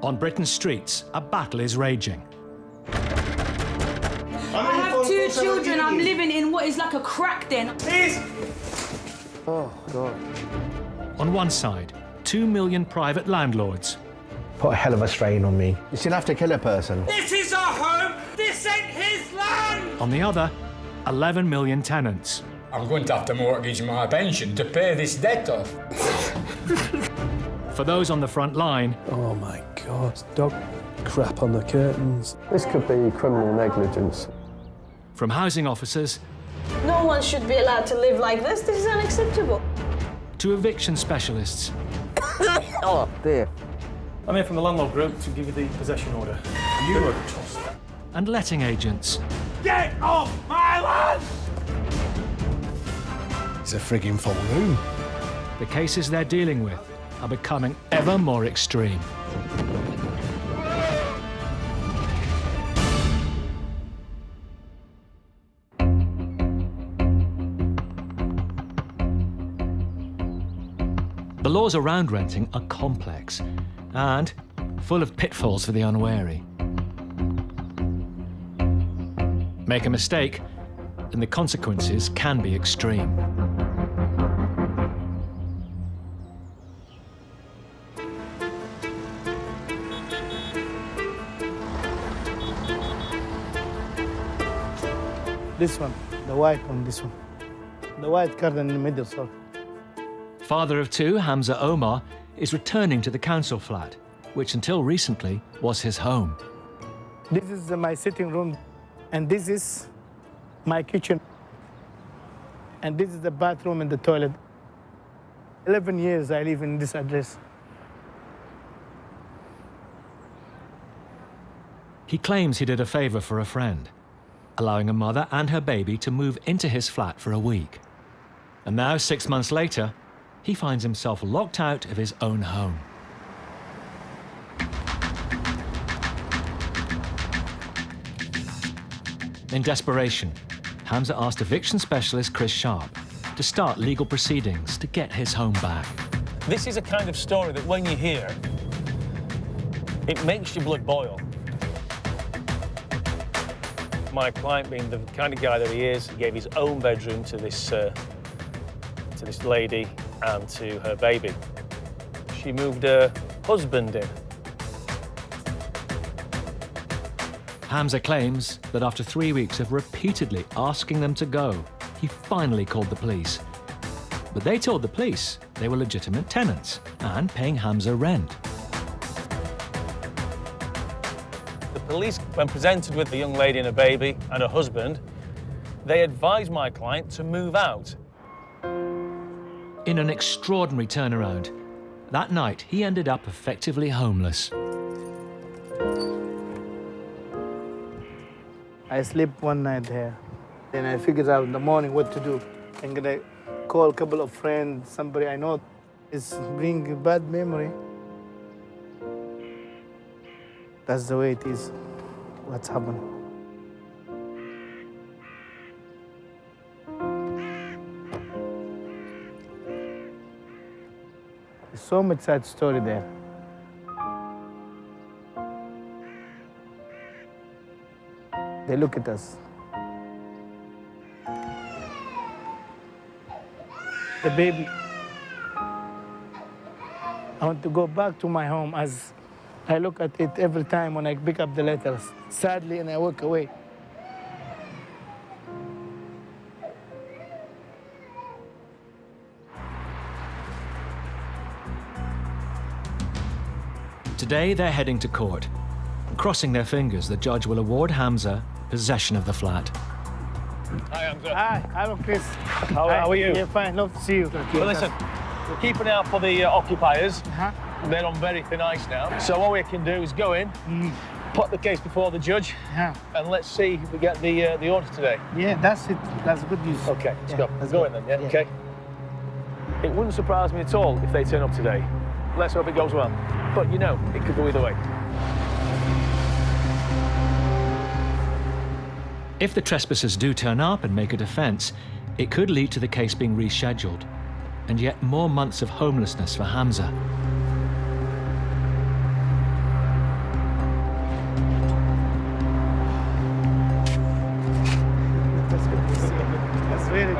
On Britain's streets, a battle is raging. I have 2 children. I'm living in what is like a crack den. Please! Oh, God. On one side, 2 million private landlords. Put a hell of a strain on me. You should have to kill a person. This is our home! This ain't his land! On the other, 11 million tenants. I'm going to have to mortgage my pension to pay this debt off. For those on the front line, Oh my God, it's dog crap on the curtains. This could be criminal negligence. from housing officers No one should be allowed to live like this. This is unacceptable. to eviction specialists, Oh, dear. I'm here from the landlord group to give you the possession order. You are trust. and letting agents. Get off my land! It's a frigging full room. The cases they're dealing with are becoming ever more extreme. The laws around renting are complex and full of pitfalls for the unwary. Make a mistake, and the consequences can be extreme. This one, the white one, this one. The white curtain in the middle, sorry. Father of 2, Hamza Omar, is returning to the council flat, which until recently was his home. This is my sitting room, and this is my kitchen. And this is the bathroom and the toilet. 11 years I live in this address. He claims he did a favor for a friend, allowing a mother and her baby to move into his flat for a week. And now, 6 months later, he finds himself locked out of his own home. In desperation, Hamza asked eviction specialist Chris Sharp to start legal proceedings to get his home back. This is a kind of story that when you hear, it makes your blood boil. My client, being the kind of guy that he is, gave his own bedroom to this lady and to her baby. She moved her husband in. Hamza claims that after 3 weeks of repeatedly asking them to go, he finally called the police. But they told the police they were legitimate tenants and paying Hamza rent. The police, when presented with the young lady and her baby and her husband, they advised my client to move out. In an extraordinary turnaround, that night he ended up effectively homeless. I sleep one night there. Then I figured out in the morning what to do. I'm gonna call a couple of friends, somebody I know is bringing a bad memory. That's the way it is, what's happened. There's so much sad story there. They look at us. The baby. I want to go back to my home as I look at it every time when I pick up the letters. Sadly, and I walk away. Today they're heading to court. Crossing their fingers, the judge will award Hamza possession of the flat. Hi, Hamza. Hi, hello, Chris. How are you? Yeah, fine. Love to see you. Well, listen, we're keeping an eye out for the occupiers. Uh-huh. They're on very thin ice now. So what we can do is go in, put the case before the judge, Yeah. and let's see if we get the order today. Yeah, that's it. That's good news. Okay, let's Yeah, go. let's Go go. in then, yeah? Yeah. Okay. It wouldn't surprise me at all if they turn up today. Let's hope it goes well. But you know, it could go either way. If the trespassers do turn up and make a defence, it could lead to the case being rescheduled, and yet more months of homelessness for Hamza.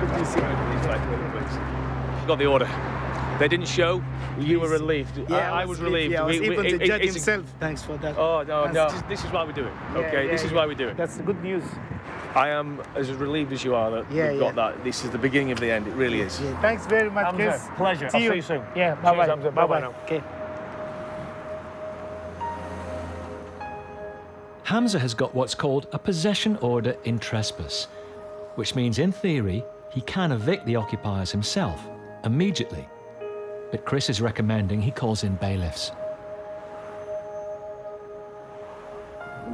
good to see you. Got the order. They didn't show. You were relieved. Yeah, I was relieved. Yeah, even the judge it's himself. Thanks for that. Oh, no. That's- This is why we do it. Yeah, Okay, yeah, this is yeah. why we do it. That's good news. I am as relieved as you are that Yeah, we've got yeah. that. This is the beginning of the end. It really is. Yeah, thanks very much, Hamza, Chris. pleasure. See I'll you. see you soon. Yeah, Cheers, bye-bye. Hamza. Bye-bye now. Okay. Hamza has got what's called a possession order in trespass, which means in theory he can evict the occupiers himself immediately. But Chris is recommending he calls in bailiffs.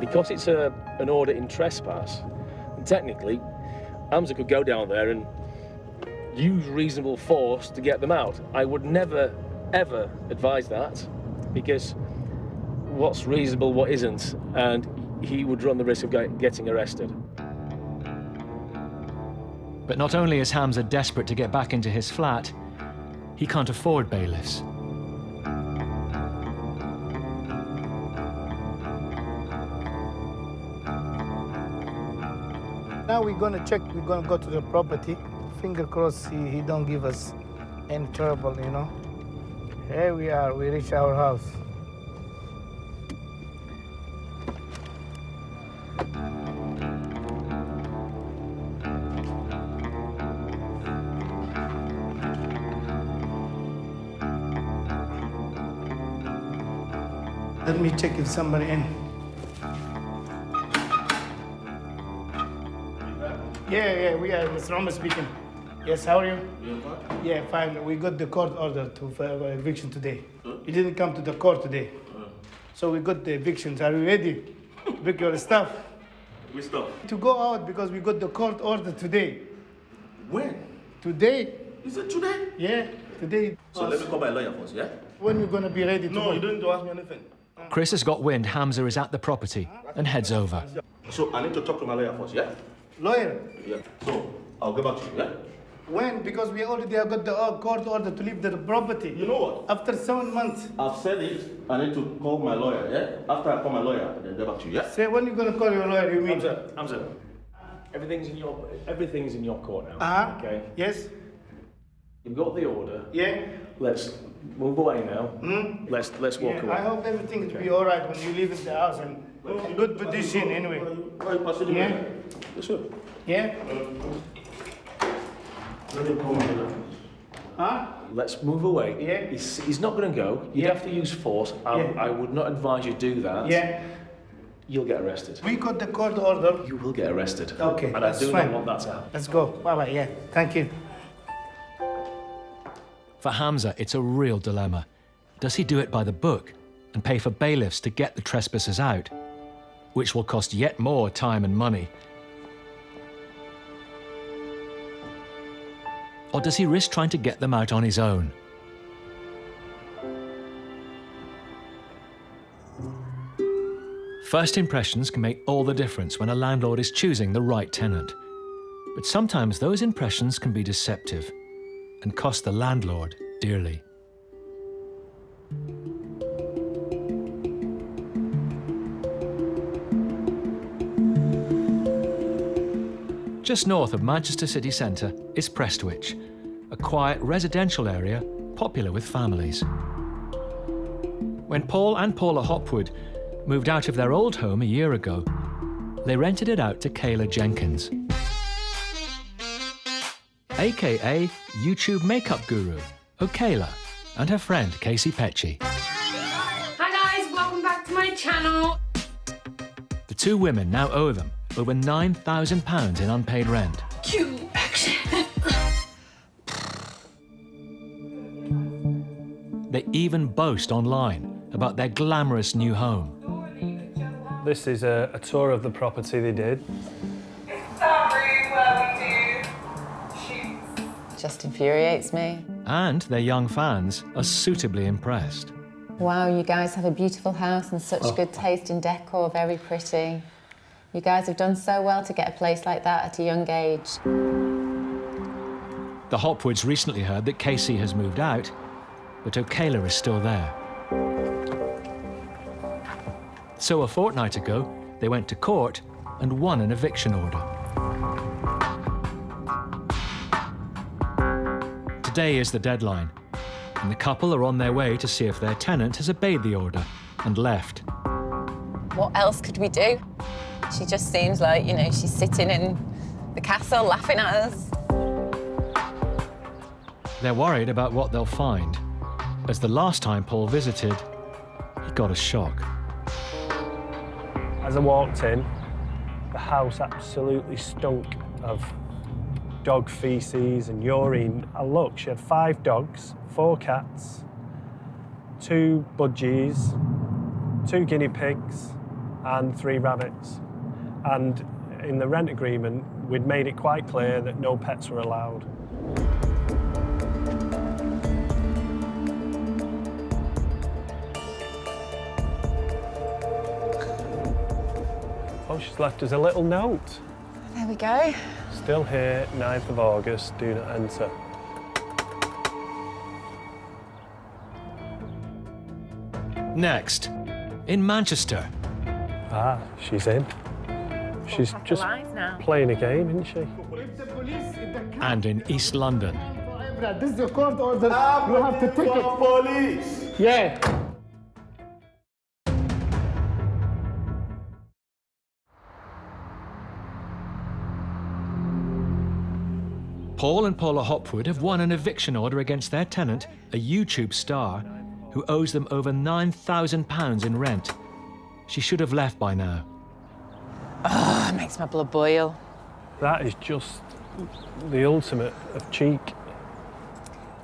Because it's an order in trespass, and technically, Hamza could go down there and use reasonable force to get them out. I would never, ever advise that, because what's reasonable, what isn't, and he would run the risk of getting arrested. But not only is Hamza desperate to get back into his flat, he can't afford bailiffs. Now we're gonna check. We're gonna go to the property. Finger crossed he don't give us any trouble, you know. Here we are. We reach our house. Let me check if somebody in. Yeah, we are. Mr. Omar speaking. Yes, how are you? Yeah, fine. We got the court order for eviction today. You didn't come to the court today. So we got the evictions. Are you ready? Pick your stuff. Which stuff? To go out because we got the court order today. When? Today? Is it today? Yeah, today. So let me call my lawyer first, yeah? When you gonna be ready to go? No, you don't need to ask me anything. Chris has got wind Hamza is at the property and heads over. So I need to talk to my lawyer first, yeah? Lawyer? Yeah. So I'll get back to you, yeah? When? Because we already have got the court order to leave the property. You know what? After 7 months. I've said it. I need to call my lawyer, yeah? After I call my lawyer, then get back to you, yeah? Say, when you gonna call your lawyer, you mean? Hamza, everything's in your court now. Uh-huh. Okay. Yes? You've got the order. Yeah? Let's move away now. Let's walk Yeah, away. I hope everything will be all right when you leave the house and in good position anyway. Why are you passing the Yeah? lawyer? Yes, sir. Yeah? Let me call my lawyer. Huh? Let's move away. Yeah. He's not going to go. You'd Yeah. have to use force. Yeah. I would not advise you do that. Yeah. You'll get arrested. We got the court order. You will get arrested. Okay, And that's I do fine. not want that to happen. Let's go. Bye-bye, yeah. Thank you. For Hamza, it's a real dilemma. Does he do it by the book and pay for bailiffs to get the trespassers out, which will cost yet more time and money? Or does he risk trying to get them out on his own? First impressions can make all the difference when a landlord is choosing the right tenant. But sometimes those impressions can be deceptive and cost the landlord dearly. Just north of Manchester city centre is Prestwich, a quiet residential area popular with families. When Paul and Paula Hopwood moved out of their old home a year ago, they rented it out to Kayla Jenkins, aka YouTube makeup guru Okayla, and her friend Casey Pecci. Hi guys, welcome back to my channel. The two women now owe them over £9,000 in unpaid rent. Cue action. They even boast online about their glamorous new home. This is a tour of the property they did. It's our room where we do shoots. Just infuriates me. And their young fans are suitably impressed. Wow, you guys have a beautiful house and such good taste in decor, very pretty. You guys have done so well to get a place like that at a young age. The Hopwoods recently heard that Casey has moved out, but Okayla is still there. So a fortnight ago, they went to court and won an eviction order. Today is the deadline, and the couple are on their way to see if their tenant has obeyed the order and left. What else could we do? She just seems like, you know, she's sitting in the castle laughing at us. They're worried about what they'll find, as the last time Paul visited, he got a shock. As I walked in, the house absolutely stunk of dog feces and urine. I looked, she had 5 dogs, 4 cats, 2 budgies, 2 guinea pigs, and 3 rabbits. And in the rent agreement, we'd made it quite clear that no pets were allowed. Oh, she's left us a little note. There we go. Still here, 9th of August, do not enter. Next, in Manchester. Ah, she's in. She's just playing a game, isn't she? And in East London. This is a court order. You have to take it. Police! Yeah. Paul and Paula Hopwood have won an eviction order against their tenant, a YouTube star, who owes them over £9,000 in rent. She should have left by now. Oh, it makes my blood boil. That is just the ultimate of cheek.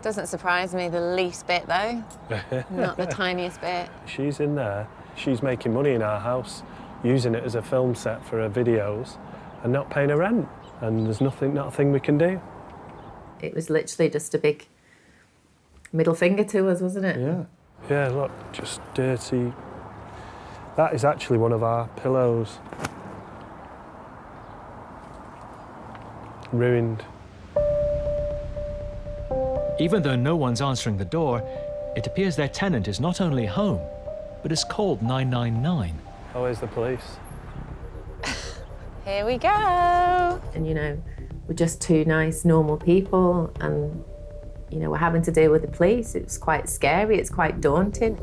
Doesn't surprise me the least bit, though. Not the tiniest bit. She's in there. She's making money in our house, using it as a film set for her videos, and not paying her rent. And there's not a thing we can do. It was literally just a big middle finger to us, wasn't it? Yeah. Yeah, look, just dirty. That is actually one of our pillows. Ruined. Even though no one's answering the door, it appears their tenant is not only home, but has called 999. Oh, where's the police? Here we go. And, you know, we're just 2 nice, normal people, and, you know, we're having to deal with the police. It's quite scary, it's quite daunting.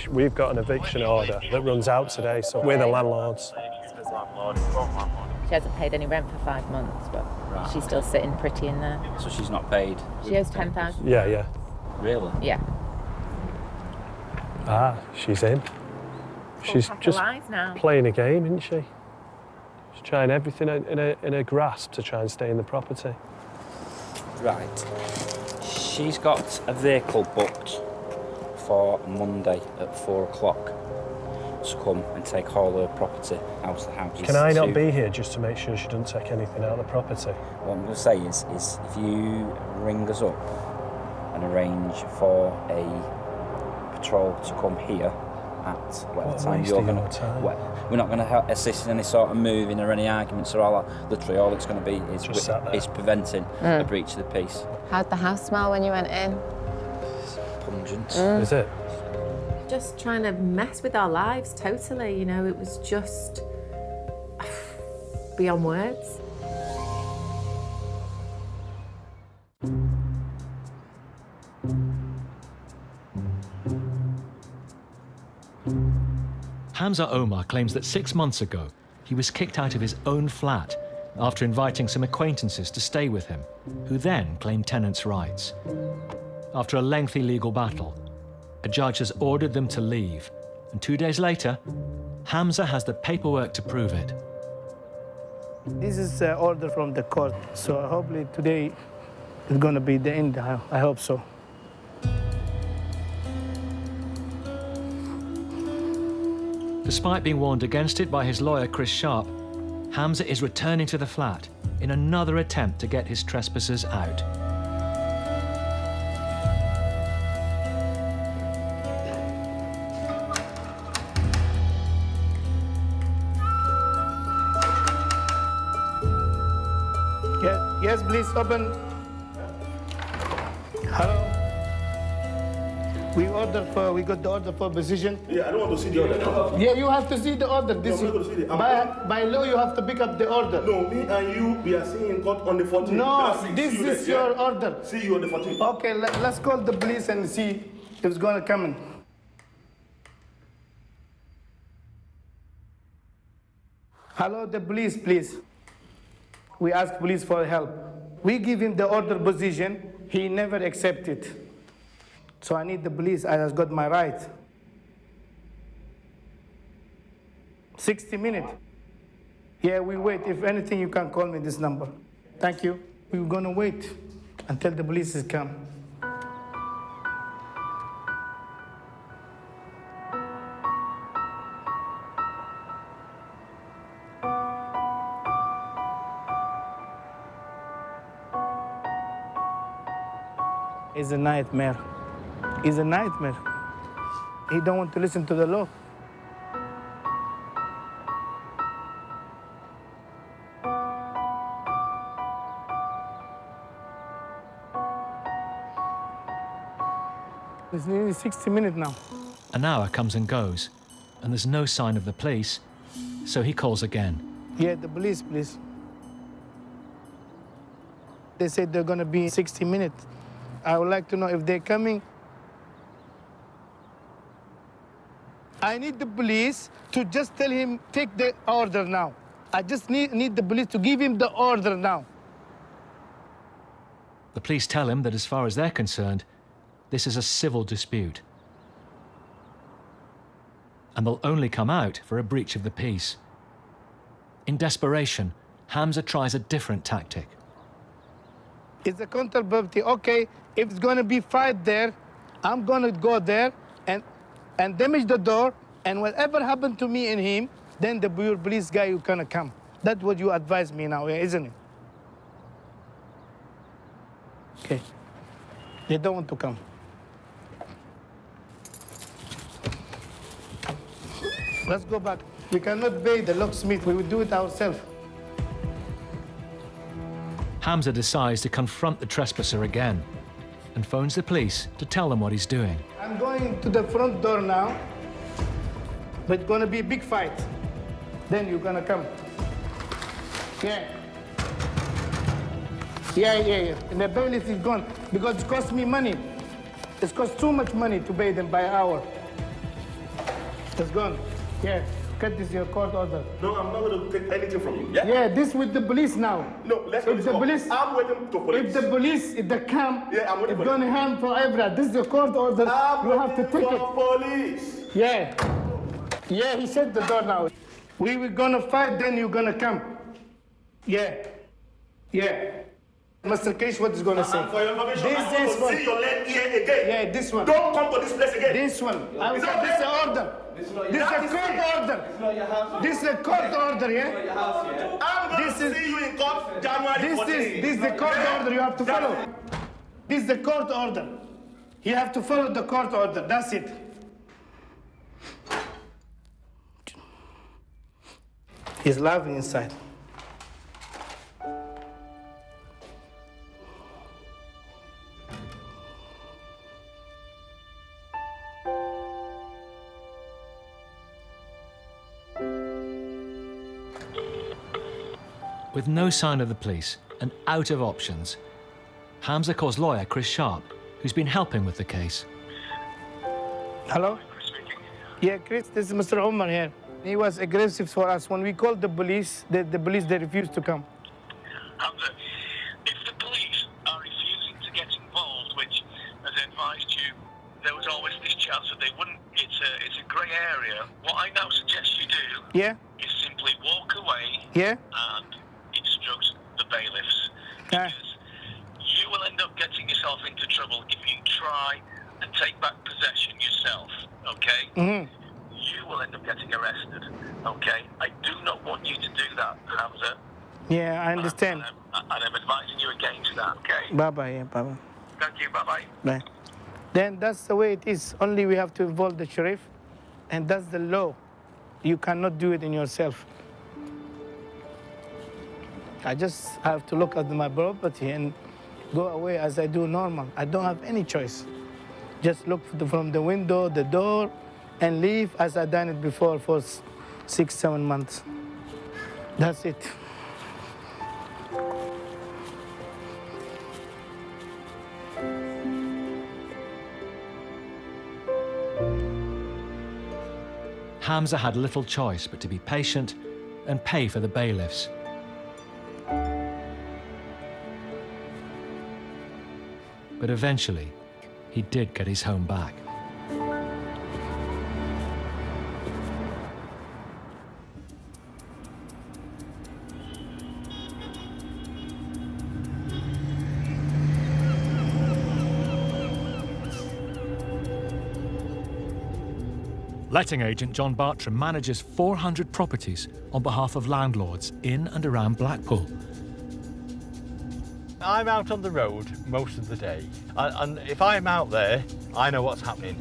We've got an eviction order that runs out today, so we're the landlords. She hasn't paid any rent for 5 months, but she's still sitting pretty in there. So she's not paid? She owes 10,000. Yeah, yeah. Really? Yeah. Ah, she's in. She's just playing a game, isn't she? She's trying everything in her grasp to try and stay in the property. Right. She's got a vehicle booked for Monday at 4 o'clock to come and take all her property out of the house. Can I not be here just to make sure she doesn't take anything out of the property? What I'm going to say is if you ring us up and arrange for a patrol to come here at whatever time you're going to... We're not going to assist in any sort of moving or any arguments or all that. Literally, all it's going to be is preventing a breach of the peace. How'd the house smell when you went in? It's pungent. Is it? Just trying to mess with our lives, totally, you know, it was just beyond words. Hamza Omar claims that 6 months ago, he was kicked out of his own flat after inviting some acquaintances to stay with him, who then claimed tenants' rights. After a lengthy legal battle, a judge has ordered them to leave, and 2 days later, Hamza has the paperwork to prove it. This is an order from the court, so hopefully today is going to be the end. I hope so. Despite being warned against it by his lawyer, Chris Sharp, Hamza is returning to the flat in another attempt to get his trespassers out. Yes, please open. Hello. We order for, we got the order for position. Yeah, I don't want to see the order now. Yeah, you have to see the order. This I'm not going to see it. by law, you have to pick up the order. No, me and you, we are seeing in court on the 14th. No, this is your order. See you on the 14th. Okay, let's call the police and see if it's gonna come in. Hello, the police, please. We ask police for help. We give him the order position. He never accepted. So I need the police. I just got my right. 60 minutes. Yeah, we wait. If anything, you can call me this number. Thank you. We're gonna wait until the police is come. It's a nightmare. It's a nightmare. He don't want to listen to the law. It's nearly 60 minutes now. An hour comes and goes, and there's no sign of the police, so he calls again. Yeah, the police, please. They said they're gonna be 60 minutes. I would like to know if they're coming. I need the police to just tell him, take the order now. I just need the police to give him the order now. The police tell him that as far as they're concerned, this is a civil dispute. And they'll only come out for a breach of the peace. In desperation, Hamza tries a different tactic. It's a counter property. Okay, if it's gonna be fight there, I'm gonna go there and damage the door, and whatever happened to me and him, then the police guy is gonna come. That's what you advise me now, isn't it? Okay. They don't want to come. Let's go back. We cannot pay the locksmith. We will do it ourselves. Hamza decides to confront the trespasser again and phones the police to tell them what he's doing. I'm going to the front door now, but it's gonna be a big fight. Then you're gonna come. Yeah. Yeah. And the bailiff is gone because it costs me money. It costs too much money to pay them by hour. It's gone. Yeah. Cut this your court order. No, I'm not going to take anything from you. Yeah? Yeah, this with the police now. No, let's if the police, I'm waiting to police. If they come, yeah, I'm waiting it's for gonna harm forever. This is your court order. I'm you have to take for it. Police. Yeah. Yeah, he shut the door now. We were gonna fight, then you're gonna come. Yeah. Mr. Case, what is gonna say? For your information, this I'm going to see your leg here again. Yeah, this one. Don't come to this place again. This one. This is the order. This is a court order. This is a court order, yeah? I'm going to see you in court January 14th. This is the court order you have to follow. This is the court order. You have to follow the court order. That's it. He's laughing inside. With no sign of the police and out of options, Hamza calls lawyer Chris Sharp, who's been helping with the case. Hello? Yeah, Chris, this is Mr. Omar here. He was aggressive for us. When we called the police, they refused to come. Hamza, if the police are refusing to get involved, which, as I advised you, there was always this chance that they wouldn't, it's a grey area. What I now suggest you do is simply walk away and instruct the bailiffs. Because you will end up getting yourself into trouble if you try and take back possession yourself, okay? You will end up getting arrested, okay? I do not want you to do that, Hamza. Yeah, I understand. And I'm advising you against that, okay? Bye-bye, yeah, bye-bye. Thank you, bye-bye. Bye. Then that's the way it is. Only we have to involve the sheriff, and that's the law. You cannot do it in yourself. I just have to look at my property and go away as I do normal. I don't have any choice. Just look from the window, the door, and leave as I done it before for 6-7 months. That's it. Hamza had little choice but to be patient and pay for the bailiffs. But eventually, he did get his home back. Letting agent John Bartram manages 400 properties on behalf of landlords in and around Blackpool. I'm out on the road most of the day, and if I'm out there, I know what's happening.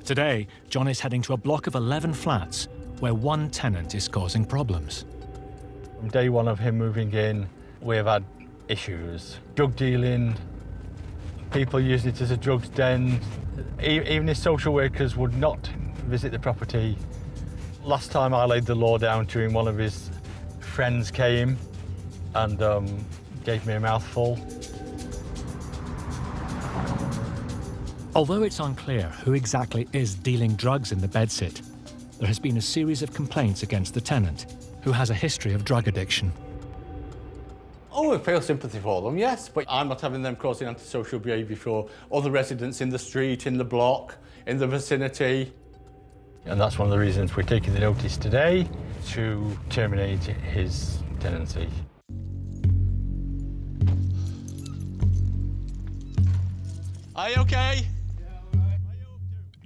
Today, John is heading to a block of 11 flats where one tenant is causing problems. From day one of him moving in, we have had issues. Drug dealing, people using it as a drugs den. Even his social workers would not visit the property. Last time I laid the law down to him, one of his friends came and gave me a mouthful. Although it's unclear who exactly is dealing drugs in the bedsit, there has been a series of complaints against the tenant, who has a history of drug addiction. Oh, I feel sympathy for them, yes, but I'm not having them causing antisocial behaviour for other residents in the street, in the block, in the vicinity. And that's one of the reasons we're taking the notice today to terminate his tenancy. Are you okay?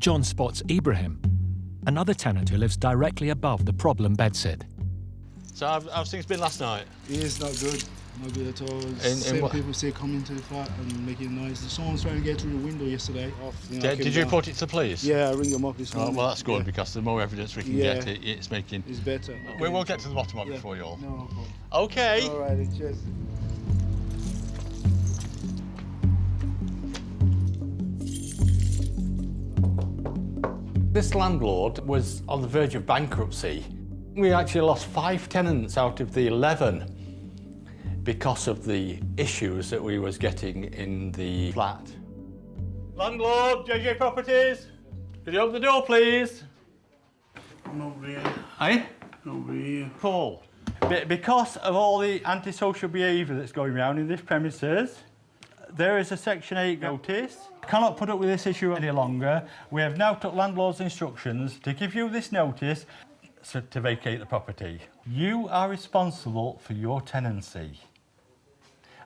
John spots Ibrahim, another tenant who lives directly above the problem bedsit. So how's things been last night? It's not good. Not good at all. Same people say come into the flat and making noise. Someone was trying to get through the window yesterday. Did you report it to the police? Yeah, I ring them up this morning. Well, that's good, because the more evidence we can get, it's making... It's better. We will get to the bottom of it for you all. No problem. Okay. All right, cheers. This landlord was on the verge of bankruptcy. We actually lost 5 tenants out of the 11 because of the issues that we was getting in the flat. Landlord, JJ Properties, could you open the door, please? Nobody here. Hey? Nobody here. Paul, because of all the antisocial behaviour that's going around in this premises, there is a Section 8 notice. Cannot put up with this issue any longer. We have now took landlord's instructions to give you this notice to vacate the property. You are responsible for your tenancy.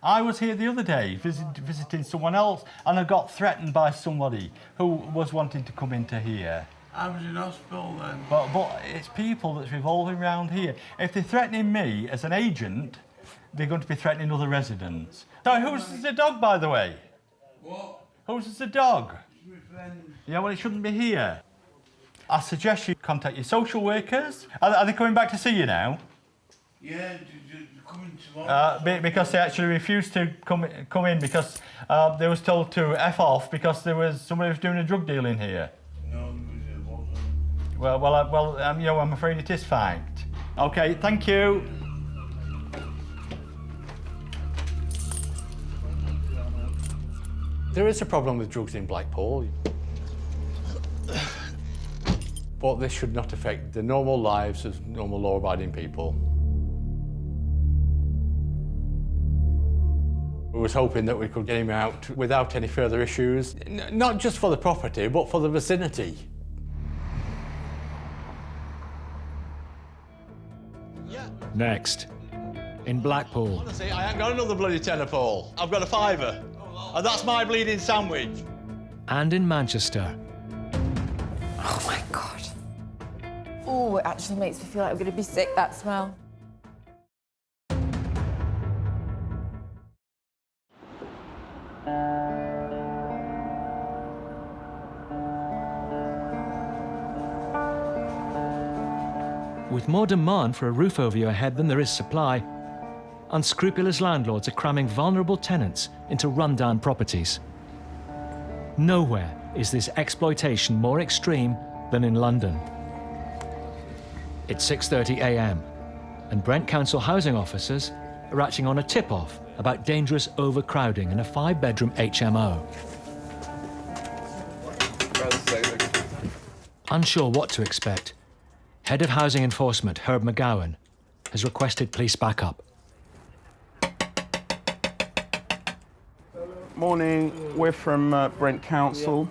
I was here the other day visiting someone else, and I got threatened by somebody who was wanting to come into here. I was in hospital then. But it's people that's revolving around here. If they're threatening me as an agent, they're going to be threatening other residents. So who's the dog, by the way? What? Who's the dog? It's my friend. Yeah, well, it shouldn't be here. I suggest you contact your social workers. Are they coming back to see you now? Yeah, they're coming tomorrow. Because they actually refused to come in because they was told to F off because there was somebody was doing a drug deal in here. No, it wasn't. Well, you know, I'm afraid it is fact. Okay, thank you. There is a problem with drugs in Blackpool. But this should not affect the normal lives of normal law-abiding people. We was hoping that we could get him out without any further issues, not just for the property, but for the vicinity. Next, in Blackpool. Honestly, I ain't got another bloody tenner, Paul. I've got a £5, and that's my bleeding sandwich. And in Manchester. Oh my God. Oh, it actually makes me feel like I'm going to be sick, that smell. With more demand for a roof over your head than there is supply, unscrupulous landlords are cramming vulnerable tenants into run-down properties. Nowhere is this exploitation more extreme than in London. It's 6:30 a.m. and Brent Council housing officers are acting on a tip-off about dangerous overcrowding in a 5-bedroom HMO. Unsure what to expect, Head of Housing Enforcement Herb McGowan has requested police backup. Morning, we're from Brent Council.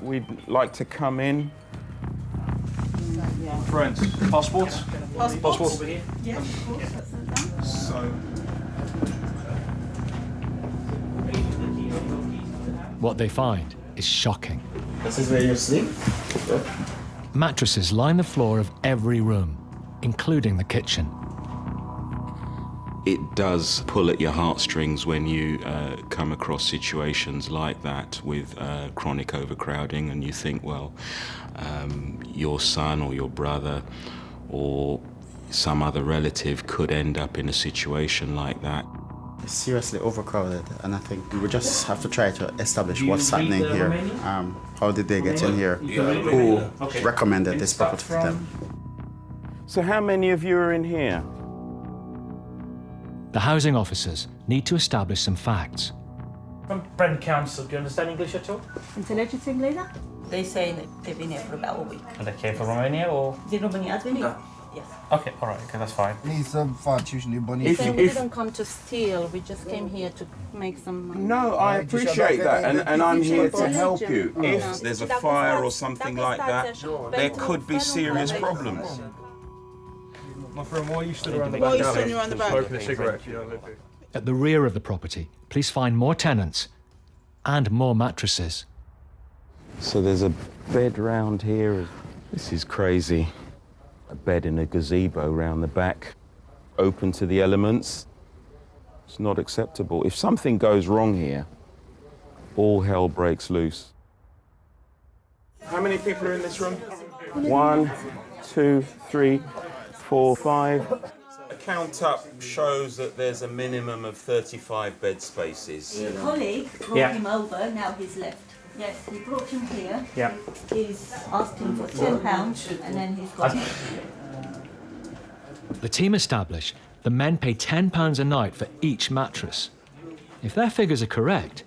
We'd like to come in. Friends, passports? Passports? Yeah, of course, that's it done. So. What they find is shocking. This is where you sleep? Yeah. Mattresses line the floor of every room, including the kitchen. It does pull at your heartstrings when you come across situations like that with chronic overcrowding, and you think, well, your son or your brother or some other relative could end up in a situation like that. It's seriously overcrowded, and I think we would just have to try to establish what's happening here. How did they get in here? Who recommended this property for them? So how many of you are in here? The housing officers need to establish some facts. From Brent Council, do you understand English at all? Intelligent leader? They say that they've been here for about a week. And they came from Romania or? The Romania has been here? Yes. Okay, all right, okay, that's fine. They say we didn't come to steal, we just came here to make some money. No, I appreciate that, and I'm here to help you. If there's a fire or something like that, there could be serious problems. My friend, why are you stood around the Why are you back standing around the back? smoking a cigarette? At the rear of the property, police find more tenants and more mattresses. So there's a bed round here. This is crazy. A bed in a gazebo round the back, open to the elements. It's not acceptable. If something goes wrong here, all hell breaks loose. How many people are in this room? 1, 2, 3, 4, 5. A count up shows that there's a minimum of 35 bed spaces. A colleague brought him over, now he's left. Yes, he brought him here. Yeah. He's asked him for £10 and then he's got The team establish the men pay £10 a night for each mattress. If their figures are correct,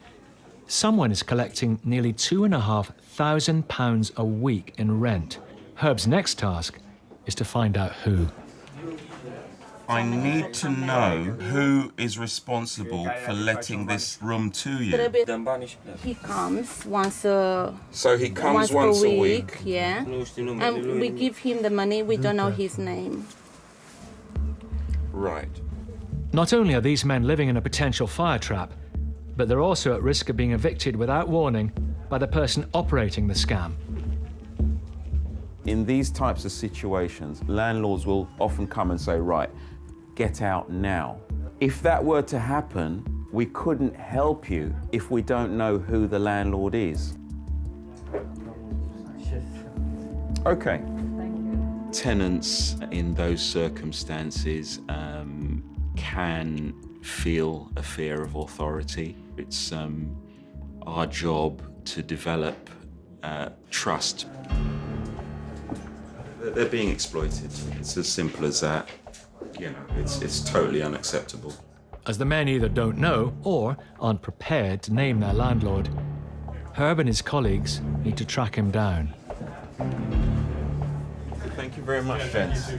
someone is collecting nearly £2,500 a week in rent. Herb's next task is to find out who. I need to know who is responsible for letting this room to you. He comes once a So he comes once a week? Yeah. And we give him the money, we don't know his name. Right. Not only are these men living in a potential fire trap, but they're also at risk of being evicted without warning by the person operating the scam. In these types of situations, landlords will often come and say, right, get out now. If that were to happen, we couldn't help you if we don't know who the landlord is. Okay. Tenants in those circumstances can feel a fear of authority. It's our job to develop trust. They're being exploited. It's as simple as that. You know, it's totally unacceptable. As the men either don't know or aren't prepared to name their landlord, Herb and his colleagues need to track him down. Thank you very much, gents.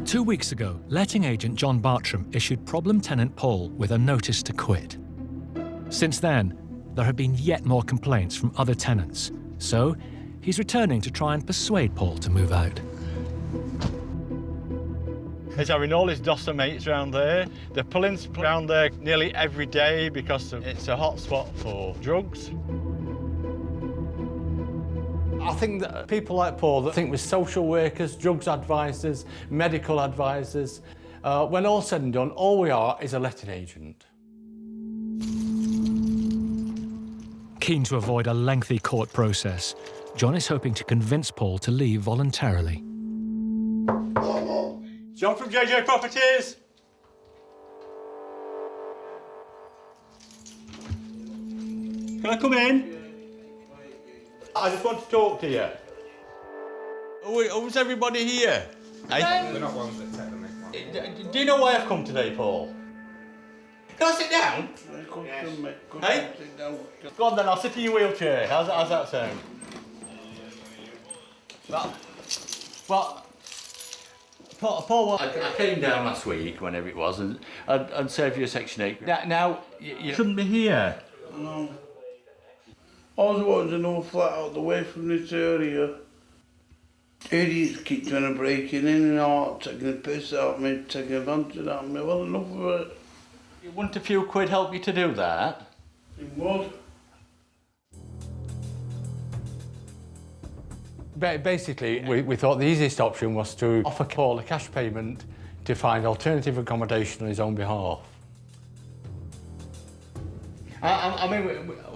2 weeks ago, letting agent John Bartram issued problem tenant Paul with a notice to quit. Since then, there have been yet more complaints from other tenants, so he's returning to try and persuade Paul to move out. He's having all his Dossa mates around there. They're pulling around there nearly every day because it's a hot spot for drugs. I think that people like Paul that think we're social workers, drugs advisors, medical advisors, when all's said and done, all we are is a letting agent. Keen to avoid a lengthy court process, John is hoping to convince Paul to leave voluntarily. John from JJ Properties. Can I come in? I just want to talk to you. Who's everybody here? Hey? We're not ones that take them. Do you know why I've come today, Paul? Can I sit down? Hey? Go on then, I'll sit in your wheelchair. How's that sound? Well, Paul, I came down last week, whenever it was, and served you a Section 8. Now you shouldn't be here. No. All I want to know flat out the way from this area. Idiots keep trying to break in and out, taking the piss out of me, taking advantage out of me. Well, enough of it. Wouldn't a few quid help you to do that? It would. Basically, we thought the easiest option was to offer Paul a cash payment to find alternative accommodation on his own behalf. I mean,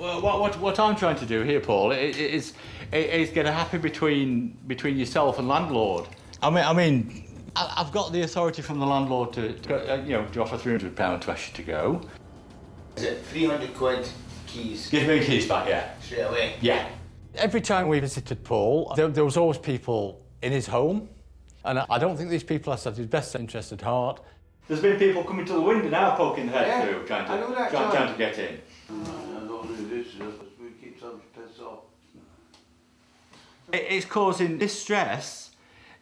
what I'm trying to do here, Paul, is get a happy between yourself and landlord. I mean, I've got the authority from the landlord to offer £300 to ask you to go. Is it 300 quid keys? Give me the keys back, yeah. Straight away? Yeah. Every time we visited Paul, there was always people in his home, and I don't think these people have his best interest at heart. There's been people coming to the window now, poking their head through, trying to get in. I don't know who this is, but we keep trying to piss off. It's causing distress,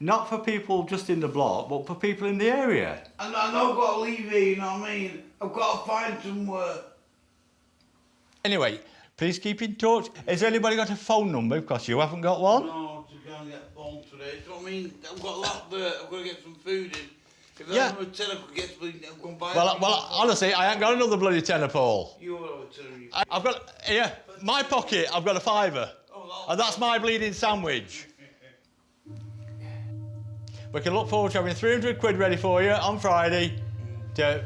not for people just in the block, but for people in the area. And I know I've got to leave here, you know what I mean? I've got to find somewhere. Anyway, please keep in touch. Has anybody got a phone number? Because you haven't got one. No, to go and get a phone today. Do you know what I mean? I've got a lot there. I've got to get some food in. If Yeah. I have a tenner, I could get something, I'm going to buy Well, honestly, I ain't got another bloody tenner, Paul. You will have a tenner. I've got, yeah, my pocket, I've got a £5. And that's my bleeding sandwich. We can look forward to having 300 quid ready for you on Friday to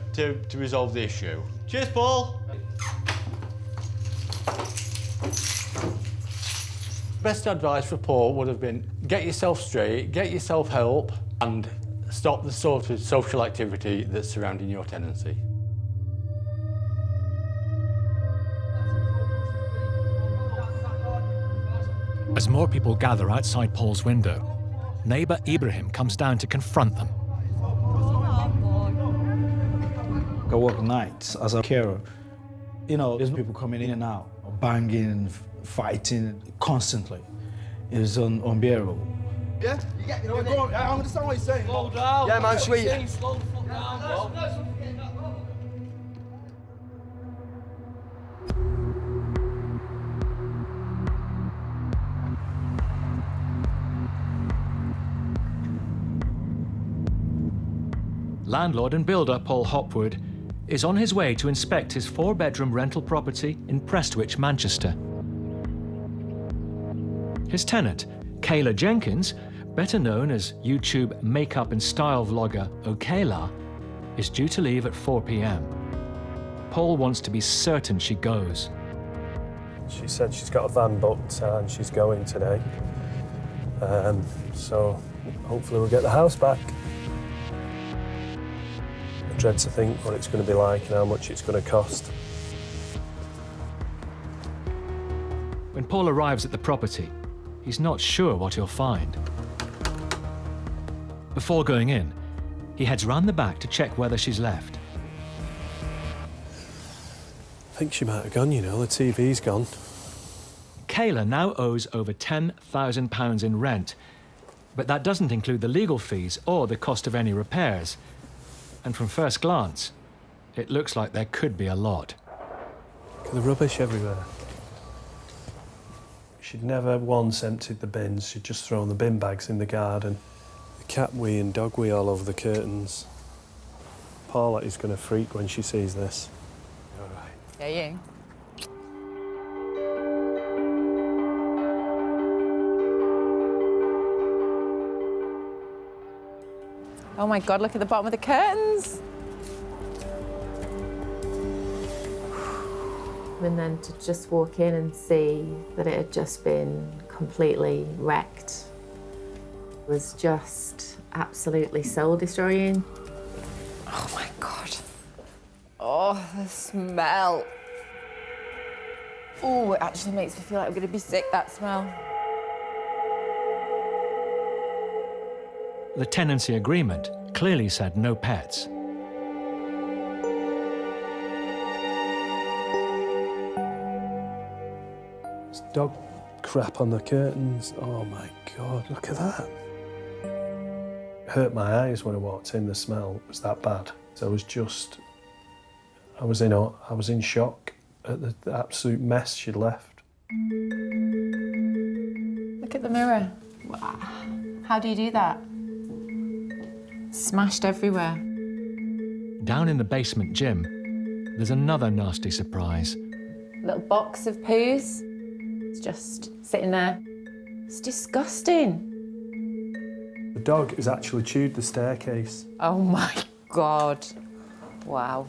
resolve the issue. Cheers, Paul. Best advice for Paul would have been get yourself straight, get yourself help, and stop the sort of social activity that's surrounding your tenancy. As more people gather outside Paul's window, neighbour Ibrahim comes down to confront them. I work nights as a carer. You know, there's people coming in and out, banging, fighting constantly. It's unbearable. Yeah? You get me, I understand what you're saying. Slow down. Yeah, man, sweet. Slow the fuck down, bro. Landlord and builder Paul Hopwood is on his way to inspect his 4-bedroom rental property in Prestwich, Manchester. His tenant, Kayla Jenkins, better known as YouTube makeup and style vlogger Okayla, is due to leave at 4 p.m. Paul wants to be certain she goes. She said she's got a van booked and she's going today. So hopefully we'll get the house back. I dread to think what it's going to be like and how much it's going to cost. When Paul arrives at the property, he's not sure what he'll find. Before going in, he heads round the back to check whether she's left. I think she might have gone, you know, the TV's gone. Kayla now owes over £10,000 in rent, but that doesn't include the legal fees or the cost of any repairs. And from first glance, it looks like there could be a lot. Look at the rubbish everywhere. She'd never once emptied the bins, she'd just thrown the bin bags in the garden. The cat wee and dog wee all over the curtains. Paula is going to freak when she sees this. All right. Yeah, you. Oh my God, look at the bottom of the curtains. And then to just walk in and see that it had just been completely wrecked was just absolutely soul-destroying. Oh my God. Oh, the smell. Oh, it actually makes me feel like I'm going to be sick, that smell. The tenancy agreement clearly said no pets. There's dog crap on the curtains. Oh my God, look at that. It hurt my eyes when I walked in, the smell was that bad. So I was in shock at the absolute mess she'd left. Look at the mirror. How do you do that? Smashed everywhere. Down in the basement gym, there's another nasty surprise. Little box of poos. It's just sitting there. It's disgusting. The dog has actually chewed the staircase. Oh my God. Wow.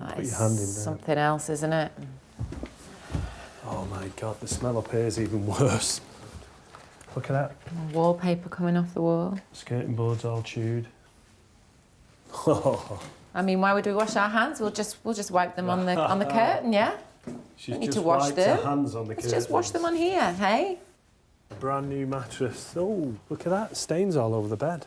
That Put is your hand in there. something else, isn't it? Oh my God, the smell up here is even worse. Look at that. Wallpaper coming off the wall. Skirting boards all chewed. I mean, why would we wash our hands? We'll just wipe them on the curtain, yeah? She's Don't need just to wash wiped them. her hands on the Let's just wash them on here, hey? A brand new mattress. Oh, look at that. Stains all over the bed.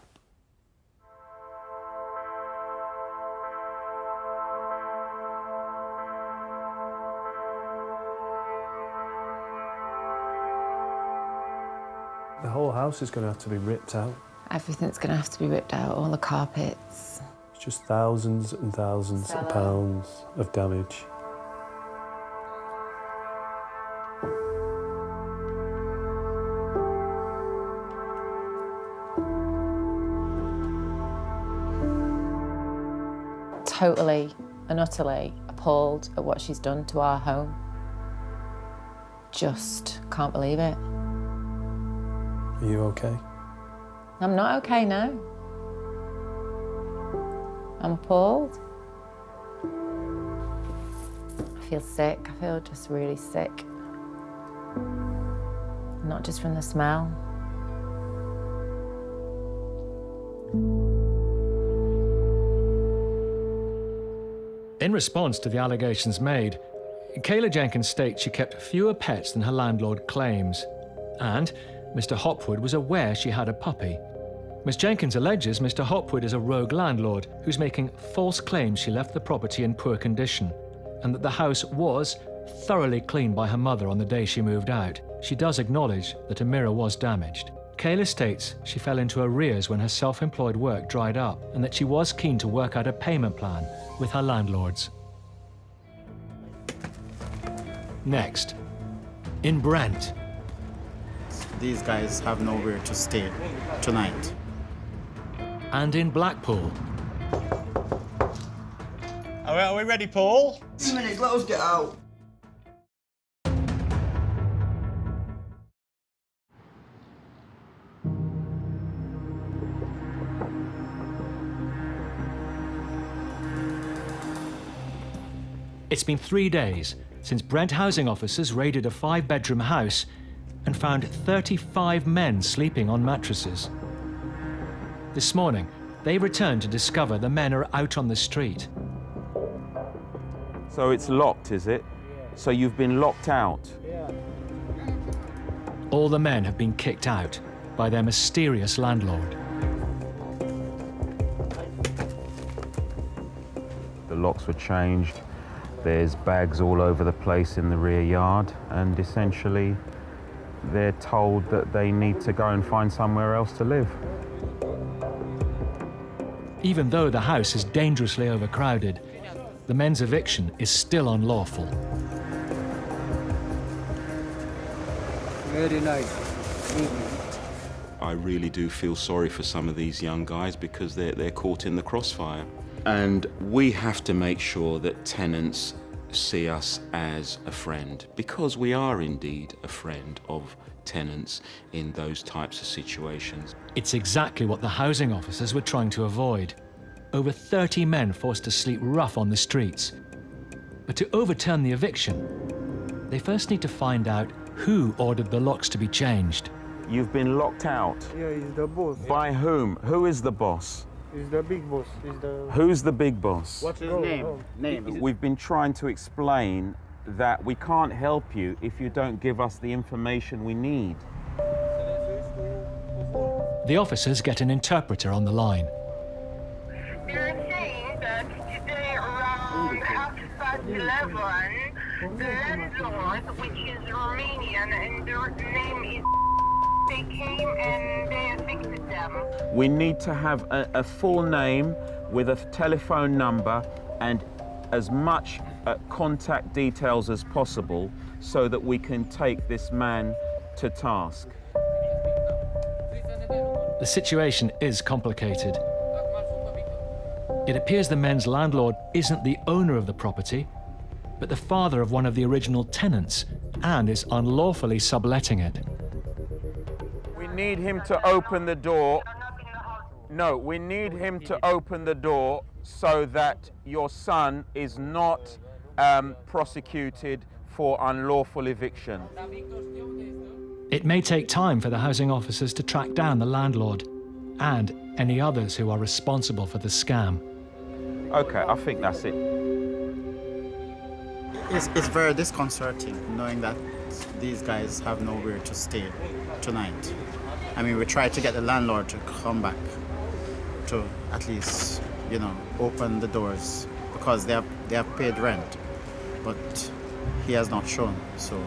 The whole house is going to have to be ripped out. Everything's going to have to be ripped out, all the carpets. It's just thousands and thousands of pounds of damage. Totally and utterly appalled at what she's done to our home. Just can't believe it. Are you okay? I'm not okay now. I'm appalled. I feel sick. I feel just really sick. Not just from the smell. In response to the allegations made, Kayla Jenkins states she kept fewer pets than her landlord claims, and Mr. Hopwood was aware she had a puppy. Ms. Jenkins alleges Mr. Hopwood is a rogue landlord who's making false claims she left the property in poor condition, and that the house was thoroughly cleaned by her mother on the day she moved out. She does acknowledge that a mirror was damaged. Kayla states she fell into arrears when her self-employed work dried up, and that she was keen to work out a payment plan with her landlords. Next, in Brent. These guys have nowhere to stay tonight. And in Blackpool. Are we ready, Paul? 2 minutes, let us get out. It's been 3 days since Brent housing officers raided a 5-bedroom house and found 35 men sleeping on mattresses. This morning, they returned to discover the men are out on the street. So it's locked, is it? So you've been locked out? All the men have been kicked out by their mysterious landlord. The locks were changed. There's bags all over the place in the rear yard, and essentially they're told that they need to go and find somewhere else to live. Even though the house is dangerously overcrowded, the men's eviction is still unlawful. Very nice. I really do feel sorry for some of these young guys because they're caught in the crossfire. And we have to make sure that tenants see us as a friend, because we are indeed a friend of tenants in those types of situations. It's exactly what the housing officers were trying to avoid. Over 30 men forced to sleep rough on the streets. But to overturn the eviction, they first need to find out who ordered the locks to be changed. You've been locked out. Yeah, he's the boss. By whom? Who is the boss? He's the big boss. Who's the big boss? What's his name? We've been trying to explain that we can't help you if you don't give us the information we need. The officers get an interpreter on the line. They're saying that today around 11:30, the landlord, which is Romanian, and their name is, they came and they evicted them. We need to have a full name with a telephone number and as much contact details as possible so that we can take this man to task. The situation is complicated. It appears the men's landlord isn't the owner of the property, but the father of one of the original tenants, and is unlawfully subletting it. We need him to open the door. No, we need him to open the door so that your son is not prosecuted for unlawful eviction. It may take time for the housing officers to track down the landlord and any others who are responsible for the scam. Okay, I think that's it. It's very disconcerting knowing that these guys have nowhere to stay tonight. I mean, we tried to get the landlord to come back to at least, you know, open the doors because they have paid rent, but he has not shown. So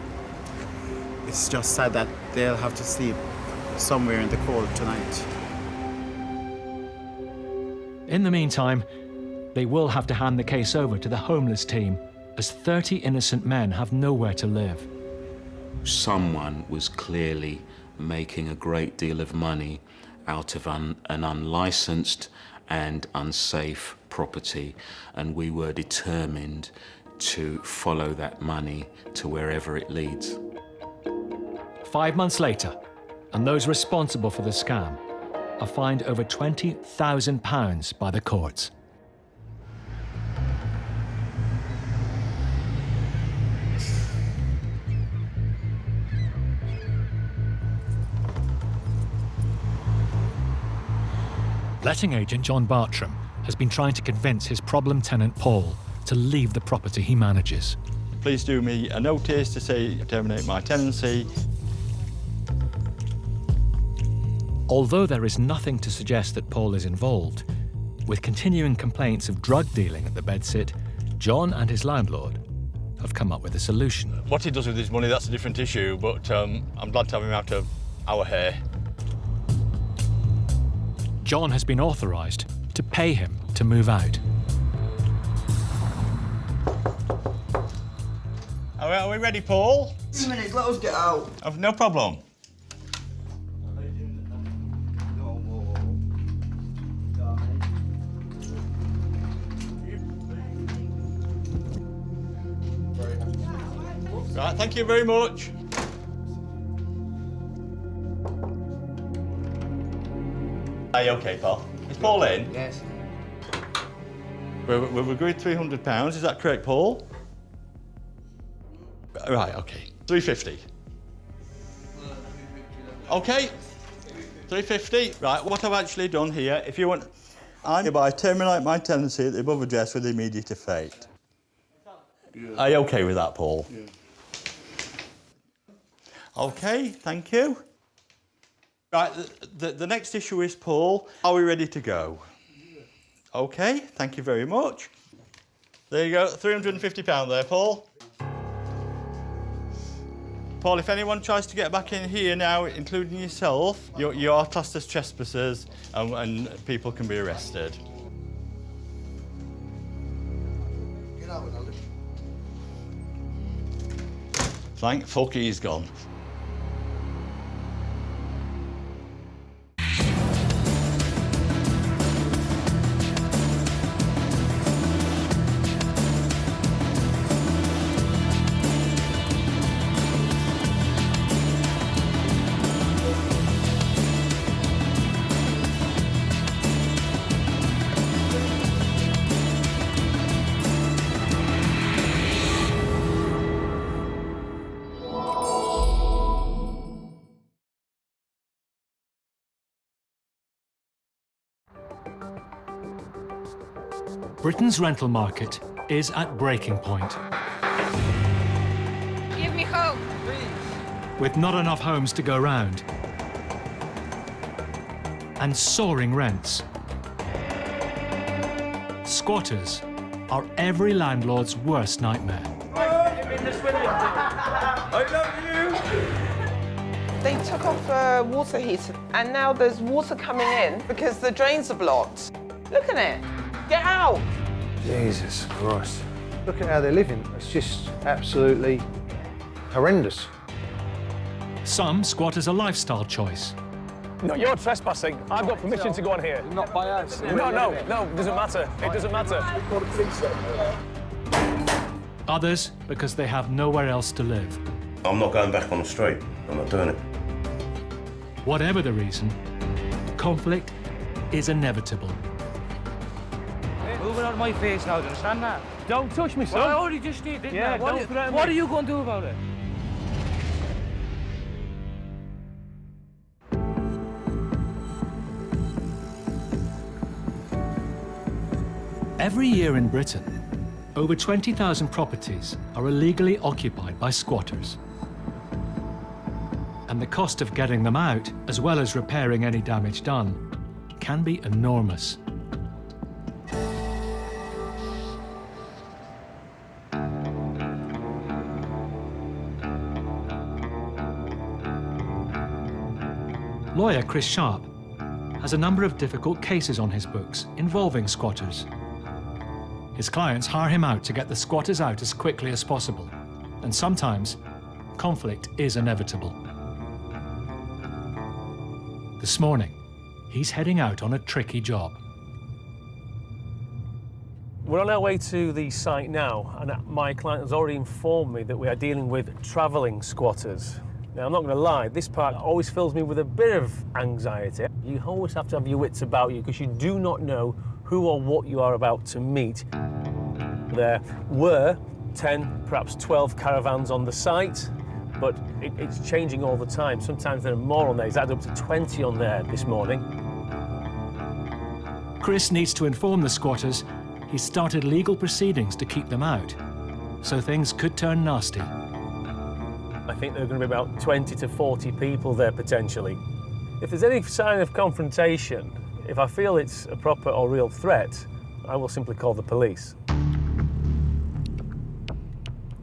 it's just sad that they'll have to sleep somewhere in the cold tonight. In the meantime, they will have to hand the case over to the homeless team, as 30 innocent men have nowhere to live. Someone was clearly making a great deal of money out of an unlicensed and unsafe property, and we were determined to follow that money to wherever it leads. 5 months later, and those responsible for the scam are fined over £20,000 by the courts. Letting agent John Bartram has been trying to convince his problem tenant Paul to leave the property he manages. Please do me a notice to say terminate my tenancy. Although there is nothing to suggest that Paul is involved, with continuing complaints of drug dealing at the bedsit, John and his landlord have come up with a solution. What he does with his money, that's a different issue, but I'm glad to have him out of our hair. John has been authorised to pay him to move out. Are we ready, Paul? 2 minutes, let us get out. No problem. Right, thank you very much. Are you okay, Paul? Is Paul in? Yes. We've agreed £300, is that correct, Paul? Right, okay. 350. Okay, 350. Right, what I've actually done here, if you want, I hereby terminate my tenancy at the above address with immediate effect. Yeah. Are you okay with that, Paul? Yeah. Okay, thank you. Right, the next issue is, Paul, are we ready to go? Okay, thank you very much. There you go, £350 there, Paul. Paul, if anyone tries to get back in here now, including yourself, you are classed as trespassers and people can be arrested. Get out, Ronaldo. Thank fuck, he's gone. Britain's rental market is at breaking point. Give me hope, please. With not enough homes to go round and soaring rents, squatters are every landlord's worst nightmare. I love you! They took off the water heater and now there's water coming in because the drains are blocked. Look at it. Get out! Jesus Christ. Look at how they're living. It's just absolutely horrendous. Some squat as a lifestyle choice. No, you're trespassing. I've got permission to go on here. Not by us. No, it doesn't matter. It doesn't matter. Others because they have nowhere else to live. I'm not going back on the street. I'm not doing it. Whatever the reason, conflict is inevitable. Moving out of my face now, do you understand that? Don't touch me, son. Well, I already just did, didn't I? What are you going to do about it? Every year in Britain, over 20,000 properties are illegally occupied by squatters. And the cost of getting them out, as well as repairing any damage done, can be enormous. Lawyer Chris Sharp has a number of difficult cases on his books involving squatters. His clients hire him out to get the squatters out as quickly as possible, and sometimes conflict is inevitable. This morning, he's heading out on a tricky job. We're on our way to the site now, and my client has already informed me that we are dealing with travelling squatters. Now, I'm not going to lie, this part always fills me with a bit of anxiety. You always have to have your wits about you because you do not know who or what you are about to meet. There were 10, perhaps 12 caravans on the site, but it's changing all the time. Sometimes there are more on there. It's added up to 20 on there this morning. Chris needs to inform the squatters he's started legal proceedings to keep them out, so things could turn nasty. I think there are going to be about 20 to 40 people there potentially. If there's any sign of confrontation, if I feel it's a proper or real threat, I will simply call the police.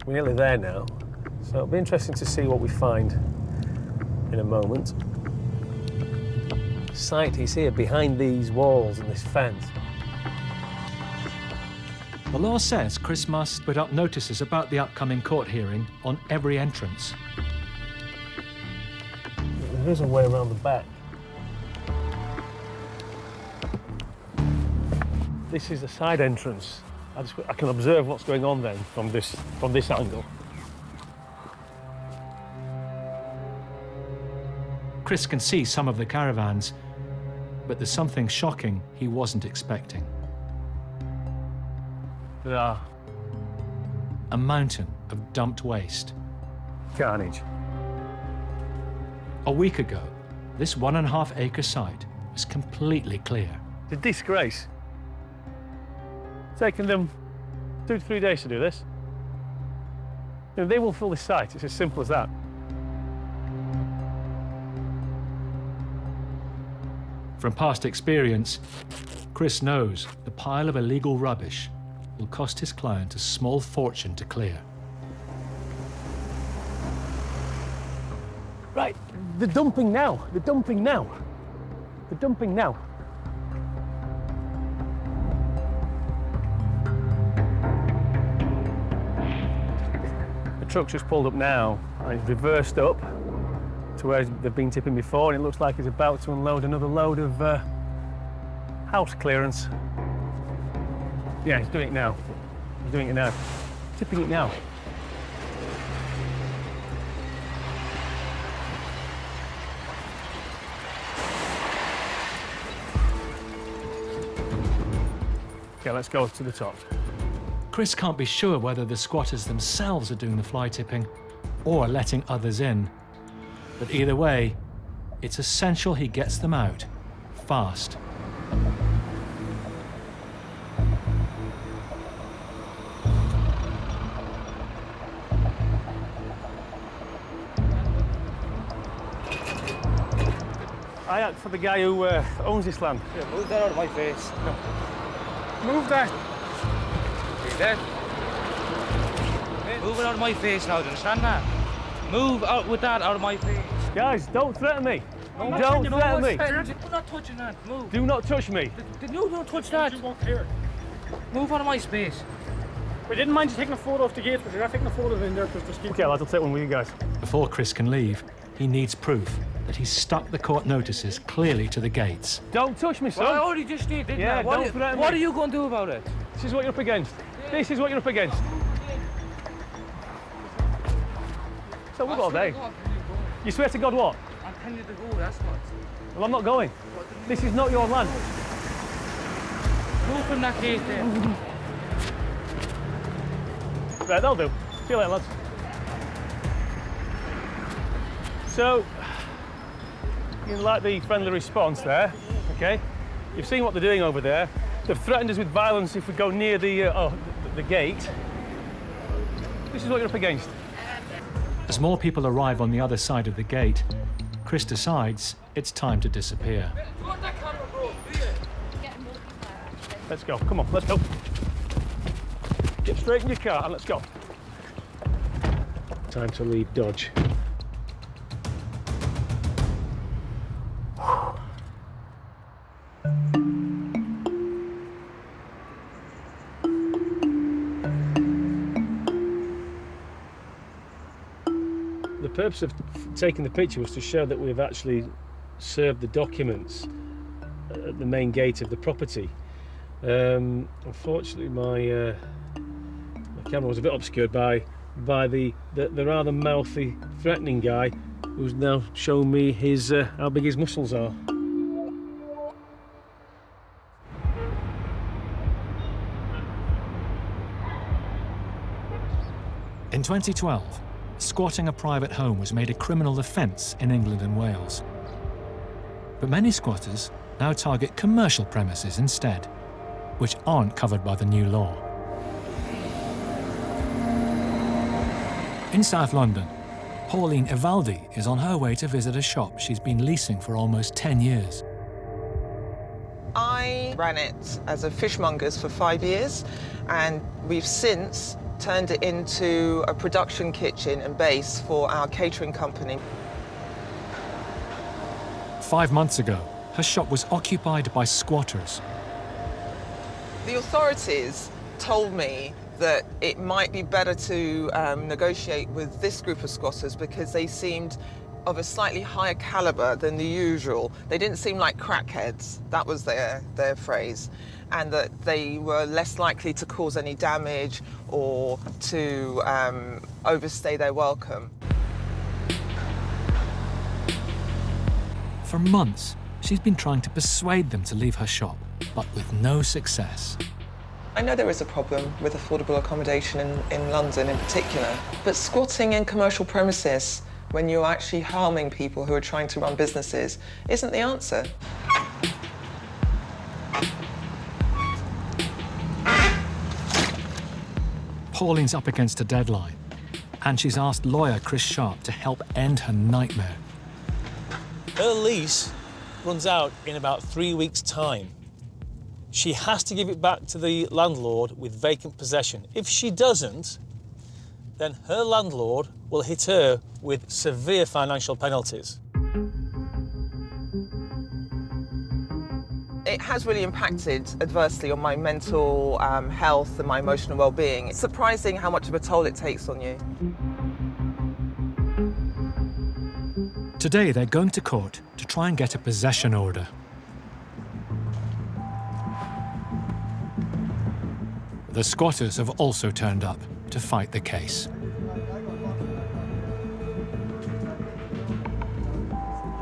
We're nearly there now, so it'll be interesting to see what we find in a moment. Site is here behind these walls and this fence. The law says Chris must put up notices about the upcoming court hearing on every entrance. There's a way around the back. This is the side entrance. I can observe what's going on then from this angle. Chris can see some of the caravans, but there's something shocking he wasn't expecting. There are. A mountain of dumped waste. Carnage. A week ago, this 1.5 acre site was completely clear. The disgrace. Taken them 2 to 3 days to do this. You know, they will fill this site. It's as simple as that. From past experience, Chris knows the pile of illegal rubbish will cost his client a small fortune to clear. Right, the dumping now, the dumping now, the dumping now. The truck's just pulled up now and it's reversed up to where they've been tipping before, and it looks like it's about to unload another load of house clearance. Yeah, he's doing it now. He's doing it now. Tipping it now. Okay, let's go to the top. Chris can't be sure whether the squatters themselves are doing the fly tipping or letting others in. But either way, it's essential he gets them out fast. I act for the guy who owns this land. Yeah, move that out of my face. No. Move that. See that? Move it out of my face now, do you understand that? Move out with that out of my face. Guys, don't threaten me. I'm Don't threaten me. I'm not touching that. Move. Do not touch me. You don't touch that. Move out of my space. We didn't mind you taking a photo of the gate, but you're not taking a photo of in there because there's kids. Okay, lads, I'll take one with you guys. Before Chris can leave, he needs proof that he's stuck the court notices clearly to the gates. Don't touch me, son. Well, I already just did, didn't Yeah, I? don't threaten me. What are you going to do about it? This is what you're up against. This is what you're up against. So we've all day. You swear to God what? I'm telling you to go, that's what. Well, I'm not going. This is not your land. Move from that gate there. Right, that'll do. See you later, lads. So, you like the friendly response there, okay? You've seen what they're doing over there. They've threatened us with violence if we go near the gate. This is what you're up against. As more people arrive on the other side of the gate, Chris decides it's time to disappear. Let's go. Come on, let's go. Get straight in your car and let's go. Time to leave Dodge. The purpose of taking the picture was to show that we've actually served the documents at the main gate of the property. Unfortunately, my camera was a bit obscured by the rather mouthy, threatening guy who's now showing me his how big his muscles are. In 2012, squatting a private home was made a criminal offence in England and Wales. But many squatters now target commercial premises instead, which aren't covered by the new law. In South London, Pauline Evaldi is on her way to visit a shop she's been leasing for almost 10 years. I ran it as a fishmonger's for 5 years, and we've since turned it into a production kitchen and base for our catering company. 5 months ago, her shop was occupied by squatters. The authorities told me that it might be better to negotiate with this group of squatters because they seemed of a slightly higher caliber than the usual. They didn't seem like crackheads, that was their phrase, and that they were less likely to cause any damage or to overstay their welcome. For months, she's been trying to persuade them to leave her shop, but with no success. I know there is a problem with affordable accommodation in London in particular, but squatting in commercial premises when you're actually harming people who are trying to run businesses isn't the answer. Pauline's up against a deadline, and she's asked lawyer Chris Sharp to help end her nightmare. Her lease runs out in about 3 weeks' time. She has to give it back to the landlord with vacant possession. If she doesn't, then her landlord will hit her with severe financial penalties. It has really impacted adversely on my mental health and my emotional well-being. It's surprising how much of a toll it takes on you. Today, they're going to court to try and get a possession order. The squatters have also turned up to fight the case.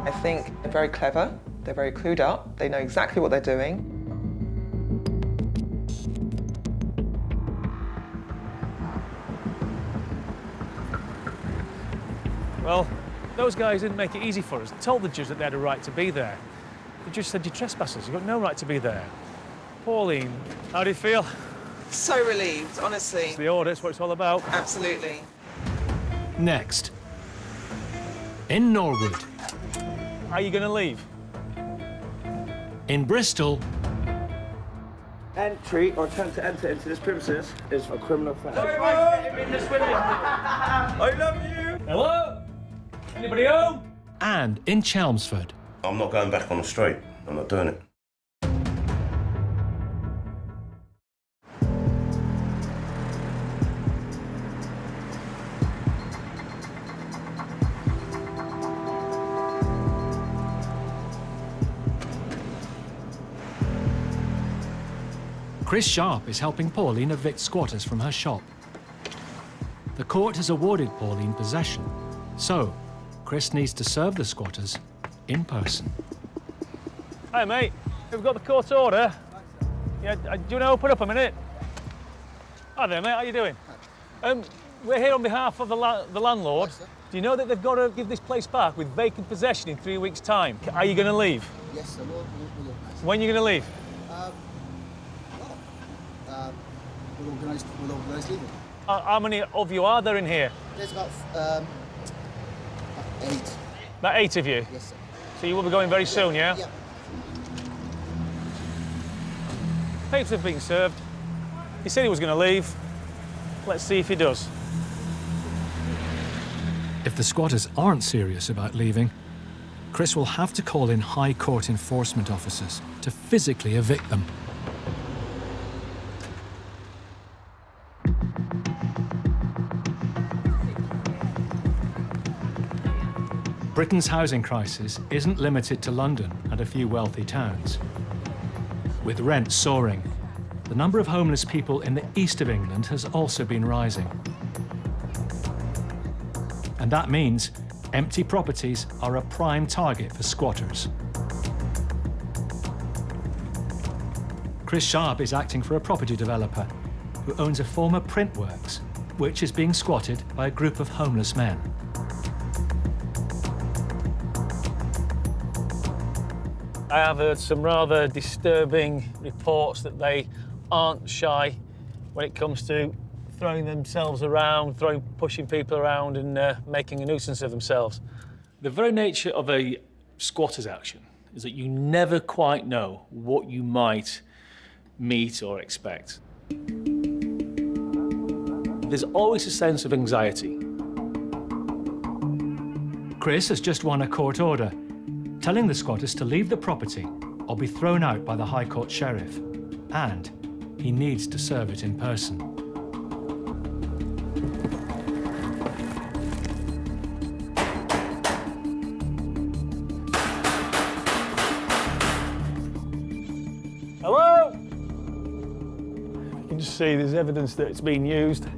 I think they're very clever, they're very clued up, they know exactly what they're doing. Well, those guys didn't make it easy for us. They told the judge that they had a right to be there. The judge said, "You're trespassers, you've got no right to be there." Pauline, how do you feel? So relieved, honestly. It's the order, it's what it's all about. Absolutely. Next, in Norwood. Are you going to leave? In Bristol, Entry or attempt to enter into this premises is a criminal offence. I love you. Hello? Anybody home? and in Chelmsford. I'm not going back on the street. I'm not doing it. Chris Sharp is helping Pauline evict squatters from her shop. The court has awarded Pauline possession, so Chris needs to serve the squatters in person. Hi, mate. We've got the court order. Yeah, do you want to open up a minute? Hi there, mate. How you doing? We're here on behalf of the landlord. Do you know that they've got to give this place back with vacant possession in 3 weeks' time? Are you going to leave? Yes, sir. We'll When are you going to leave? We'll organise leaving. How many of you are there in here? There's about 8. About 8 of you? Yes, sir. So you will be going very soon, yeah? Yeah. Papers have been served. He said he was going to leave. Let's see if he does. If the squatters aren't serious about leaving, Chris will have to call in High Court enforcement officers to physically evict them. Britain's housing crisis isn't limited to London and a few wealthy towns. With rents soaring, the number of homeless people in the east of England has also been rising. And that means empty properties are a prime target for squatters. Chris Sharp is acting for a property developer who owns a former print works, which is being squatted by a group of homeless men. I have heard some rather disturbing reports that they aren't shy when it comes to throwing themselves around, pushing people around and making a nuisance of themselves. The very nature of a squatter's action is that you never quite know what you might meet or expect. There's always a sense of anxiety. Chris has just won a court order telling the squatters to leave the property or be thrown out by the High Court sheriff, and he needs to serve it in person. Hello? You can just see there's evidence that it's been used.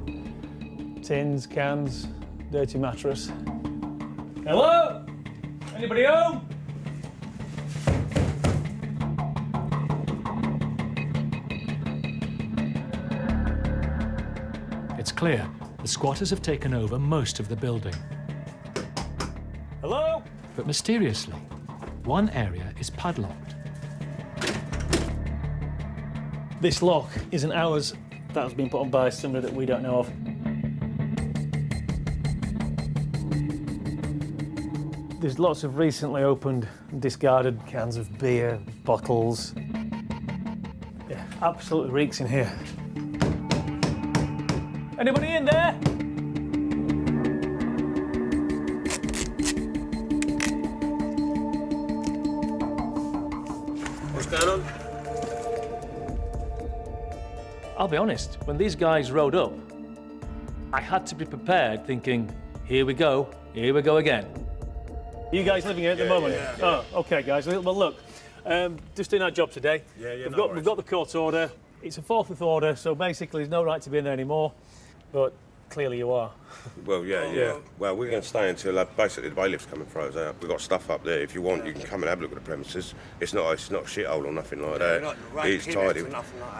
Tins, cans, dirty mattress. Hello? Anybody home? It's clear the squatters have taken over most of the building. Hello? But mysteriously, one area is padlocked. This lock isn't ours. That has been put on by somebody that we don't know of. There's lots of recently opened and discarded cans of beer, bottles. Yeah, absolutely reeks in here. Anybody in there? What's going on? I'll be honest, when these guys rode up, I had to be prepared thinking, here we go again. You guys living here at the moment? Yeah. Oh, okay, guys. Well, look, just doing our job today. We've got the court order. It's a forthwith order, so basically there's no right to be in there anymore. But clearly you are. Well, yeah. Well, we're going to stay until basically the bailiff's coming for us out. We've got stuff up there. If you want, you can come and have a look at the premises. It's not a shithole or nothing like that. It's tidy.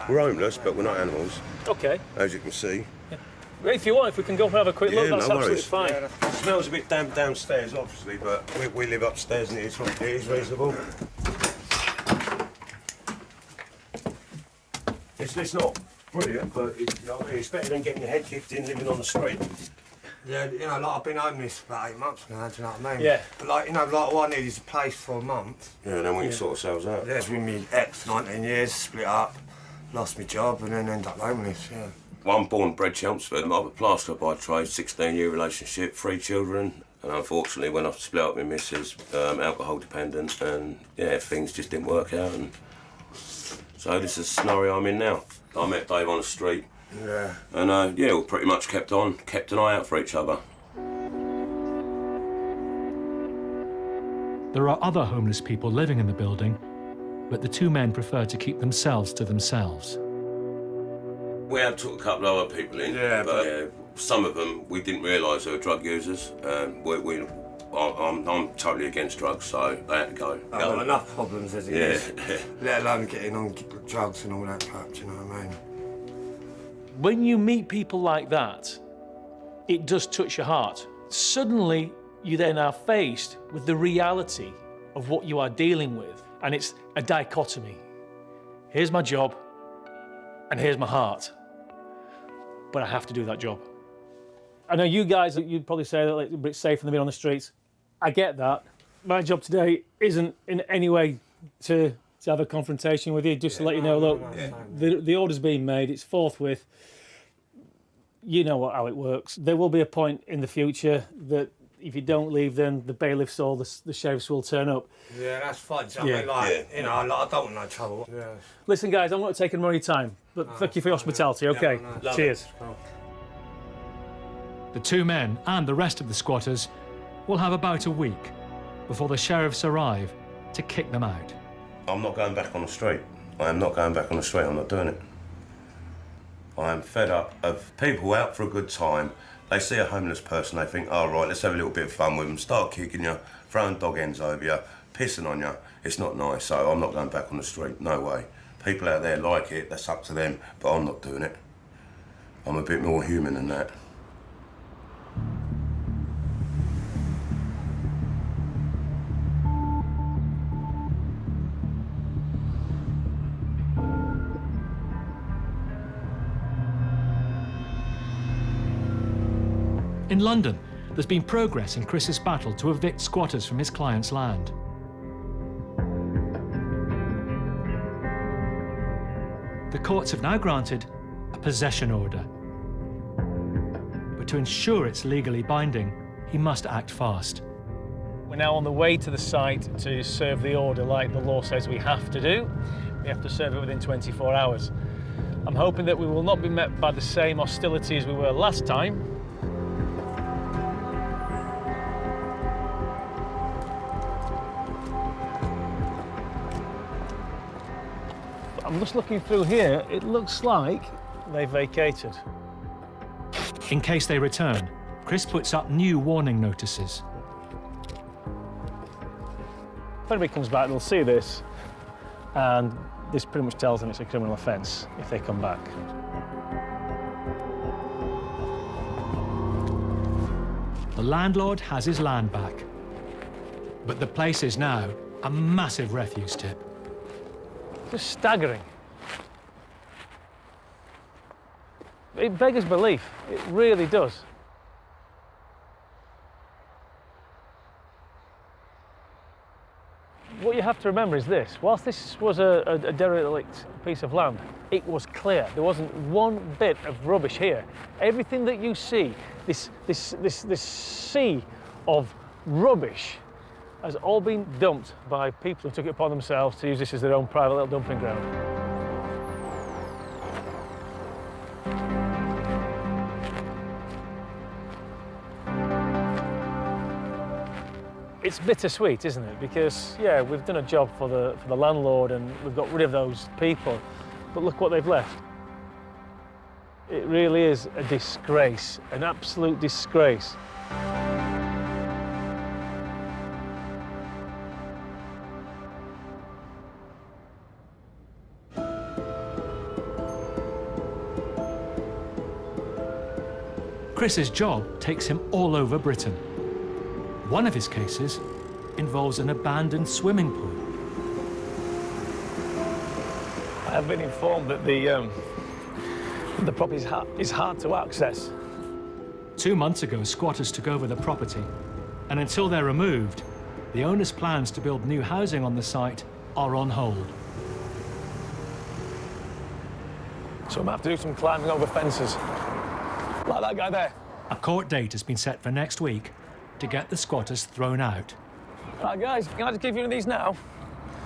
We're homeless, but we're not animals. Okay. As you can see. If you want, if we can go and have a quick look, that's no absolutely worries. fine. Yeah, it smells a bit damp downstairs, obviously, but we live upstairs and it is reasonable. It's not brilliant, but it's better than getting your head kicked in living on the street. Yeah, you know, like I've been homeless for about 8 months now, do you know what I mean? Yeah. But like, you know, like all I need is a place for a month. Yeah, and then we can sort ourselves out. Yeah, it's been me ex, 19 years, split up, lost my job and then ended up homeless, yeah. Well, I'm born and bred Chelmsford. I'm a plasterer by trade, 16-year relationship, 3 children. And unfortunately, when I split up with missus, alcohol dependent, and yeah, things just didn't work out. And so this is the scenario I'm in now. I met Dave on the street. Yeah. And yeah, we pretty much kept an eye out for each other. There are other homeless people living in the building, but the 2 men prefer to keep themselves to themselves. We have took a couple of other people in, but some of them we didn't realise they were drug users. I'm totally against drugs, so they had to go. I've got enough problems as it is, let alone getting on drugs and all that crap, do you know what I mean? When you meet people like that, it does touch your heart. Suddenly, you then are faced with the reality of what you are dealing with, and it's a dichotomy. Here's my job, and here's my heart. But I have to do that job. I know you guys, you'd probably say that like, it's safer than being on the streets. I get that. My job today isn't in any way to have a confrontation with you, just to let you know, look, the order's been made, it's forthwith. You know how it works. There will be a point in the future that if you don't leave, then the bailiffs or the sheriffs will turn up. Yeah, that's fine. I mean, like, you know, like, I don't want no trouble. Yeah. Listen, guys, I'm not taking more of your time, but thank you for your hospitality, okay? Cheers. The 2 men and the rest of the squatters will have about a week before the sheriffs arrive to kick them out. I'm not going back on the street. I am not going back on the street. I'm not doing it. I am fed up of people out for a good time. They see a homeless person, they think, oh, right, let's have a little bit of fun with them, start kicking you, throwing dog ends over you, pissing on you. It's not nice, so I'm not going back on the street, no way. People out there like it, that's up to them, but I'm not doing it. I'm a bit more human than that. In London, there's been progress in Chris's battle to evict squatters from his client's land. The courts have now granted a possession order. But to ensure it's legally binding, he must act fast. We're now on the way to the site to serve the order like the law says we have to do. We have to serve it within 24 hours. I'm hoping that we will not be met by the same hostility as we were last time. I'm just looking through here, it looks like they vacated. In case they return, Chris puts up new warning notices. If anybody comes back, they'll see this, and this pretty much tells them it's a criminal offence if they come back. The landlord has his land back, but the place is now a massive refuse tip. Just staggering. It beggars belief, it really does. What you have to remember is this, whilst this was a derelict piece of land, it was clear. There wasn't one bit of rubbish here. Everything that you see, this sea of rubbish, has all been dumped by people who took it upon themselves to use this as their own private little dumping ground. It's bittersweet, isn't it? Because, yeah, we've done a job for the landlord and we've got rid of those people, but look what they've left. It really is a disgrace, an absolute disgrace. Chris's job takes him all over Britain. One of his cases involves an abandoned swimming pool. I have been informed that the property is hard to access. 2 months ago, squatters took over the property, and until they're removed, the owner's plans to build new housing on the site are on hold. So I'm going to have to do some climbing over fences. Like that guy there. A court date has been set for next week to get the squatters thrown out. Right, guys, can I just give you one of these now?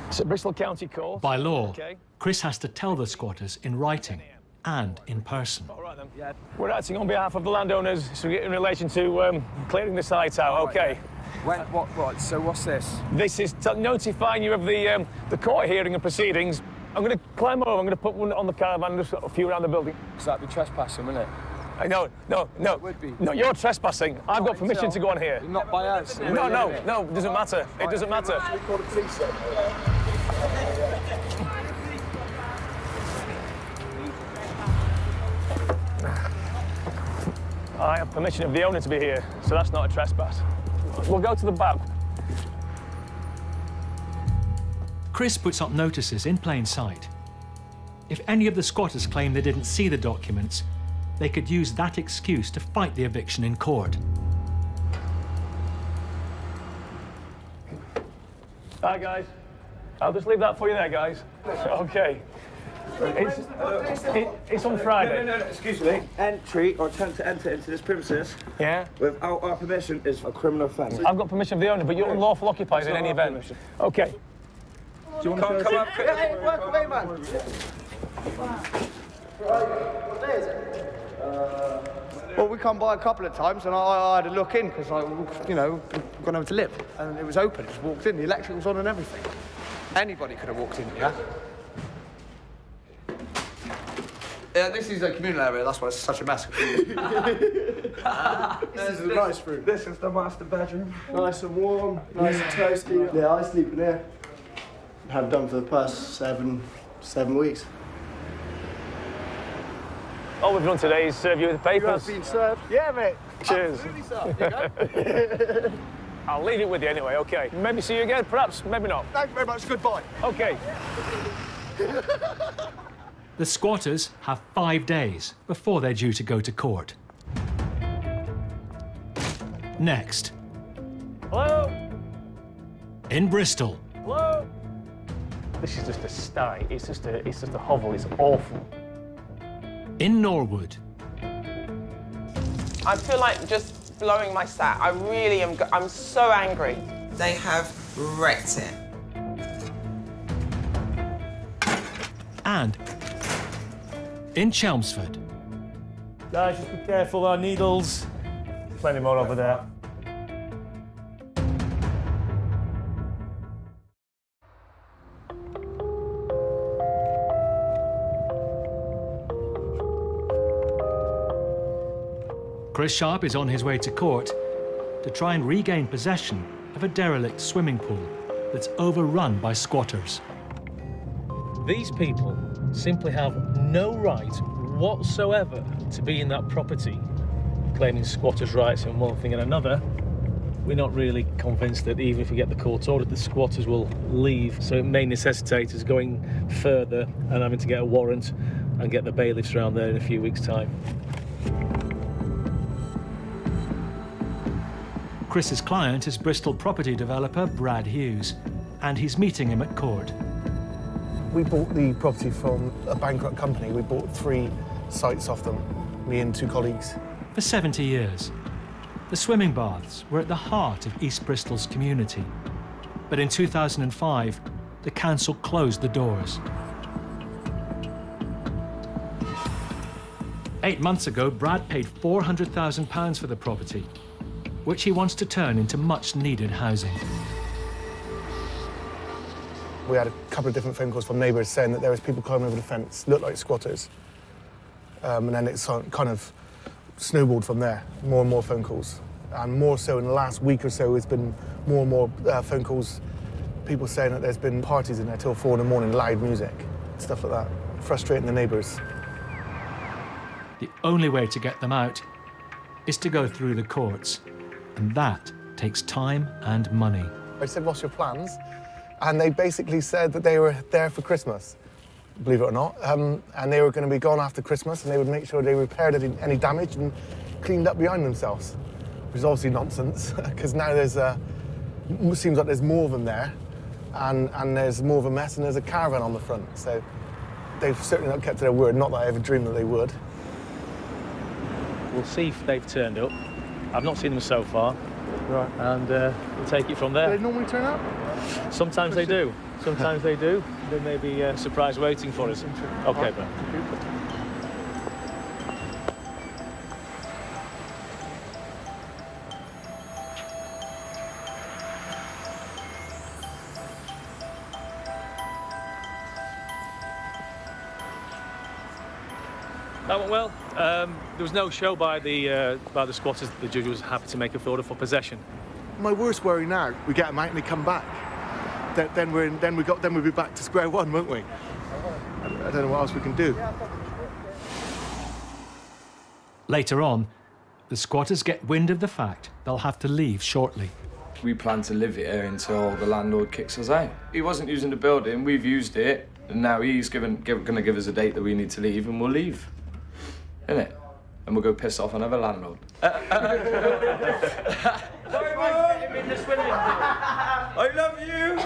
It's a Bristol County Court. By law, Okay. Chris has to tell the squatters in writing and in person. All right, then. Yeah. We're acting on behalf of the landowners so in relation to clearing the site out, okay? What? So what's this? This is notifying you of the court hearing and proceedings. I'm going to climb over, I'm going to put one on the caravan and just a few around the building. Because that'd be trespassing, wouldn't it? No. It would be. No, you're trespassing. I've got permission to go on here. Not by us. No, it doesn't matter. It doesn't matter. Call the police then. I have permission of the owner to be here, so that's not a trespass. We'll go to the back. Chris puts up notices in plain sight. If any of the squatters claim they didn't see the documents, they could use that excuse to fight the eviction in court. Hi, guys. I'll just leave that for you there, guys. Okay. It's on Friday. No, excuse me. Entry or attempt to enter into this premises without our permission is a criminal offence. I've got permission of the owner, but you're unlawful occupiers in any event. Okay. Do you want to come up? Work away, man. Well, we come by a couple of times, and I had a look in because gone over to live, and it was open. Just walked in. The electric was on and everything. Anybody could have walked in here. Yeah, this is a communal area. That's why it's such a mess. This is a nice room. This is the master bedroom. Nice and warm, nice and toasty. Yeah, I sleep in here. Have done for the past seven weeks. All we've done today is serve you with the papers. You have been served. Yeah, mate. Cheers. Absolutely, sir. Here you go. I'll leave it with you anyway, okay? Maybe see you again, perhaps, maybe not. Thank you very much. Goodbye. Okay. The squatters have 5 days before they're due to go to court. Next. Hello? In Bristol. Hello? This is just a sty. It's just a hovel. It's awful. In Norwood. I feel like just blowing my stat. I really am. I'm so angry. They have wrecked it. And in Chelmsford. Guys, just be careful, our needles. Plenty more over there. Chris Sharp is on his way to court to try and regain possession of a derelict swimming pool that's overrun by squatters. These people simply have no right whatsoever to be in that property, claiming squatters' rights and one thing and another. We're not really convinced that even if we get the court order, the squatters will leave, so it may necessitate us going further and having to get a warrant and get the bailiffs around there in a few weeks' time. Chris's client is Bristol property developer Brad Hughes, and he's meeting him at court. We bought the property from a bankrupt company. We bought 3 sites off them, me and 2 colleagues. For 70 years, the swimming baths were at the heart of East Bristol's community. But in 2005, the council closed the doors. 8 months ago, Brad paid £400,000 for the property, which he wants to turn into much-needed housing. We had a couple of different phone calls from neighbours saying that there was people climbing over the fence, looked like squatters. And then it's kind of snowballed from there, more and more phone calls. And more so in the last week or so, it's been more and more phone calls, people saying that there's been parties in there till 4 in the morning, loud music, stuff like that, frustrating the neighbours. The only way to get them out is to go through the courts, and that takes time and money. I said, what's your plans? And they basically said that they were there for Christmas, believe it or not, and they were going to be gone after Christmas, and they would make sure they repaired any damage and cleaned up behind themselves, which is obviously nonsense, because now there's seems like there's more of them there, and there's more of a mess, and there's a caravan on the front. So they've certainly not kept to their word. Not that I ever dreamed that they would. We'll see if they've turned up. I've not seen them so far. Right. And we'll take it from there. Do they normally turn up? Sometimes they do. Sometimes they do. There may be a surprise waiting for us. Okay, Ben. That went well. There was no show by the squatters. The judge was happy to make a order for possession. My worst worry now, we get them out and they come back. Then we'll be back to square one, won't we? I don't know what else we can do. Later on, the squatters get wind of the fact they'll have to leave shortly. We plan to live here until the landlord kicks us out. He wasn't using the building, we've used it, and now he's going to give us a date that we need to leave, and we'll leave. Innit? And we'll go piss off another landlord. I love you!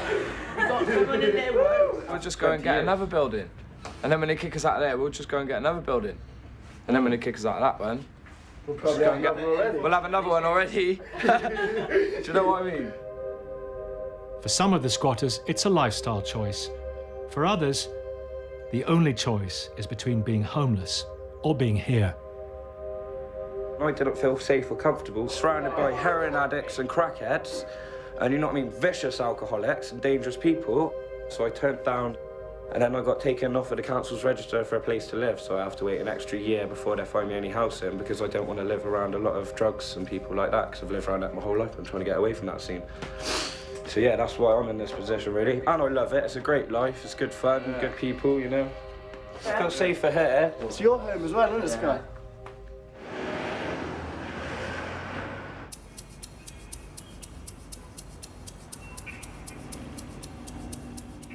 We'll just go and get another building. And then when they kick us out of there, we'll just go and get another building. And then when they kick us out of that one, we'll probably have another already. We'll have another one already. Do you know what I mean? For some of the squatters, it's a lifestyle choice. For others, the only choice is between being homeless or being here. I didn't feel safe or comfortable, surrounded by heroin addicts and crackheads, and you know what I mean, vicious alcoholics and dangerous people. So I turned down, and then I got taken off of the council's register for a place to live, so I have to wait an extra year before they find me any housing, because I don't want to live around a lot of drugs and people like that, because I've lived around that my whole life. I'm trying to get away from that scene. So yeah, that's why I'm in this position, really. And I love it. It's a great life. It's good fun, good people, you know. I feel safer here. It's your home as well, isn't it, Sky?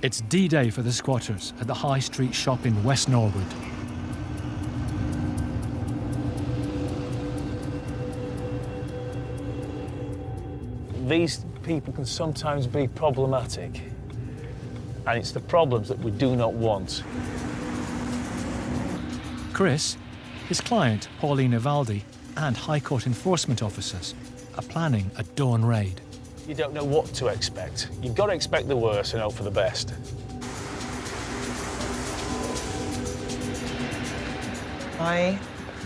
It's D-Day for the squatters at the High Street shop in West Norwood. These people can sometimes be problematic, and it's the problems that we do not want. Chris, his client, Pauline Ivaldi, and High Court enforcement officers are planning a dawn raid. You don't know what to expect. You've got to expect the worst and hope for the best. I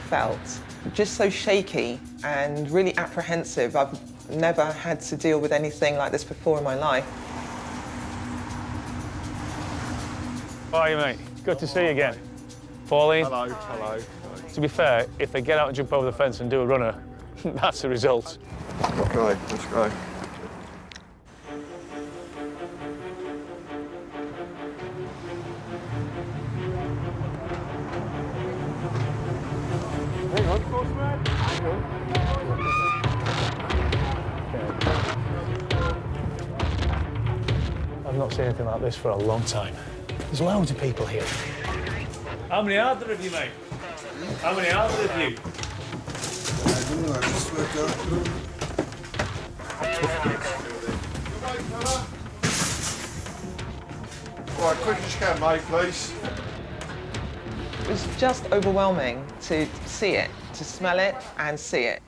felt just so shaky and really apprehensive. I've never had to deal with anything like this before in my life. How are you, mate? Good to see you again. Pauline? Hello, hello. To be fair, if they get out and jump over the fence and do a runner, that's the result. Okay, let's go. I've not seen anything like this for a long time. There's loads of people here. How many are there of you, mate? How many are there of you? I don't know, I just worked out. Right, quick as you can, mate, please. It was just overwhelming to see it, to smell it and see it.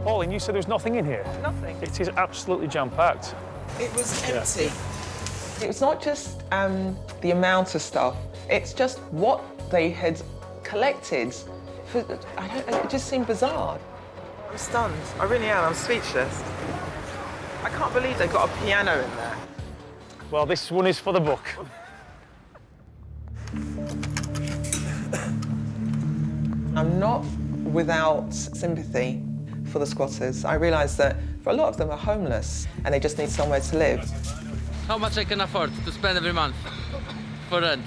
Pauline, you said there was nothing in here? Nothing. It is absolutely jam-packed. It was empty. It was not just the amount of stuff, it's just what they had collected. It just seemed bizarre. I'm stunned. I really am. I'm speechless. I can't believe they've got a piano in there. Well, this one is for the book. I'm not without sympathy for the squatters. I realise that for a lot of them are homeless and they just need somewhere to live. How much I can afford to spend every month for rent?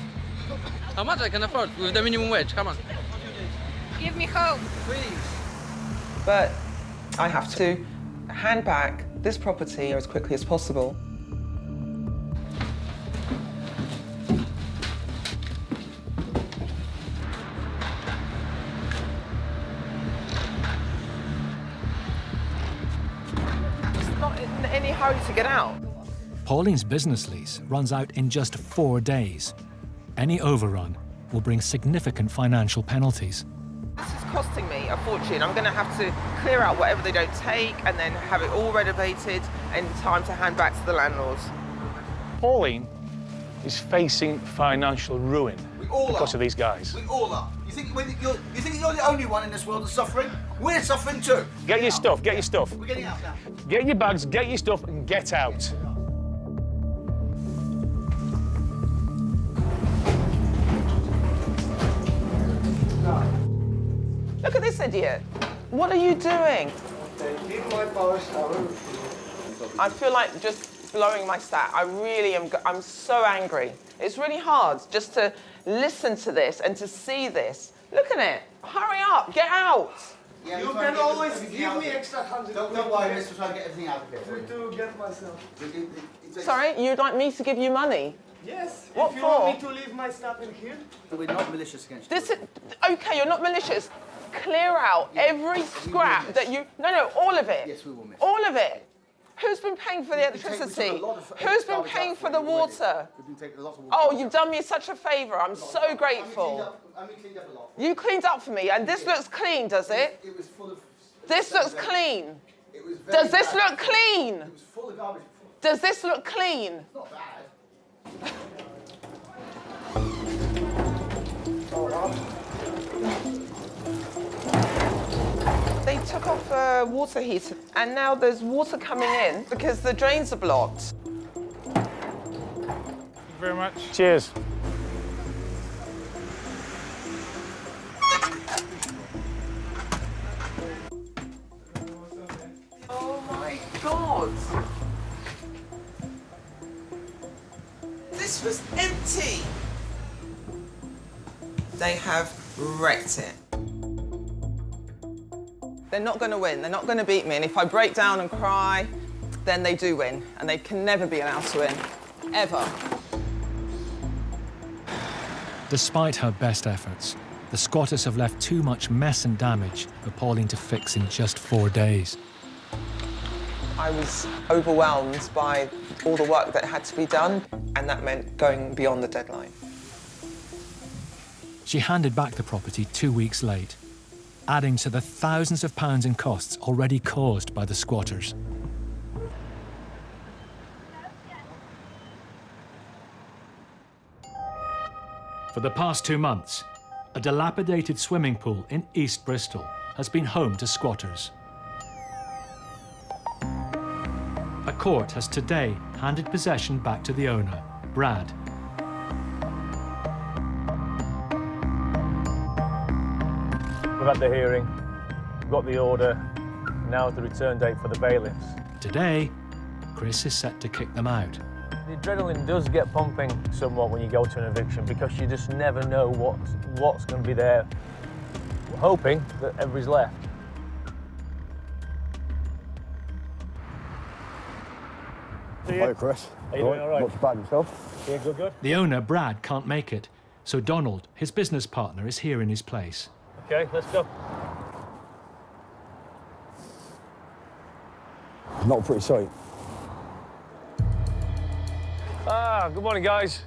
How much I can afford with the minimum wage? Come on. Give me home. Please. But I have to hand back this property as quickly as possible. hurry to get out. Pauline's business lease runs out in just 4 days. Any overrun will bring significant financial penalties. This is costing me a fortune. I'm going to have to clear out whatever they don't take and then have it all renovated in time to hand back to the landlords. Pauline is facing financial ruin because of these guys. We all are. You think you're the only one in this world that's suffering? We're suffering too. Get your stuff, get your stuff. We're getting out now. Get your bags, get your stuff, and get out. Look at this idiot. What are you doing? I feel like just blowing my stat. I really am. I'm so angry. It's really hard just to listen to this and to see this. Look at it. Hurry up. Get out. Yeah, you can always give me extra 100. Don't worry, let's try to get everything out of it. To get myself. Sorry, you'd like me to give you money? Yes. What if you for? want me to leave my stuff in here? We're not malicious against you. Okay, you're not malicious. Clear out every scrap that you... No, all of it. Yes, we will miss. All of it. Who's been paying for the electricity? Who's been paying for the water? Oh, you've done me such a favour. I'm so grateful. You cleaned up for me, and this looks clean, does it? It was full of... This looks clean. Does this look clean? It was full of garbage. Does this look clean? Not bad. They took off a water heater, and now there's water coming in because the drains are blocked. Thank you very much. Cheers. Oh my God! This was empty! They have wrecked it. They're not going to win. They're not going to beat me. And if I break down and cry, then they do win. And they can never be allowed to win. Ever. Despite her best efforts, the squatters have left too much mess and damage for Pauline to fix in just 4 days. I was overwhelmed by all the work that had to be done, and that meant going beyond the deadline. She handed back the property 2 weeks late, adding to the thousands of pounds in costs already caused by the squatters. For the past 2 months, a dilapidated swimming pool in East Bristol has been home to squatters. A court has today handed possession back to the owner, Brad. We've had the hearing, we've got the order, now the return date for the bailiffs. Today, Chris is set to kick them out. The adrenaline does get pumping somewhat when you go to an eviction because you just never know what's going to be there. We're hoping that everybody's left. Hi, Chris. Are you doing all right? Not too bad yourself? Yeah, good. The owner, Brad, can't make it, so Donald, his business partner, is here in his place. Okay, let's go. Not a pretty sight. Good morning, guys.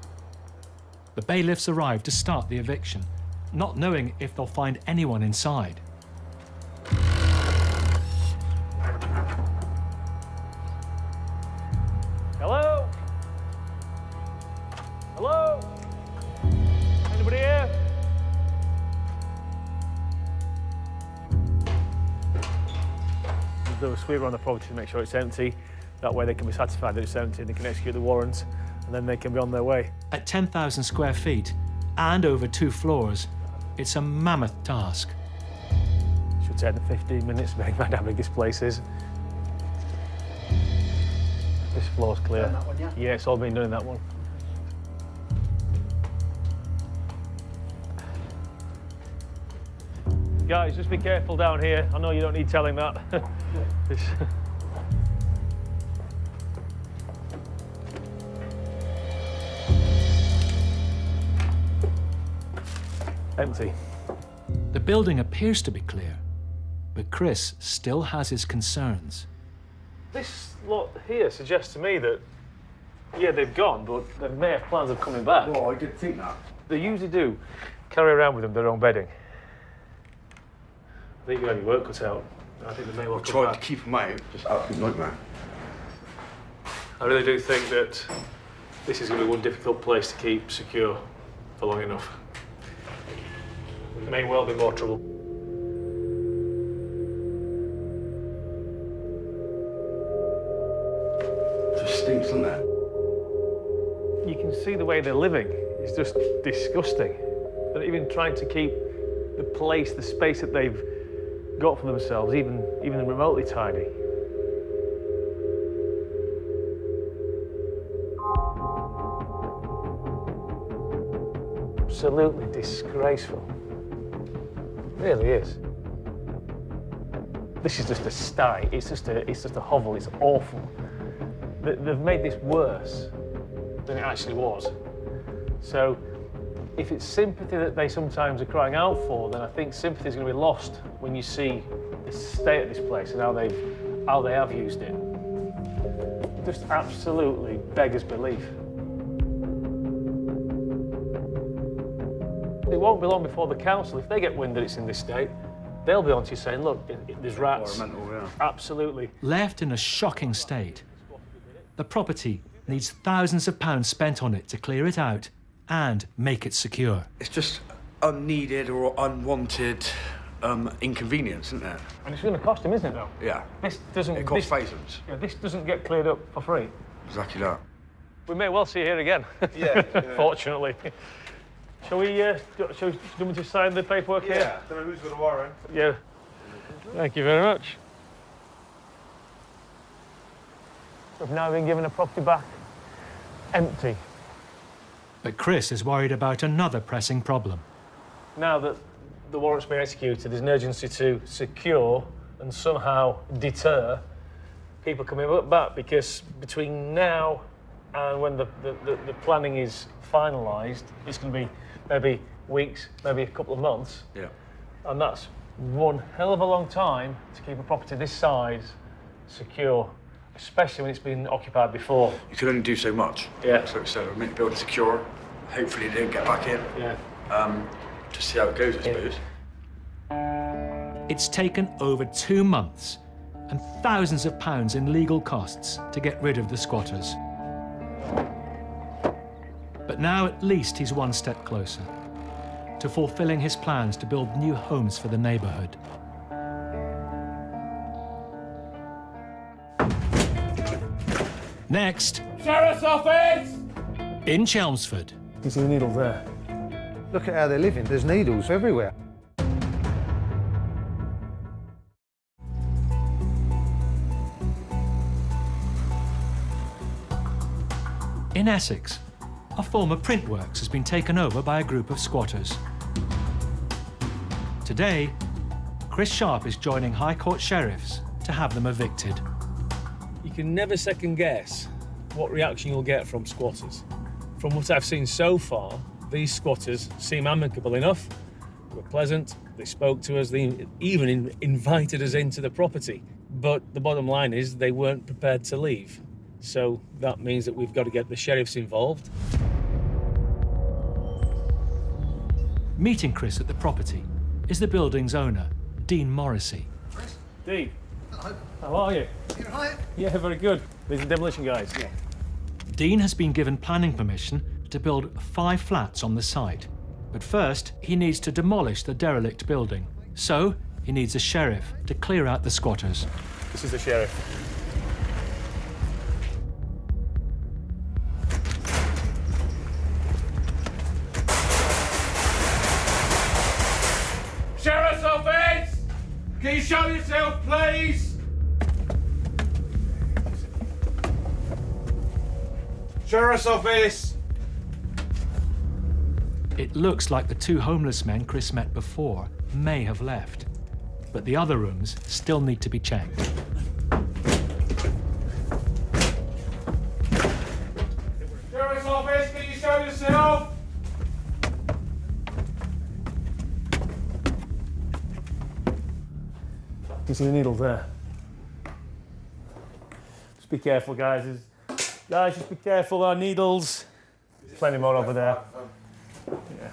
The bailiffs arrive to start the eviction, not knowing if they'll find anyone inside. Hello? Hello? Anybody here? We'll do a sweep around the property to make sure it's empty. That way they can be satisfied that it's empty and they can execute the warrant, and then they can be on their way. At 10,000 square feet and over 2 floors, it's a mammoth task. Should take them 15 minutes to make mind how big this place is. This floor's clear. Done that one, yeah? Yeah, it's all been done in that one. Guys, just be careful down here. I know you don't need telling that. This... Empty. The building appears to be clear, but Chris still has his concerns. This lot here suggests to me that, yeah, they've gone, but they may have plans of coming back. Well, I did think that. They usually do carry around with them their own bedding. I think you have your work cut out. I think they may well I come tried back. to keep them out, just absolute nightmare. I really do think that this is going to be one difficult place to keep secure for long enough. There may well be more trouble. It just stinks, doesn't it? You can see the way they're living. It's just disgusting. They're even trying to keep the place, the space that they've got for themselves, even remotely tidy. Absolutely disgraceful. It really is. This is just a sty. It's just a hovel. It's awful. They've made this worse than it actually was. So, if it's sympathy that they sometimes are crying out for, then I think sympathy is going to be lost when you see the state of this place and how they have used it. It just absolutely beggars belief. It won't be long before the council, if they get wind that it's in this state, they'll be on to you saying, look, there's rats. Environmental, yeah. Absolutely. Left in a shocking state, the property needs thousands of pounds spent on it to clear it out and make it secure. It's just unneeded or unwanted inconvenience, isn't it? And it's going to cost him, isn't it, though? Yeah. It costs thousands. Yeah, this doesn't get cleared up for free. Exactly that. We may well see it here again. Yeah. Fortunately. Shall we do you want to sign the paperwork here? Yeah. Don't know who's got a warrant. Yeah. Thank you very much. We've now been given a property back empty. But Chris is worried about another pressing problem. Now that the warrant's been executed, there's an urgency to secure and somehow deter people coming back, because between now and when the planning is finalised, it's going to be maybe weeks, maybe a couple of months. Yeah. And that's one hell of a long time to keep a property this size secure, especially when it's been occupied before. You can only do so much. Yeah. So make the building secure. Hopefully they don't get back in. Yeah. Just see how it goes, I suppose. It's taken over 2 months and thousands of pounds in legal costs to get rid of the squatters. But now at least he's one step closer to fulfilling his plans to build new homes for the neighbourhood. Next, Sheriff's office! in Chelmsford. You see the needle there? Look at how they're living. There's needles everywhere. In Essex, a former print works has been taken over by a group of squatters. Today, Chris Sharp is joining High Court sheriffs to have them evicted. You can never second guess what reaction you'll get from squatters. From what I've seen so far, these squatters seem amicable enough. They were pleasant, they spoke to us, they even invited us into the property. But the bottom line is they weren't prepared to leave. So that means that we've got to get the sheriffs involved. Meeting Chris at the property is the building's owner, Dean Morrissey. Dean, how are you? You all right? Yeah, very good. These are demolition guys. Yeah. Dean has been given planning permission to build 5 flats on the site. But first, he needs to demolish the derelict building. So, he needs a sheriff to clear out the squatters. This is the sheriff. Sheriff's office! Can you show yourself, please? Sheriff's office! It looks like the 2 homeless men Chris met before may have left. But the other rooms still need to be checked. Sheriff's office, can you show yourself? You see the needle there? Just be careful, guys. Guys, just be careful. Our needles. Plenty more over there. Yeah.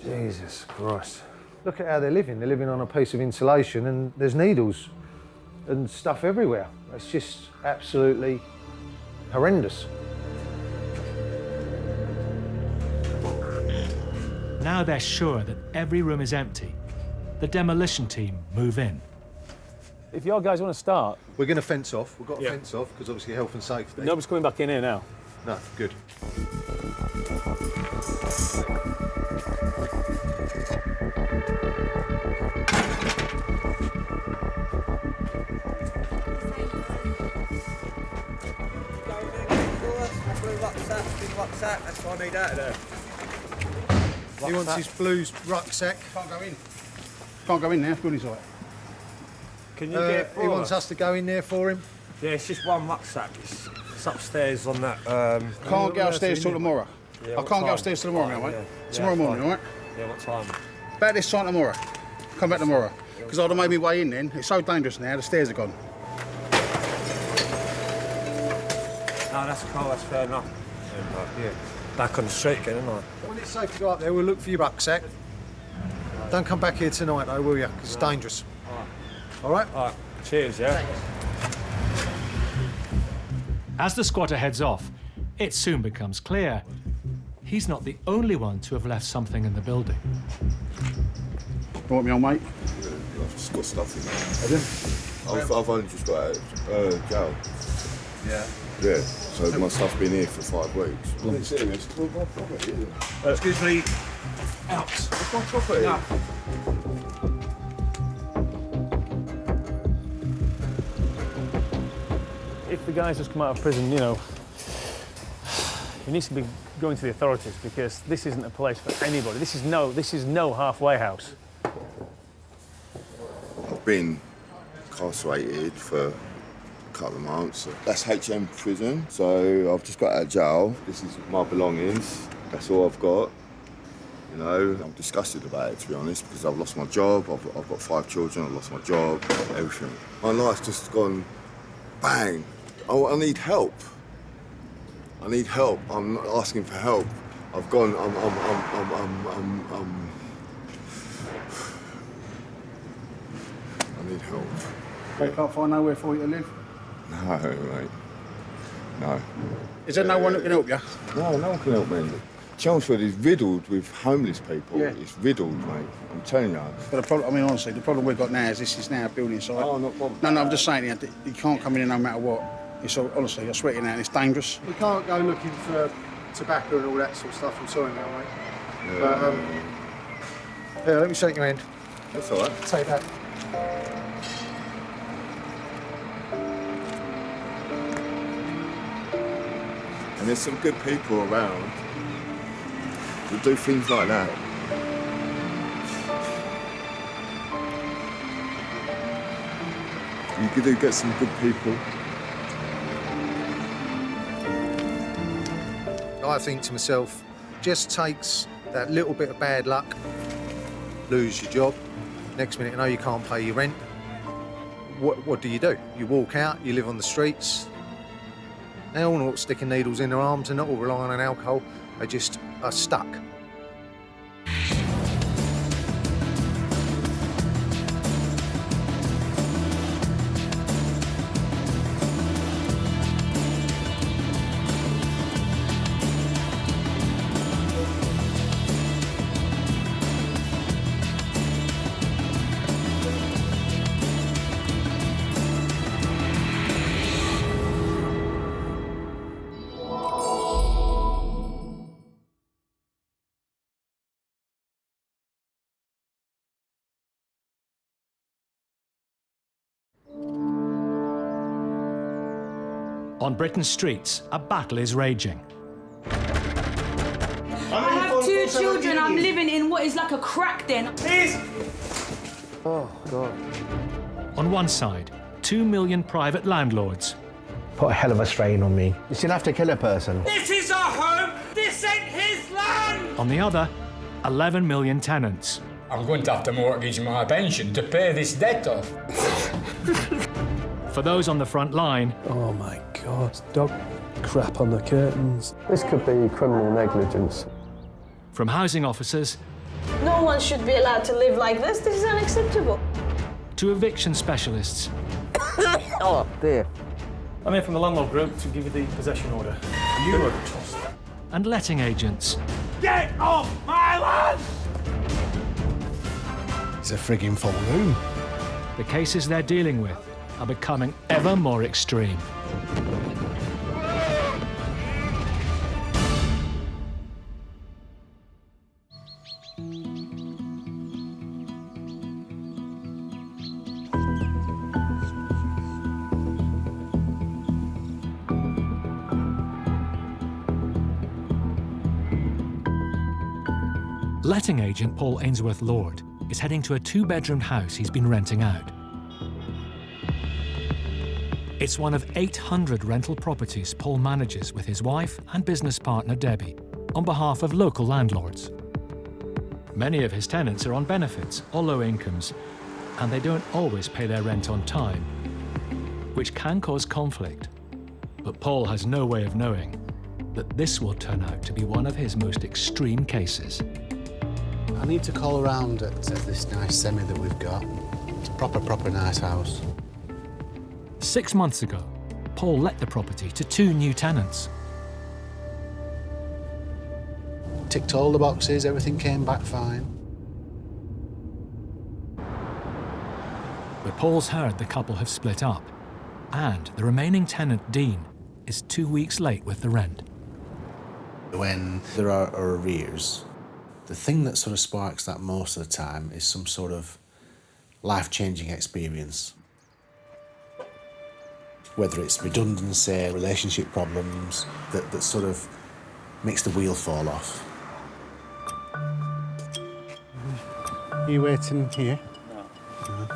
Jesus Christ. Look at how they're living. They're living on a piece of insulation and there's needles and stuff everywhere. It's just absolutely horrendous. Now they're sure that every room is empty. The demolition team move in. If your guys want to start... We're going to fence off. We've got to fence off because obviously health and safety. Nobody's coming back in here now. No, good. Rucksack, that's what I need out of there. He wants his blue rucksack. Can't go in. Can't go in there, building's right. Can you get it for He wants us? us to go in there for him. Yeah, it's just one rucksack. It's upstairs on that. Can't go upstairs till tomorrow. Yeah, I what can't time? go upstairs till tomorrow, mate. Yeah. Tomorrow morning, fine. all right? Yeah, what time? About this time tomorrow. Come back tomorrow. Because I'd have made me way in then. It's so dangerous now, the stairs are gone. No, that's cool, that's fair enough. Yeah. Back on the street again, isn't I? When it's safe to go up there, we'll look for your rucksack. Don't come back here tonight, though, will you? Because it's dangerous. All right? All right. Cheers, yeah? As the squatter heads off, it soon becomes clear he's not the only one to have left something in the building. You want me on, mate? I've just got stuff in there. I've only just got out of jail. Yeah. Yeah, so my stuff's been here for 5 weeks. I'm not serious. It's my property, isn't it? Excuse me. Out. It's my property. No. If the guys just come out of prison, you know, he needs to be going to the authorities because this isn't a place for anybody. This is no halfway house. I've been incarcerated for a couple of months. That's HM prison, so I've just got out of jail. This is my belongings. That's all I've got. You know, I'm disgusted about it, to be honest, because I've lost my job. I've got 5 children. I've lost my job, everything. My life's just gone bang. I need help. I need help. I'm not asking for help. I've gone. I need help. They can't find nowhere for you to live? No, mate. No. Is there no one that can help you? No, no one can help me. Chelmsford is riddled with homeless people. Yeah. It's riddled, mate. I'm telling you. But the problem, I mean, honestly, the problem we've got now is this is now a building site. Oh, not problem. No, I'm just saying, you can't come in here no matter what. It's honestly, I swear to you now, it's dangerous. We can't go looking for tobacco and all that sort of stuff. I'm sorry, now, mate. Yeah. But, here, let me shake your hand. That's all right. Take that. And there's some good people around who do things like that. You do get some good people. I think to myself, just takes that little bit of bad luck, lose your job, next minute you know you can't pay your rent. What do? You walk out, you live on the streets. They all not sticking needles in their arms and not all relying on alcohol, they just are stuck. On Britain's streets, a battle is raging. I have 2 children. I'm living in what is like a crack den. Please. Oh, God. On one side, 2 million private landlords. Put a hell of a strain on me. You should have to kill a person. This is our home. This ain't his land. On the other, 11 million tenants. I'm going to have to mortgage my pension to pay this debt off. For those on the front line... Oh my God, dog crap on the curtains. This could be criminal negligence. From housing officers... No one should be allowed to live like this. This is unacceptable. To eviction specialists. Oh, dear. I'm here from the landlord group to give you the possession order. You are a trust. And letting agents. Get off my land! It's a frigging full room. The cases they're dealing with are becoming ever more extreme. Letting agent Paul Ainsworth-Lord is heading to a two-bedroomed house he's been renting out. It's one of 800 rental properties Paul manages with his wife and business partner Debbie on behalf of local landlords. Many of his tenants are on benefits or low incomes, and they don't always pay their rent on time, which can cause conflict. But Paul has no way of knowing that this will turn out to be one of his most extreme cases. I need to call around at this nice semi that we've got. It's a proper nice house. 6 months ago, Paul let the property to 2 new tenants. Ticked all the boxes, everything came back fine. But Paul's heard the couple have split up, and the remaining tenant, Dean, is 2 weeks late with the rent. When there are arrears, the thing that sort of sparks that most of the time is some sort of life-changing experience. Whether it's redundancy, relationship problems, that sort of makes the wheel fall off. Are you waiting here? No.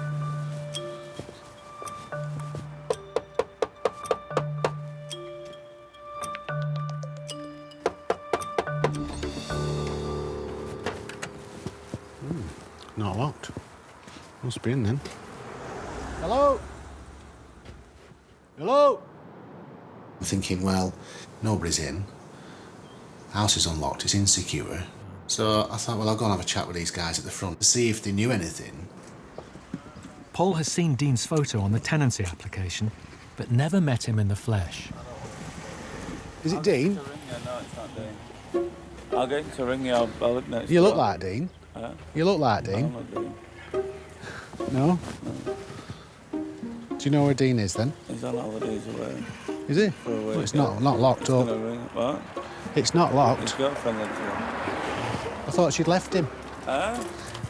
Not locked. Must be in then. Hello? Hello? I'm thinking, well, nobody's in. House is unlocked, it's insecure. So I thought, well, I'll go and have a chat with these guys at the front to see if they knew anything. Paul has seen Dean's photo on the tenancy application, but never met him in the flesh. Is it Dean? No, it's not Dean. I'll get him to ring you. I'll look next. You look like Dean. Huh? You look like Dean. No, I'm not Dean. No? Do you know where Dean is then? He's on holidays away. Is he? For a week. Well, it's not locked up. What? It's not locked. His girlfriend lives there. I thought she'd left him. Huh?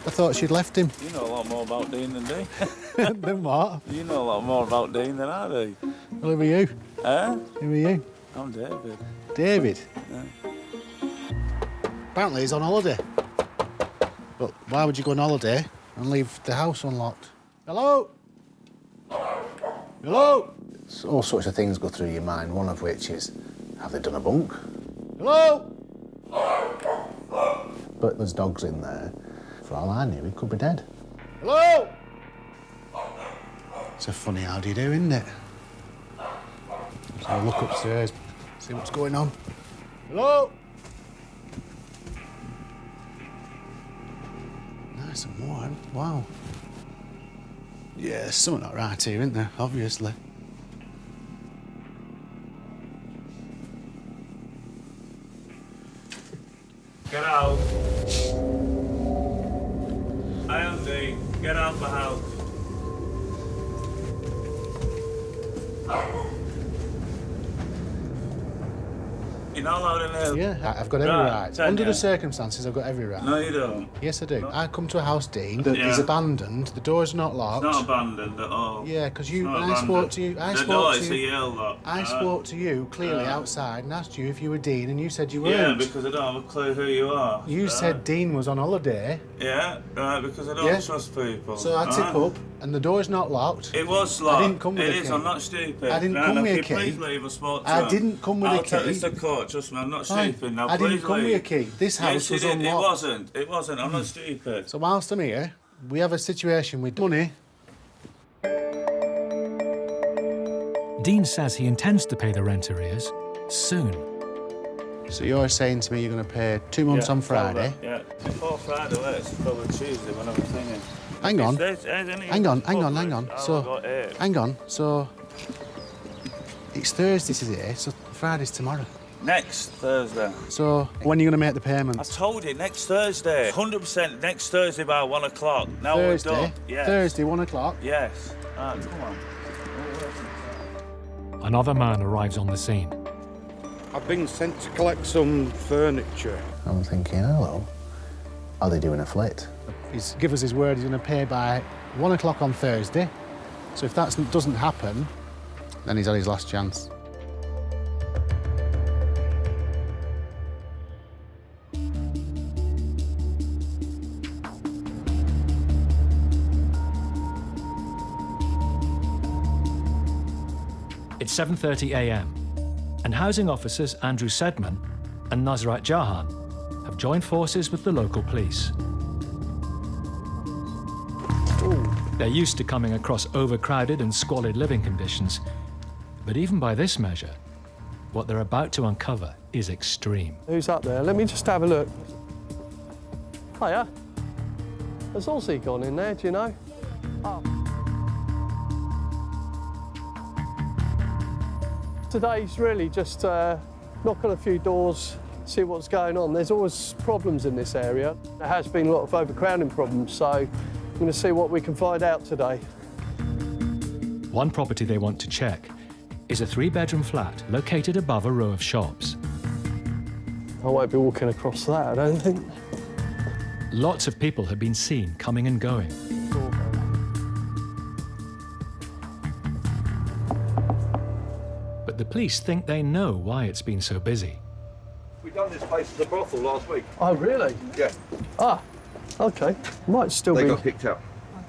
I thought she'd left him. You know a lot more about Dean than me. Then what? You know a lot more about Dean than I do. Well, who are you? Huh? Who are you? I'm David. David? Yeah. Apparently he's on holiday. But why would you go on holiday and leave the house unlocked? Hello? Hello? All sorts of things go through your mind, one of which is, have they done a bunk? Hello? But there's dogs in there. For all I knew, he could be dead. Hello? It's a funny how do you do, isn't it? So I'll look upstairs, see what's going on. Hello? Nice and warm. Wow. Yeah, there's something not right here, isn't there? Obviously. Get out. I am Dean. Get out the house. You're not allowed in here. Yeah, I've got every right. Under the circumstances, I've got every right. No, you don't. Yes, I do. I come to a house, Dean, that is abandoned. The door's not locked. It's not abandoned at all. Yeah, because It's not I spoke abandoned. to you. The door is a yellow lock. I spoke to you clearly outside and asked you if you were Dean, and you said you weren't. Yeah, because I don't have a clue who you are. You right? said Dean was on holiday. Yeah, right, because I don't trust people. So I tip up, and the door's not locked. It was locked. I didn't come with a key. I'm not stupid. I didn't right, come with a can you key. Please leave a spot. I didn't come with a key. It's a court. not, trust me, I'm not stupid now. I didn't please come with a leave. key. This house was It unlocked. It wasn't, I'm not stupid. So whilst I'm here, we have a situation with money. Dean says he intends to pay the rent arrears soon. So you're saying to me you're going to pay 2 months on Friday? Yeah, before Friday, it's probably Tuesday when I'm thinking. Hang on. Hang on. Hang on. So it's Thursday today, so Friday's tomorrow. Next Thursday. So when are you going to make the payment? I told you, next Thursday. 100% next Thursday by 1 o'clock. Now Thursday? we're done. Yes. Thursday, 1 o'clock? Yes. All right, come on. Another man arrives on the scene. I've been sent to collect some furniture. I'm thinking, hello, are they doing a flit? He's give us his word he's going to pay by 1 o'clock on Thursday. So if that doesn't happen, then he's had his last chance. It's 7:30 a.m. and housing officers Andrew Sedman and Nazrat Jahan have joined forces with the local police. They're used to coming across overcrowded and squalid living conditions, but even by this measure, what they're about to uncover is extreme. Who's up there? Let me just have a look. Hiya. Has Ozzy gone in there, do you know? Oh. Today's really just knock on a few doors, see what's going on. There's always problems in this area. There has been a lot of overcrowding problems, so I'm going to see what we can find out today. One property they want to check is a 3-bedroom flat located above a row of shops. I won't be walking across that, I don't think. Lots of people have been seen coming and going. But the police think they know why it's been so busy. We done this place as a brothel last week. Oh, really? Yeah. Ah, OK. Might still be... They got kicked out.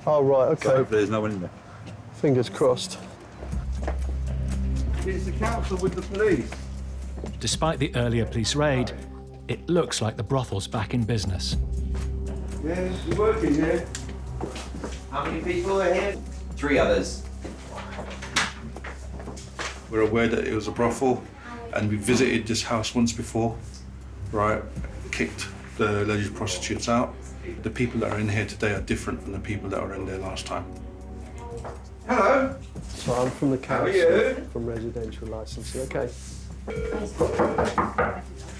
Oh, right, OK. So hopefully there's no one in there. Fingers crossed. It's the council with the police. Despite the earlier police raid, it looks like the brothel's back in business. Yeah, you're working here. How many people are here? 3 others. We're aware that it was a brothel, and we visited this house once before, right? Kicked the alleged prostitutes out. The people that are in here today are different from the people that were in there last time. Hello. So I'm from the council. How are you? From residential licensing. OK.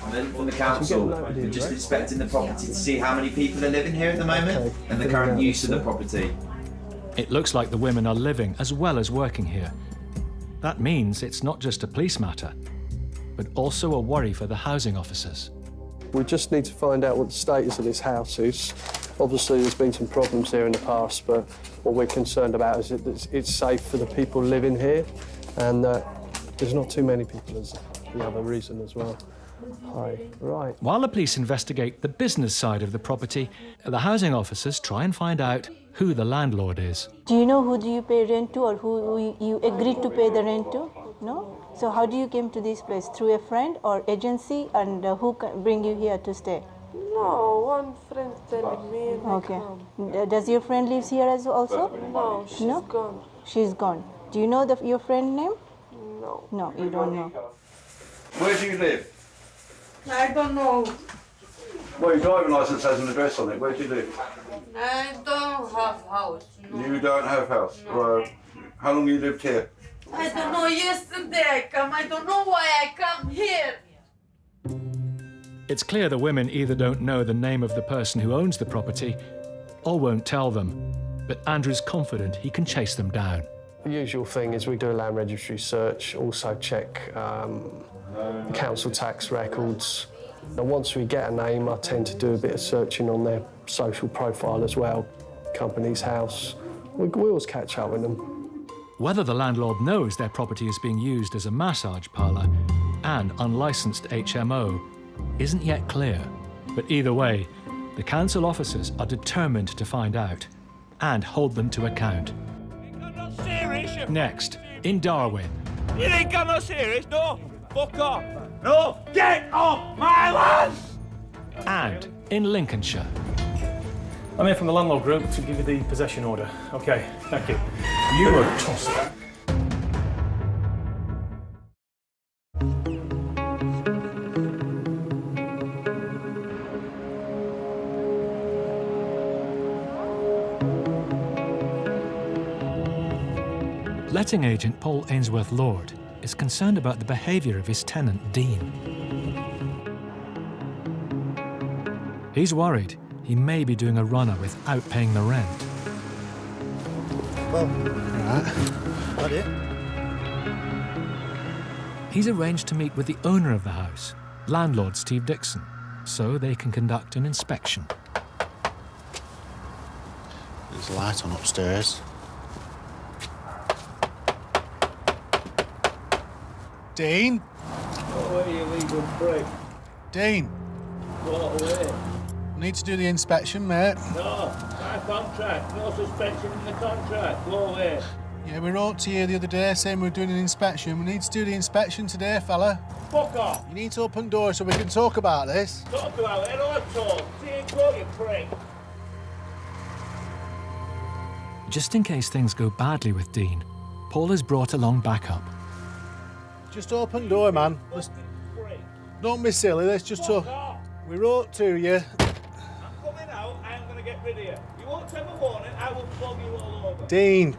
I'm in from the council. We're just inspecting the property to see how many people are living here at the moment and the current use of the property. It looks like the women are living as well as working here. That means it's not just a police matter, but also a worry for the housing officers. We just need to find out what the status of this house is. Obviously, there's been some problems here in the past, but what we're concerned about is that it's safe for the people living here, and there's not too many people as the other reason as well. Hi. Right. While the police investigate the business side of the property, the housing officers try and find out who the landlord is. Do you know who do you pay rent to or who you agreed to pay the rent to? No? So how do you came to this place? Through a friend or agency, and who can bring you here to stay? No, one friend telling me and Okay. I come. Does your friend lives here as also? No, she's gone. She's gone. Do you know your friend name? No. No, you don't know. Where do you live? I don't know. Well, your driving licence has an address on it. Where do you live? I don't have house. No. You don't have house. Right. How long you lived here? I don't know. Yesterday I come. I don't know why I come here. It's clear the women either don't know the name of the person who owns the property or won't tell them. But Andrew's confident he can chase them down. The usual thing is we do a land registry search, also check council tax records. And once we get a name, I tend to do a bit of searching on their social profile as well, company's house. We always catch up with them. Whether the landlord knows their property is being used as a massage parlour and unlicensed HMO isn't yet clear. But either way, the council officers are determined to find out and hold them to account. Next, in Darwin. You ain't got no serious, no? Fuck off. No, get off my land! And in Lincolnshire, I'm here from the landlord group to give you the possession order. Okay, thank you. You were tossed. letting agent Paul Ainsworth-Lord is concerned about the behaviour of his tenant, Dean. He's worried he may be doing a runner without paying the rent. Well, all right. That it? He's arranged to meet with the owner of the house, landlord Steve Dixon, so they can conduct an inspection. There's a light on upstairs. Dean? Go away, you illegal prick. Dean? Go away. I need to do the inspection, mate. No, my contract. No suspension in the contract. Go away. Yeah, we wrote to you the other day saying we're doing an inspection. We need to do the inspection today, fella. Fuck off. You need to open doors so we can talk about this. Talk about it, I talk. See you go, you prick. Just in case things go badly with Dean, Paul has brought along backup. Just open door, man. Don't be silly, let's just talk. We wrote to you. I'm coming out, I'm going to get rid of you. You won't take a warning, I will flog you all over. Dean.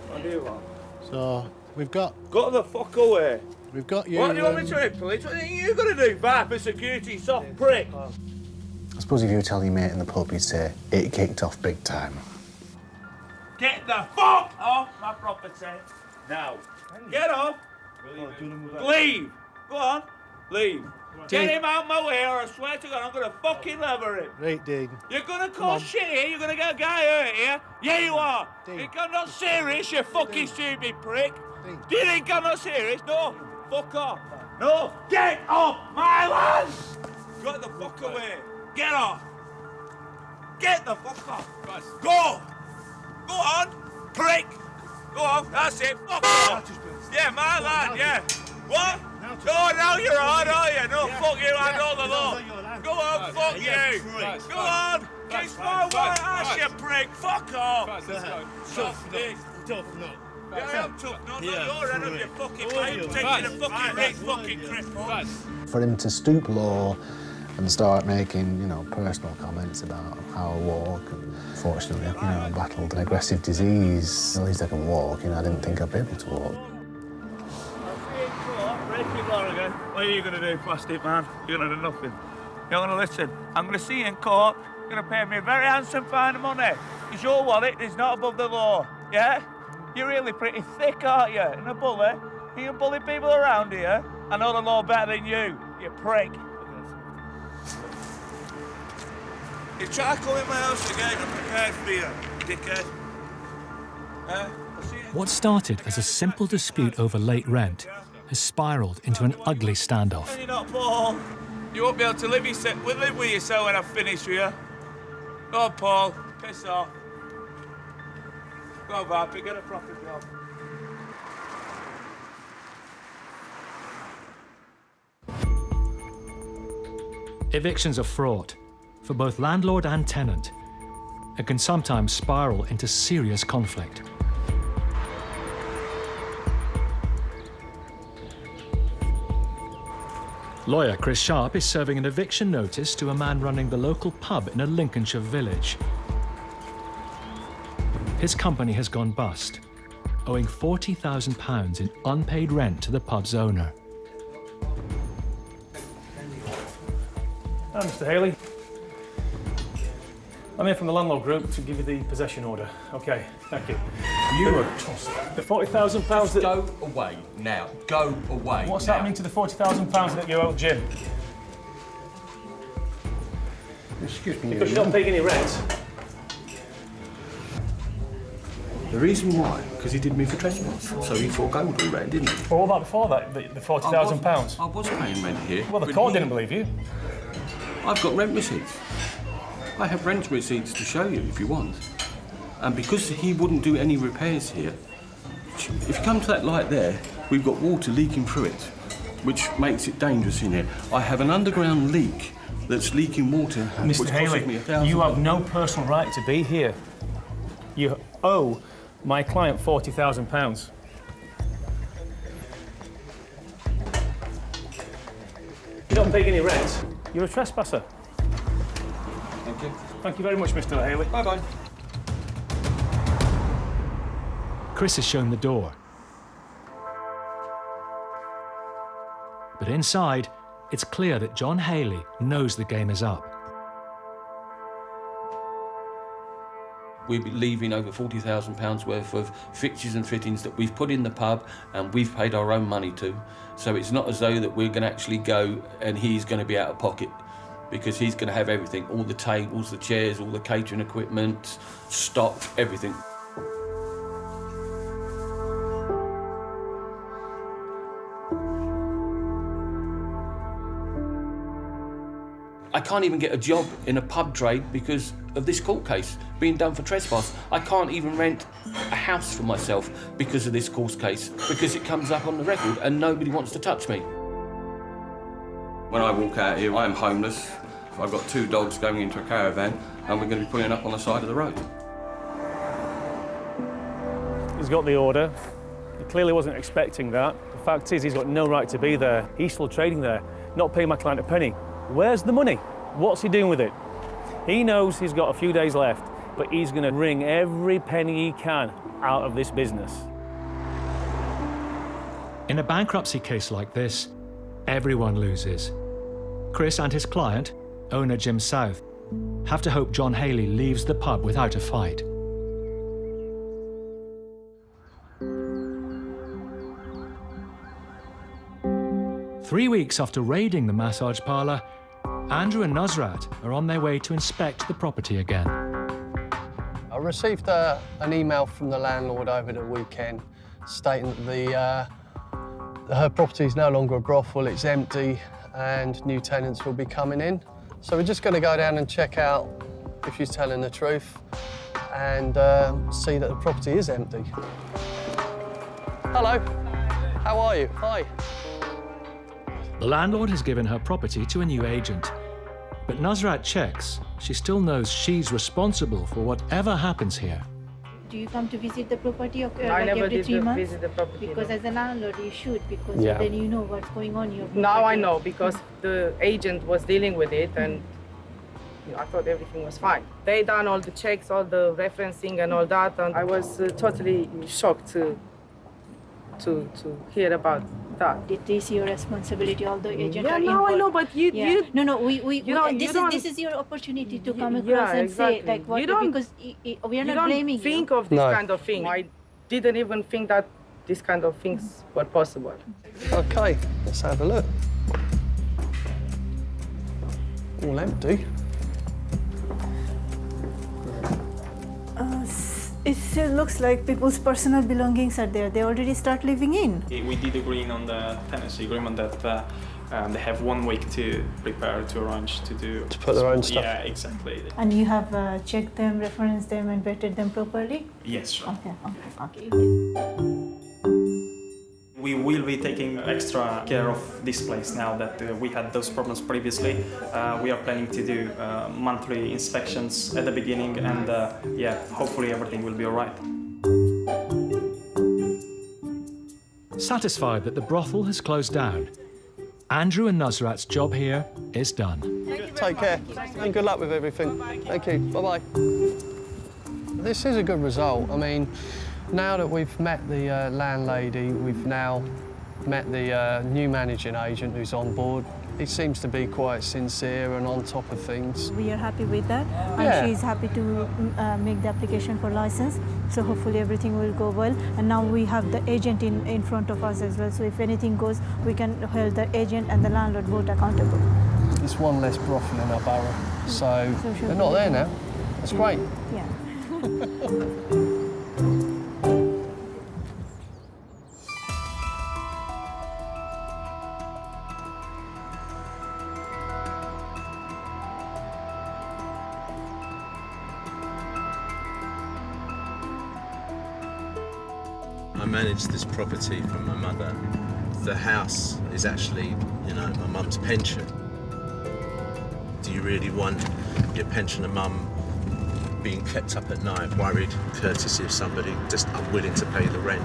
What do you want? So, we've got... Go the fuck away. We've got you... What do you want me to do, police? What are you going to do? Viper security, soft prick. I suppose if you were telling your mate in the pub, you'd say, it kicked off big time. Get the fuck off my property now. Get off. Leave. Go on. Leave. Get him out my way or I swear to God I'm going to fucking lever him. Right, Dean. You're going to cause shit here? You're going to get a guy hurt here? Yeah, you are. You think I'm not serious, you fucking stupid prick? Do you think I'm not serious? No. Fuck off. No. Get off my land. Get the fuck away. Get off. Get the fuck off. Go. Go on, prick! Go on, that's it, fuck off! Yeah, my lad, yeah. What? No, now you're on, are you? No, fuck you, I know the law. Go on, fuck you! Go on! Kiss my white ass, you prick! Fuck off! Tough dick. Tough nut. Yeah, I'm tough nut, not your end of your fucking mate, taking a fucking rich fucking cripple. For him to stoop low and start making, you know, personal comments about how I walk. And fortunately, you know, I battled an aggressive disease. At least I can walk, you know, I didn't think I'd be able to walk. What are you going to do, plastic man? You're going to do nothing. You're going to listen. I'm going to see you in court. You're going to pay me a very handsome fine of money. Because your wallet is not above the law, yeah? You're really pretty thick, aren't you? And a bully. You bully people around here. I know the law better than you prick. You try to come in my house again, I'm prepared for you, dickhead. What started as a simple dispute over late rent has spiralled into an ugly standoff. You're not Paul. You won't be able to live with yourself when I finish with you. Go on, Paul. Piss off. Go on, Viper, get a proper job. Evictions are fraught for both landlord and tenant, and can sometimes spiral into serious conflict. Lawyer Chris Sharp is serving an eviction notice to a man running the local pub in a Lincolnshire village. His company has gone bust, owing £40,000 in unpaid rent to the pub's owner. Hi, Mr. Haley. I'm here from the landlord group to give you the possession order. Okay, thank you. You were tossed. The £40,000 that... Go away now. Go away. What's happening to the £40,000 that you owe Jim? Excuse me. Because you don't pay any rent. The reason why? Because he did me for trespass. So he forgoed the rent, didn't he? Well, what about before that, the £40,000? I was paying rent here. Well, the court didn't believe you. I've got rent receipts. I have rent receipts to show you if you want. And because he wouldn't do any repairs here, if you come to that light there, We've got water leaking through it, which makes it dangerous in here. I have an underground leak that's leaking water. Mr. which Haley, costs me £1,000. you have no personal right to be here. You owe my client £40,000. You don't pay any rent, you're a trespasser. Thank you. Thank you very much, Mr. Haley. Bye-bye. Chris is shown the door. But inside, it's clear that John Haley knows the game is up. We'll be leaving over £40,000 worth of fixtures and fittings that we've put in the pub and we've paid our own money to. So it's not as though that we're going to actually go and he's going to be out of pocket, because he's going to have everything, all the tables, the chairs, all the catering equipment, stock, everything. I can't even get a job in a pub trade because of this court case being done for trespass. I can't even rent a house for myself because of this court case, because it comes up on the record and nobody wants to touch me. When I walk out here, I'm homeless. I've got 2 dogs going into a caravan and we're going to be pulling up on the side of the road. He's got the order. He clearly wasn't expecting that. The fact is, he's got no right to be there. He's still trading there, not paying my client a penny. Where's the money? What's he doing with it? He knows he's got a few days left, but he's going to wring every penny he can out of this business. In a bankruptcy case like this, everyone loses. Chris and his client, owner Jim South, have to hope John Haley leaves the pub without a fight. Three weeks after raiding the massage parlour, Andrew and Nusrat are on their way to inspect the property again. I received an email from the landlord over the weekend stating that her property is no longer a brothel, it's empty, and new tenants will be coming in. So we're just going to go down and check out if she's telling the truth and see that the property is empty. Hello, how are you? Hi. The landlord has given her property to a new agent. But Nusrat checks she still knows she's responsible for whatever happens here. Do you come to visit the property or, I never every did 3 months? visit the property. Because no. as a landlord, you should, because Yeah. then you know what's going on in your property. Now I know, because the agent was dealing with it and I thought everything was fine. They done all the checks, all the referencing and all that, and I was totally shocked to hear about that. It is your responsibility, although agent Yeah, are no, I involved. know, but you this is your opportunity to come across Yeah, and exactly. say like what, You don't- because we are you not don't blaming think you. of this No. kind of thing. I didn't even think that this kind of things were possible. Okay, let's have a look. All empty. It still looks like people's personal belongings are there. They already start living in. We did agree on the tenancy agreement that they have 1 week to prepare, to arrange, to do... To put their own stuff. Yeah, exactly. And you have checked them, referenced them, and vetted them properly? Yes, sure. Okay. We will be taking extra care of this place now that we had those problems previously. We are planning to do monthly inspections at the beginning, and yeah, hopefully everything will be all right. Satisfied that the brothel has closed down, Andrew and Nusrat's job here is done. Take care and good luck with everything. Thank you. Bye-bye. This is a good result. I mean, now that we've met the landlady, we've now met the new managing agent who's on board. He seems to be quite sincere and on top of things. We are happy with that, and Yeah. she is happy to make the application for license. So hopefully everything will go well. And now we have the agent in front of us as well. So if anything goes, we can hold the agent and the landlord both accountable. It's one less brothel in our borough, so sure. they're not there now. That's great. Yeah. manage this property from my mother. The house is actually, you know, my mum's pension. Do you really want your pensioner mum being kept up at night, worried, courtesy of somebody just unwilling to pay the rent?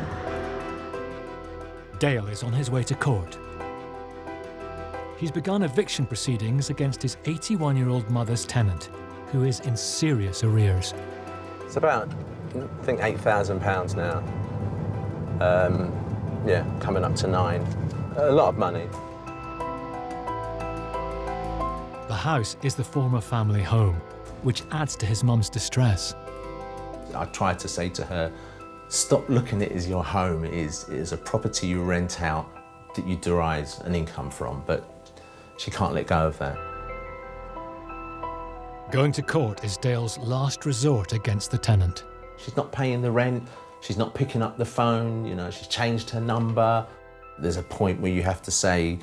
Dale is on his way to court. He's begun eviction proceedings against his 81-year-old mother's tenant, who is in serious arrears. It's about, I think, £8,000 now. Yeah, coming up to 9. A lot of money. The house is the former family home, which adds to his mum's distress. I tried to say to her, stop looking at it as your home. It is a property you rent out that you derive an income from, but she can't let go of that. Going to court is Dale's last resort against the tenant. She's not paying the rent, she's not picking up the phone, you know, she's changed her number. There's a point where you have to say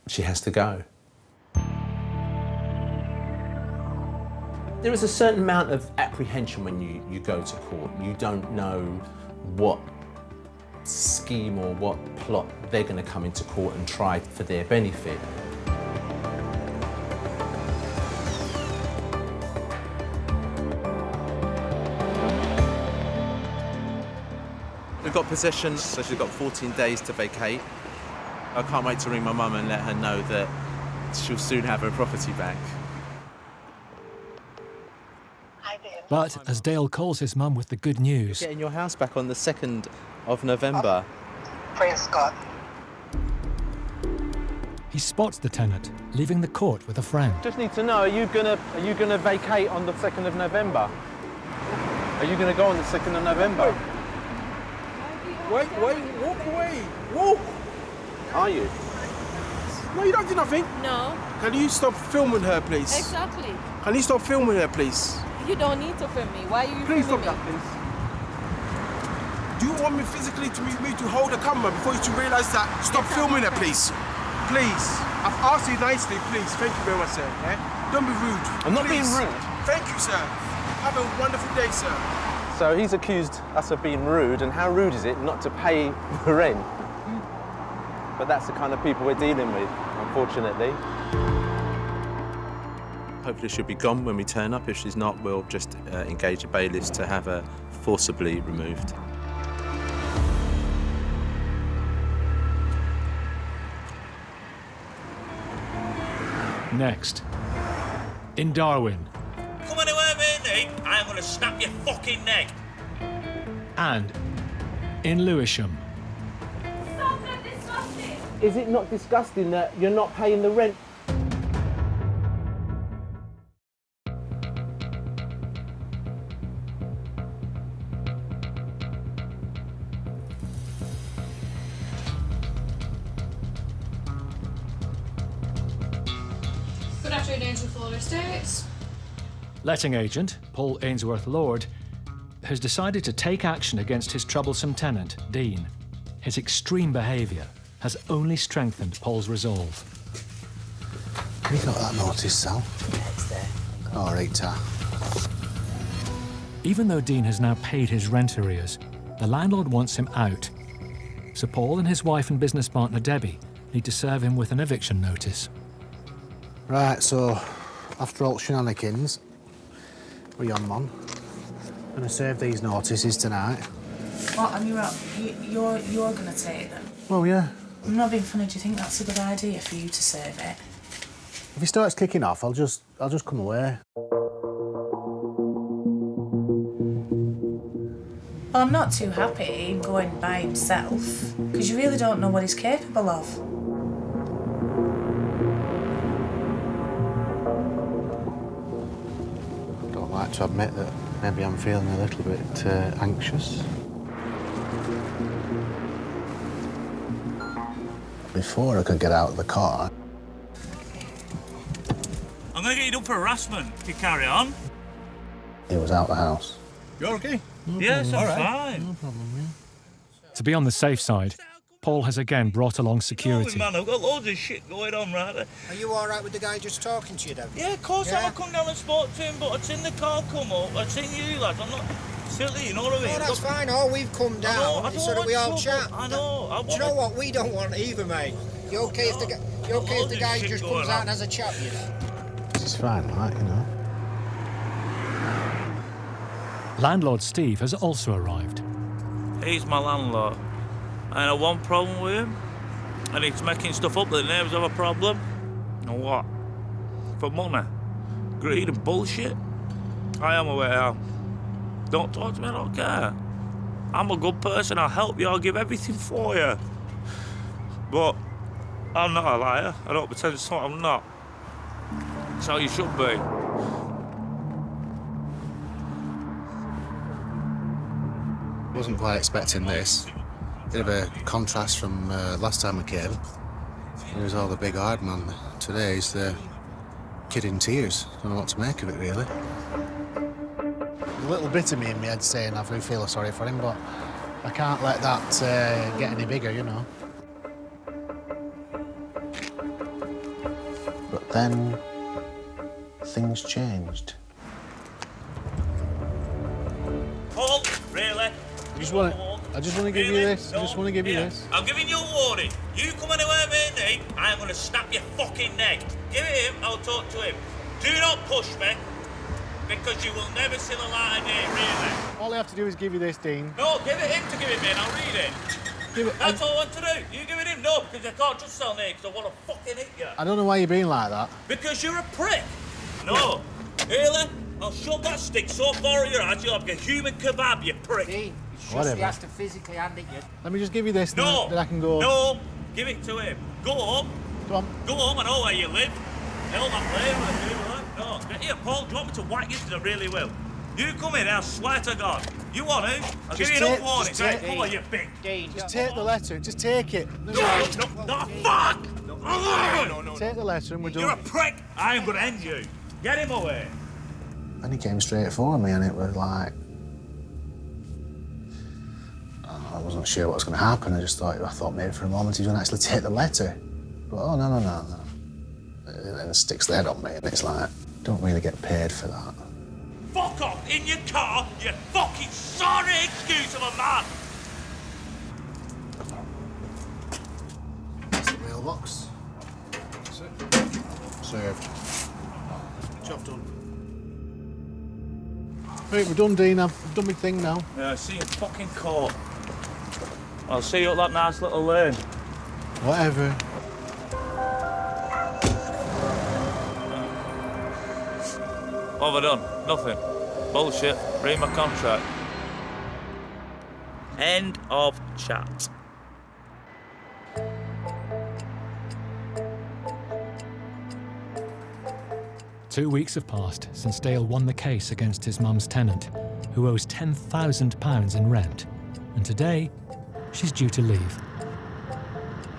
she has to go. There is a certain amount of apprehension when you go to court. You don't know what scheme or what plot they're going to come into court and try for their benefit. We've got possession, so she's got 14 days to vacate. I can't wait to ring my mum and let her know that she'll soon have her property back. But as Dale calls his mum with the good news... Getting your house back on the 2nd of November. Praise God. He spots the tenant, leaving the court with a friend. Just need to know, are you gonna vacate on the 2nd of November? Are you gonna go on the 2nd of November? Wait, walk away. Walk. Are you? No, you don't do nothing. No. Can you stop filming her, please? Exactly. Can you stop filming her, please? You don't need to film me. Why are you Please filming stop me? that, please. Do you want me physically to me to hold the camera before you to realise that? Stop filming her, please. Please. I've asked you nicely, please. Thank you very much, sir. Eh? Don't be rude. I'm not being Please. rude. Thank you, sir. Have a wonderful day, sir. So he's accused us of being rude, and how rude is it not to pay the rent? But that's the kind of people we're dealing with, unfortunately. Hopefully she'll be gone when we turn up. If she's not, we'll just engage a bailiff to have her forcibly removed. Next, in Darwin. Come anywhere near me, I'm gonna snap your fucking neck. And in Lewisham. Stop that disgusting! Is it not disgusting that you're not paying the rent? Good afternoon, Ainsworth Estates. Letting agent, Paul Ainsworth-Lord, has decided to take action against his troublesome tenant, Dean. His extreme behaviour has only strengthened Paul's resolve. Have you got that notice, Sal? Yeah, it's there. All right, Ta. Even though Dean has now paid his rent arrears, the landlord wants him out. So Paul and his wife and business partner, Debbie, need to serve him with an eviction notice. Right, so after all shenanigans, we're on, Mum. Gonna serve these notices tonight. What, and you're gonna take them? Well, yeah. I'm not being funny, do you think that's a good idea for you to serve it? If he starts kicking off, I'll just come away. Well, I'm not too happy him going by himself, because you really don't know what he's capable of. I don't like to admit that maybe I'm feeling a little bit anxious. Before I could get out of the car, I'm gonna get you done for harassment if you carry on. he was out the house. You're okay? Yes, I'm fine. No problem, yeah. To be on the safe side, Paul has again brought along security. Man, I've got loads of shit going on right there. Are you all right with the guy just talking to you, David? Yeah, of course I come down and spoke to him, but I'd seen the car come up, I'd seen you lads, I'm not silly, you know what I mean? Oh, that's fine. Oh, we've come down so that we all chat. I know. Do you know what? We don't want either, mate. You okay if the guy just comes out and has a chat with you? This is fine, like, you know. Landlord Steve has also arrived. He's my landlord. I have one problem with him, and he's making stuff up that the neighbours have a problem. And what? For money, greed and bullshit. I am aware. Don't talk to me, I don't care. I'm a good person, I'll help you, I'll give everything for you. But I'm not a liar. I don't pretend it's something I'm not. That's how you should be. Wasn't quite expecting this. Bit of a contrast from last time we came. He was all the big hard man. Today he's the kid in tears. Don't know what to make of it, really. There's a little bit of me in my head saying I do feel sorry for him, but I can't let that get any bigger, you know. But then things changed. Paul, really? I just want to give you this. I just want to give you this. I'm giving you a warning. You come anywhere near me, I'm going to snap your fucking neck. Give it him, I'll talk to him. Do not push me, because you will never see the light of day, really. All I have to do is give you this, Dean. No, give it him to give it me and I'll read it. That's all I want to do. You give it him? No, because I can't just sell me, because I want to fucking hit you. I don't know why you're being like that. Because you're a prick. No. Really? I'll shove that stick so far at your ass, you'll have like a human kebab, you prick. Dean, it's Whatever. just he has to physically hand it you. Let me just give you this, No. then I can go. No. Give it to him. Go home. Go on. Go home, I know where you live. Hell, that play. No. Get here, Paul. Do you want me to whack you? Because I really will. You come in, I swear to God. You want to? I'll give you enough warning. Right, come on, you big. Dean, Just take the letter. Just take it. No, fuck! No. Take the letter and we're done. You're a prick. I'm going to end you. Get him away. And he came straight for me, and it was like, I wasn't sure what was going to happen. I thought maybe for a moment he was going to actually take the letter. But oh, no. And then sticks the head on me, and it's like, don't really get paid for that. Fuck off in your car, you fucking sorry excuse of a man. That's the mailbox. That's it. Served. Job done. Right, we're done, Dean. I've done my thing now. Yeah, see you in fucking court. I'll see you up that nice little lane. Whatever. What have I done? Nothing. Bullshit. Read my contract. End of chat. Two weeks have passed since Dale won the case against his mum's tenant, who owes £10,000 in rent. And today, she's due to leave.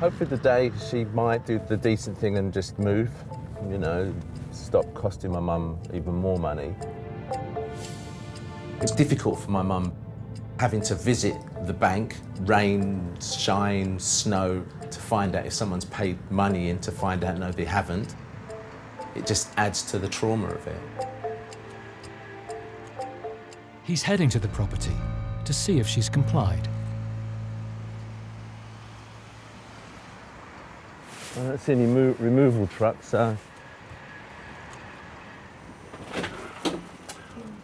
Hopefully today she might do the decent thing and just move, you know, stop costing my mum even more money. It's difficult for my mum having to visit the bank, rain, shine, snow, to find out if someone's paid money in, to find out no, they haven't. It just adds to the trauma of it. He's heading to the property to see if she's complied. I don't see any removal trucks, so...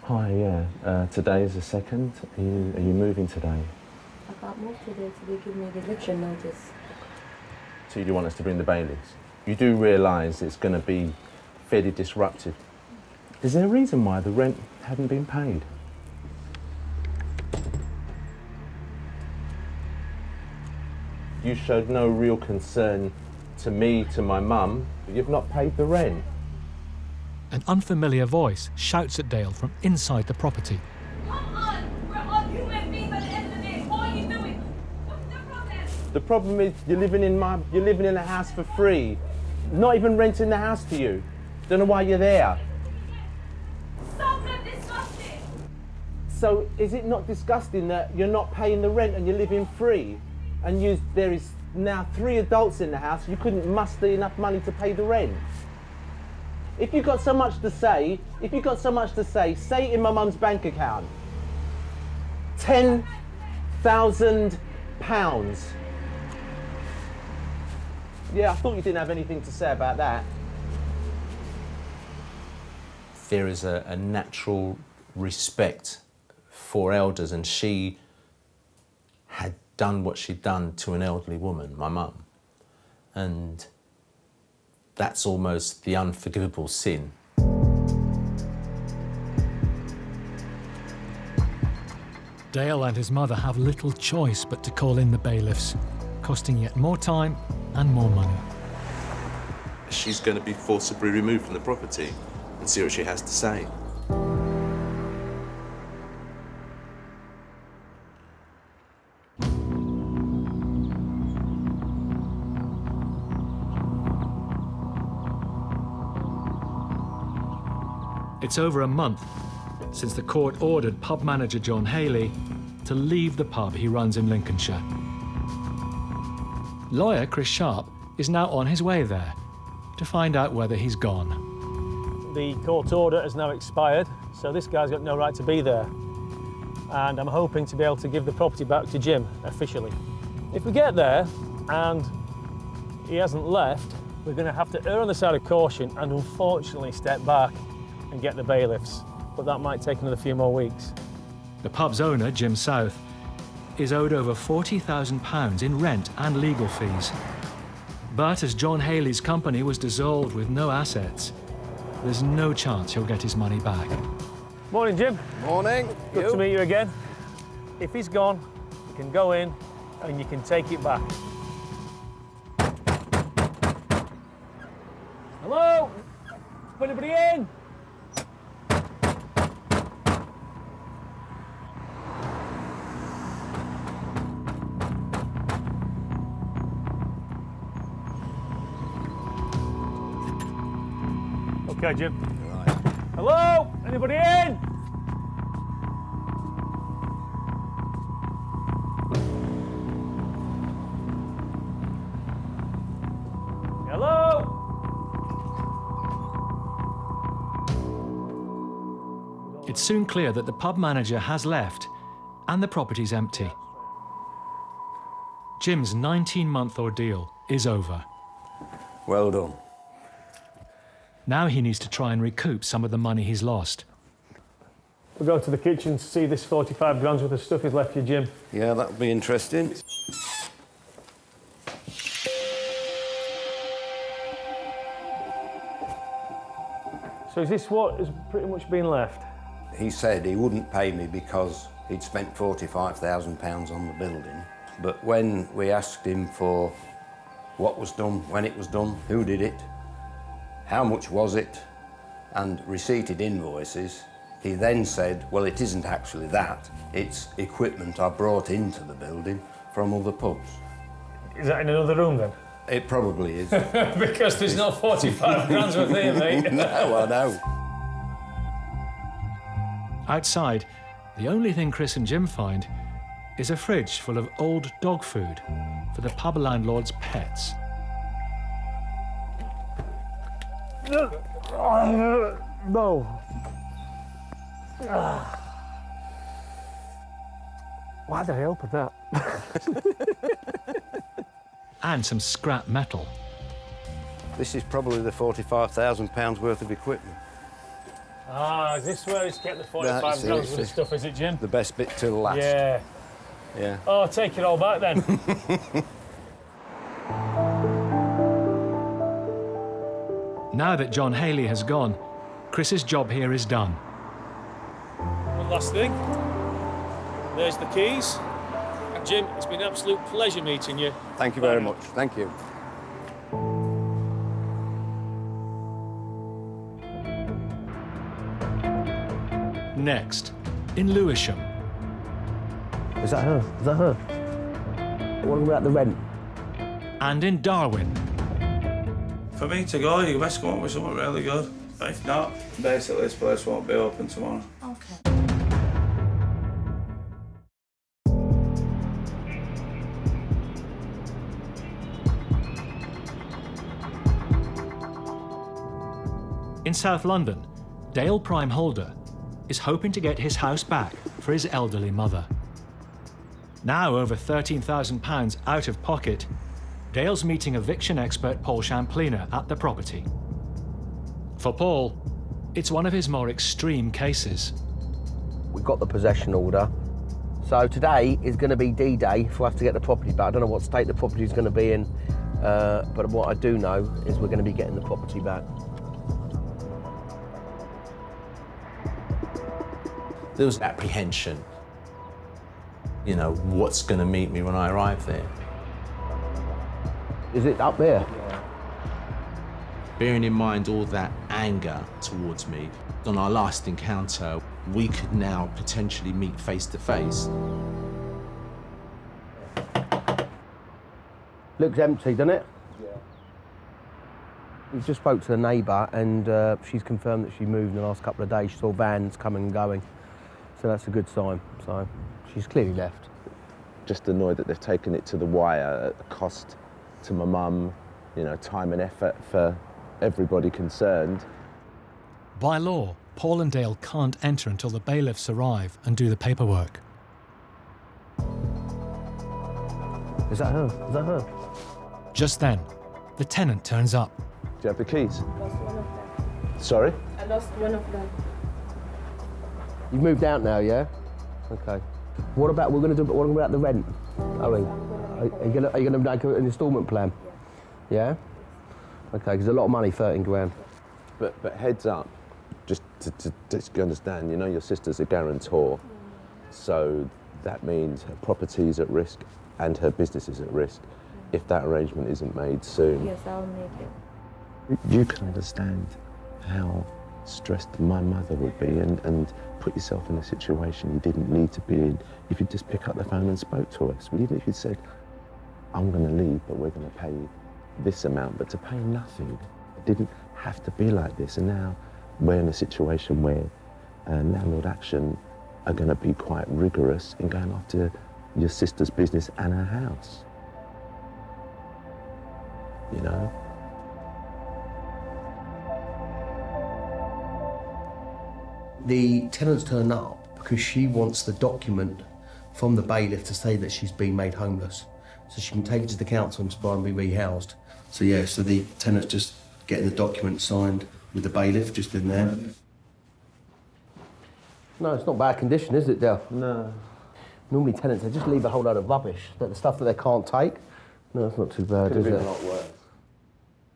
Hi, yeah. Today is the 2nd. Are you moving today? I can't move today till they give me the eviction notice. So you want us to bring the bailiffs? You do realise it's going to be fairly disruptive. Is there a reason why the rent hadn't been paid? You showed no real concern to me, to my mum, but you've not paid the rent. An unfamiliar voice shouts at Dale from inside the property. Come on! We're all human beings at the end of the day. What are you doing? What's the problem? The problem is you're living in a house for free. Not even renting the house to you. Don't know why you're there. Stop being disgusting! So is it not disgusting that you're not paying the rent and you're living free? And there is now 3 adults in the house, you couldn't muster enough money to pay the rent. If you've got so much to say, say it in my mum's bank account. £10,000. Yeah, I thought you didn't have anything to say about that. There is a natural respect for elders, and she had done what she'd done to an elderly woman, my mum. And that's almost the unforgivable sin. Dale and his mother have little choice but to call in the bailiffs, costing yet more time and more money. She's going to be forcibly removed from the property and see what she has to say. It's over a month since the court ordered pub manager John Haley to leave the pub he runs in Lincolnshire. Lawyer Chris Sharp is now on his way there to find out whether he's gone. The court order has now expired, so this guy's got no right to be there. And I'm hoping to be able to give the property back to Jim officially. If we get there and he hasn't left, we're going to have to err on the side of caution and unfortunately step back and get the bailiffs. But that might take another few more weeks. The pub's owner, Jim South, is owed over £40,000 in rent and legal fees. But as John Haley's company was dissolved with no assets, there's no chance he'll get his money back. Morning, Jim. Morning. Good to meet you again. If he's gone, you can go in and you can take it back. Hello? Is anybody in? Okay, Jim. Right. Hello? Anybody in? Hello? It's soon clear that the pub manager has left and the property's empty. Jim's 19-month ordeal is over. Well done. Now he needs to try and recoup some of the money he's lost. We'll go to the kitchen to see this 45 grand's worth of stuff he's left you, Jim. Yeah, that'll be interesting. So is this what has pretty much been left? He said he wouldn't pay me because he'd spent £45,000 on the building. But when we asked him for what was done, when it was done, who did it, how much was it, and receipted invoices, he then said, well, it isn't actually that. It's equipment I brought into the building from other pubs. Is that in another room, then? It probably is. Because there's no 45 grand's worth here, mate. No, I know. Outside, the only thing Chris and Jim find is a fridge full of old dog food for the pub landlord's pets. No. Why did I open that? And some scrap metal. This is probably the £45,000 worth of equipment. Ah, is this where it's get the 45 grams worth of stuff, is it, Jim? The best bit till last. Yeah. Yeah. Oh, take it all back then. Now that John Haley has gone, Chris's job here is done. One last thing. There's the keys. Jim, it's been an absolute pleasure meeting you. Thank you very much. Thank you. Next, in Lewisham. Is that her? Is that her? What about the rent? And in Darwin. For me to go, you best come up with something really good. If not, basically this place won't be open tomorrow. Okay. In South London, Dale Prime Holder is hoping to get his house back for his elderly mother. Now over £13,000 out of pocket, Dale's meeting eviction expert Paul Champlina at the property. For Paul, it's one of his more extreme cases. We've got the possession order. So today is going to be D-Day for us to get the property back. I don't know what state the property is going to be in, but what I do know is we're going to be getting the property back. There was apprehension. You know, what's going to meet me when I arrive there? Is it up there? Bearing in mind all that anger towards me, on our last encounter, we could now potentially meet face to face. Looks empty, doesn't it? Yeah. We just spoke to the neighbour and she's confirmed that she moved in the last couple of days. She saw vans coming and going, so that's a good sign. So she's clearly left. Just annoyed that they've taken it to the wire at a cost to my mum, you know, time and effort for everybody concerned. By law, Paul and Dale can't enter until the bailiffs arrive and do the paperwork. Is that her? Is that her? Just then, the tenant turns up. Do you have the keys? Lost one of them. Sorry? I lost one of them. You've moved out now, yeah? Okay. What about what about the rent? Are you gonna make an instalment plan? Yeah. Okay, because a lot of money, 13 grand. But heads up, just to understand, you know your sister's a guarantor, so that means her property is at risk and her business is at risk if that arrangement isn't made soon. Yes, I'll make it. You can understand how stressed my mother would be and put yourself in a situation you didn't need to be in if you just pick up the phone and spoke to us. Even if you said, I'm going to leave, but we're going to pay this amount, but to pay nothing. It didn't have to be like this. And now we're in a situation where landlord action are going to be quite rigorous in going after your sister's business and her house. You know? The tenant's turned up because she wants the document from the bailiff to say that she's been made homeless. So she can take it to the council and try and be rehoused. So yeah, so the tenant's just getting the document signed with the bailiff just in there. No, it's not bad condition, is it, Del? No. Normally tenants, they just leave a whole load of rubbish, the stuff that they can't take. No, it's not too bad, Could have is been it? a lot worse.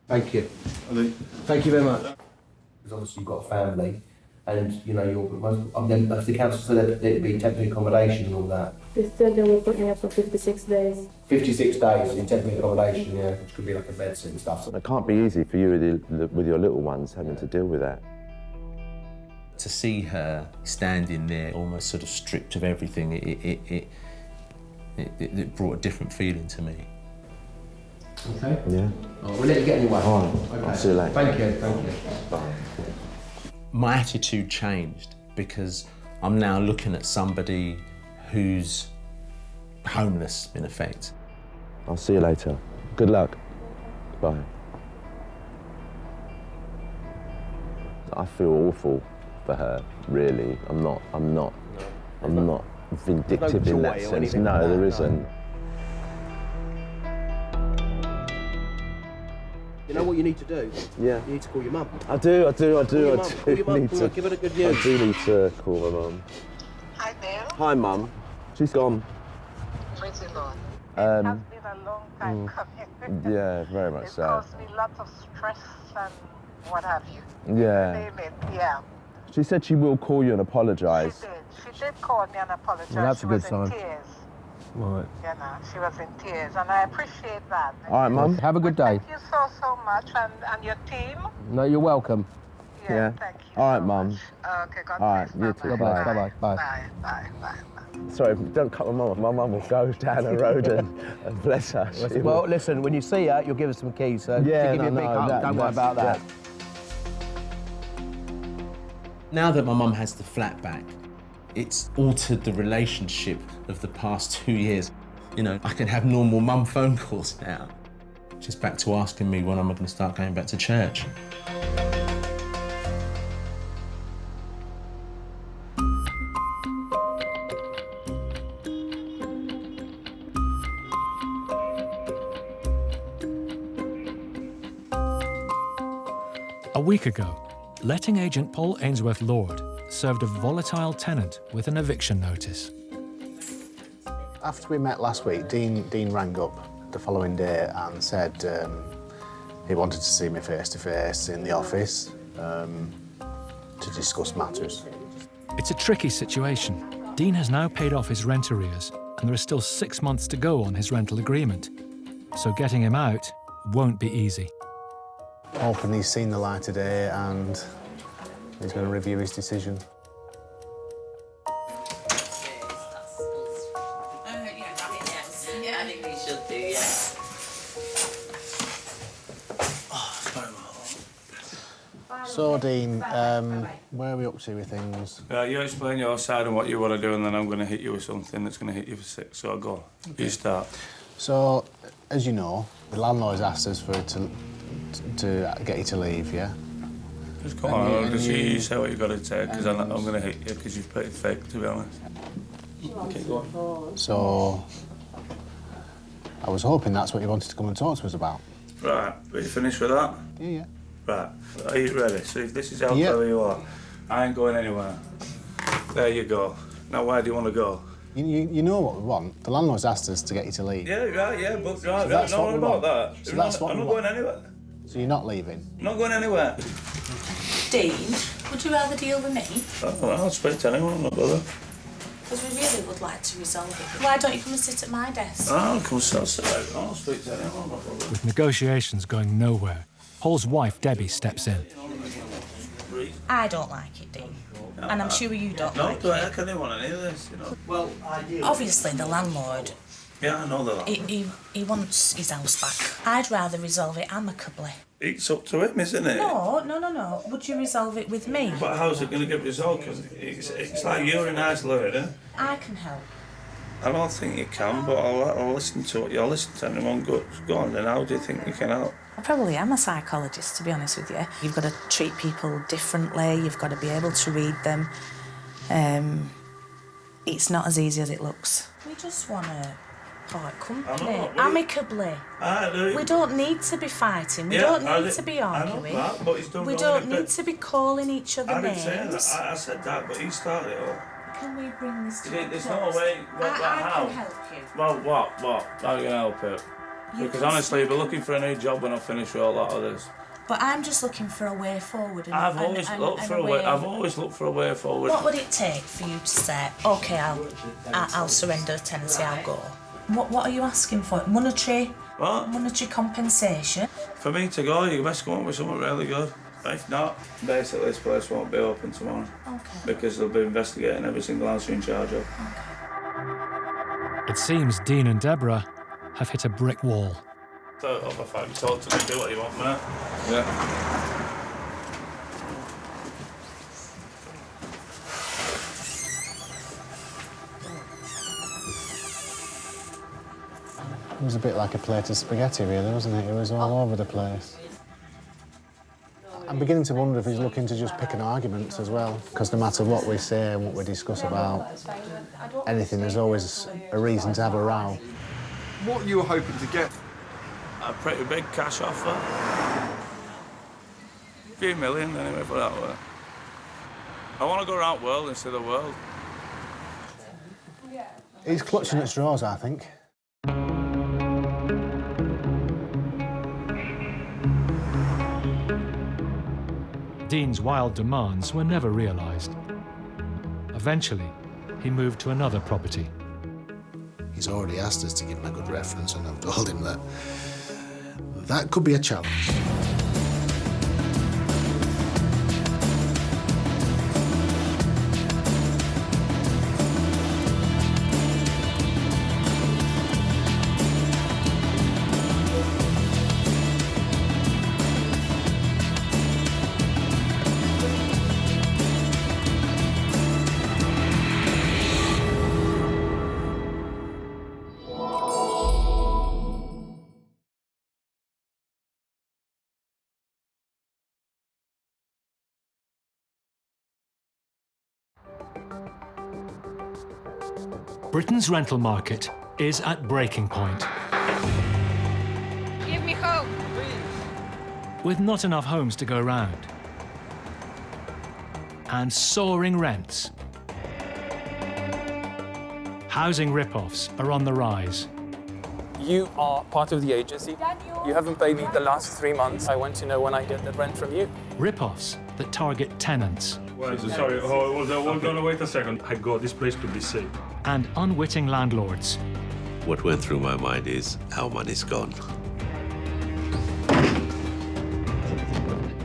Thank you. Thank you very much. Because obviously you've got a family, and you know if the council said it'd be temporary accommodation and all that. They said they will put me up for 56 days. 56 days in temporary accommodation, yeah, which could be like a bed sit and stuff. It can't be easy for you with your little ones having to deal with that. To see her standing there, almost sort of stripped of everything, it brought a different feeling to me. Okay. Yeah. Oh, we'll let you get anyway. All right. Okay. I'll see you later. Thank you. Thank you. Bye. My attitude changed because I'm now looking at somebody who's homeless, in effect. I'll see you later. Good luck. Bye. I feel awful for her, really. I'm not vindictive in that sense. No, there isn't. You know what you need to do? Yeah. You need to call your mum. I do. Call your mum. Give her a good news. I do need to call my mum. Hi, Dale. Hi, Mum. She's gone. Praise the Lord. It has been a long time coming. Yeah, very much so. It caused me lots of stress and what have you. Yeah. Name it, yeah. She said she will call you and apologise. She did call me and apologize. Well, that's she a good was sign. in tears. Right. You know, she was in tears, and I appreciate that. All right, Mum. Have a good day. Thank you so much, and your team. No, you're welcome. Yeah. Thank you. All right, Mum. Okay, God All right, bless. you too. God bless. Bye. Bye-bye. Bye. Sorry, don't cut my mum off. My mum will go down a road and bless her. Well, listen, when you see her, you'll give us some keys. So Yeah, give you a big hug. Don't worry about that. Now that my mum has the flat back, it's altered the relationship of the past 2 years. You know, I can have normal mum phone calls now. She's back to asking me when I'm going to start going back to church. A week ago, letting agent Paul Ainsworth-Lord served a volatile tenant with an eviction notice. After we met last week, Dean rang up the following day and said he wanted to see me face to face in the office to discuss matters. It's a tricky situation. Dean has now paid off his rent arrears, and there is still 6 months to go on his rental agreement. So getting him out won't be easy. Hoping he's seen the light of day and he's going to review his decision. Yeah, I think we should do, yeah. So, Dean, where are we up to with things? You explain your side and what you want to do, and then I'm going to hit you with something that's going to hit you for 6. So go. Okay. You start. So, as you know, the landlord's asked us to get you to leave, yeah? Just come on, because you say what you've got to take, because I'm going to hit you, because you've pretty fake, to be honest. Okay, go on. So, I was hoping that's what you wanted to come and talk to us about. Right, are you finished with that? Yeah. Right, are you ready? So if this is how clever you are, I ain't going anywhere. There you go. Now, where do you want to go? You know what we want. The landlord's asked us to get you to leave. Yeah, right, yeah, but right, So that's no what one we about want. that. So that's what I'm we not want. going anywhere. So you're not leaving? I'm not going anywhere. Dean, would you rather deal with me? Oh, I'll speak to anyone, I'm not bothered. Because we really would like to resolve it. Why don't you come and sit at my desk? I'll come sit outside. I'll speak to anyone, I'm not bothered. With negotiations going nowhere, Paul's wife, Debbie, steps in. I don't like it, Dean. And I'm sure you don't like No, it. I can't want any of this, you know. Well, obviously, the landlord, Yeah, I know that. he wants his house back. I'd rather resolve it amicably. It's up to him, isn't it? No. Would you resolve it with me? But how's it going to get resolved? Because it's like you're an isolated. I can help. I don't think you can, but I'll listen to what you'll listen to anyone. Go on, then how do you think you can help? I probably am a psychologist, to be honest with you. You've got to treat people differently. You've got to be able to read them. It's not as easy as it looks. We just want to part company, amicably. We don't need to be fighting. We don't need to be arguing. I know that, but he's done we don't need to be calling each other names. I didn't say that. I said that, but he started it all. Can we bring this to There's no way. I can help you. Well, what? How are you going to help it? Because honestly, you'll be looking for a new job when I finish with all that of this. But I'm just looking for a way forward. And, I've always looked for a way. I've always looked for a way forward. What would it take for you to say, OK, I'll surrender the tenancy, I'll go? What are you asking for? Monetary? What? Monetary compensation? For me to go, you best come up with something really good. If not, basically this place won't be open tomorrow. Okay. Because they'll be investigating every single house you're in charge of. It seems Dean and Deborah have hit a brick wall. So, the fact you talk to me, do what you want, mate. Yeah. It was a bit like a plate of spaghetti, really, wasn't it? It was all over the place. I'm beginning to wonder if he's looking to just pick an argument as well, because no matter what we say and what we discuss about anything, there's always a reason to have a row. What are you hoping to get? A pretty big cash offer. A few million, anyway, for that way. I want to go around the world instead of the world. He's clutching at straws, I think. Dean's wild demands were never realised. Eventually, he moved to another property. He's already asked us to give him a good reference, and I've told him that that could be a challenge. Britain's rental market is at breaking point. Give me hope. With not enough homes to go round, and soaring rents, housing rip-offs are on the rise. You are part of the agency. You haven't paid me the last 3 months. I want to know when I get that rent from you. Rip-offs that target tenants. Sorry, hold on, wait a second. I got this place to be safe. And unwitting landlords. What went through my mind is our money's gone.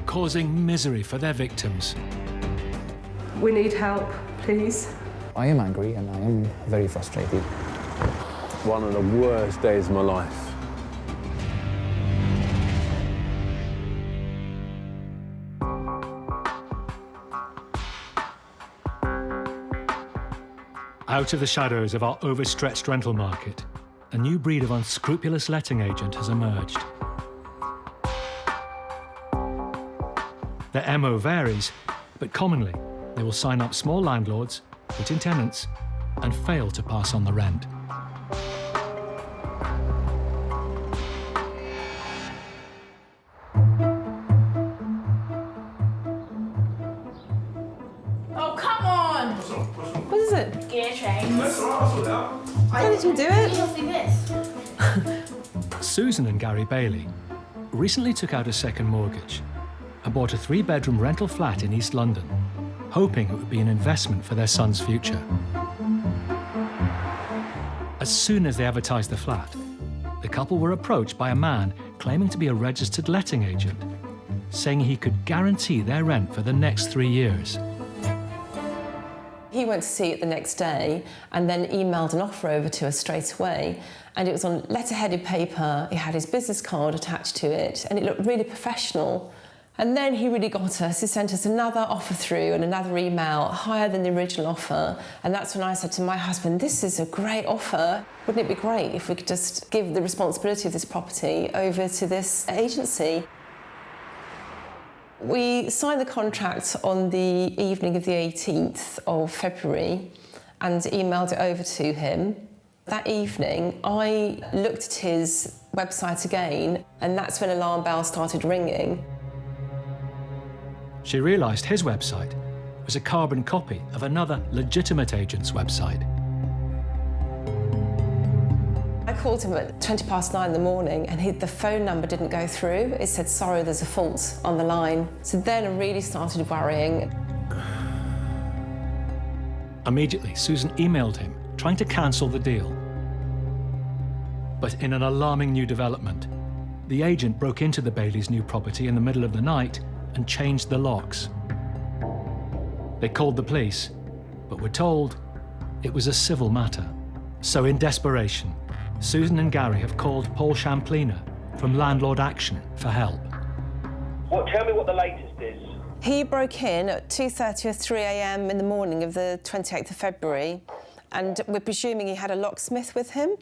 Causing misery for their victims. We need help, please. I am angry and I am very frustrated. One of the worst days of my life. Out of the shadows of our overstretched rental market, a new breed of unscrupulous letting agent has emerged. Their MO varies, but commonly they will sign up small landlords, put in tenants, and fail to pass on the rent. Oh, come on! What is it? Gear change. I didn't do it. You'll see this. Susan and Gary Bailey recently took out a second mortgage and bought a 3-bedroom rental flat in East London, hoping it would be an investment for their son's future. As soon as they advertised the flat, the couple were approached by a man claiming to be a registered letting agent, saying he could guarantee their rent for the next 3 years. He went to see it the next day and then emailed an offer over to us straight away. And it was on letter-headed paper, he had his business card attached to it, and it looked really professional. And then he really got us. He sent us another offer through and another email higher than the original offer. And that's when I said to my husband, this is a great offer. Wouldn't it be great if we could just give the responsibility of this property over to this agency? We signed the contract on the evening of the 18th of February and emailed it over to him. That evening, I looked at his website again, and that's when alarm bells started ringing. She realised his website was a carbon copy of another legitimate agent's website. I called him at 9:20 in the morning and the phone number didn't go through. It said, sorry, there's a fault on the line. So then I really started worrying. Immediately, Susan emailed him, trying to cancel the deal. But in an alarming new development, the agent broke into the Baileys' new property in the middle of the night and changed the locks. They called the police, but were told it was a civil matter. So in desperation, Susan and Gary have called Paul Champlina from Landlord Action for help. Tell me what the latest is. He broke in at 2:30 or 3 a.m. in the morning of the 28th of February, and we're presuming he had a locksmith with him.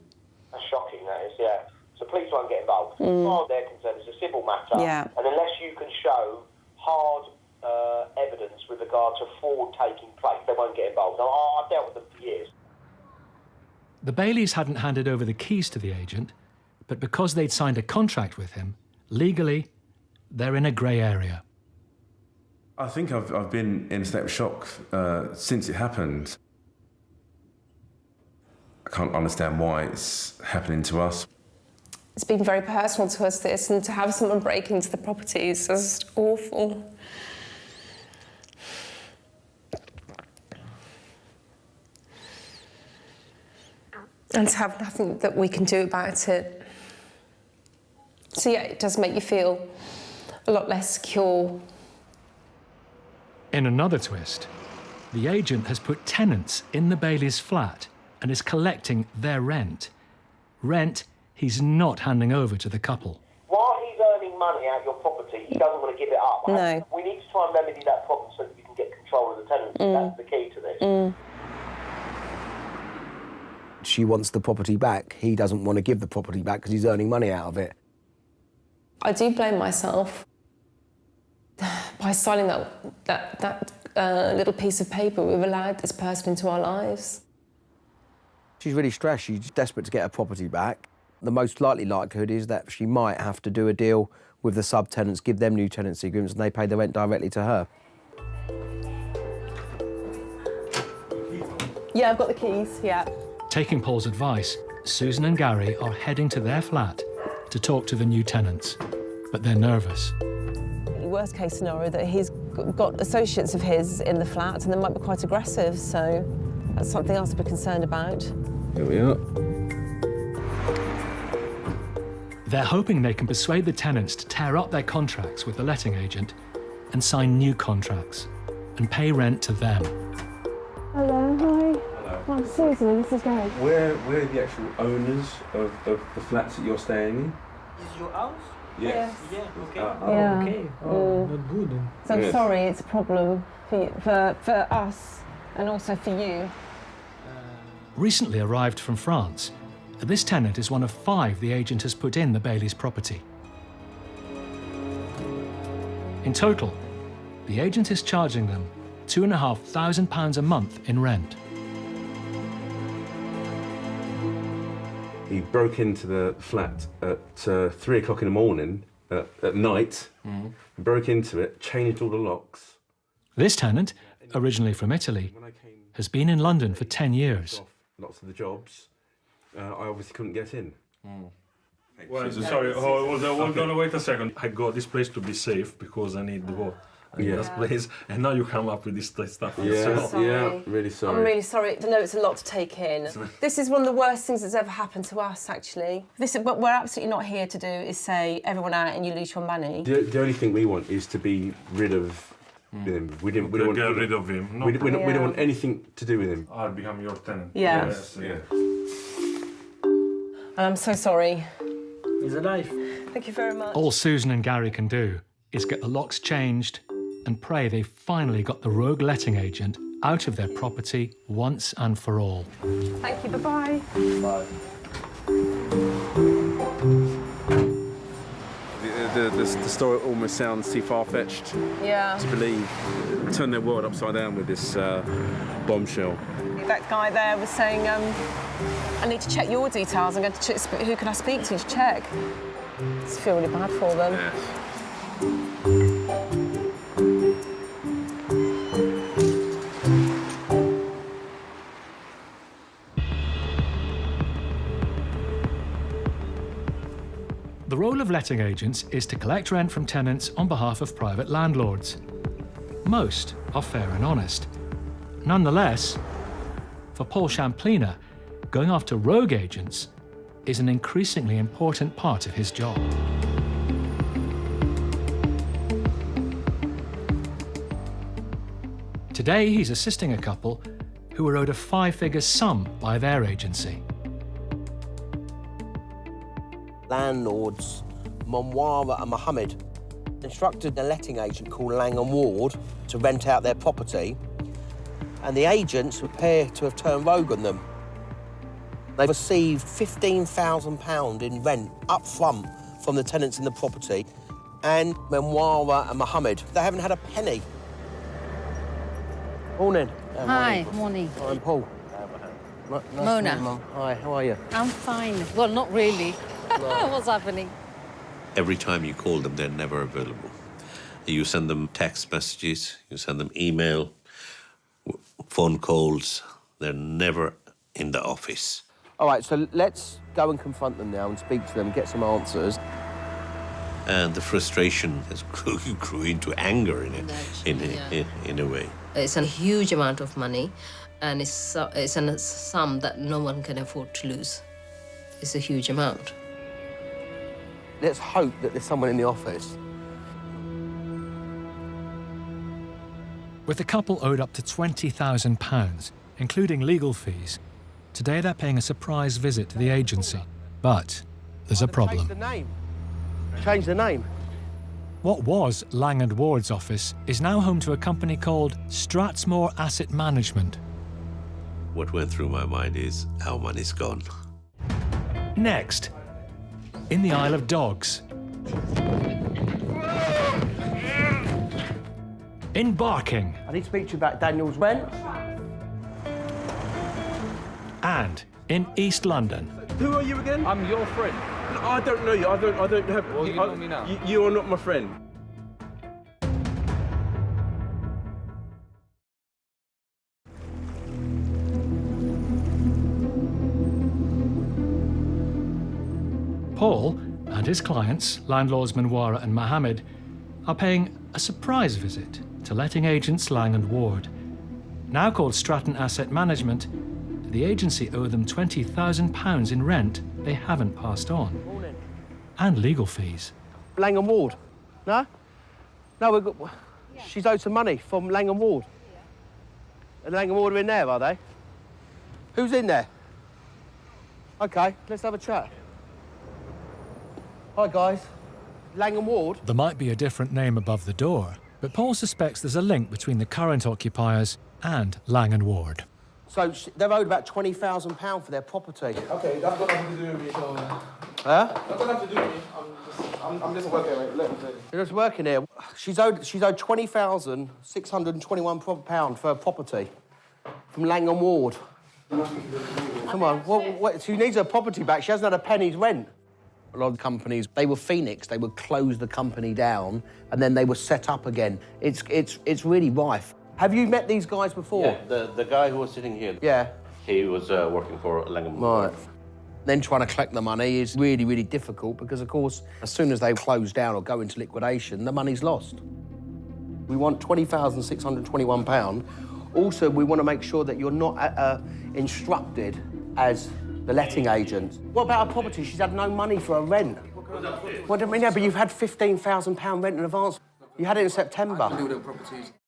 That's shocking, that is, yeah. So police won't get involved. As far as they're concerned, it's a civil matter. Yeah. And unless you can show hard evidence with regard to fraud taking place, they won't get involved. Now, I've dealt with them for years. The Baileys hadn't handed over the keys to the agent, but because they'd signed a contract with him, legally, they're in a grey area. I think I've been in a state of shock since it happened. I can't understand why it's happening to us. It's been very personal to us, this, and to have someone break into the property is just awful. And to have nothing that we can do about it. So yeah, it does make you feel a lot less secure. In another twist, the agent has put tenants in the Baileys' flat and is collecting their rent. Rent he's not handing over to the couple. While he's earning money out of your property, he doesn't want to give it up. No. We need to try and remedy that problem so that you can get control of the tenancy. That's the key to this. She wants the property back. He doesn't want to give the property back because he's earning money out of it. I do blame myself. By signing that little piece of paper, we've allowed this person into our lives. She's really stressed. She's desperate to get her property back. The most likely likelihood is that she might have to do a deal with the subtenants, give them new tenancy agreements, and they pay the rent directly to her. Yeah, I've got the keys, yeah. Taking Paul's advice, Susan and Gary are heading to their flat to talk to the new tenants, but they're nervous. Worst case scenario that he's got associates of his in the flat and they might be quite aggressive, so that's something else to be concerned about. Here we are. They're hoping they can persuade the tenants to tear up their contracts with the letting agent and sign new contracts and pay rent to them. Hello, hi. I'm Susan and this is Gary. We're the actual owners of the flats that you're staying in. Is your house? Yes. Yeah, okay. Yeah. Okay. Oh, not good. So I'm sorry, it's a problem for us and also for you. Recently arrived from France, this tenant is one of 5 the agent has put in the Bailey's property. In total, the agent is charging them £2,500 a month in rent. He broke into the flat at 3 o'clock in the morning, at night, broke into it, changed all the locks. This tenant, originally from Italy, has been in London for 10 years. Lots of the jobs. I obviously couldn't get in. Well, sorry, hold on, wait a second. I got this place to be safe because I need to go. This place, and now you come up with this stuff. Yeah, really sorry. I'm really sorry. I know it's a lot to take in. This is one of the worst things that's ever happened to us, actually. What we're absolutely not here to do is say everyone out and you lose your money. The only thing we want is to be rid of him. We don't want get rid of him. No. We don't want anything to do with him. I'll become your tenant. Yeah. Yes. Yeah. And I'm so sorry. He's alive. Thank you very much. All Susan and Gary can do is get the locks changed and pray they finally got the rogue letting agent out of their property once and for all. Thank you, bye-bye. Bye. The story almost sounds too far-fetched to believe. Turn their world upside down with this bombshell. That guy there was saying, I need to check your details. I'm going to check, who can I speak to check? I just feel really bad for them. Yes. The role of letting agents is to collect rent from tenants on behalf of private landlords. Most are fair and honest. Nonetheless, for Paul Champliner, going after rogue agents is an increasingly important part of his job. Today, he's assisting a couple who were owed a 5-figure sum by their agency. Landlords, Monwara and Mohammed, instructed a letting agent called Lang & Ward to rent out their property, and the agents appear to have turned rogue on them. They received £15,000 in rent up front from the tenants in the property, and Monwara and Mohammed, they haven't had a penny. Morning. Hi, morning. I'm Paul. Nice Mona. to meet you, Mum. Hi, how are you? I'm fine. Well, not really. What's happening? Every time you call them, they're never available. You send them text messages, you send them email, phone calls. They're never in the office. All right, so let's go and confront them now and speak to them, get some answers. And the frustration has grew into anger in a way. It's a huge amount of money, and it's a sum that no one can afford to lose. It's a huge amount. Let's hope that there's someone in the office. With the couple owed up to £20,000, including legal fees, today they're paying a surprise visit to the agency. But there's a problem. Change the name. Change the name. What was Lang & Ward's office is now home to a company called Stratsmore Asset Management. What went through my mind is how money's gone. Next, in the Isle of Dogs. In Barking. I need to speak to you about Daniel's rent. And in East London. Who are you again? I'm your friend. I don't know you. I don't have. Well, you know me now. You are not my friend. Paul and his clients, landlords Manwara and Mohammed, are paying a surprise visit to letting agents Lang and Ward. Now called Stratton Asset Management, the agency owe them £20,000 in rent they haven't passed on, and legal fees. Lang and Ward? No? No, we've got... She's owed some money from Lang and Ward. And Lang and Ward are in there, are they? Who's in there? OK, let's have a chat. Hi, guys. Lang and Ward? There might be a different name above the door, but Paul suspects there's a link between the current occupiers and Lang and Ward. So they're owed about £20,000 for their property. Okay, that's got nothing to do with me, so... Huh? That's got nothing to do with me. I'm just working, mate. Let me tell you. You're just working here. She's owed £20,621 for her property from Lang and Ward. Come on, what, she needs her property back. She hasn't had a penny's rent. A lot of companies, they were Phoenix, they would close the company down and then they were set up again. It's really rife. Have you met these guys before? Yeah, the guy who was sitting here. Yeah. He was working for Langham. Right. Then trying to collect the money is really, really difficult because, of course, as soon as they close down or go into liquidation, the money's lost. We want £20,621. Also, we want to make sure that you're not instructed as the letting agent. What about her property? She's had no money for her rent. Well, I mean, yeah, but you've had £15,000 rent in advance. You had it in September.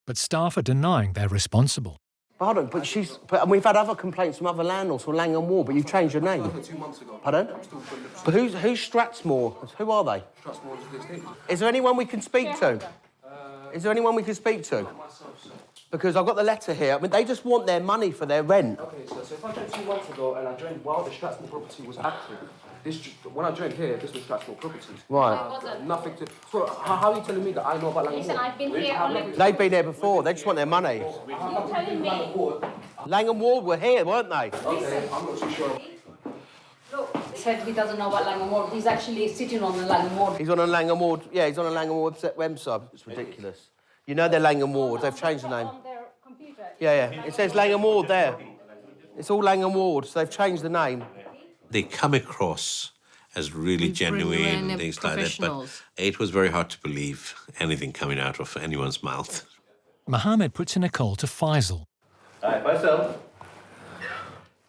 But staff are denying they're responsible. Pardon, and we've had other complaints from other landlords from Lang and Ward, but you've changed your name. 2 months ago. Pardon? But who's Strathmore? Who are they? Strathmore is the estate. Is there anyone we can speak to? Is there anyone we can speak to? Because I've got the letter here. I mean, they just want their money for their rent. Okay, so if I joined 2 months ago and I joined while the Strathmore property was active, when I joined here, this was Strathmore property. Right. Nothing to... So how are you telling me that I know about Lang and Ward? Listen, I've been here only... They've been here before. They just want their money. You're telling me... Lang and Ward were here, weren't they? Okay, I'm not too sure. Look, he said he doesn't know about Lang and Ward. He's actually sitting on the Lang and Ward. He's on a Lang and Ward. Yeah, he's on a Lang and Ward website. It's ridiculous. You know they're Lang and Ward. They've changed the name. Yeah. It says Lang and Ward there. It's all Lang and Ward, so they've changed the name. They come across as really genuine and things like that, but it was very hard to believe anything coming out of anyone's mouth. Mohammed puts in a call to Faisal, Hi, Faisal.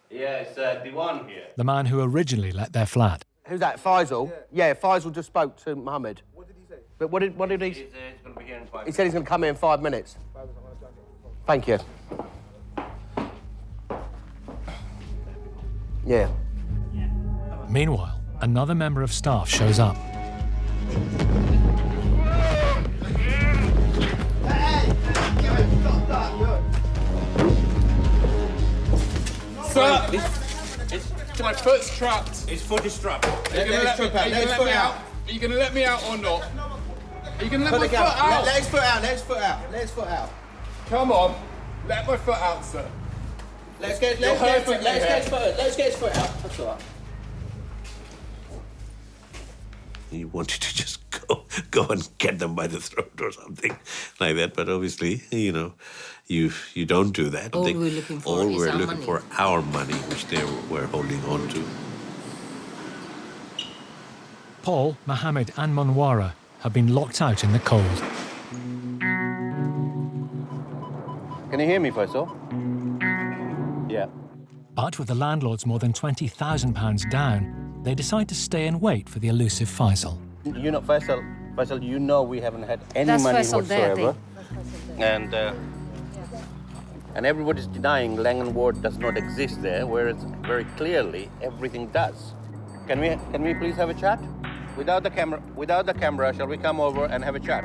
Yeah, it's Diwan here. the man who originally let their flat. Who's that, Faisal? Yeah, Faisal just spoke to Mohammed. What did he say? But what did he... He's going to be here in 5 minutes. He said he's going to come here in 5 minutes. Thank you. Yeah. Meanwhile, another member of staff shows up. Sir, my foot's trapped. His foot is trapped. Are you going to let me out or not? Are you going to let my foot out? Let his foot out, let his foot out, let his foot out. Come on, let my foot out, sir. Let's get his foot out. That's all right. You wanted to just go and get them by the throat or something like that, but obviously, you don't do that. All we're looking for all is we're our looking money. for our money, which they were holding on to. Paul, Mohammed and Manwara have been locked out in the cold. Can you hear me, Faisal? Yeah. But with the landlords more than £20,000 down, they decide to stay and wait for the elusive Faisal. You know, Faisal, you know we haven't had any That's money Faisal there, whatsoever. And everybody's denying Lang and Ward does not exist there, whereas very clearly everything does. Can we please have a chat? Without the camera, shall we come over and have a chat?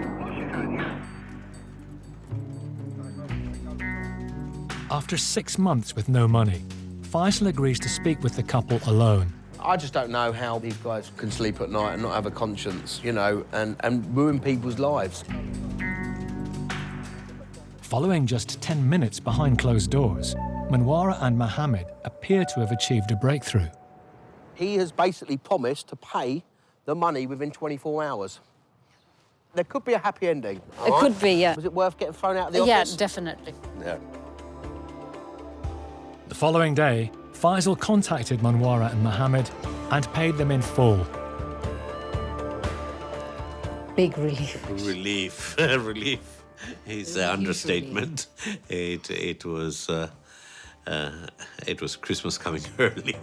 After 6 months with no money, Faisal agrees to speak with the couple alone. I just don't know how these guys can sleep at night and not have a conscience, and ruin people's lives. Following just 10 minutes behind closed doors, Manwara and Mohammed appear to have achieved a breakthrough. he has basically promised to pay the money within 24 hours. There could be a happy ending. It could be, yeah. Was it worth getting thrown out of the Yeah, office? definitely. Yeah. The following day, Faisal contacted Manwara and Mohammed and paid them in full. Big relief. Relief. Relief is an understatement. It was Christmas coming early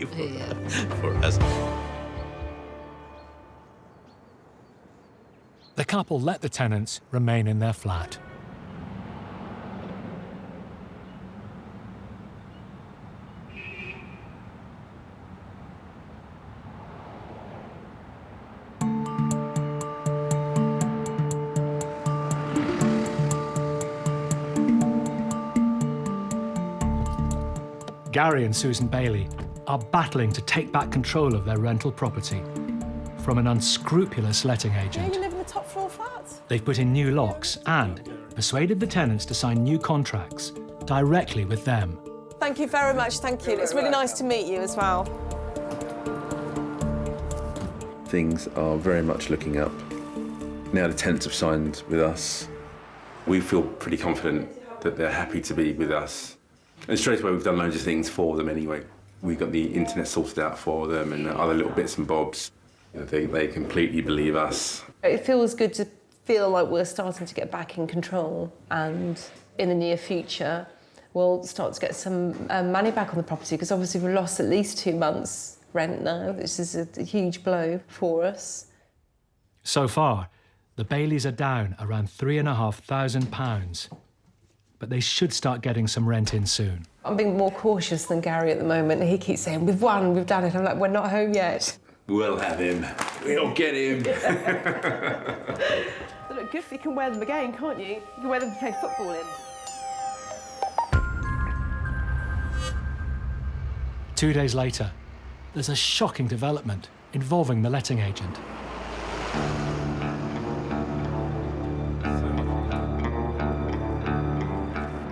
for us. The couple let the tenants remain in their flat. Gary and Susan Bailey are battling to take back control of their rental property from an unscrupulous letting agent. You live in the top floor flat? They've put in new locks and persuaded the tenants to sign new contracts directly with them. Thank you very much, thank you. It's really nice to meet you as well. Things are very much looking up. Now the tenants have signed with us. We feel pretty confident that they're happy to be with us. And straight away, we've done loads of things for them anyway. We've got the internet sorted out for them and other little bits and bobs. You know, they completely believe us. It feels good to feel like we're starting to get back in control, and in the near future, we'll start to get some money back on the property, because obviously we've lost at least 2 months' rent now, which is a huge blow for us. So far, the Baileys are down around £3,500. But they should start getting some rent in soon. I'm being more cautious than Gary at the moment. He keeps saying, we've won, we've done it. I'm like, we're not home yet. We'll have him. We'll get him. They look good, you can wear them again, can't you? You can wear them to play football in. 2 days later, there's a shocking development involving the letting agent.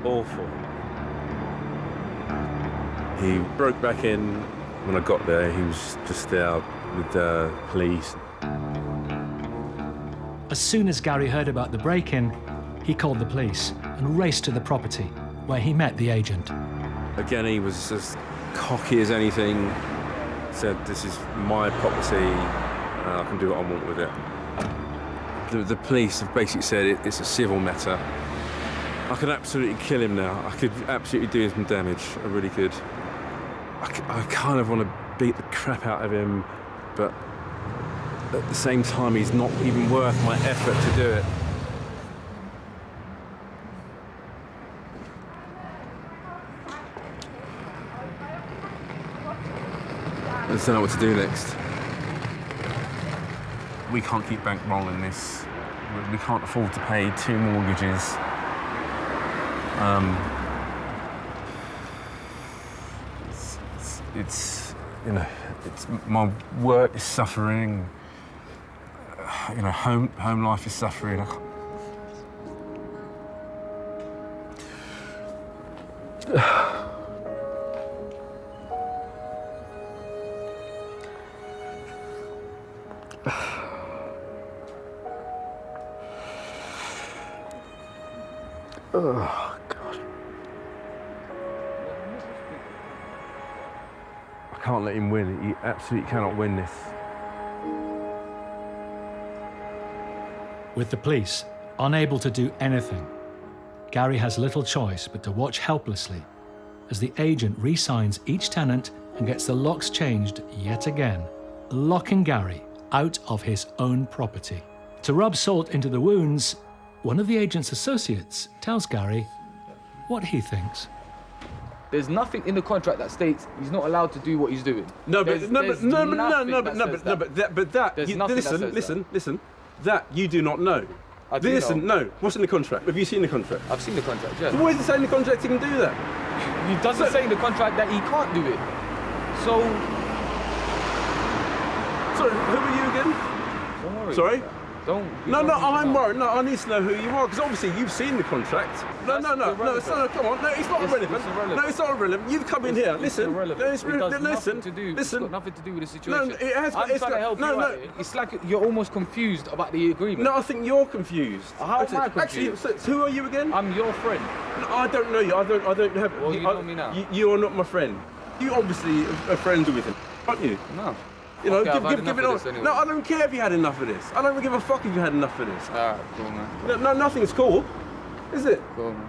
Awful. He broke back in when I got there. He was just there with the police. As soon as Gary heard about the break-in, he called the police and raced to the property, where he met the agent. Again, he was as cocky as anything. Said, this is my property, I can do what I want with it. The police have basically said it's a civil matter. I could absolutely kill him now. I could absolutely do him some damage. I really could. I kind of want to beat the crap out of him, but at the same time, he's not even worth my effort to do it. I just don't know what to do next. We can't keep bankrolling this. We can't afford to pay 2 mortgages. It's you know, it's my work is suffering. You know, home life is suffering. Oh, God. I can't let him win. He absolutely cannot win this. With the police unable to do anything, Gary has little choice but to watch helplessly as the agent re-signs each tenant and gets the locks changed yet again, locking Gary out of his own property. To rub salt into the wounds, one of the agent's associates tells Gary what he thinks. There's nothing in the contract that states he's not allowed to do what he's doing. Listen. That you do not know. I do know. No. What's in the contract? Have you seen the contract? I've seen the contract, yeah. So why does it say in the contract he can do that? It doesn't say in the contract that he can't do it. So... Sorry, who are you again? Don't worry. Sorry? Don't. No, I'm worried. No, I need to know who you are because obviously you've seen the contract. No, come on. No, it's not irrelevant. No, it's not irrelevant. You've come in here. Listen. Listen. Listen. It's got nothing to do with the situation. No, it has. I'm trying to help you out here. It's like you're almost confused about the agreement. No, I think you're confused. How am I confused? Actually, so who are you again? I'm your friend. No, I don't know you. I don't have. Well, you know me now. You are not my friend. You obviously are friends with him, aren't you? No. You know, Okay, give it on. anyway. No, I don't care if you had enough of this. I don't give a fuck if you had enough of this. Alright, cool, man. No, nothing's cool, is it? Cool, man.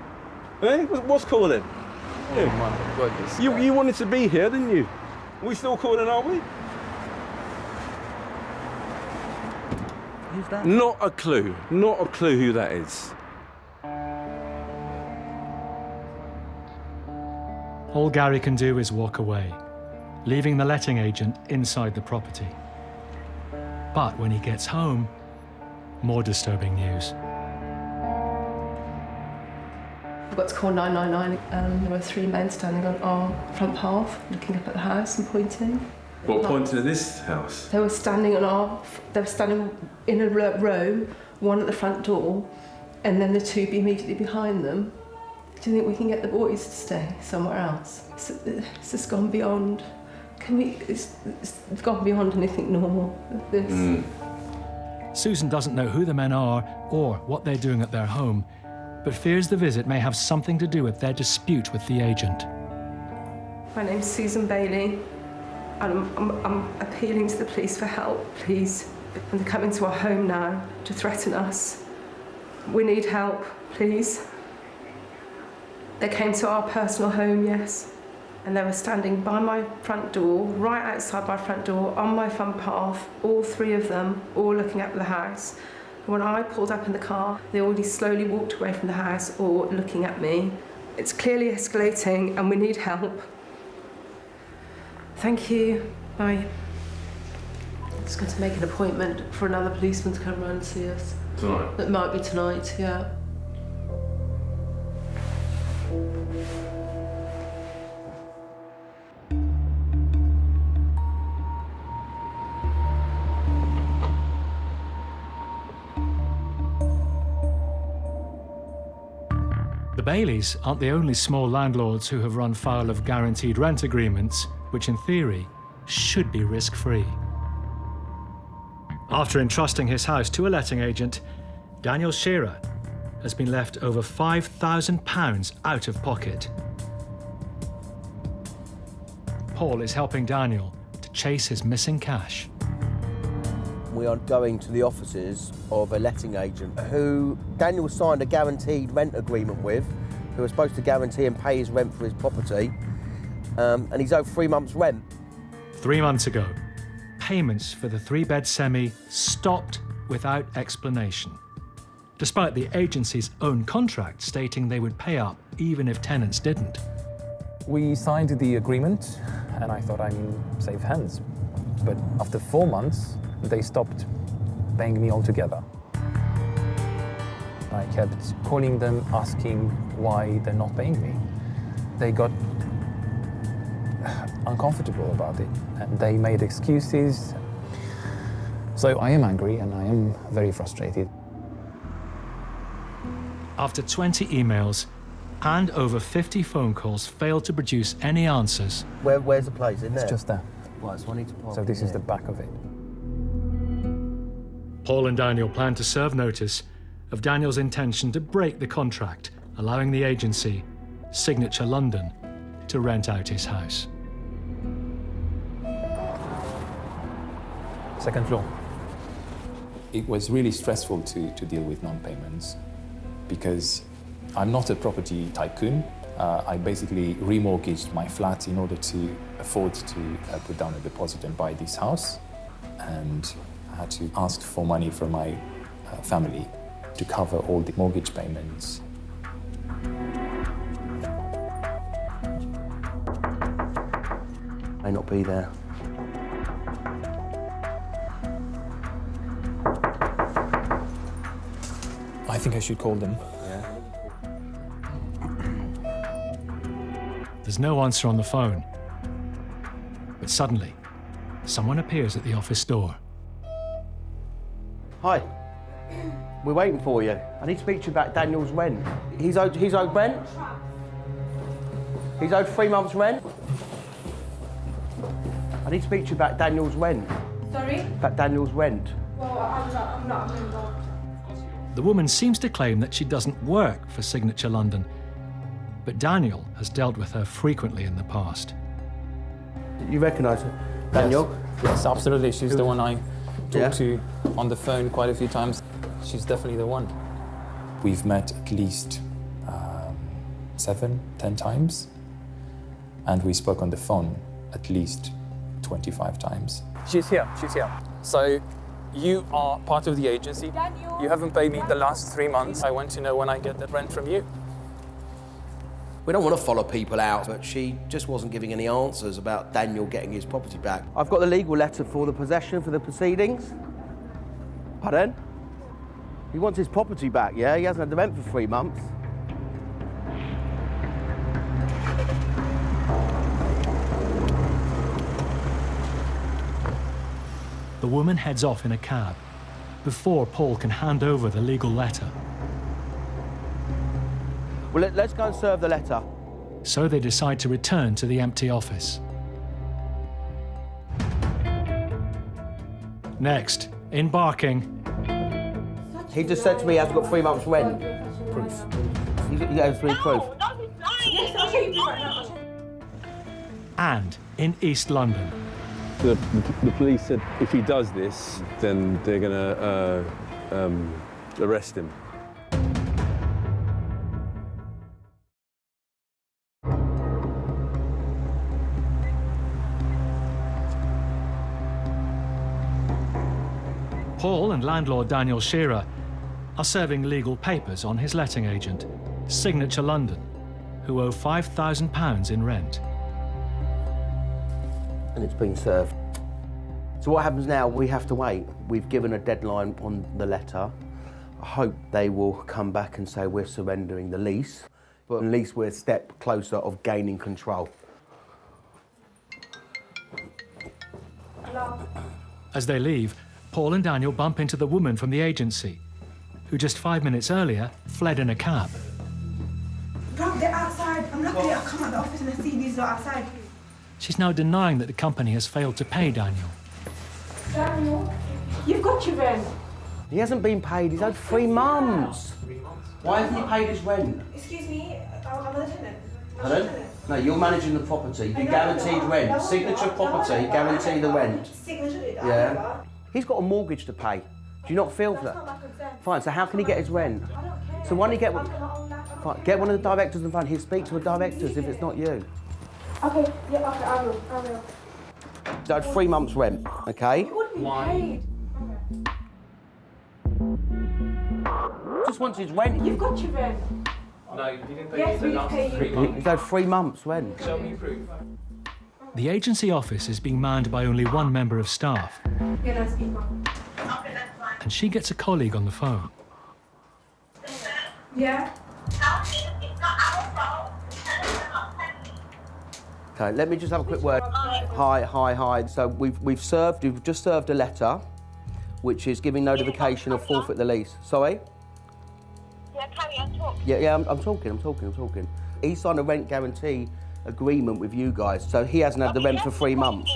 Eh? What's cool then? Oh my goodness. You wanted to be here, didn't you? We still cool then, are we? Who's that? Not a clue. Not a clue who that is. All Gary can do is walk away, leaving the letting agent inside the property. But when he gets home, more disturbing news. We got to call 999 and there were 3 men standing on our front path, looking up at the house and pointing. What, pointing at this house? They were standing in a row, one at the front door, and then the 2 immediately behind them. Do you think we can get the boys to stay somewhere else? It's just gone beyond. It's gone beyond anything normal. This. Susan doesn't know who the men are or what they're doing at their home, but fears the visit may have something to do with their dispute with the agent. My name's Susan Bailey, and I'm appealing to the police for help, please. And they're coming to our home now to threaten us. We need help, please. They came to our personal home, yes, and they were standing by my front door, right outside my front door, on my front path, all 3 of them, all looking up at the house. And when I pulled up in the car, they already slowly walked away from the house, all looking at me. It's clearly escalating, and we need help. Thank you. Bye. I'm just going to make an appointment for another policeman to come round and see us. Tonight? It might be tonight, yeah. The Baileys aren't the only small landlords who have run foul of guaranteed rent agreements, which in theory should be risk-free. After entrusting his house to a letting agent, Daniel Shearer has been left over £5,000 out of pocket. Paul is helping Daniel to chase his missing cash. We are going to the offices of a letting agent who Daniel signed a guaranteed rent agreement with, who was supposed to guarantee and pay his rent for his property, and he's owed 3 months' rent. 3 months ago, payments for the 3-bed semi stopped without explanation, despite the agency's own contract stating they would pay up even if tenants didn't. We signed the agreement, and I thought I'm in safe hands. But after 4 months, they stopped paying me altogether. I kept calling them, asking why they're not paying me. They got uncomfortable about it, and they made excuses. So I am angry, and I am very frustrated. After 20 emails and over 50 phone calls failed to produce any answers. Where's the place? In there? It's just there. Right, so I need to park So this in is the there. back of it. Paul and Daniel plan to serve notice of Daniel's intention to break the contract, allowing the agency, Signature London, to rent out his house. Second floor. It was really stressful to deal with non-payments because I'm not a property tycoon. I basically remortgaged my flat in order to afford to put down a deposit and buy this house. And I had to ask for money from my family to cover all the mortgage payments. May not be there. I think I should call them. There's no answer on the phone. But suddenly, someone appears at the office door. Hi. We're waiting for you. I need to speak to you about Daniel's rent. He's owed rent? He's owed 3 months' rent? I need to speak to you about Daniel's rent. Sorry? About Daniel's rent. Well, I'm not involved. The woman seems to claim that she doesn't work for Signature London, but Daniel has dealt with her frequently in the past. You recognise her? Daniel? Yes, absolutely. She's the one I talked to on the phone quite a few times. She's definitely the one. We've met at least 7, 10 times, and we spoke on the phone at least 25 times. She's here. So you are part of the agency. You haven't paid me the last 3 months. I want to know when I get that rent from you. We don't want to follow people out, but she just wasn't giving any answers about Daniel getting his property back. I've got the legal letter for the possession for the proceedings. Pardon? He wants his property back, yeah? He hasn't had the rent for 3 months. The woman heads off in a cab before Paul can hand over the legal letter. Well, let's go and serve the letter. So they decide to return to the empty office. Next, in Barking. He just said to me he hasn't got 3 months' rent. Proof. He has proof. Yes, I'll show you right now. And in East London. The police said if he does this, then they're going to arrest him. Paul and landlord Daniel Shearer are serving legal papers on his letting agent, Signature London, who owe £5,000 in rent. And it's been served. So what happens now? We have to wait. We've given a deadline on the letter. I hope they will come back and say we're surrendering the lease, but at least we're a step closer of gaining control. Hello. As they leave, Paul and Daniel bump into the woman from the agency, who just 5 minutes earlier fled in a cab. Rob, they're outside. I'm lucky I come out the office and I see these are outside. She's now denying that the company has failed to pay Daniel. Daniel, you've got your rent. He hasn't been paid. He's owed 3 months. Why hasn't he paid his rent? Excuse me, I'm a tenant. Pardon? No, you're managing the property. You guaranteed rent. Signature property, guarantee the rent. Signature, Yeah. He's got a mortgage to pay. Do you not feel for that? Fine, so how can he get his rent? So why don't you get one? Fine, get one of the directors on the phone. He'll speak to the directors if it's not you. Okay, yeah, okay, I will. He's owed 3 months' rent, okay? It would be paid. Just wants his rent. You've got your rent. No, you didn't pay Yes, me we the last pay 3 you. months. He's owed 3 months' rent. Show me proof. The agency office is being manned by only one member of staff, Yeah, that's people. and she gets a colleague on the phone. Yeah? Okay, let me just have a quick word. Hi. So we've just served a letter, which is giving notification of forfeit the lease. Sorry? Yeah, carry on, talk. Yeah, I'm talking. He signed a rent guarantee agreement with you guys, so he hasn't had the rent for 3 months.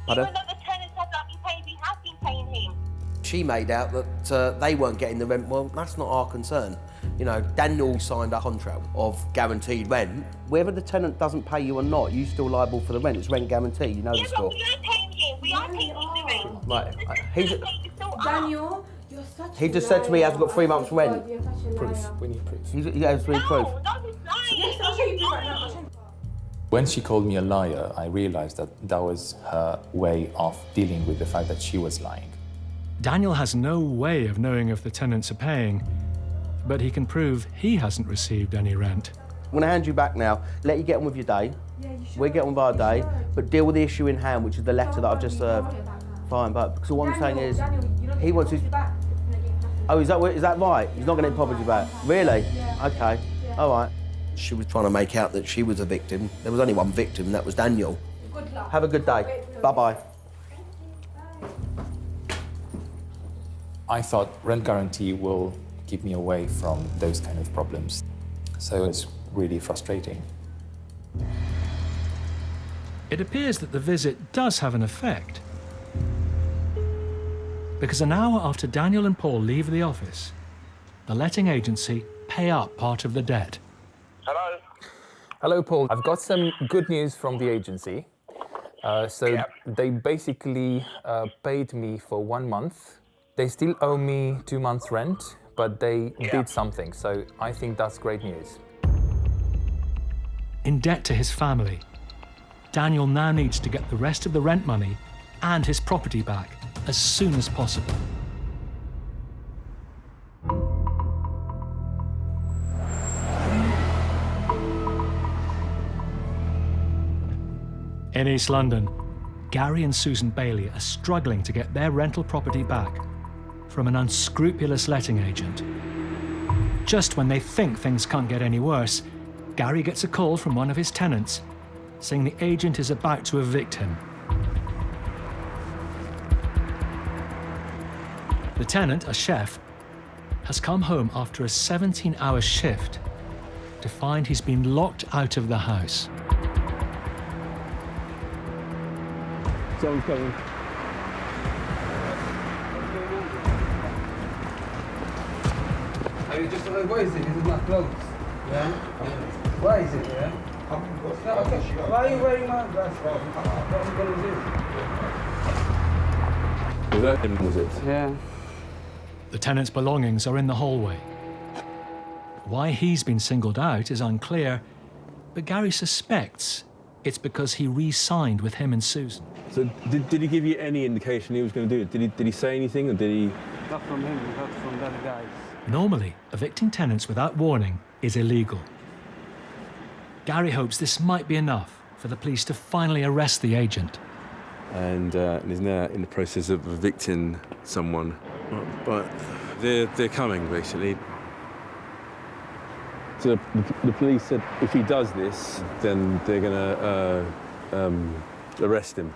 Pardon? Even though the tenants have not been paying, we have been paying him. She made out that they weren't getting the rent. Well, that's not our concern. You know, Daniel signed a contract of guaranteed rent. Whether the tenant doesn't pay you or not, you're still liable for the rent. It's rent guarantee, you know the score. We are paying him. We are paying him the rent. Right. Daniel, you're such He just said to me he hasn't got 3 months' rent. Proof. We need proof. He has 3 proof. Yes, I'll show you proof right now. When she called me a liar, I realized that was her way of dealing with the fact that she was lying. Daniel has no way of knowing if the tenants are paying, but he can prove he hasn't received any rent. I'm going to hand you back now. Let you get on with your day. We'll get on with our day, but deal with the issue in hand, which is the letter that I've just served. Fine, but because what I'm saying is, he wants his... Oh, is that right? He's not going to get property back? Really? Okay. All right. She was trying to make out that she was a victim. There was only one victim, and that was Daniel. Good luck. Have a good day. Bye-bye. I thought rent guarantee will keep me away from those kind of problems. So it's really frustrating. It appears that the visit does have an effect. Because an hour after Daniel and Paul leave the office, the letting agency pay up part of the debt. Hello? Hello, Paul. I've got some good news from the agency. They basically paid me for 1 month. They still owe me 2 months' rent, but they did something, so I think that's great news. In debt to his family, Daniel now needs to get the rest of the rent money and his property back as soon as possible. In East London, Gary and Susan Bailey are struggling to get their rental property back from an unscrupulous letting agent. Just when they think things can't get any worse, Gary gets a call from one of his tenants saying the agent is about to evict him. The tenant, a chef, has come home after a 17-hour shift to find he's been locked out of the house. Someone's coming. What is it? Is it not clothes? Yeah? Why is it, yeah? No, okay. Why are you wearing my glasses? What am I gonna do? Was that him, was it? Yeah. The tenant's belongings are in the hallway. Why he's been singled out is unclear, but Gary suspects it's because he re-signed with him and Susan. So did he give you any indication he was going to do it? Did he say anything, or did he? Not from him, not from the other guys. Normally, evicting tenants without warning is illegal. Gary hopes this might be enough for the police to finally arrest the agent. And is now in the process of evicting someone. But they're coming, basically. So the police said if he does this, then they're going to arrest him.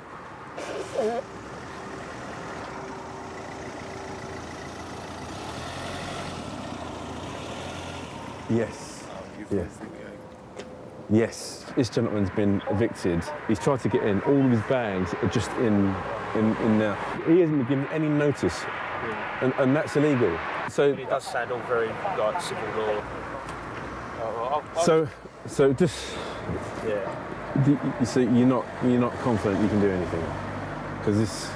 Yes. Yeah. Yes. This gentleman's been evicted. He's tried to get in. All of his bags are just in there. He hasn't been given any notice, and that's illegal. So It does sound all very like civil law. So just Yeah. so you're not confident you can do anything because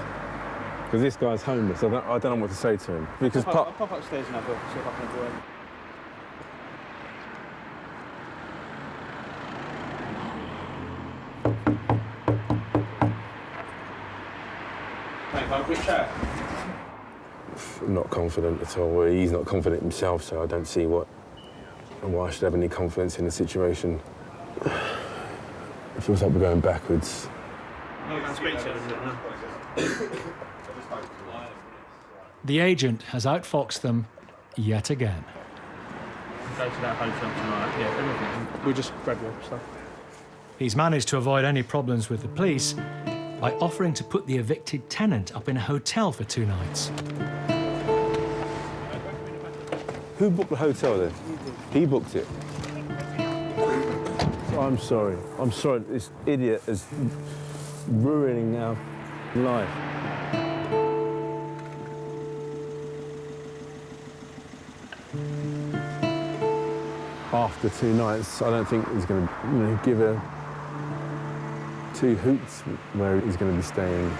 this guy's homeless. I don't know what to say to him because I'll pop upstairs and have a see if I can join. Have a quick chat. I'm not confident at all. Well, he's not confident himself, so I don't see why I should have any confidence in the situation. It feels like we're going backwards. The agent has outfoxed them yet again. Go to that hotel tonight. Yeah, everything. We'll just grab your stuff. He's managed to avoid any problems with the police by offering to put the evicted tenant up in a hotel for 2 nights. Who booked the hotel then? He booked it. I'm sorry. I'm sorry. This idiot is ruining our life. After 2 nights, I don't think he's going to, give her 2 hoots where he's going to be staying.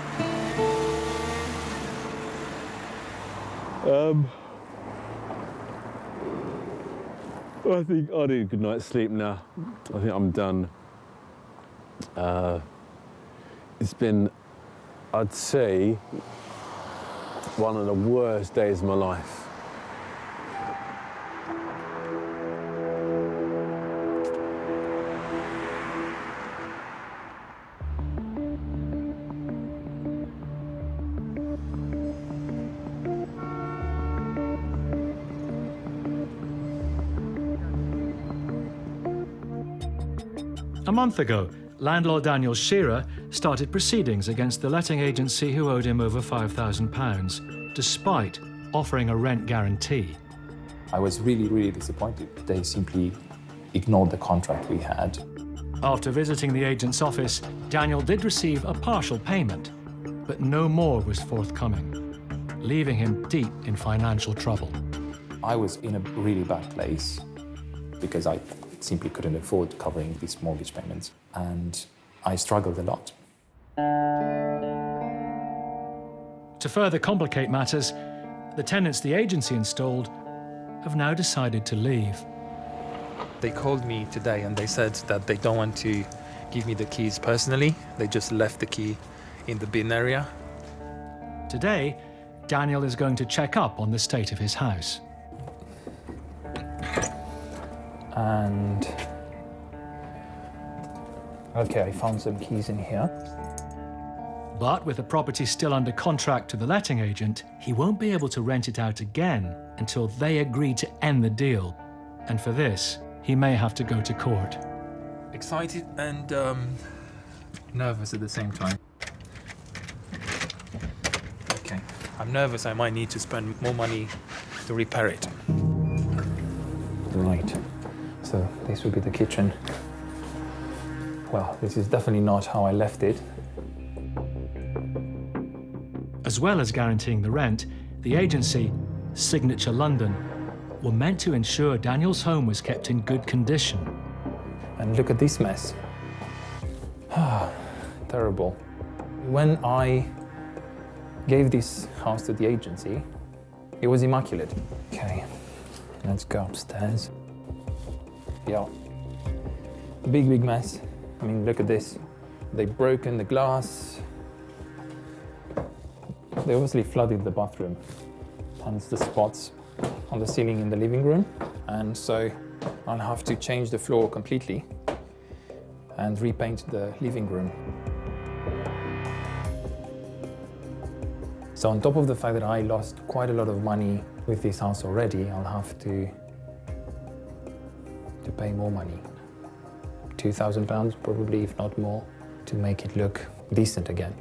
I think I need a good night's sleep now. I think I'm done. It's been, I'd say, one of the worst days of my life. A month ago, landlord Daniel Shearer started proceedings against the letting agency who owed him over £5,000, despite offering a rent guarantee. I was really, really disappointed. They simply ignored the contract we had. After visiting the agent's office, Daniel did receive a partial payment, but no more was forthcoming, leaving him deep in financial trouble. I was in a really bad place because I simply couldn't afford covering these mortgage payments, and I struggled a lot. To further complicate matters, the tenants the agency installed have now decided to leave. They called me today and they said that they don't want to give me the keys personally. They just left the key in the bin area. Today, Daniel is going to check up on the state of his house. And okay, I found some keys in here. But with the property still under contract to the letting agent, he won't be able to rent it out again until they agree to end the deal. And for this, he may have to go to court. Excited and nervous at the same time. Okay, I'm nervous I might need to spend more money to repair it. Right, so this will be the kitchen. Well, this is definitely not how I left it. As well as guaranteeing the rent, the agency, Signature London, were meant to ensure Daniel's home was kept in good condition. And look at this mess. Terrible. When I gave this house to the agency, it was immaculate. Okay, let's go upstairs. Yeah, big mess. I mean, look at this. They've broken the glass. They obviously flooded the bathroom, hence the spots on the ceiling in the living room. And so I'll have to change the floor completely and repaint the living room. So on top of the fact that I lost quite a lot of money with this house already, I'll have to pay more money. £2,000 probably, if not more, to make it look decent again.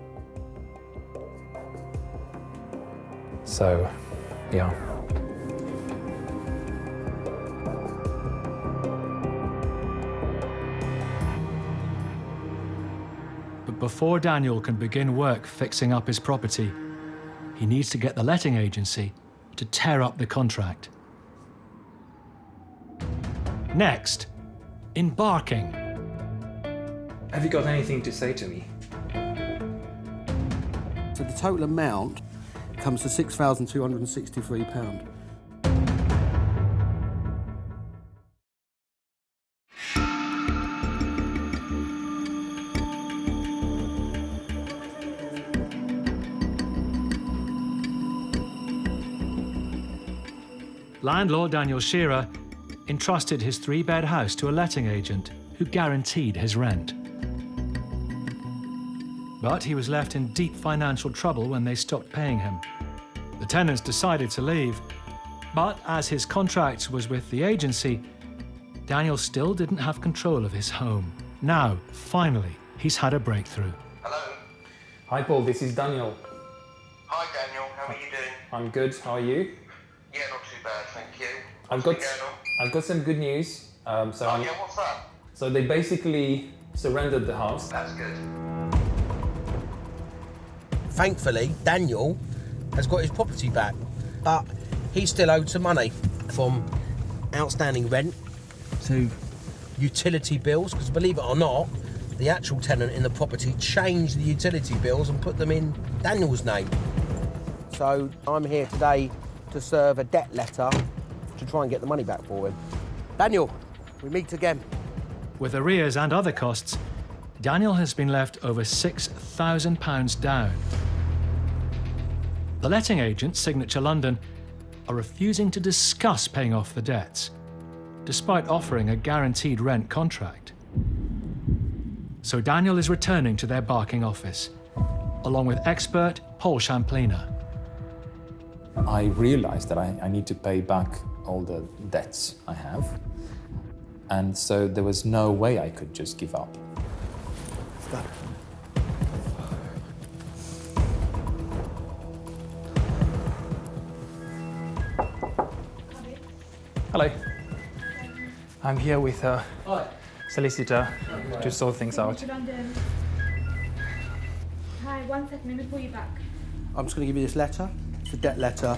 So, yeah. But before Daniel can begin work fixing up his property, he needs to get the letting agency to tear up the contract. Next, embarking. Have you got anything to say to me? So the total amount comes to £6,263. Landlord Daniel Shearer entrusted his 3-bed house to a letting agent who guaranteed his rent. But he was left in deep financial trouble when they stopped paying him. The tenants decided to leave, but as his contract was with the agency, Daniel still didn't have control of his home. Now, finally, he's had a breakthrough. Hello. Hi, Paul, this is Daniel. Hi, Daniel. How are you doing? I'm good, how are you? Yeah, not too bad, thank you. I've got some good news. Yeah, what's that? So they basically surrendered the house. That's good. Thankfully, Daniel has got his property back, but he's still owed some money from outstanding rent to utility bills, because believe it or not, the actual tenant in the property changed the utility bills and put them in Daniel's name. So I'm here today to serve a debt letter to try and get the money back for him. Daniel, we meet again. With arrears and other costs, Daniel has been left over £6,000 down. The letting agent, Signature London, are refusing to discuss paying off the debts, despite offering a guaranteed rent contract. So Daniel is returning to their Barking office, along with expert Paul Champliner. I realized that I need to pay back all the debts I have, and so there was no way I could just give up. Hello. I'm here with a solicitor to sort things out. Hi, 1 second, let me pull you back. I'm just going to give you this letter. It's a debt letter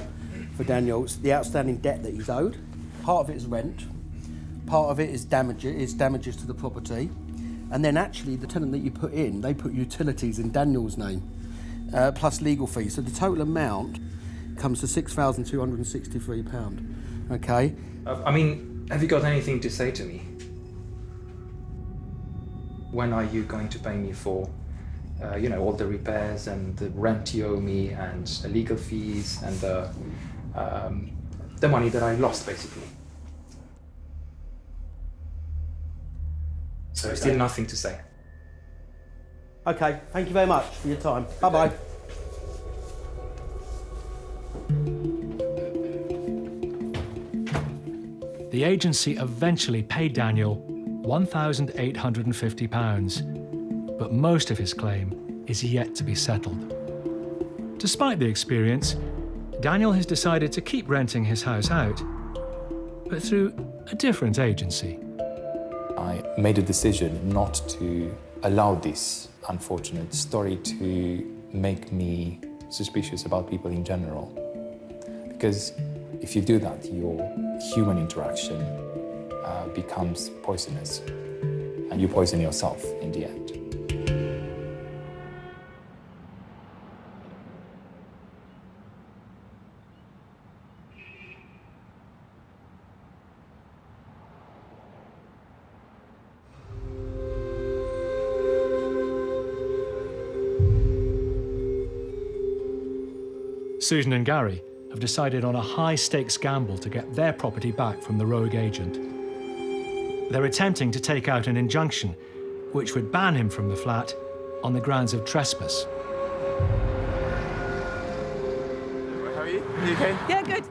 for Daniel. It's the outstanding debt that he's owed. Part of it is rent. Part of it is damages to the property. And then actually the tenant that you put in, they put utilities in Daniel's name, plus legal fees. So the total amount comes to £6,263. Okay? I mean, have you got anything to say to me? When are you going to pay me for, all the repairs and the rent you owe me and the legal fees and the money that I lost, basically? So still nothing to say. Okay, thank you very much for your time. Bye-bye. The agency eventually paid Daniel £1,850, but most of his claim is yet to be settled. Despite the experience, Daniel has decided to keep renting his house out, but through a different agency. I made a decision not to allow this unfortunate story to make me suspicious about people in general. Because if you do that, your human interaction becomes poisonous, and you poison yourself in the end. Susan and Gary have decided on a high-stakes gamble to get their property back from the rogue agent. They're attempting to take out an injunction which would ban him from the flat on the grounds of trespass. How are you? You okay? Yeah, good.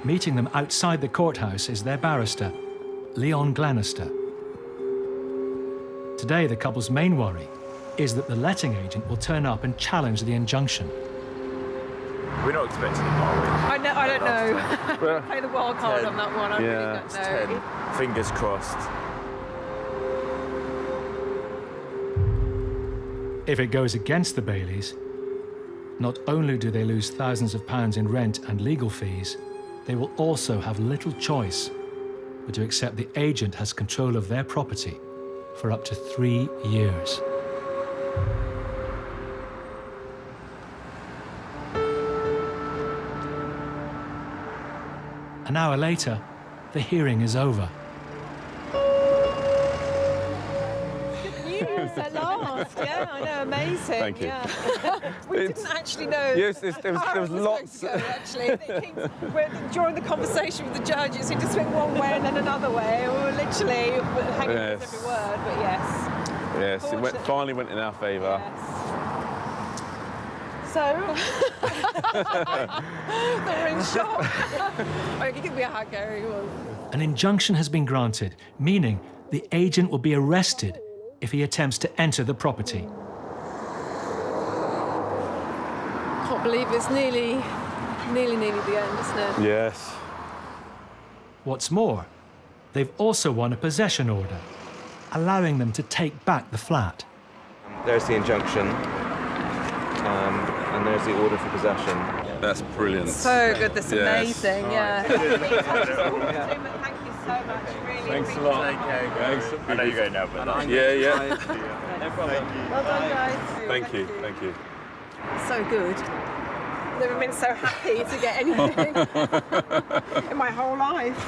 Meeting them outside the courthouse is their barrister, Leon Glenister. Today, the couple's main worry is that the letting agent will turn up and challenge the injunction. We're not expecting it, are we? I don't know. Play the wild card on that one. I really don't know. 10. Fingers crossed. If it goes against the Baileys, not only do they lose thousands of pounds in rent and legal fees, they will also have little choice but to accept the agent has control of their property for up to 3 years. An hour later, the hearing is over. Good news at last. Yeah, I know, amazing. Thank you. Yeah. We didn't actually know. Yes, there was lots. Actually, during the conversation with the judge, it seemed to swing one way and then another way. We were literally hanging on every word, but yes. Yes, it finally went in our favour. Yes. So, they're in shock. Okay, give me a hug, Gary. An injunction has been granted, meaning the agent will be arrested if he attempts to enter the property. Can't believe it's nearly the end, isn't it? Yes. What's more, they've also won a possession order, allowing them to take back the flat. There's the injunction. And there's the order for possession. That's brilliant. So good, that's amazing, yeah. Right. Thank you so much, really. Thanks a lot. Thanks. I know you're going now, but Yeah. No problem. Well done, guys. Thank you. So good. Never been so happy to get anything in my whole life.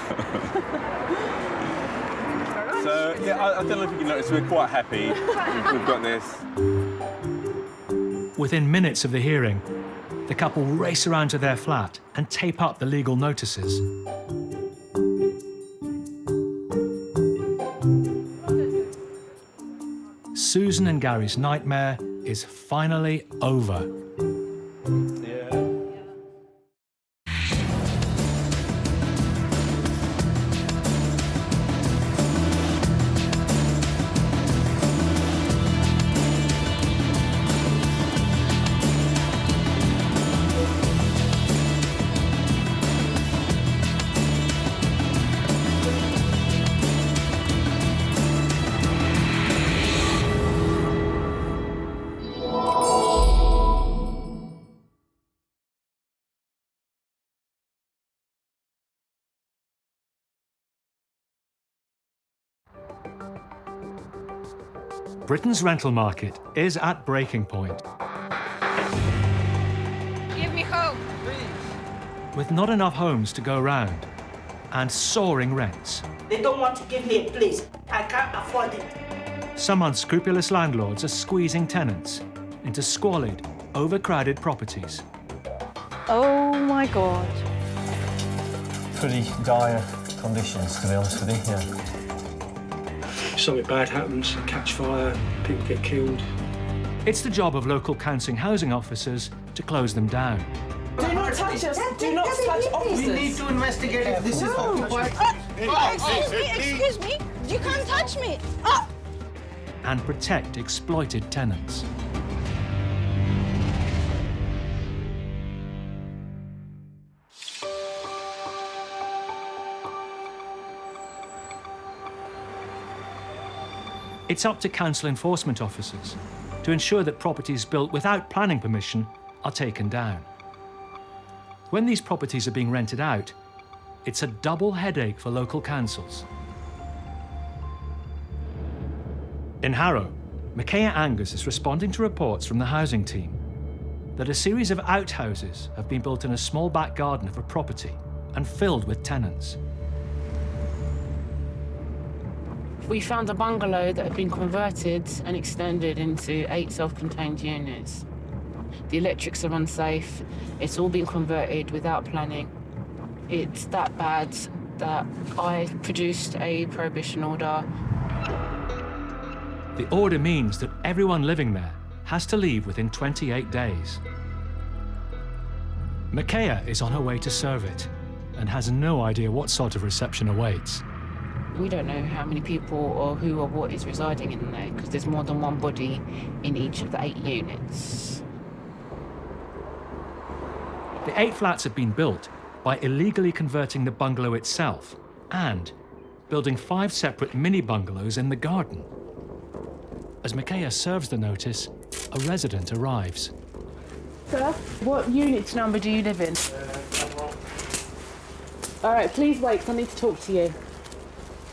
So, yeah, I don't know if you can notice, we're quite happy. We've got this. Within minutes of the hearing, the couple race around to their flat and tape up the legal notices. Susan and Gary's nightmare is finally over. Britain's rental market is at breaking point. Give me hope, please. With not enough homes to go round and soaring rents. They don't want to give me a place. I can't afford it. Some unscrupulous landlords are squeezing tenants into squalid, overcrowded properties. Oh my God. Pretty dire conditions, to be honest with you, yeah. Something bad happens, catch fire, people get killed. It's the job of local council housing officers to close them down. Do not touch us. Do not touch officers. We need to investigate if this is occupied. Excuse me. You can't touch me. And protect exploited tenants. It's up to council enforcement officers to ensure that properties built without planning permission are taken down. When these properties are being rented out, it's a double headache for local councils. In Harrow, Micaiah Angus is responding to reports from the housing team that a series of outhouses have been built in a small back garden of a property and filled with tenants. We found a bungalow that had been converted and extended into 8 self-contained units. The electrics are unsafe. It's all been converted without planning. It's that bad that I produced a prohibition order. The order means that everyone living there has to leave within 28 days. Micaiah is on her way to serve it and has no idea what sort of reception awaits. We don't know how many people or who or what is residing in there because there's more than one body in each of the 8 units. The 8 flats have been built by illegally converting the bungalow itself and building 5 separate mini bungalows in the garden. As Micaiah serves the notice, a resident arrives. Sir, what unit number do you live in? All right, please wait, 'cause I need to talk to you.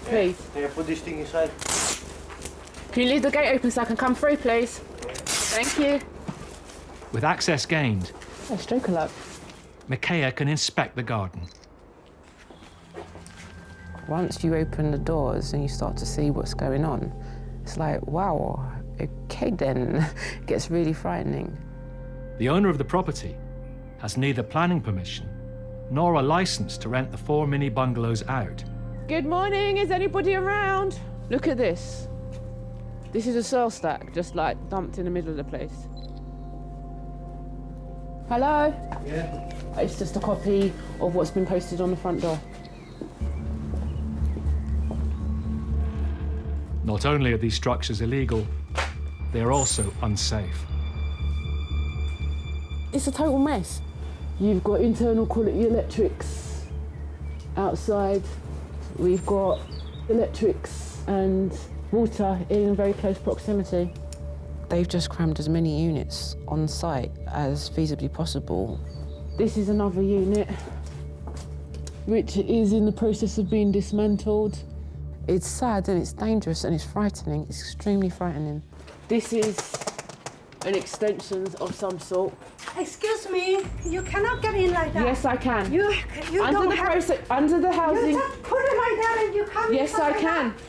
Please. Yeah, put this thing inside. Can you leave the gate open so I can come through, please? Thank you. With access gained, Oh, stroke alert. Micaiah can inspect the garden. Once you open the doors and you start to see what's going on, it's like, wow, okay then. It gets really frightening. The owner of the property has neither planning permission nor a license to rent the 4 mini bungalows out. Good morning, is anybody around? Look at this. This is a soil stack, just like dumped in the middle of the place. Hello? Yeah. It's just a copy of what's been posted on the front door. Not only are these structures illegal, they are also unsafe. It's a total mess. You've got internal quality electrics outside. We've got electrics and water in very close proximity. They've just crammed as many units on site as feasibly possible. This is another unit, which is in the process of being dismantled. It's sad and it's dangerous and it's frightening. It's extremely frightening. This is an extension of some sort. Excuse me, you cannot get in like that. Yes, I can. You under don't the have... process, under the housing. You just put it like that and you come Yes, inside I like can. that.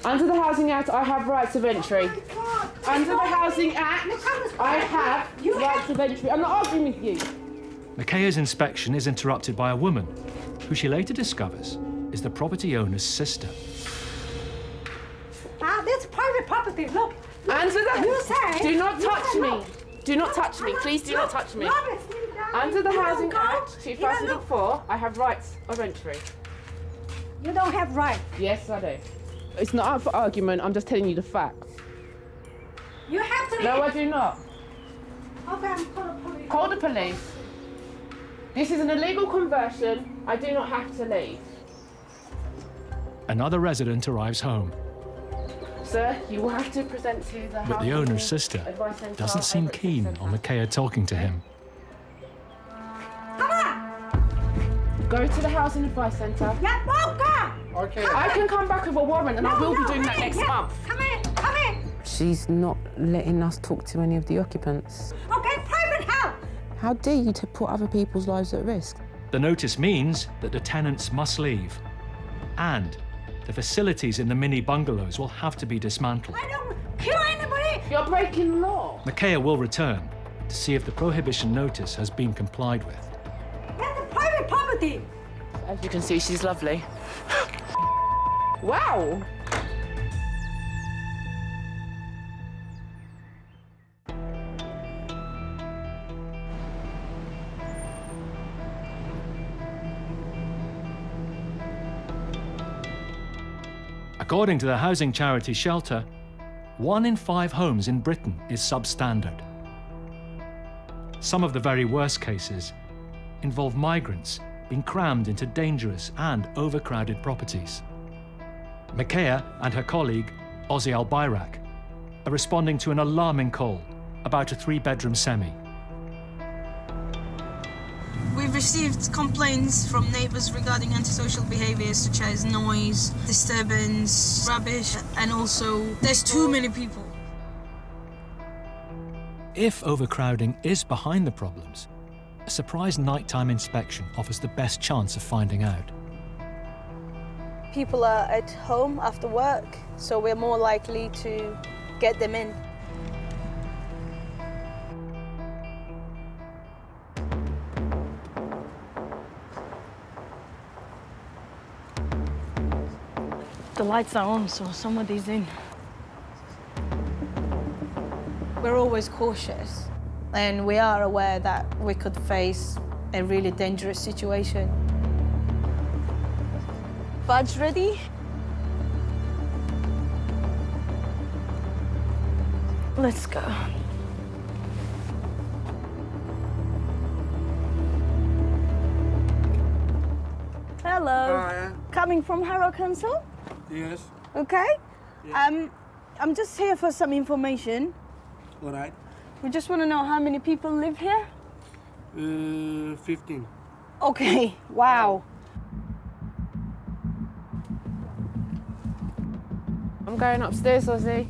Under the Housing Act, I have rights of entry. God. Under the Housing Act, I have rights of entry. I'm not arguing with you. Micaiah's inspection is interrupted by a woman, who she later discovers is the property owner's sister. This private property, look. Under the... You say... Do not you touch me. cannot. Do not touch me. Please do not touch me. Robert, Under the you don't Housing go. Act 2004, I have rights of entry. You don't have right. Yes, I do. It's not up for argument. I'm just telling you the facts. You have to... No, I do not. Okay, I'm call the police. Call the police. This is an illegal conversion. I do not have to leave. Another resident arrives home, Sir, you will have to present to the but the owner's sister doesn't seem keen on Micaiah talking to him. Come on! Go to the Housing Advice Centre. Yeah, okay. I can come back with a warrant and I will be doing that next month. Come in, come in. She's not letting us talk to any of the occupants. Okay, private help! How dare you to put other people's lives at risk? The notice means that the tenants must leave. And the facilities in the mini bungalows will have to be dismantled. I don't kill anybody! You're breaking law. Makaya will return to see if the prohibition notice has been complied with. That's a private property! As you can see, she's lovely. Wow! According to the housing charity Shelter, 1 in 5 homes in Britain is substandard. Some of the very worst cases involve migrants being crammed into dangerous and overcrowded properties. Makaya and her colleague, Ozzy Al-Bayrak, are responding to an alarming call about a 3-bedroom semi. We've received complaints from neighbours regarding antisocial behaviours such as noise, disturbance, rubbish, and also there's too many people. If overcrowding is behind the problems, a surprise nighttime inspection offers the best chance of finding out. People are at home after work, so we're more likely to get them in. The lights are on, so somebody's in. We're always cautious, and we are aware that we could face a really dangerous situation. Badge ready? Let's go. Hello. Hi. Coming from Harrow Council? Yes. Okay. I'm just here for some information. All right. We just want to know how many people live here. 15. Okay. Wow. I'm going upstairs, Ozzy.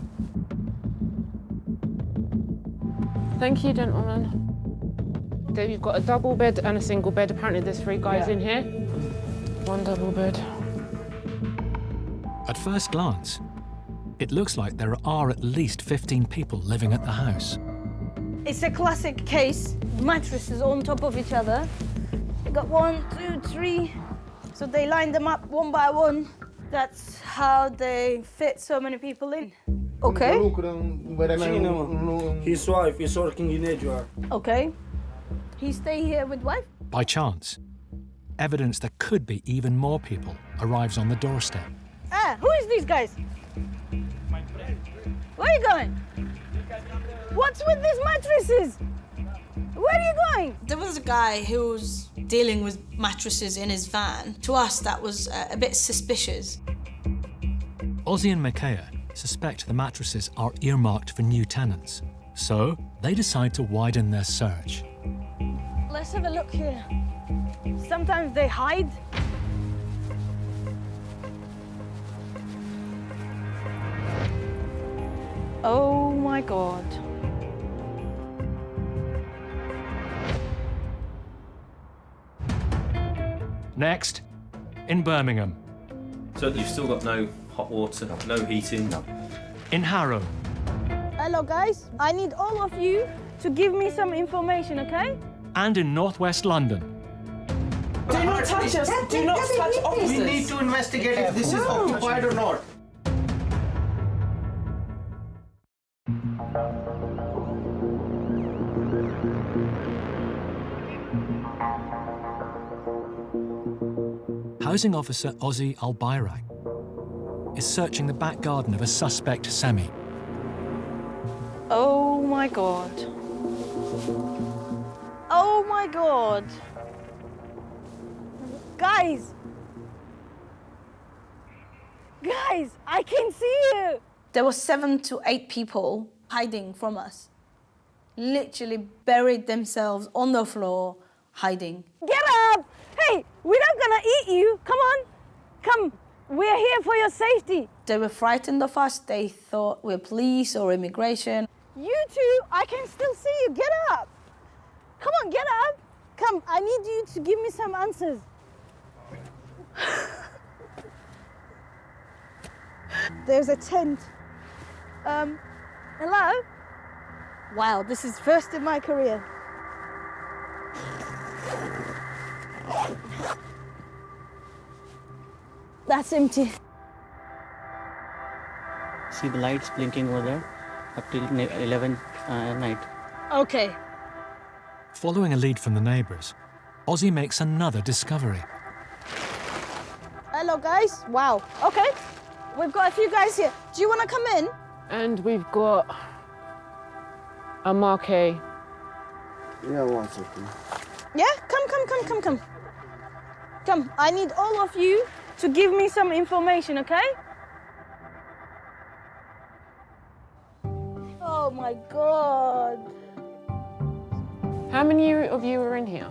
Thank you, gentlemen. Dave, you've got a double bed and a single bed. Apparently there's 3 guys in here. 1 double bed. At first glance, it looks like there are at least 15 people living at the house. It's a classic case. Mattresses on top of each other. You got 1, 2, 3. So they line them up one by one. That's how they fit so many people in. Okay. His wife is working in Edgeware. Okay. He stay here with wife? By chance, evidence that could be even more people arrives on the doorstep. Ah, who is these guys? Where are you going? What's with these mattresses? Where are you going? There was a guy who was dealing with mattresses in his van. To us, that was a bit suspicious. Ozzy and Makaya suspect the mattresses are earmarked for new tenants, so they decide to widen their search. Let's have a look here. Sometimes they hide. Oh my God. Next, in Birmingham. So you've still got no hot water, no heating? No. In Harrow. Hello, guys. I need all of you to give me some information, okay? And in northwest London. Do not touch us. Do not touch officers. We need to investigate if this is occupied or not. Housing officer Ozzy Al-Bayrak is searching the back garden of a suspect semi. Oh my God. Oh my God. Guys. Guys, I can see you. There were 7 to 8 people hiding from us. Literally buried themselves on the floor, hiding. Get up! Hey, we're not gonna eat you. Come on. Come. We're here for your safety. They were frightened of us. They thought we're police or immigration. You two, I can still see you. Get up. Come on, get up. Come, I need you to give me some answers. There's a tent. Hello? Wow, this is first in my career. That's empty. See the lights blinking over there up till 11 at night. Okay. Following a lead from the neighbours, Ozzy makes another discovery. Hello, guys. Wow. Okay. We've got a few guys here. Do you want to come in? And we've got a marquee. Yeah, 1 second. Yeah? Come. Come, I need all of you to give me some information, okay? Oh my God. How many of you are in here?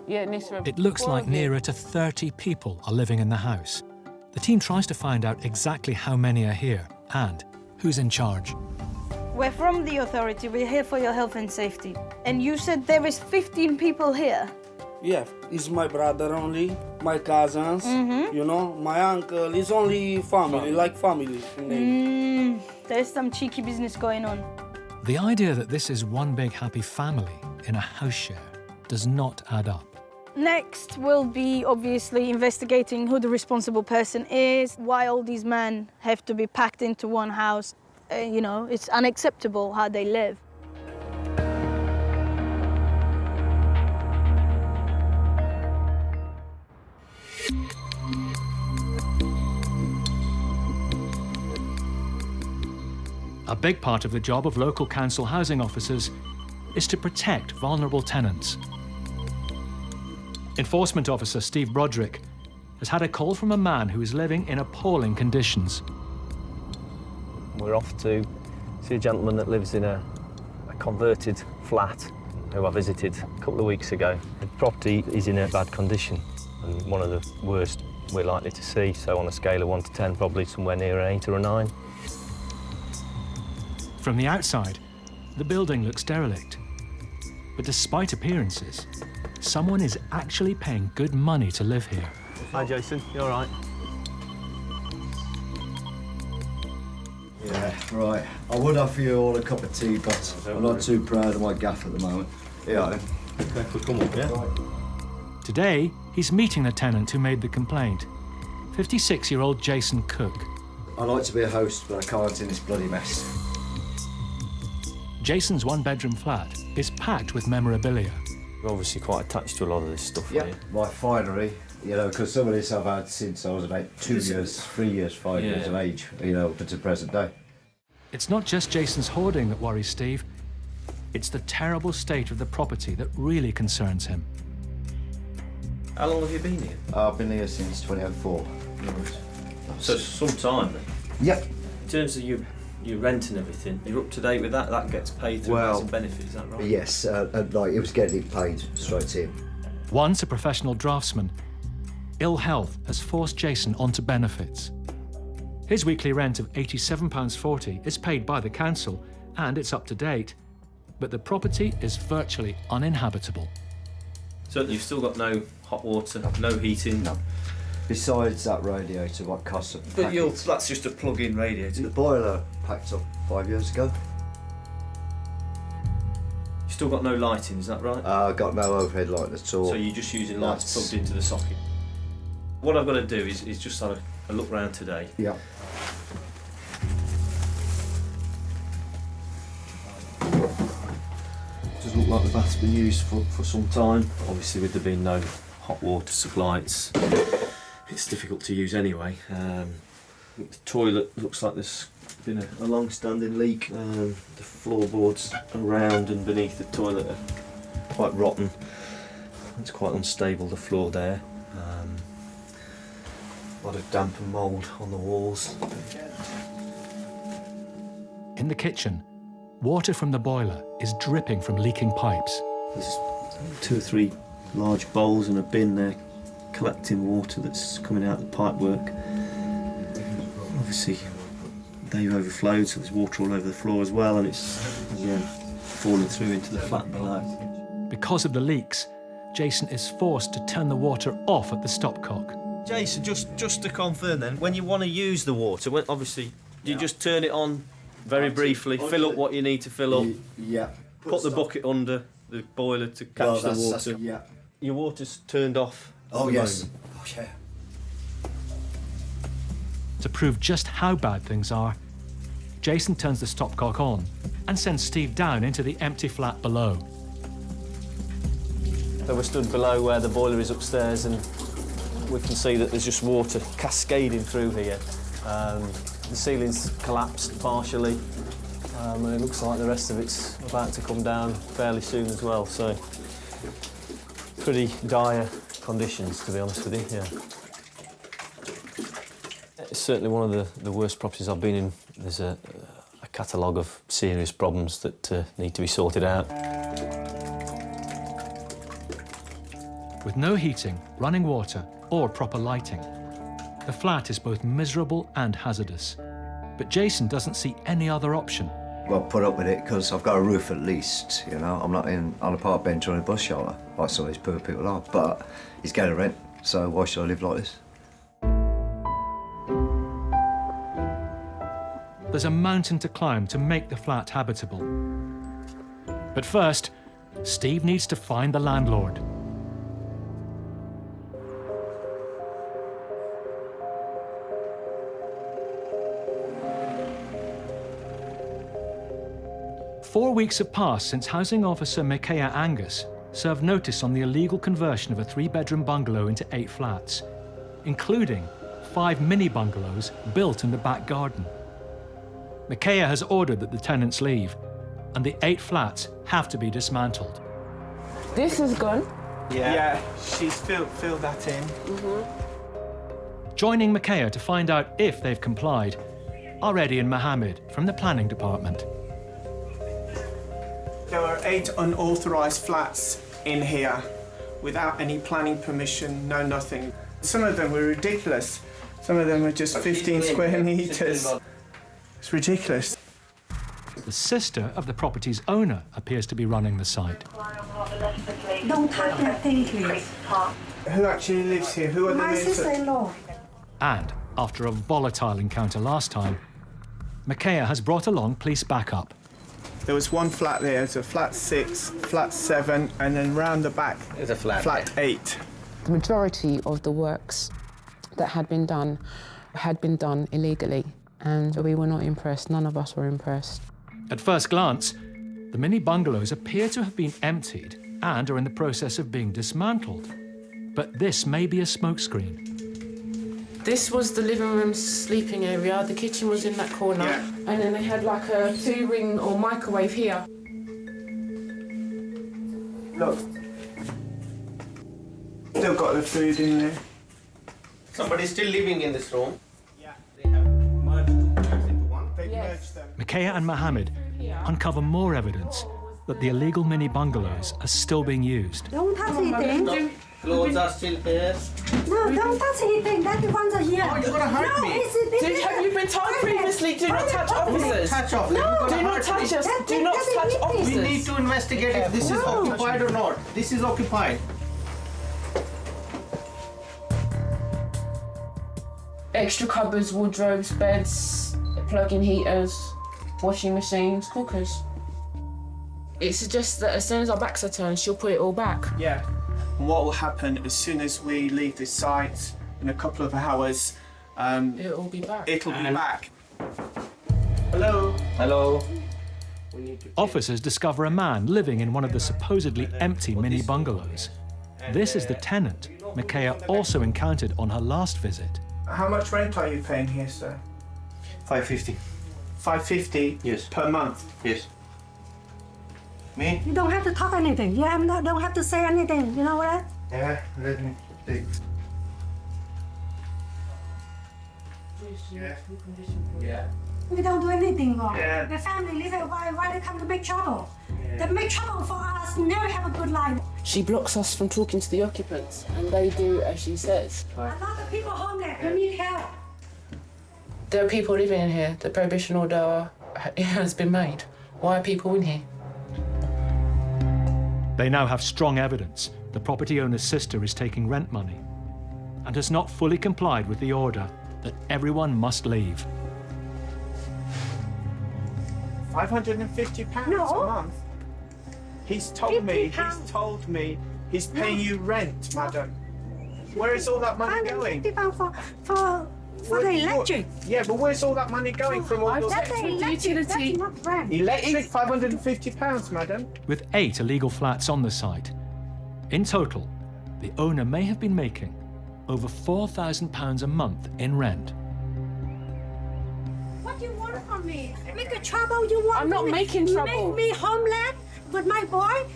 Yeah, Nisra. It looks like nearer to 30 people are living in the house. The team tries to find out exactly how many are here and who's in charge. We're from the authority. We're here for your health and safety. And you said there is 15 people here? Yeah, it's my brother only, my cousins, you know, my uncle. It's only family, like family. There's some cheeky business going on. The idea that this is one big happy family in a house share does not add up. Next will be obviously investigating who the responsible person is, why all these men have to be packed into one house. You know, it's unacceptable how they live. A big part of the job of local council housing officers is to protect vulnerable tenants. Enforcement officer Steve Broderick has had a call from a man who is living in appalling conditions. We're off to see a gentleman that lives in a converted flat who I visited a couple of weeks ago. The property is in a bad condition and one of the worst we're likely to see, so on a scale of 1 to 10, probably somewhere near an 8 or a 9. From the outside, the building looks derelict. But despite appearances, someone is actually paying good money to live here. Hi, Jason. You all right? Yeah, right. I would offer you all a cup of tea, but I'm not too proud of my gaff at the moment. Yeah. Okay, we'll come up, yeah? Today, he's meeting the tenant who made the complaint, 56-year-old Jason Cook. I like to be a host, but I can't in this bloody mess. Jason's one-bedroom flat is packed with memorabilia. You're obviously quite attached to a lot of this stuff, Yeah, aren't you? my finery, you know, because some of this I've had since I was about 2 years, 3 years, 5 years of age, you know, up to present day. It's not just Jason's hoarding that worries Steve. It's the terrible state of the property that really concerns him. How long have you been here? I've been here since 2004. So some time then? Yep. In terms of your rent and everything, you're up to date with that? That gets paid through housing benefits, is that right? Yes, like it was getting paid straight in. Once a professional draftsman, ill health has forced Jason onto benefits. His weekly rent of £87.40 is paid by the council and it's up to date, but the property is virtually uninhabitable. So you've still got no hot water, no heating? No. Besides that radiator, what costs a But that's just a plug-in radiator. The boiler packed up 5 years ago. You've still got no lighting, is that right? I've got no overhead light at all. So you're just using lights plugged into the socket? What I've got to do is just have a look round today. Yeah. Does look like the bath's been used for some time. Obviously with there being no hot water supply, it's difficult to use anyway. The toilet looks like there's been a long-standing leak. The floorboards around and beneath the toilet are quite rotten. It's quite unstable, the floor there. A lot of damp and mould on the walls. In the kitchen, water from the boiler is dripping from leaking pipes. There's 2 or 3 large bowls and a bin there collecting water that's coming out of the pipework. obviously they've overflowed, so there's water all over the floor as well, and it's, again, falling through into the flat below. Because of the leaks, Jason is forced to turn the water off at the stopcock. Jason, just to confirm then, when you want to use the water, obviously, you just turn it on very briefly, fill up what you need to fill up, put the bucket under the boiler to catch the water. Your water's turned off. Oh, yes. Oh, yeah. To prove just how bad things are, Jason turns the stopcock on and sends Steve down into the empty flat below. So we're stood below where the boiler is upstairs, and we can see that there's just water cascading through here. The ceiling's collapsed partially, and it looks like the rest of it's about to come down fairly soon as well, so pretty dire conditions, to be honest with you, yeah. It's certainly one of the worst properties I've been in. There's a catalogue of serious problems that need to be sorted out. With no heating, running water, or proper lighting, the flat is both miserable and hazardous. But Jason doesn't see any other option. Well, put up with it because I've got a roof at least, you know. I'm not on a park bench or in a bus shelter, like some of these poor people are, but he's getting rent, so why should I live like this? There's a mountain to climb to make the flat habitable. But first, Steve needs to find the landlord. Four weeks have passed since Housing Officer Micaiah Angus served notice on the illegal conversion of a 3-bedroom bungalow into 8 flats, including 5 mini bungalows built in the back garden. Micaiah has ordered that the tenants leave, and the 8 flats have to be dismantled. This is gone. Yeah, she's filled that in. Joining Micaiah to find out if they've complied are Eddie and Mohammed from the planning department. There are 8 unauthorised flats in here without any planning permission, no nothing. Some of them were ridiculous. Some of them were just 15 square metres. It's ridiculous. The sister of the property's owner appears to be running the site. Don't touch that thing, please. Who actually lives here? Who are the My sister-in-law. And after a volatile encounter last time, Micaiah has brought along police backup. There was one flat there, it's a flat 6, flat 7, and then round the back, there's a flat 8. The majority of the works that had been done illegally, and we were not impressed. None of us were impressed. At first glance, the mini bungalows appear to have been emptied and are in the process of being dismantled. But this may be a smokescreen. This was the living room sleeping area. The kitchen was in that corner. Yeah. And then they had like a 2-ring or microwave here. Look. Still got the food in there. Somebody's still living in this room. Yeah. They have merged 2 flats into one. They merged them. Micaiah and Mohammed uncover more evidence that the illegal mini bungalows are still being used. Don't touch anything. Clothes are still here. No, don't touch anything. That ones are here. Oh, you're gonna hurt me. Have you been told previously, do not touch officers? Touch off. No. Do not touch us. Do not touch officers. We need to investigate if this is occupied or not. This is occupied. Extra cupboards, wardrobes, beds, plug-in heaters, washing machines, cookers. It suggests that as soon as our backs are turned, she'll put it all back. Yeah. And what will happen as soon as we leave this site in a couple of hours, it'll be back. It'll be back. Hello. Hello. Officers discover a man living in one of the supposedly empty mini bungalows. This is the tenant Micaiah also encountered on her last visit. How much rent are you paying here, sir? $550. $550? Yes. Per month? Yes. Me? You don't have to talk anything. You don't have to say anything. You know what? Yeah, let me take. Yeah. We don't do anything wrong. Yeah. The family live it. Why they come to make trouble? They make trouble for us. Never have a good life. She blocks us from talking to the occupants, and they do as she says. A lot of people homeless. They need help. There are people living in here. The prohibition order has been made. Why are people in here? They now have strong evidence the property owner's sister is taking rent money and has not fully complied with the order that everyone must leave. £550 a month? He's told me he's paying you rent, madam. Where is all that money going? For the electric. Yeah, but where's all that money going from all those That's the electric, that's not rent. Electric, £550, madam. With 8 illegal flats on the site, in total, the owner may have been making over £4,000 a month in rent. What do you want from me? Make a trouble you want? I'm not making trouble. Make me homeless with my brother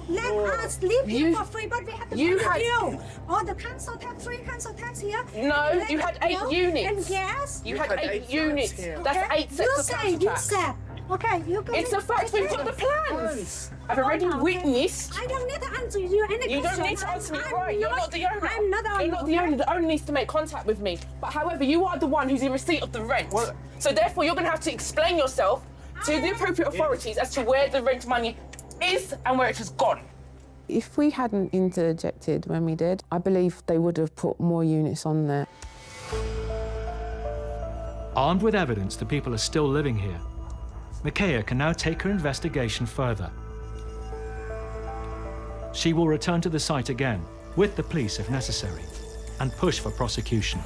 let us live here for free, but we have to pay the bill. Oh, the council tax, free council tax here. No, you had 8 units. And yes. You had 8 units. That's 8 sets of council tax. You said. Okay, you can. It's a fact. We've got the plans. I've already witnessed. I don't need to answer you any question. You don't need to answer me, right? You're not the owner. I'm not the owner. You're not the owner. The owner needs to make contact with me. But however, you are the one who's in receipt of the rent. What? So therefore, you're going to have to explain yourself to the appropriate authorities as to where the rent money is and where it has gone. If we hadn't interjected when we did, I believe they would have put more units on there. Armed with evidence that people are still living here, Micaiah can now take her investigation further. She will return to the site again, with the police if necessary, and push for prosecution.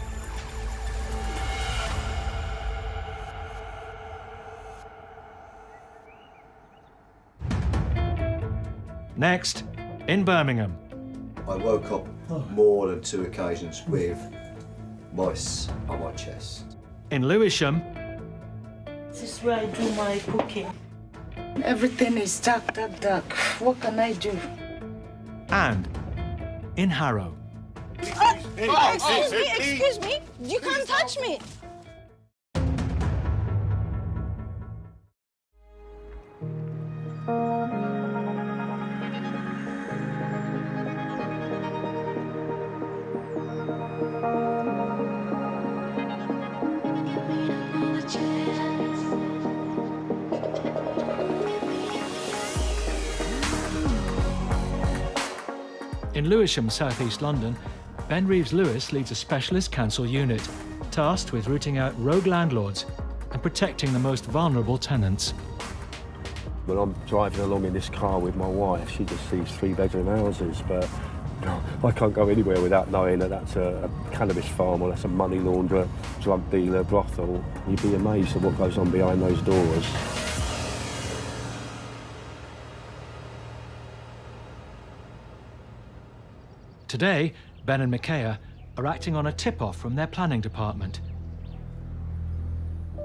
Next, in Birmingham. I woke up more than 2 occasions with mice on my chest. In Lewisham. This is where I do my cooking. Everything is dark. What can I do? And in Harrow. Excuse me, you can't touch me. In Lewisham, southeast London, Ben Reeves-Lewis leads a specialist council unit tasked with rooting out rogue landlords and protecting the most vulnerable tenants. When I'm driving along in this car with my wife, she just sees 3-bedroom houses, but I can't go anywhere without knowing that that's a cannabis farm or that's a money launderer, drug dealer, brothel. You'd be amazed at what goes on behind those doors. Today, Ben and Micaiah are acting on a tip-off from their planning department.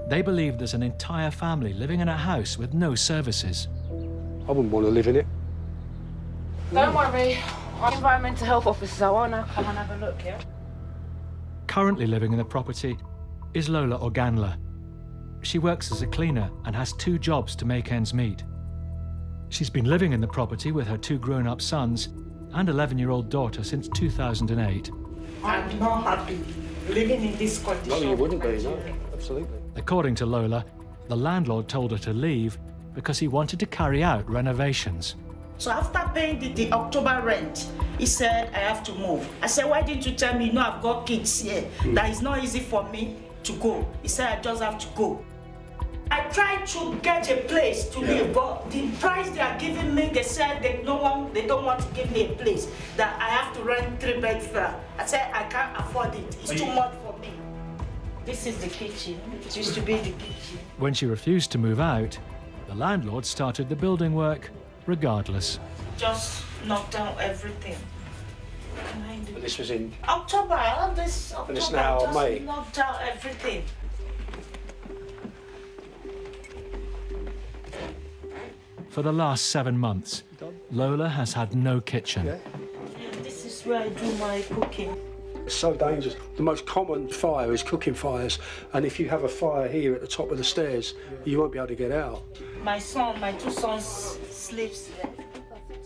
They believe there's an entire family living in a house with no services. I wouldn't want to live in it. Don't worry. I'm environmental health officer. I want to come and have a look, yeah? Currently living in the property is Lola Organla. She works as a cleaner and has 2 jobs to make ends meet. She's been living in the property with her 2 grown-up sons and 11-year-old daughter since 2008. I'm not happy living in this condition. No, you wouldn't be, no, absolutely. According to Lola, the landlord told her to leave because he wanted to carry out renovations. So after paying the October rent, he said, I have to move. I said, why didn't you tell me, you know, I've got kids here, that it's not easy for me to go. He said, I just have to go. I tried to get a place to live, but the price they are giving me, they said they don't want to give me a place, that I have to rent 3-bed flat. I said, I can't afford it. It's too much for me. This is the kitchen. It used to be the kitchen. When she refused to move out, the landlord started the building work regardless. Just knocked down everything. But this was in October, this October, and it's now just May. knocked down everything. For the last 7 months, Lola has had no kitchen. This is where I do my cooking. It's so dangerous. The most common fire is cooking fires, and if you have a fire here at the top of the stairs, you won't be able to get out. My 2 sons sleeps there.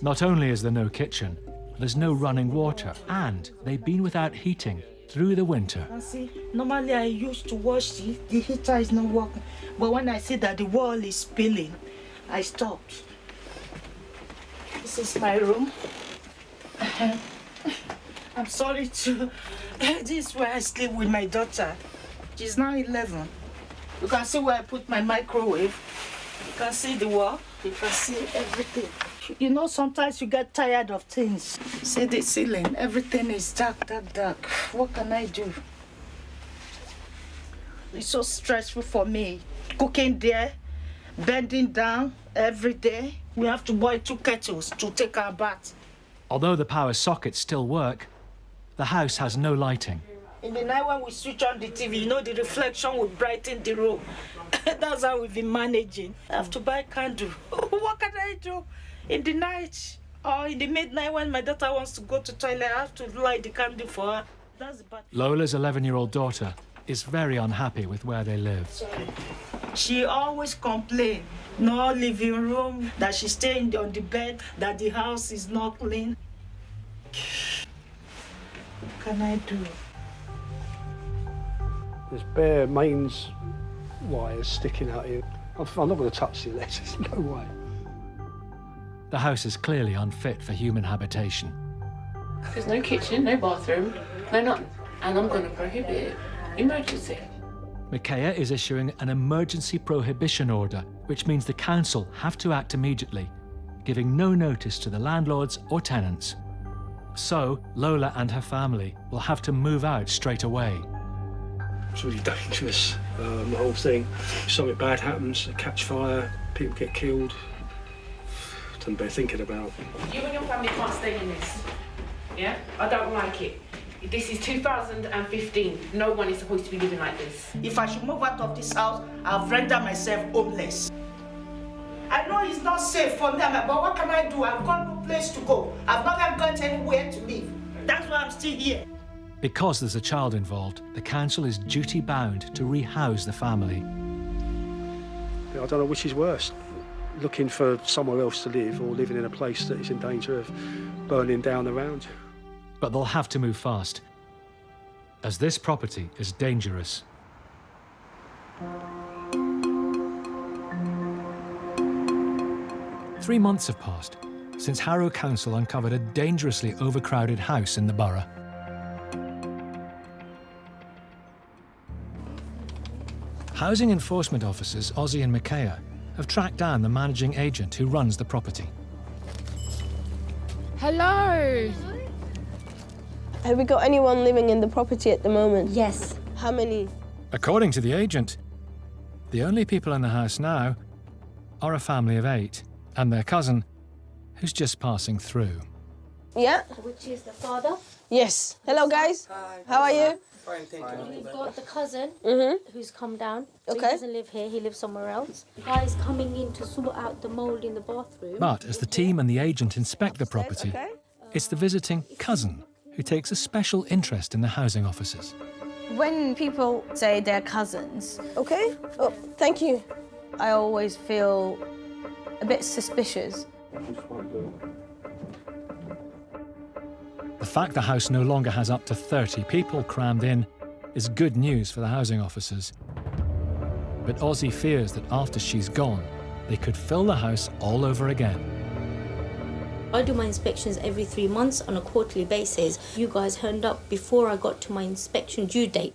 Not only is there no kitchen, there's no running water, and they've been without heating through the winter. See, normally I used to wash the heater is not working. But when I see that the wall is spilling, I stopped. This is my room. I'm sorry to... This is where I sleep with my daughter. She's now 11. You can see where I put my microwave. You can see the wall. You can see everything. You know, sometimes you get tired of things. See the ceiling, everything is dark, dark, dark. What can I do? It's so stressful for me. Cooking there, bending down every day. We have to boil 2 kettles to take our bath. Although the power sockets still work, the house has no lighting. In the night when we switch on the TV, you know, the reflection will brighten the room. That's how we've been managing. I have to buy candle. What can I do? In the night or in the midnight when my daughter wants to go to toilet, I have to light the candle for her. That's the bad. Lola's 11-year-old daughter is very unhappy with where they live. Sorry. She always complains. No living room, that she's staying on the bed, that the house is not clean. What can I do? There's bare mains wires sticking out here. I'm not going to touch the electrics, no way. The house is clearly unfit for human habitation. There's no kitchen, no bathroom, no nothing. And I'm going to prohibit it. Emergency. Micaiah is issuing an emergency prohibition order, which means the council have to act immediately, giving no notice to the landlords or tenants. So, Lola and her family will have to move out straight away. It's really dangerous, the whole thing. If something bad happens, catch fire, people get killed. Doesn't bear thinking about. You and your family can't stay in this. Yeah? I don't like it. This is 2015. No one is supposed to be living like this. If I should move out of this house, I'll render myself homeless. I know it's not safe for me, but what can I do? I've got no place to go. I've not got anywhere to live. That's why I'm still here. Because there's a child involved, the council is duty-bound to rehouse the family. I don't know which is worse, looking for somewhere else to live or living in a place that is in danger of burning down around you. But they'll have to move fast, as this property is dangerous. Three months have passed since Harrow Council uncovered a dangerously overcrowded house in the borough. Housing enforcement officers Ozzy and Micaiah have tracked down the managing agent who runs the property. Hello. Have we got anyone living in the property at the moment? Yes. How many? According to the agent, the only people in the house now are a family of 8 and their cousin, who's just passing through. Yeah. Which is the father. Yes. Hello, guys. Hi. How are you? Fine, thank you. We've got the cousin who's come down. So Okay. He doesn't live here, he lives somewhere else. The guy is coming in to sort out the mould in the bathroom. But as the team and the agent inspect the property, it's the visiting cousin who takes a special interest in the housing officers. When people say they're cousins, okay? Oh, thank you. I always feel a bit suspicious. The fact the house no longer has up to 30 people crammed in is good news for the housing officers. But Ozzy fears that after she's gone, they could fill the house all over again. I do my inspections every 3 months on a quarterly basis. You guys turned up before I got to my inspection due date.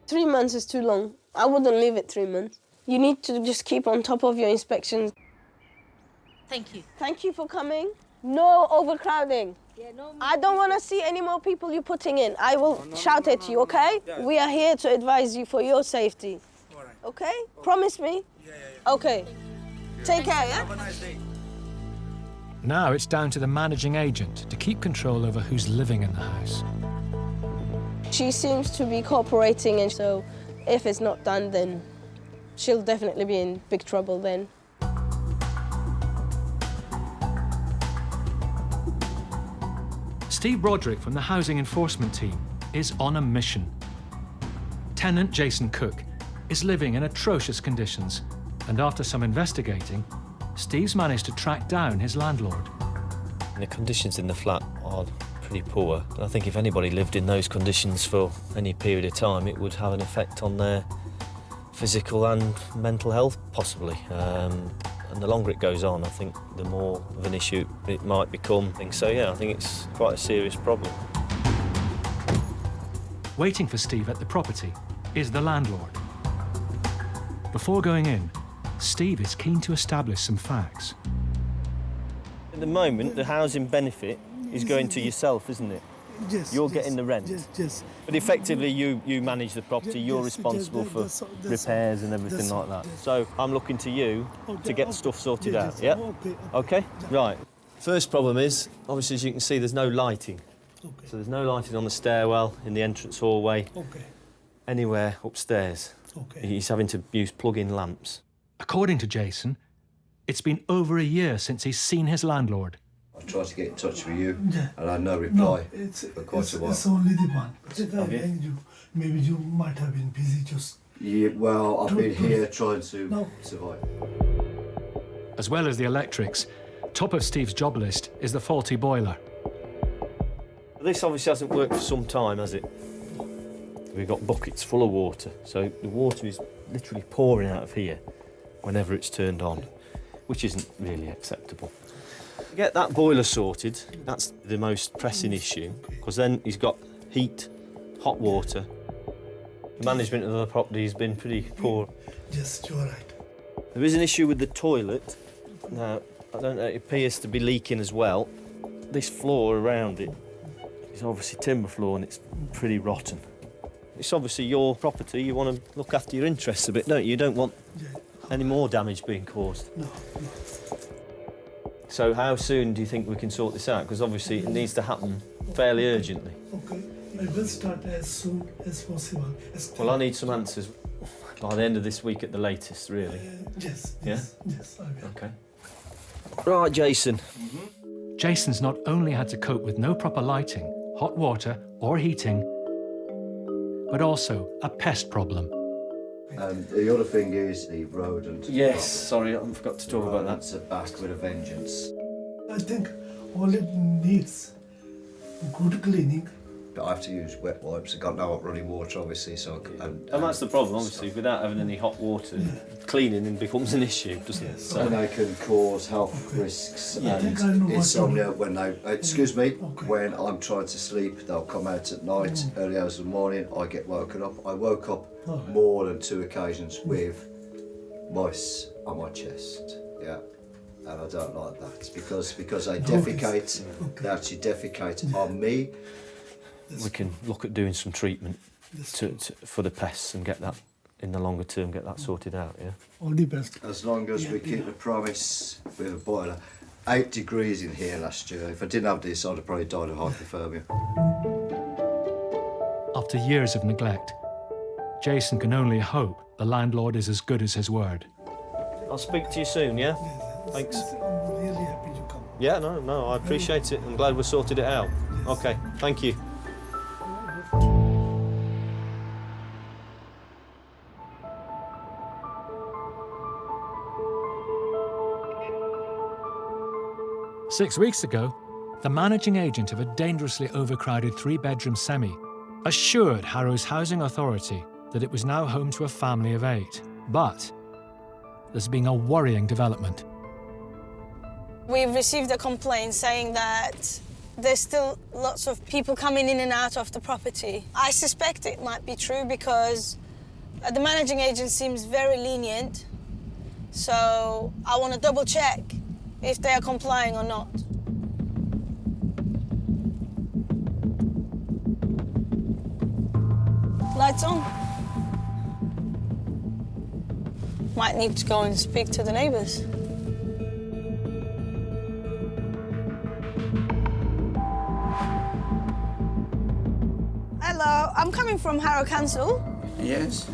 3 months is too long. I wouldn't leave it 3 months. You need to just keep on top of your inspections. Thank you. Thank you for coming. No overcrowding. I don't want to see any more people you're putting in. I will shout at you, okay? We are here to advise you for your safety. Okay? Promise me? Okay. Take care, yeah? Have a nice day. Now it's down to the managing agent to keep control over who's living in the house. She seems to be cooperating, and so if it's not done, then she'll definitely be in big trouble then. Steve Broderick from the housing enforcement team is on a mission. Tenant Jason Cook is living in atrocious conditions, and after some investigating, Steve's managed to track down his landlord. The conditions in the flat are pretty poor. I think if anybody lived in those conditions for any period of time, it would have an effect on their physical and mental health, possibly. And the longer it goes on, I think the more of an issue it might become. So yeah, I think it's quite a serious problem. Waiting for Steve at the property is the landlord. Before going in, Steve is keen to establish some facts. At the moment, the housing benefit is going to yourself, isn't it? Yes. You're getting the rent. Yes. But effectively, you manage the property. You're responsible for repairs and everything like that. So I'm looking to you to get stuff sorted out. Yeah. Okay. Right. First problem is, obviously, as you can see, there's no lighting. So there's no lighting on the stairwell, in the entrance hallway, anywhere upstairs. He's having to use plug-in lamps. According to Jason, it's been over a year since he's seen his landlord. I tried to get in touch with you, and I had no reply for quite a while. It's only the one. Maybe you might have been busy just... Yeah, well, I've been here trying to survive. As well as the electrics, top of Steve's job list is the faulty boiler. This obviously hasn't worked for some time, has it? We've got buckets full of water, so the water is literally pouring out of here whenever it's turned on, which isn't really acceptable. To get that boiler sorted, that's the most pressing issue, because then he's got heat, hot water. The management of the property has been pretty poor. Yes, you're right. There is an issue with the toilet. Now, I don't know, it appears to be leaking as well. This floor around it is obviously timber floor and it's pretty rotten. It's obviously your property, you want to look after your interests a bit, don't you? You don't want any more damage being caused. No. So how soon do you think we can sort this out? Because obviously it needs to happen fairly urgently. Okay, I will start as soon as possible. Well, I need some answers by the end of this week at the latest, really. Yes. Yeah? Yes, I will. Okay. Right, Jason. Jason's not only had to cope with no proper lighting, hot water or heating, but also a pest problem. The other thing is the rodent. Yes, sorry, I forgot to talk about that. It's back with a vengeance. I think all it needs good cleaning. I have to use wet wipes. I've got no hot running water, obviously, so... And that's the problem, obviously, without having any hot water, cleaning becomes an issue, doesn't it? So they can cause health risks and insomnia when they... Excuse me, when I'm trying to sleep, they'll come out at night, early hours of the morning, I get woken up. I woke up more than 2 occasions with mice on my chest, yeah. And I don't like that, because they defecate, they actually defecate on me. We can look at doing some treatment for the pests and get that, in the longer term, get that sorted out, yeah? All the best. As long as we keep the promise with a boiler. 8 degrees in here last year. If I didn't have this, I'd have probably died of hypothermia. After years of neglect, Jason can only hope the landlord is as good as his word. I'll speak to you soon, yeah? Thanks. I'm really happy you come. Yeah, no, I appreciate it. I'm glad we sorted it out. Okay, thank you. 6 weeks ago, the managing agent of a dangerously overcrowded 3-bedroom semi assured Harrow's housing authority that it was now home to a family of 8. But there's been a worrying development. We've received a complaint saying that there's still lots of people coming in and out of the property. I suspect it might be true because the managing agent seems very lenient. So I want to double check if they are complying or not. Lights on. Might need to go and speak to the neighbours. Hello, I'm coming from Harrow Council. Yes.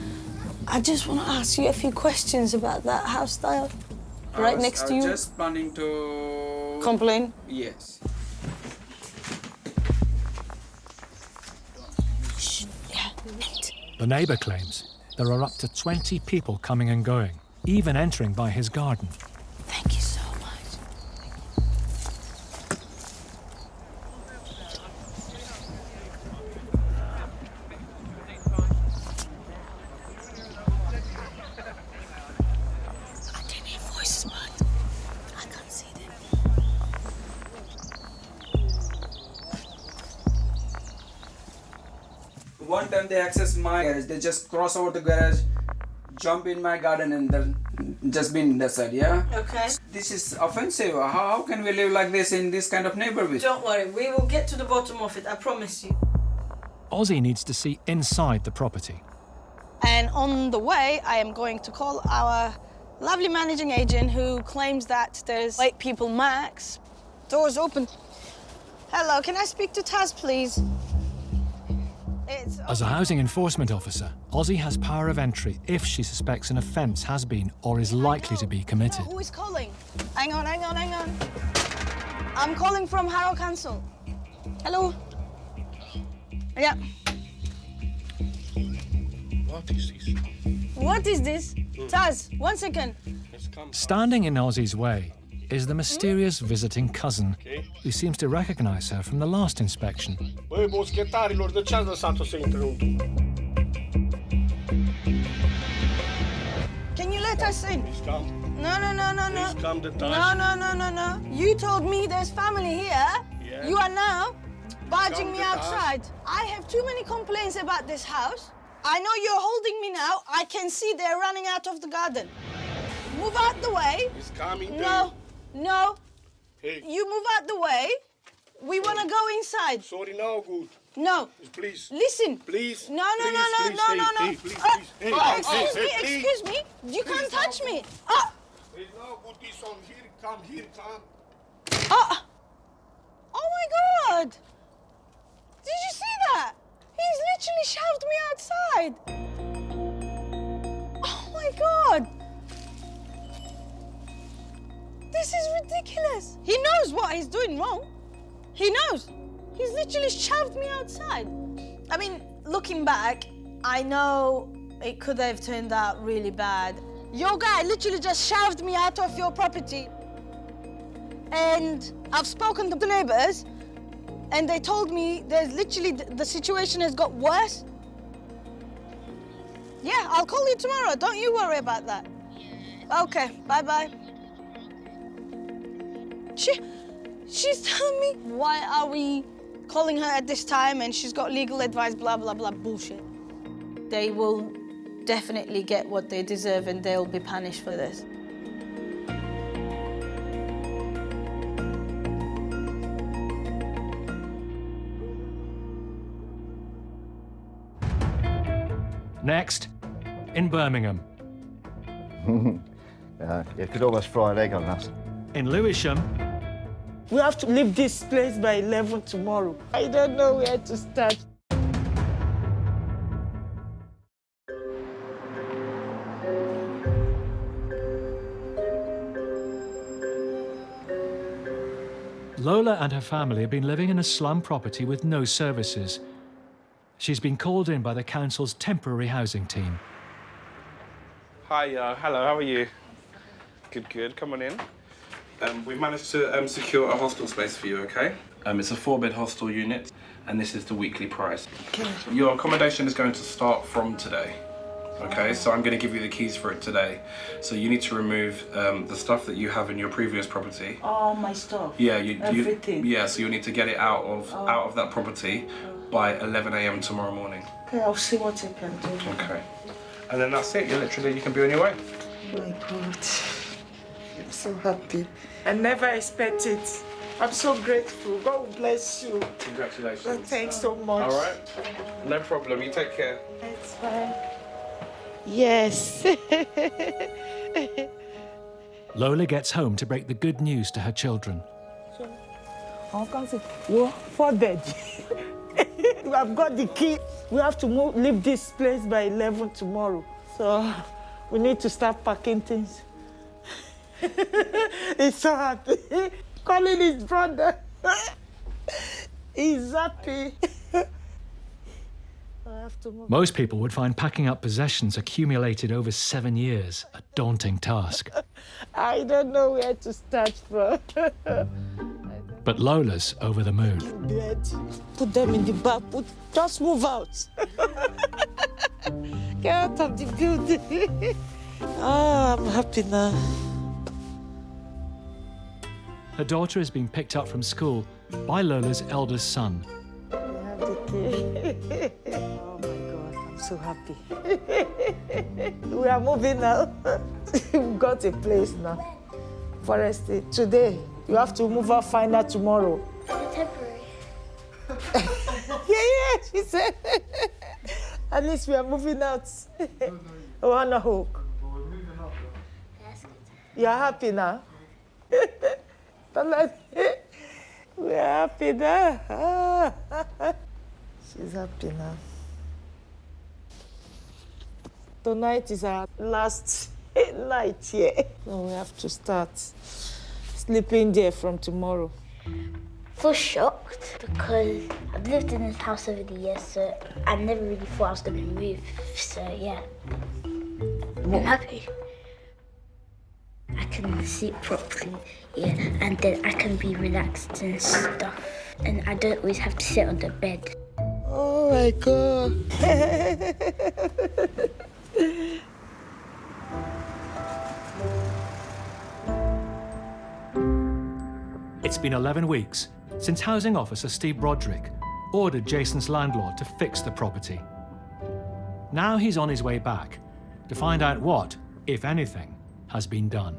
I just want to ask you a few questions about that house style right next to you. I was just planning to... Complain? Yes. The neighbour claims there are up to 20 people coming and going, even entering by his garden. Thank you so much. One time they access my garage. They just cross over the garage, jump in my garden, and then just been in that side. Yeah. Okay. This is offensive. How can we live like this in this kind of neighborhood? Don't worry, we will get to the bottom of it, I promise you. Ozzy needs to see inside the property. And on the way, I am going to call our lovely managing agent who claims that there's 8 people max. Doors open. Hello, can I speak to Taz, please? As a housing enforcement officer, Ozzy has power of entry if she suspects an offence has been or is likely to be committed. Who is calling? Hang on. I'm calling from Harrow Council. Hello? Yeah. What is this? What is this? Taz, 1 second. Standing in Ozzy's way is the mysterious visiting cousin, who seems to recognise her from the last inspection. Voi boschettarilor, de ce ați lăsat-o să intre în Can you let us in? No. Please come the No. You told me there's family here. Yeah. You are now barging Come me the outside. I have too many complaints about this house. I know you're holding me now. I can see they're running out of the garden. Move out the way. He's coming. No. Hey. You move out the way. We want to go inside. Sorry, no good. No. Please. Listen. Please. No. Hey, please. Hey, Excuse me. You can't touch me. There's no good this on here. Come. Oh my God. Did you see that? He's literally shoved me outside. Oh my God. This is ridiculous. He knows what he's doing wrong. He knows. He's literally shoved me outside. I mean, looking back, I know it could have turned out really bad. Your guy literally just shoved me out of your property. And I've spoken to the neighbors, and they told me there's literally, the situation has got worse. Yeah, I'll call you tomorrow. Don't you worry about that. Okay, bye-bye. She's telling me, why are we calling her at this time and she's got legal advice, blah, blah, blah, bullshit. They will definitely get what they deserve and they'll be punished for this. Next, in Birmingham. You could almost fry an egg on that. In Lewisham. We have to leave this place by 11 tomorrow. I don't know where to start. Lola and her family have been living in a slum property with no services. She's been called in by the council's temporary housing team. Hi, hello, how are you? Good, come on in. We've managed to secure a hostel space for you, okay? It's a 4-bed hostel unit, and this is the weekly price. Okay. Your accommodation is going to start from today, okay? So I'm going to give you the keys for it today. So you need to remove the stuff that you have in your previous property. All my stuff. Yeah, everything. Yeah, so you'll need to get it out of that property by 11 a.m. tomorrow morning. Okay, I'll see what I can do. Okay. And then that's it. You can be on your way. Oh my God. I'm so happy. I never expected it. I'm so grateful. God bless you. Congratulations. Well, thanks so much. All right. No problem. You take care. It's fine. Yes. Lola gets home to break the good news to her children. Well, 4 bed. I've got the key. We have to leave this place by 11 tomorrow. So we need to start packing things. He's so happy. Calling his brother. He's happy. Most people would find packing up possessions accumulated over 7 years a daunting task. I don't know where to start from. But Lola's over the moon. Bed. Put them in the back. Just move out. Get out of the building. Oh, I'm happy now. Her daughter has been picked up from school by Lola's eldest son. We have the Okay. Oh my God, I'm so happy. We are moving now. We've got a place now. Forest today. You have to move out final tomorrow. Temporary. Yeah, she said. At least we are moving out. Oh, on a hook. You are happy now? We are happy now. She's happy now. Tonight is our last night here. So we have to start sleeping there from tomorrow. I feel shocked because I've lived in this house over the years, so I never really thought I was going to move. So yeah, I'm happy. I can sleep properly, yeah, and then I can be relaxed and stuff. And I don't always have to sit on the bed. Oh my God. It's been 11 weeks since Housing Officer Steve Broderick ordered Jason's landlord to fix the property. Now he's on his way back to find out what, if anything, has been done.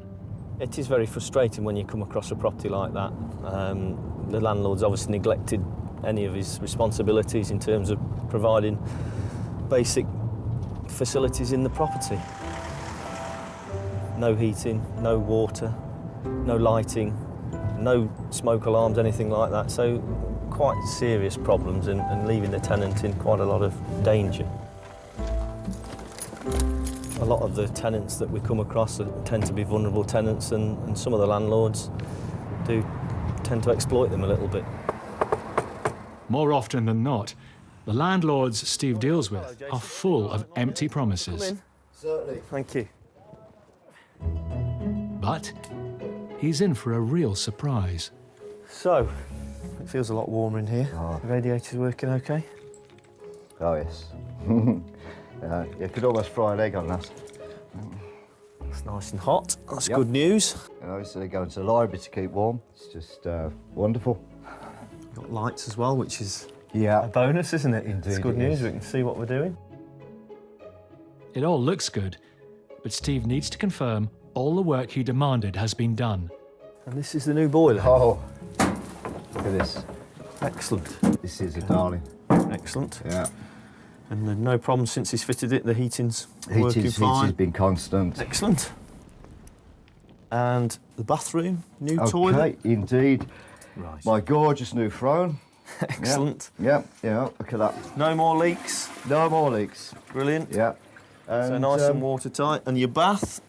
It is very frustrating when you come across a property like that. The landlord's obviously neglected any of his responsibilities in terms of providing basic facilities in the property. No heating, no water, no lighting, no smoke alarms, anything like that. So quite serious problems and leaving the tenant in quite a lot of danger. A lot of the tenants that we come across tend to be vulnerable tenants, and some of the landlords do tend to exploit them a little bit. More often than not, the landlords Steve deals with are full of empty promises. Certainly. Thank you. But he's in for a real surprise. So, it feels a lot warmer in here. Oh. The radiator's working okay? Oh, yes. You could almost fry an egg on that. It's nice and hot. That's Yep. good news. You know, instead of going to the library to keep warm, it's just wonderful. Got lights as well, which is a bonus, isn't it? Indeed, it's good it news. is. We can see what we're doing. It all looks good, but Steve needs to confirm all the work he demanded has been done. And this is the new boiler. Oh, look at this. Excellent. This is a darling. Excellent. Yeah. And there's no problem since he's fitted it. The heating's working fine. Heating's been constant. Excellent. And the bathroom, new Okay, toilet. indeed. Right. My gorgeous new throne. Excellent. Yeah, look at that. No more leaks. No more leaks. Brilliant. Yeah. So nice and watertight. And your bath?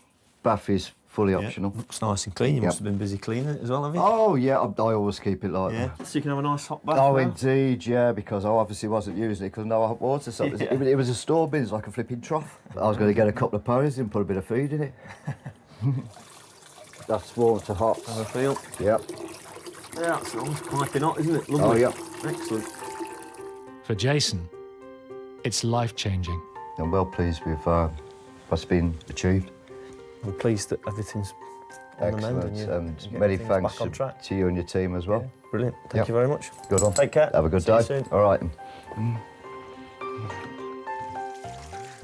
Bath is fully optional. Looks nice and clean. You must have been busy cleaning it as well, have you? Oh, yeah, I always keep it like that. So you can have a nice hot bath Oh, now. indeed, yeah, because I obviously wasn't using it because no hot water. So it was a store bin, it's like a flipping trough. I was going to get a couple of ponies and put a bit of food in it. That's warm to hot. Have a feel. Yep. Yeah, it's almost piping hot, isn't it? Lovely. Oh, yeah. Excellent. For Jason, it's life-changing. I'm well pleased with what's been achieved. I'm pleased that everything's on the mend. Excellent, and getting many things thanks back on track. to you and your team as well. Brilliant. Thank you very much. Good one. Take care. Have a good See you day. soon. All right.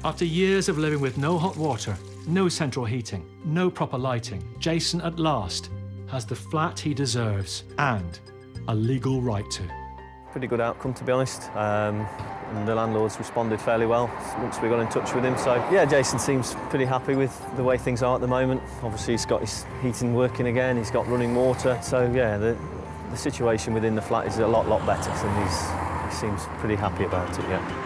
After years of living with no hot water, no central heating, no proper lighting, Jason at last has the flat he deserves and a legal right to. Pretty good outcome, to be honest. And the landlords responded fairly well once we got in touch with him. So, yeah, Jason seems pretty happy with the way things are at the moment. Obviously, he's got his heating working again, he's got running water. So, yeah, the situation within the flat is a lot better, and he seems pretty happy about it, yeah.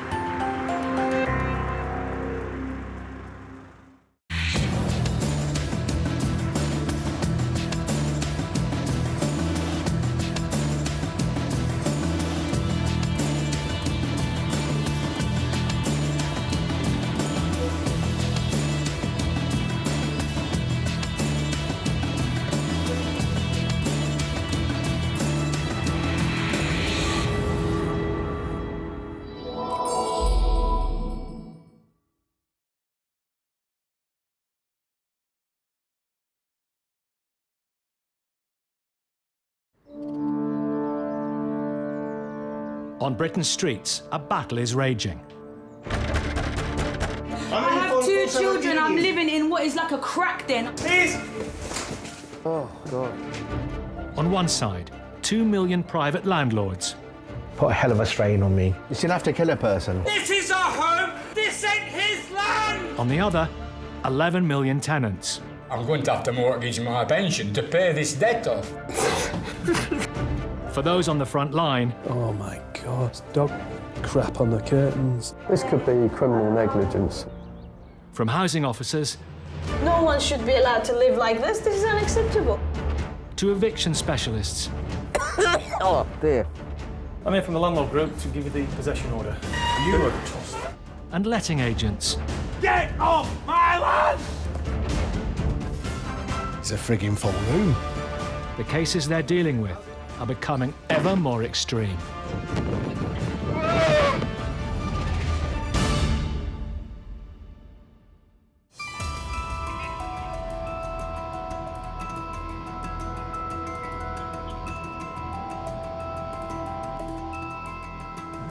On Britain's streets, a battle is raging. I have 2 children. I'm living in what is like a crack den. Please! Oh, God. On one side, 2 million private landlords. Put a hell of a strain on me. You shouldn't have to kill a person. This is our home. This ain't his land. On the other, 11 million tenants. I'm going to have to mortgage my pension to pay this debt off. For those on the front line... Oh, my God. Dog crap on the curtains. This could be criminal negligence. From housing officers... No one should be allowed to live like this. This is unacceptable. ...to eviction specialists. Oh, dear. I'm here from the landlord group to give you the possession order. You are tossed. And letting agents. Get off my land! It's a frigging full room. The cases they're dealing with are becoming ever more extreme.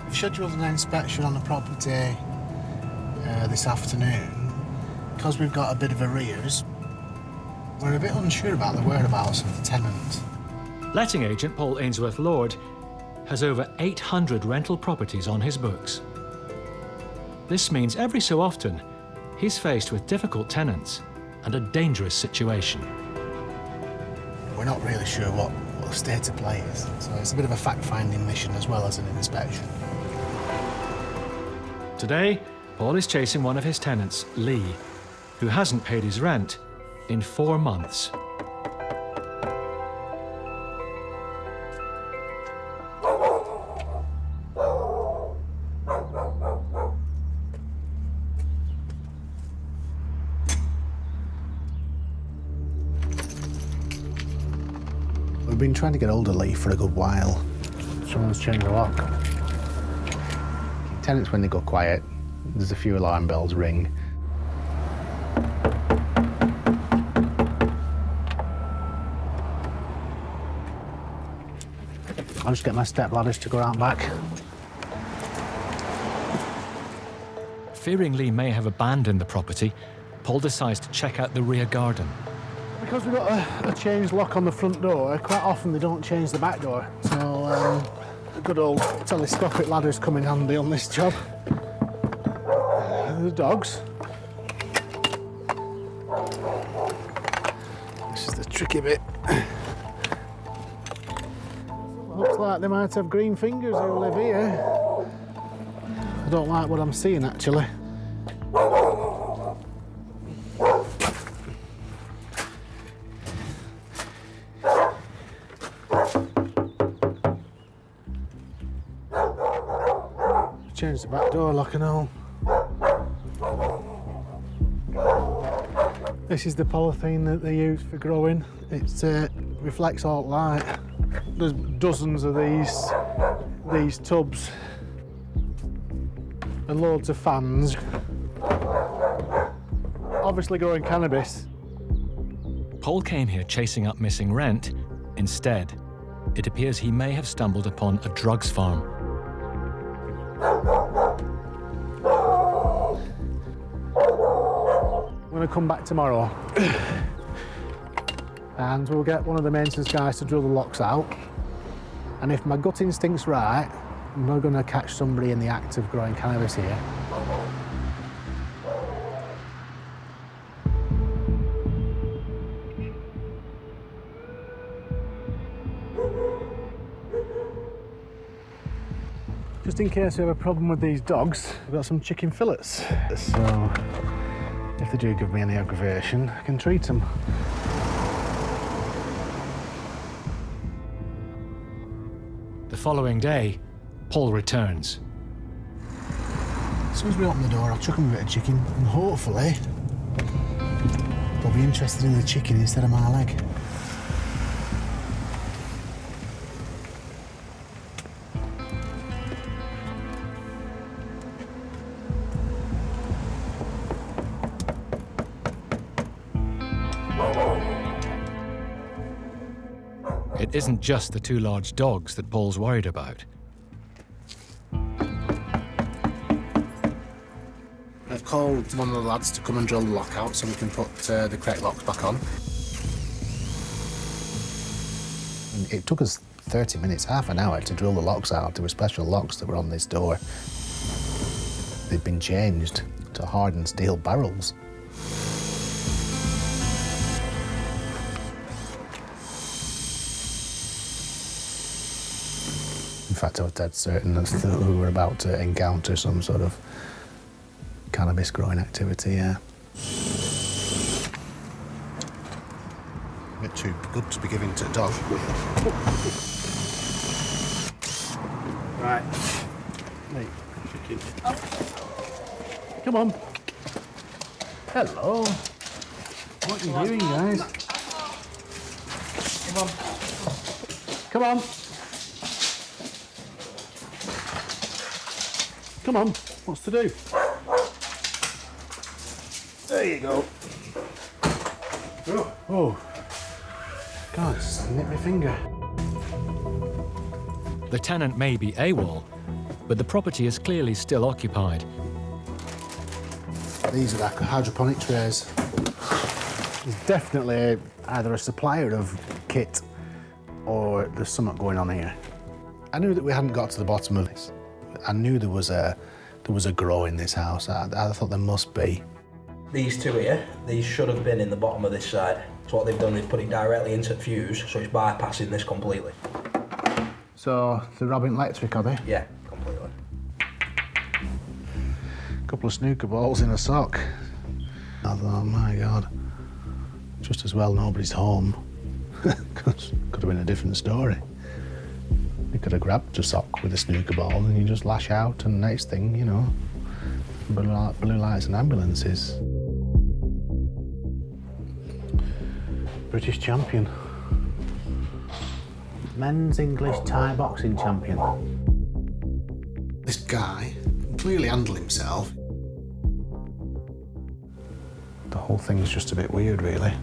We've scheduled an inspection on the property this afternoon. Because we've got a bit of arrears, we're a bit unsure about the whereabouts of the tenant. Letting agent Paul Ainsworth-Lord has over 800 rental properties on his books. This means every so often, he's faced with difficult tenants and a dangerous situation. We're not really sure what the state of play is, so it's a bit of a fact-finding mission as well as an inspection. Today, Paul is chasing one of his tenants, Lee, who hasn't paid his rent in 4 months. We've been trying to get hold of Lee for a good while. Someone's changed the lock. Tenants, when they go quiet, there's a few alarm bells ring. I'll just get my step ladders to go out and back. Fearing Lee may have abandoned the property, Paul decides to check out the rear garden. Because we've got a changed lock on the front door, quite often they don't change the back door. So a good old telescopic ladder's come in handy on this job. The dogs. This is the tricky bit. Looks like they might have green fingers who live here. I don't like what I'm seeing, actually. Change the back door lock and all. This is the polythene that they use for growing. It reflects all light. There's dozens of these tubs and loads of fans. Obviously growing cannabis. Paul came here chasing up missing rent. Instead, it appears he may have stumbled upon a drugs farm. I'm going to come back tomorrow and we'll get one of the maintenance guys to drill the locks out. And if my gut instinct's right, we're going to catch somebody in the act of growing cannabis here. Just in case we have a problem with these dogs, we've got some chicken fillets. So if they do give me any aggravation, I can treat them. The following day, Paul returns. As soon as we open the door, I'll chuck them a bit of chicken, and hopefully they'll be interested in the chicken instead of my leg. It isn't just the 2 large dogs that Paul's worried about. called one of the lads to come and drill the lock out so we can put the correct locks back on. And it took us 30 minutes, half an hour to drill the locks out. There were special locks that were on this door. They'd been changed to hardened steel barrels. In fact, I was dead certain that we were about to encounter some sort of cannabis growing activity, yeah. A bit too good to be given to a dog. Right. Hey. Come on. Hello. What are you doing, guys? Come on. Come on. Come on. What's to do? There you go. Oh. God, it's nipped my finger. The tenant may be AWOL, but the property is clearly still occupied. These are like hydroponic trays. There's definitely either a supplier of kit or there's something going on here. I knew that we hadn't got to the bottom of this. I knew there was a grow in this house. I thought there must be. These two here, these should have been in the bottom of this side. So what they've done, they've put it directly into the fuse, so it's bypassing this completely. So they're robbing electric, are they? Yeah, completely. A couple of snooker balls in a sock. I thought, oh my God, just as well nobody's home. Could have been a different story. You could have grabbed a sock with a snooker ball and you just lash out, and next thing, you know, blue lights and ambulances. British champion. Men's English Thai boxing champion. This guy can clearly handle himself. The whole thing's just a bit weird, really.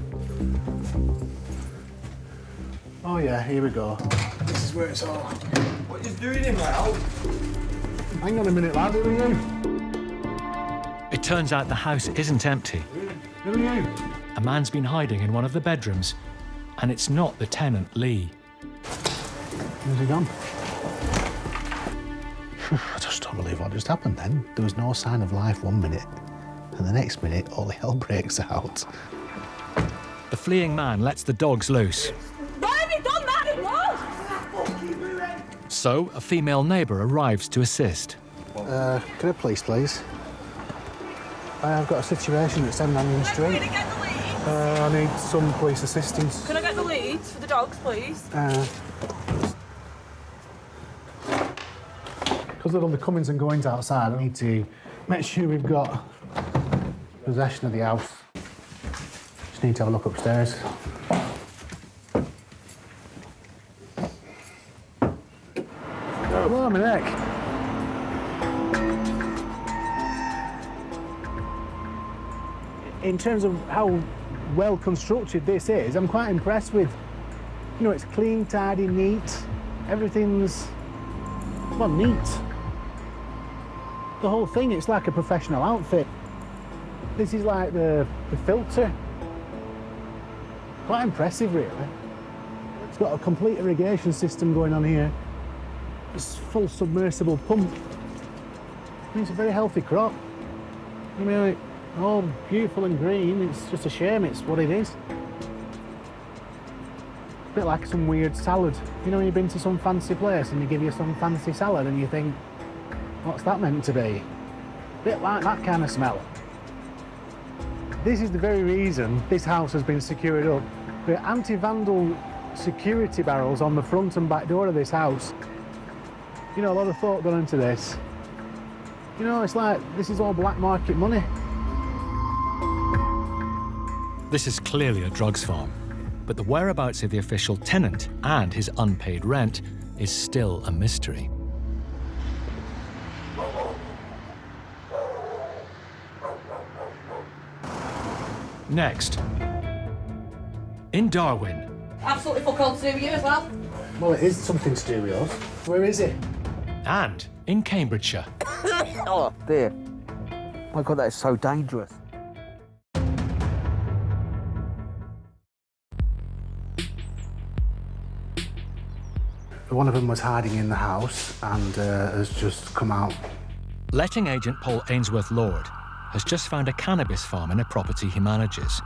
Oh yeah, here we go. This is where it's all. What are you doing in my house? Hang on a minute, lad, who are you? It turns out the house isn't empty. Who are you? A man's been hiding in one of the bedrooms, and it's not the tenant, Lee. Where's he gone? I just don't believe what just happened then. There was no sign of life one minute, and the next minute, all the hell breaks out. The fleeing man lets the dogs loose. Why have you done that? So, a female neighbour arrives to assist. Can I please? I've got a situation at 7 Onion Street. I need some police assistance. Can I get the lead for the dogs, please? Because of all the comings and goings outside, I need to make sure we've got possession of the house. Just need to have a look upstairs. Oh, my neck. In terms of how well constructed this is, I'm quite impressed with, you know, it's clean, tidy, neat. Everything's, well, neat. The whole thing, it's like a professional outfit. This is like the filter. Quite impressive, really. It's got a complete irrigation system going on here. It's full submersible pump. I mean, it's a very healthy crop. I mean, like, all beautiful and green, it's just a shame it's what it is. A bit like some weird salad. You know when you've been to some fancy place and they give you some fancy salad and you think, what's that meant to be? A bit like that kind of smell. This is the very reason this house has been secured up. There are anti-vandal security barrels on the front and back door of this house. You know, a lot of thought gone into this. You know, it's like, this is all black market money. This is clearly a drugs farm, but the whereabouts of the official tenant and his unpaid rent is still a mystery. Next, in Darwin. Absolutely fuck all to do with you as well. Well, it is something to do with us. Where is it? And in Cambridgeshire. Oh, there. my God, that is so dangerous. One of them was hiding in the house and has just come out. Letting agent Paul Ainsworth-Lord has just found a cannabis farm in a property he manages.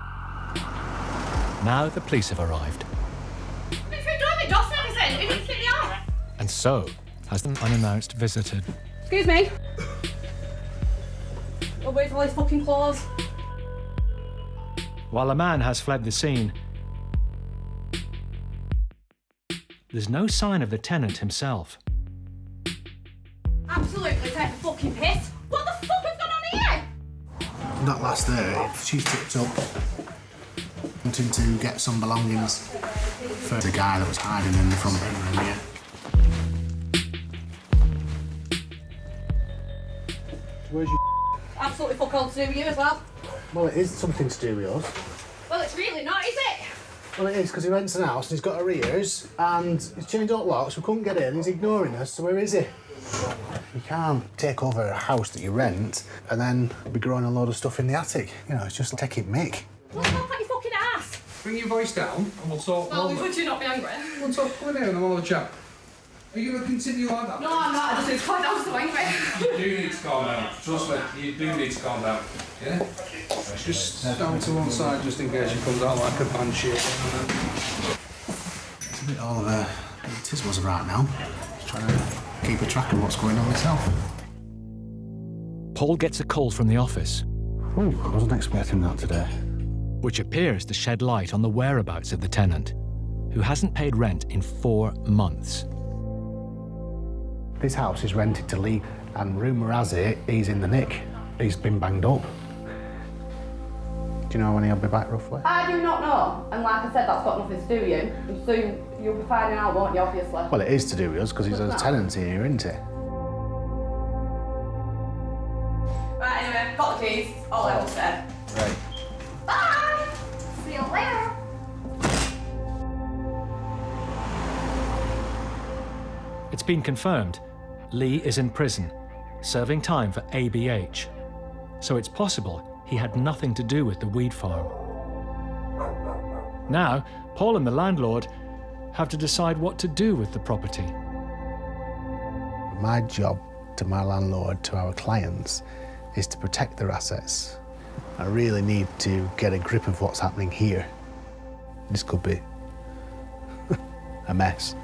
Now the police have arrived. And so has an unannounced visitor. Excuse me. Oh, where's all these fucking claws? While a man has fled the scene, there's no sign of the tenant himself. Absolutely take a fucking piss. What the fuck has gone on here? That last there, she's tipped up, wanting to get some belongings for the guy that was hiding in the front bedroom here. Where's your... Absolutely fuck all to do with you as well. Well, it is something to do with us. Well, it's really not, is it? Well, it is, because he rents an house and he's got arrears and he's changed up locks, we couldn't get in, he's ignoring us, so where is he? You can't take over a house that you rent and then be growing a load of stuff in the attic. You know, it's just taking mick. What the fuck, you fucking ass? Bring your voice down and we'll talk. Well, would you not be angry? We'll talk. Come in here and we'll have a chat. Are you going to continue like that? No, I'm not. I just need to calm down so angry. You do need to calm down. Trust me, you do need to calm down. Yeah? Just stand to one side just in case she comes out like a banshee. It's a bit all of a... It is was right now. Just trying to keep a track of what's going on myself. Paul gets a call from the office. Oh, I wasn't expecting that today. Which appears to shed light on the whereabouts of the tenant, who hasn't paid rent in 4 months. This house is rented to Lee, and rumour has it he's in the nick. He's been banged up. Do you know when he'll be back, roughly? I do not know, and like I said, that's got nothing to do with you. And soon you'll be finding out, won't you, obviously? Well, it is to do with us, because he's a tenant here, isn't it? Right, anyway, got the keys. All I will say. Right. Bye! See you later. It's been confirmed Lee is in prison, serving time for ABH. So it's possible he had nothing to do with the weed farm. Now, Paul and the landlord have to decide what to do with the property. My job to my landlord, to our clients, is to protect their assets. I really need to get a grip of what's happening here. This could be a mess.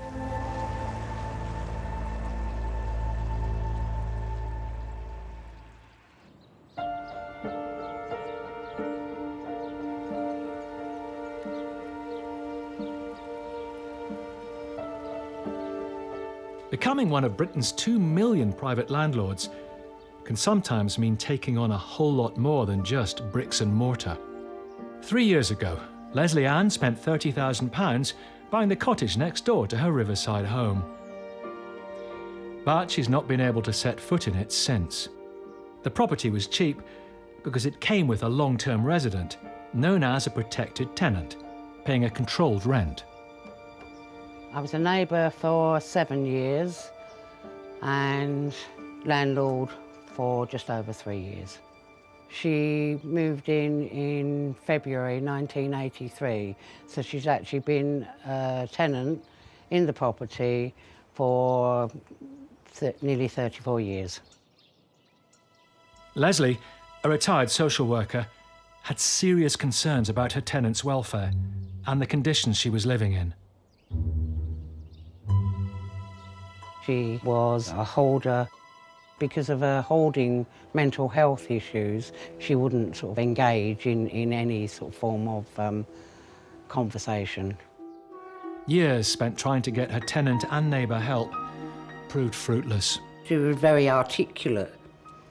Becoming one of Britain's 2 million private landlords can sometimes mean taking on a whole lot more than just bricks and mortar. 3 years ago, Leslie Ann spent £30,000 buying the cottage next door to her riverside home. But she's not been able to set foot in it since. The property was cheap because it came with a long-term resident, known as a protected tenant, paying a controlled rent. I was a neighbour for 7 years and landlord for just over 3 years. She moved in February 1983, so she's actually been a tenant in the property for nearly 34 years. Leslie, a retired social worker, had serious concerns about her tenant's welfare and the conditions she was living in. She was a holder. Because of her hoarding mental health issues, she wouldn't sort of engage in any sort of form of conversation. Years spent trying to get her tenant and neighbour help proved fruitless. She was very articulate.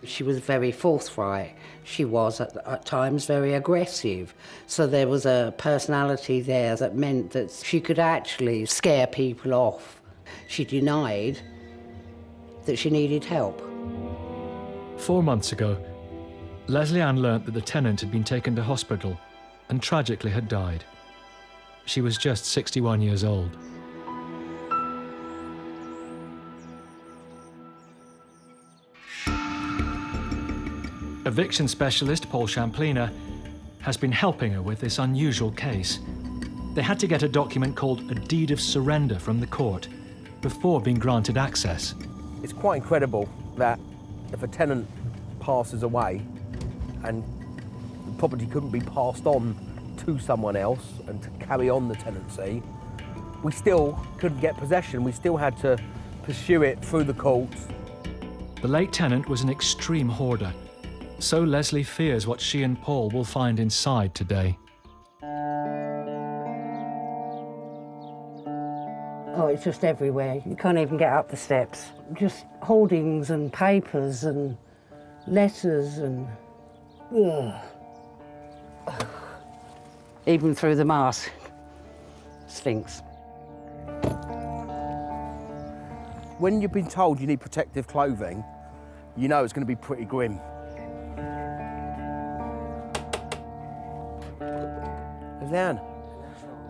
She was very forthright. She was at times very aggressive. So there was a personality there that meant that she could actually scare people off. She denied that she needed help. 4 months ago, Leslie Ann learnt that the tenant had been taken to hospital and tragically had died. She was just 61 years old. Eviction specialist Paul Champliner has been helping her with this unusual case. They had to get a document called a deed of surrender from the court before being granted access. It's quite incredible that if a tenant passes away and the property couldn't be passed on to someone else and to carry on the tenancy, we still couldn't get possession. We still had to pursue it through the courts. The late tenant was an extreme hoarder, so Leslie fears what she and Paul will find inside today. Oh, it's just everywhere. You can't even get up the steps. Just hoardings and papers and letters and... Ugh. Even through the mask. Stinks. When you've been told you need protective clothing, you know it's going to be pretty grim. Leanne,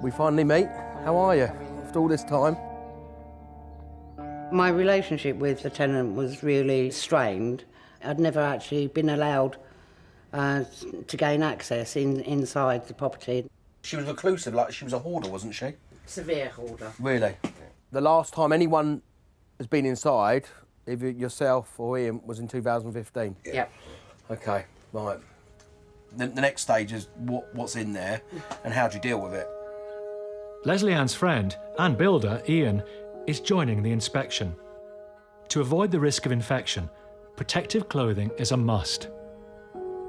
we finally meet. How are you after all this time? My relationship with the tenant was really strained. I'd never actually been allowed to gain access inside the property. She was reclusive, like she was a hoarder, wasn't she? Severe hoarder. Really? The last time anyone has been inside, either yourself or Ian, was in 2015? Yep. Okay, right. The next stage is what's in there and how do you deal with it? Leslie Ann's friend and builder, Ian, is joining the inspection. To avoid the risk of infection, protective clothing is a must.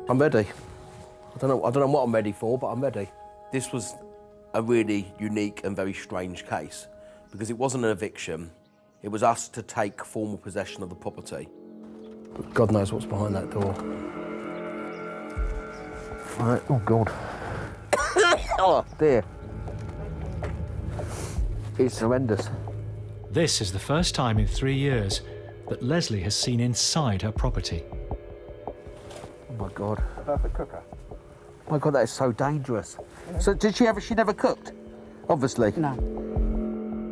I'm ready. I don't know what I'm ready for, but I'm ready. This was a really unique and very strange case because it wasn't an eviction. It was us to take formal possession of the property. But God knows what's behind that door. Right, oh God. Oh dear. It's horrendous. This is the first time in 3 years that Leslie has seen inside her property. Oh my God. Perfect cooker. Oh my God, that is so dangerous. So she never cooked? Obviously. No.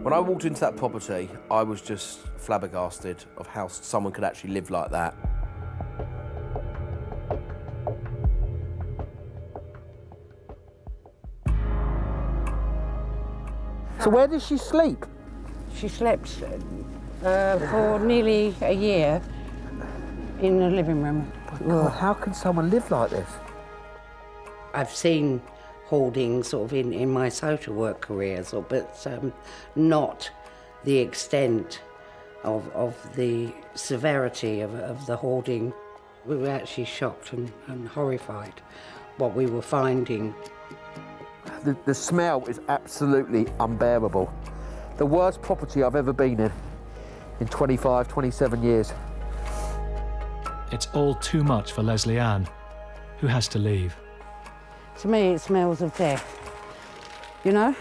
When I walked into that property, I was just flabbergasted of how someone could actually live like that. So where did she sleep? She slept for nearly a year in the living room. God, how can someone live like this? I've seen hoarding sort of in my social work career, but not the extent of the severity of the hoarding. We were actually shocked and horrified what we were finding. The smell is absolutely unbearable. The worst property I've ever been in 25, 27 years. It's all too much for Leslie Ann, who has to leave. To me, it smells of death, you know?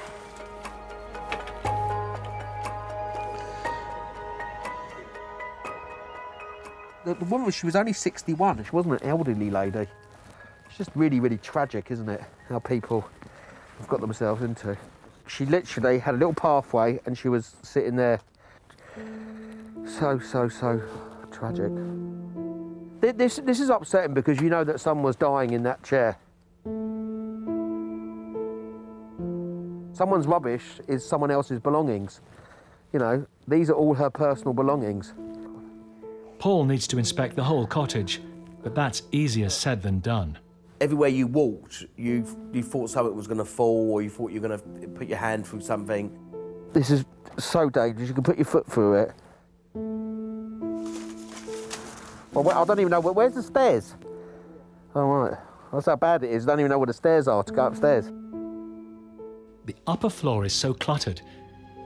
The woman, she was only 61. She wasn't an elderly lady. It's just really, really tragic, isn't it? How people have got themselves into. She literally had a little pathway and she was sitting there. So tragic. This is upsetting because you know that someone was dying in that chair. Someone's rubbish is someone else's belongings. You know, these are all her personal belongings. Paul needs to inspect the whole cottage, but that's easier said than done. Everywhere you walked, you thought something was going to fall or you thought you were going to put your hand through something. This is so dangerous, you can put your foot through it. Well, I don't even know, where's the stairs? Oh, right. That's how bad it is, I don't even know where the stairs are to go upstairs. The upper floor is so cluttered,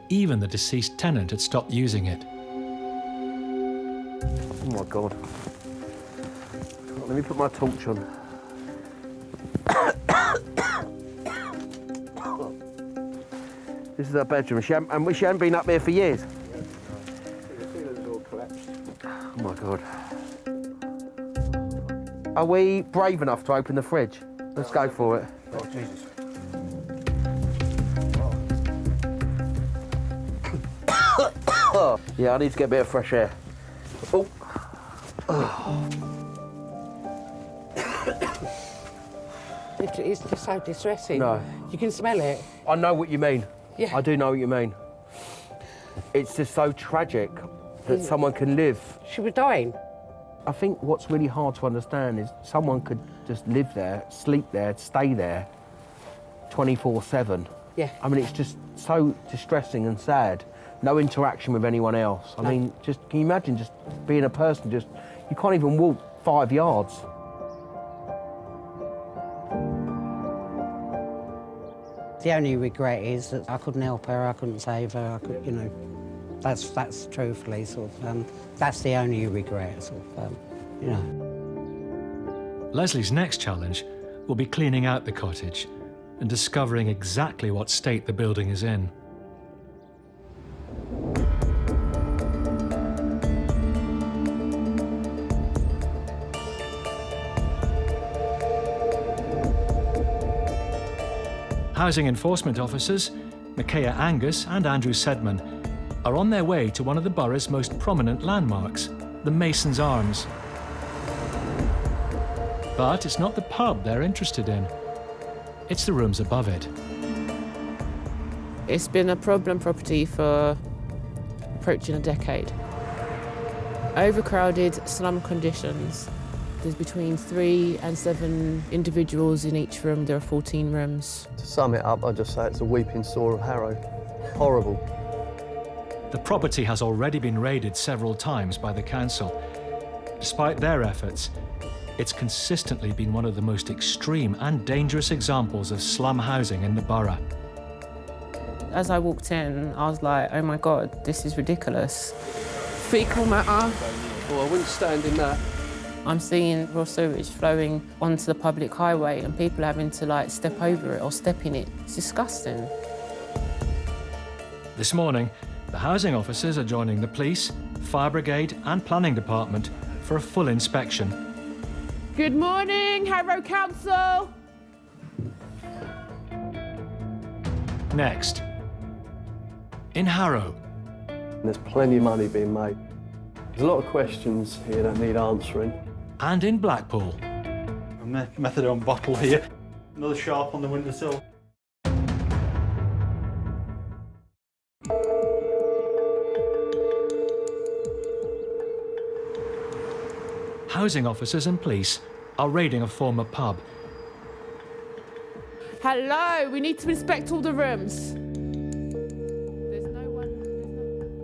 even the deceased tenant had stopped using it. Oh my God. Let me put my torch on. This is her bedroom. She hadn't been up here for years. Oh my God. Are we brave enough to open the fridge? Let's go for it. Oh, Jesus. Yeah, I need to get a bit of fresh air. Oh. it's just so distressing. No. You can smell it. I know what you mean. Yeah. I do know what you mean. It's just so tragic that someone can live. She was dying. I think what's really hard to understand is someone could just live there, sleep there, stay there 24/7. Yeah. I mean, it's just so distressing and sad. No interaction with anyone else. I mean, just can you imagine just being a person, just you can't even walk 5 yards. The only regret is that I couldn't help her, I couldn't save her, I could, you know, that's truthfully sort of, that's the only regret, sort of, you know. Leslie's next challenge will be cleaning out the cottage and discovering exactly what state the building is in. Housing enforcement officers, Micaiah Angus and Andrew Sedman, are on their way to one of the borough's most prominent landmarks, the Mason's Arms. But it's not the pub they're interested in. It's the rooms above it. It's been a problem property for approaching a decade. Overcrowded slum conditions. There's between 3 and 7 individuals in each room. There are 14 rooms. To sum it up, I'd just say it's a weeping sore of Harrow. Horrible. The property has already been raided several times by the council. Despite their efforts, it's consistently been one of the most extreme and dangerous examples of slum housing in the borough. As I walked in, I was like, oh my God, this is ridiculous. Fecal matter. Oh, I wouldn't stand in that. I'm seeing raw sewage flowing onto the public highway and people having to like step over it or step in it. It's disgusting. This morning, the housing officers are joining the police, fire brigade and planning department for a full inspection. Good morning, Harrow Council. Next, in Harrow. There's plenty of money being made. There's a lot of questions here that need answering. And in Blackpool. A methadone bottle here. Another sharp on the windowsill. Housing officers and police are raiding a former pub. Hello, we need to inspect all the rooms.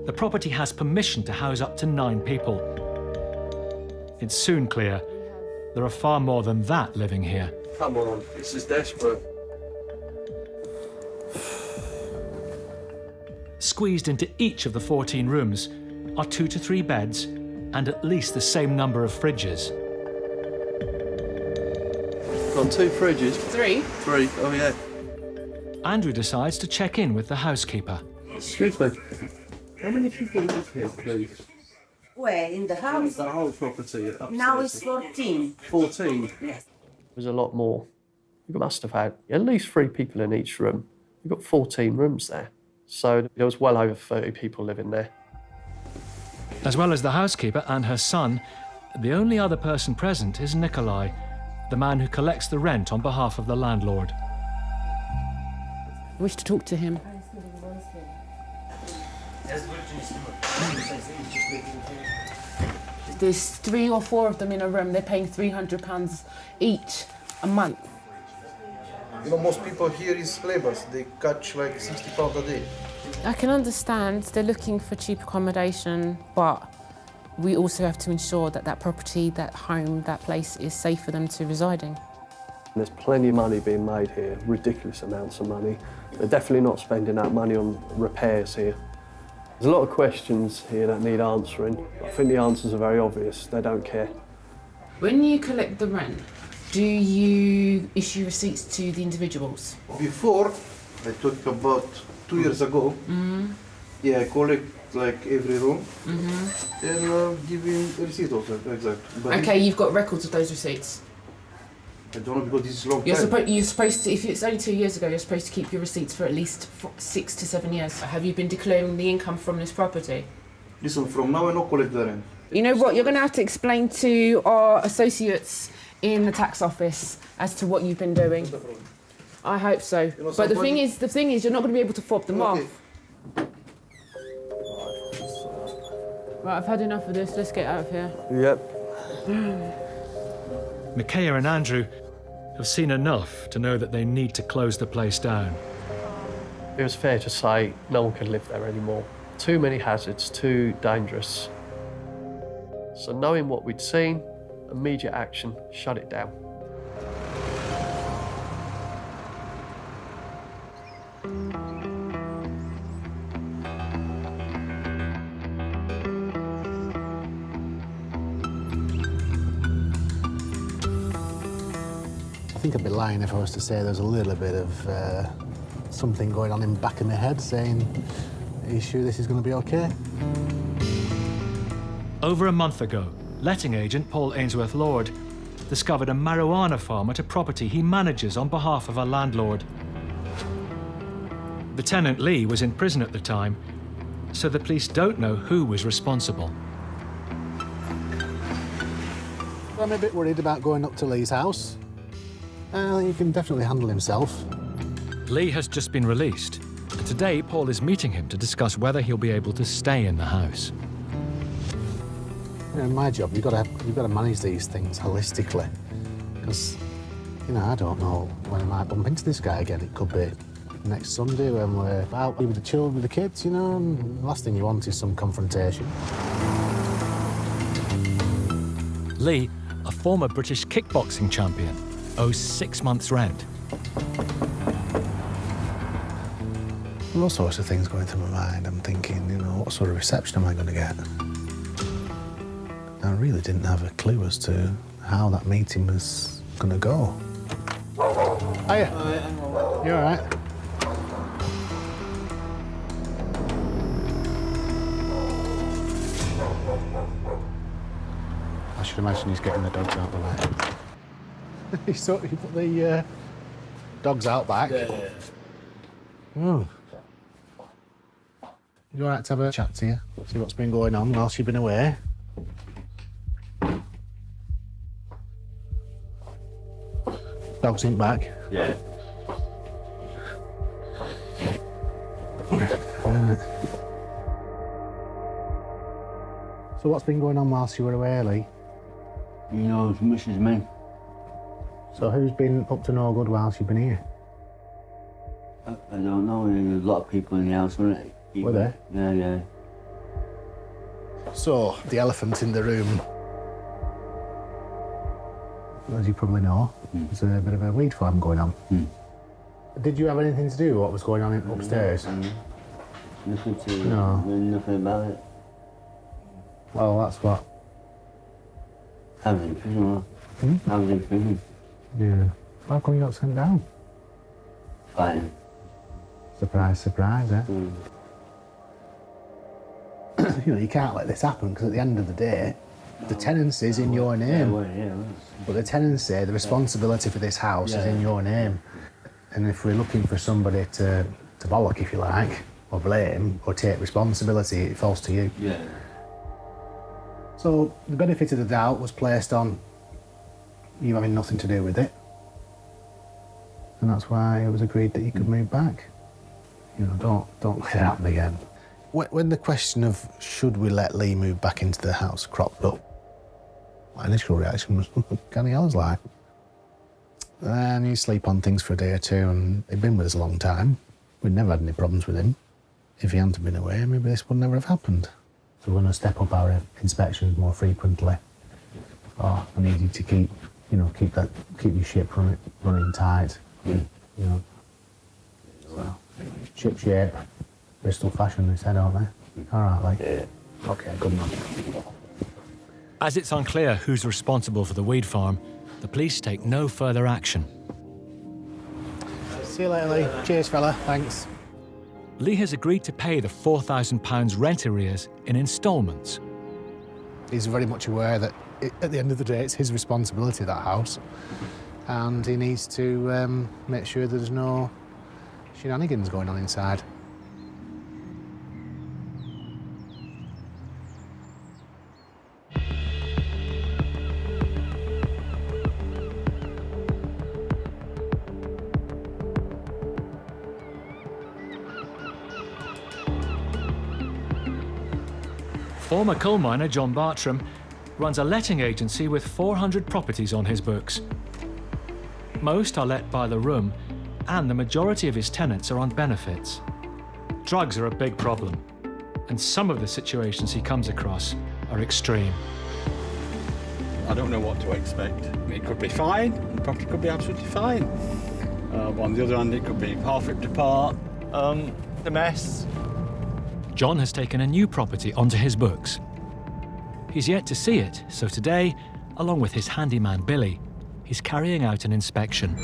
The property has permission to house up to 9 people. It's soon clear there are far more than that living here. Come on, this is desperate. Squeezed into each of the 14 rooms are 2 to 3 beds and at least the same number of fridges. Got 2 fridges. 3? 3, oh yeah. Andrew decides to check in with the housekeeper. Excuse me. How many people live here, please? Where? In the house? The whole property upstairs. Now it's 14. 14? Yes. There's a lot more. You must have had at least 3 people in each room. You've got 14 rooms there. So there was well over 30 people living there. As well as the housekeeper and her son, the only other person present is Nikolai, the man who collects the rent on behalf of the landlord. I wish to talk to him. There's 3 or 4 of them in a room. They're paying £300 each a month. You know, most people here is labourers. They catch like £60 a day. I can understand they're looking for cheap accommodation, but we also have to ensure that that property, that home, that place is safe for them to reside in. There's plenty of money being made here, ridiculous amounts of money. They're definitely not spending that money on repairs here. There's a lot of questions here that need answering. I think the answers are very obvious. They don't care. When you collect the rent, do you issue receipts to the individuals? Before, I talked about 2 years ago, yeah, I collect like every room and give him a receipt also, exactly. But Okay, you've got records of those receipts. I don't know because this is long You're time. supposed to, if it's only 2 years ago, you're supposed to keep your receipts for at least 6 to 7 years. Have you been declaring the income from this property? Listen, from now I don't collect the rent. You know what, you're going to have to explain to our associates in the tax office as to what you've been doing. I hope so. But the thing is, you're not going to be able to fob them off. Right, I've had enough of this. Let's get out of here. Yep. Micaiah and Andrew have seen enough to know that they need to close the place down. It was fair to say no one could live there anymore. Too many hazards, too dangerous. So knowing what we'd seen, immediate action, shut it down. I think I'd be lying if I was to say there's a little bit of something going on in the back of my head saying, are you sure this is going to be okay? Over a month ago, letting agent Paul Ainsworth-Lord discovered a marijuana farm at a property he manages on behalf of a landlord. The tenant, Lee, was in prison at the time, so the police don't know who was responsible. I'm a bit worried about going up to Lee's house. He can definitely handle himself. Lee has just been released, and today Paul is meeting him to discuss whether he'll be able to stay in the house. You know, in my job, you've got to manage these things holistically, because, you know, I don't know when I might bump into this guy again. It could be next Sunday when we're out with the children, with the kids, you know, and the last thing you want is some confrontation. Lee, a former British kickboxing champion, owes 6 months' rent. All sorts of things going through my mind. I'm thinking, you know, what sort of reception am I going to get? I really didn't have a clue as to how that meeting was going to go. Hiya. You all right? I should imagine he's getting the dogs out the way. He put the dogs out back. Yeah. Oh. You all right to have a chat to you? See what's been going on whilst you've been away? Dogs ain't back? Yeah. So what's been going on whilst you were away, Lee? You know as much as me. So who's been up to no good whilst you've been here? I don't know. There's a lot of people in the house, weren't it? Were there? Yeah, yeah. So, the elephant in the room. As you probably know, there's a bit of a weed farm going on. Did you have anything to do with what was going on upstairs? Nothing to... No. Nothing about it. Well, that's what... I was in prison. I was in prison. Yeah. How come you got sent down? Fine. Surprise, surprise, eh? You know, you can't let this happen, because at the end of the day, the tenancy is in your name. But the tenancy, the responsibility for this house is in your name. And if we're looking for somebody to bollock, if you like, or blame, or take responsibility, it falls to you. Yeah. So the benefit of the doubt was placed on you having nothing to do with it. And that's why it was agreed that you could move back. You know, don't let it happen again. When the question of should we let Lee move back into the house cropped up, my initial reaction was, can he else like? And you sleep on things for a day or two, and he'd been with us a long time. We'd never had any problems with him. If he hadn't been away, maybe this would never have happened. So we're going to step up our inspections more frequently. Oh, I need you to keep your ship running tight. You know. So, ship shape, Bristol fashion, they said, aren't they? All right, like. Yeah. Okay, good enough. As it's unclear who's responsible for the weed farm, the police take no further action. See you later, Lee. Cheers, fella. Thanks. Lee has agreed to pay the £4,000 rent arrears in instalments. He's very much aware that at the end of the day, it's his responsibility, that house. And he needs to make sure there's no shenanigans going on inside. Former coal miner John Bartram runs a letting agency with 400 properties on his books. Most are let by the room, and the majority of his tenants are on benefits. Drugs are a big problem, and some of the situations he comes across are extreme. I don't know what to expect. It could be fine, the property could be absolutely fine. But on the other hand, it could be half ripped apart, a mess. John has taken a new property onto his books. He's yet to see it, so today, along with his handyman Billy, he's carrying out an inspection.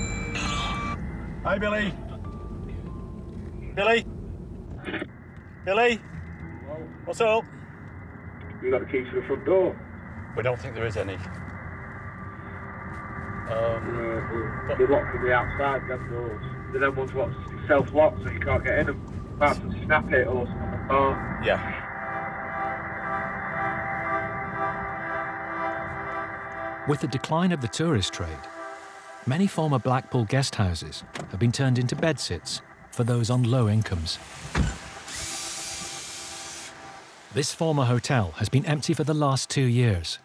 Hi, Billy. Billy? Billy? What's up? You got the keys to the front door? We don't think there is any. They're locked from the outside, them doors. The them ones what's self-locked, so you can't get in them. Perhaps to snap it or something like that. Yeah. With the decline of the tourist trade, many former Blackpool guest houses have been turned into bedsits for those on low incomes. This former hotel has been empty for the last 2 years.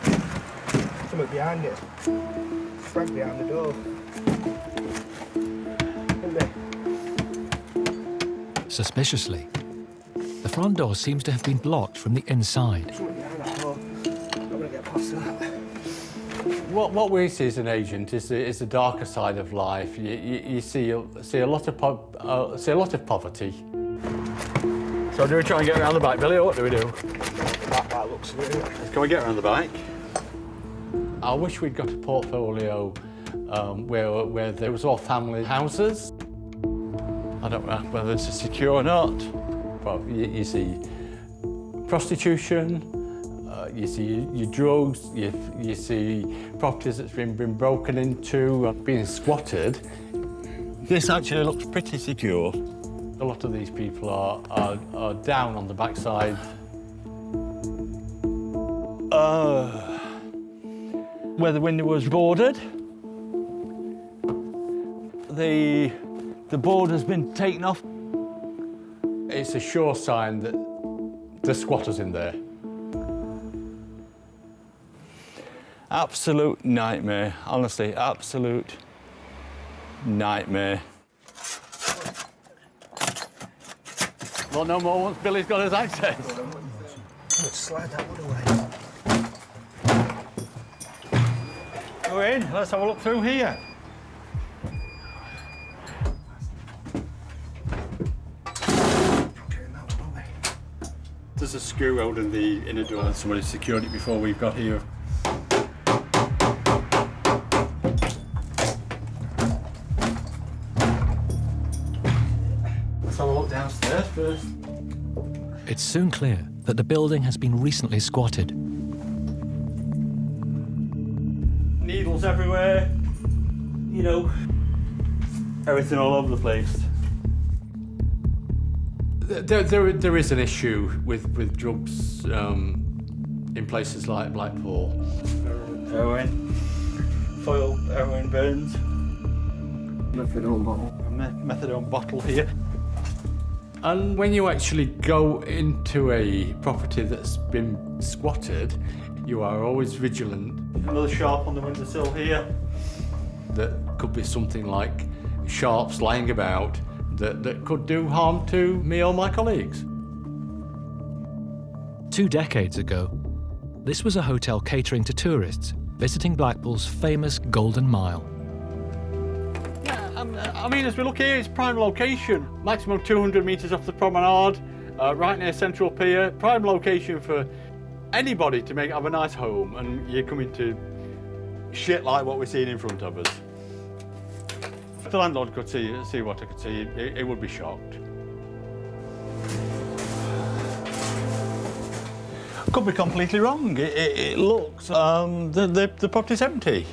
Something behind it. Front behind the door. Suspiciously, the front door seems to have been blocked from the inside. What we see as an agent is the darker side of life. You see a lot of poverty. So do we try and get around the back, Billy, or what do we do? That looks really. Can we get around the back? I wish we'd got a portfolio where there was all family houses. I don't know whether it's secure or not. Well, you see prostitution, you see your drugs, you see properties that's been broken into, being squatted. This actually looks pretty secure. A lot of these people are down on the backside. Where the window was boarded. The board has been taken off. It's a sure sign that there's squatters in there. Absolute nightmare, honestly, absolute nightmare. Well, no more once Billy's got his access. Let's slide that one away. Go in, let's have a look through here. There's a screw holding the inner door and somebody secured it before we've got here. Let's have a look downstairs first. It's soon clear that the building has been recently squatted. Needles everywhere, you know, everything all over the place. There is an issue with drugs in places like Blackpool. Heroin, foil heroin burns. Methadone bottle. A methadone bottle here. And when you actually go into a property that's been squatted, you are always vigilant. Another sharp on the windowsill here. That could be something like sharps lying about that could do harm to me or my colleagues. 2 decades ago, this was a hotel catering to tourists visiting Blackpool's famous Golden Mile. Yeah, I mean, as we look here, it's prime location. Maximum 200 metres off the promenade, right near Central Pier. Prime location for anybody to have a nice home, and you come into shit like what we're seeing in front of us. If the landlord could see what I could see, he would be shocked. Could be completely wrong. It looks the property's empty.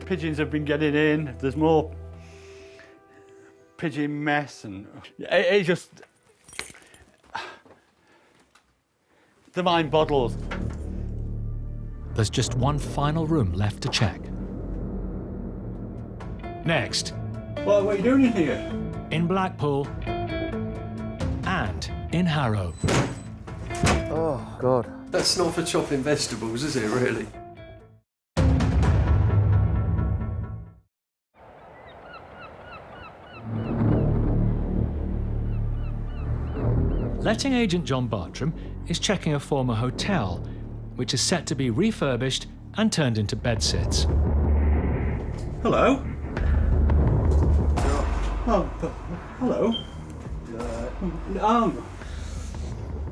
Pigeons have been getting in. There's more pigeon mess, and it just the mind boggles. There's just one final room left to check. Next. What are you doing in here? In Blackpool, and in Harrow. Oh, God. That's not for chopping vegetables, is it, really? Letting agent John Bartram is checking a former hotel, which is set to be refurbished and turned into bedsits. Hello. Oh, hello.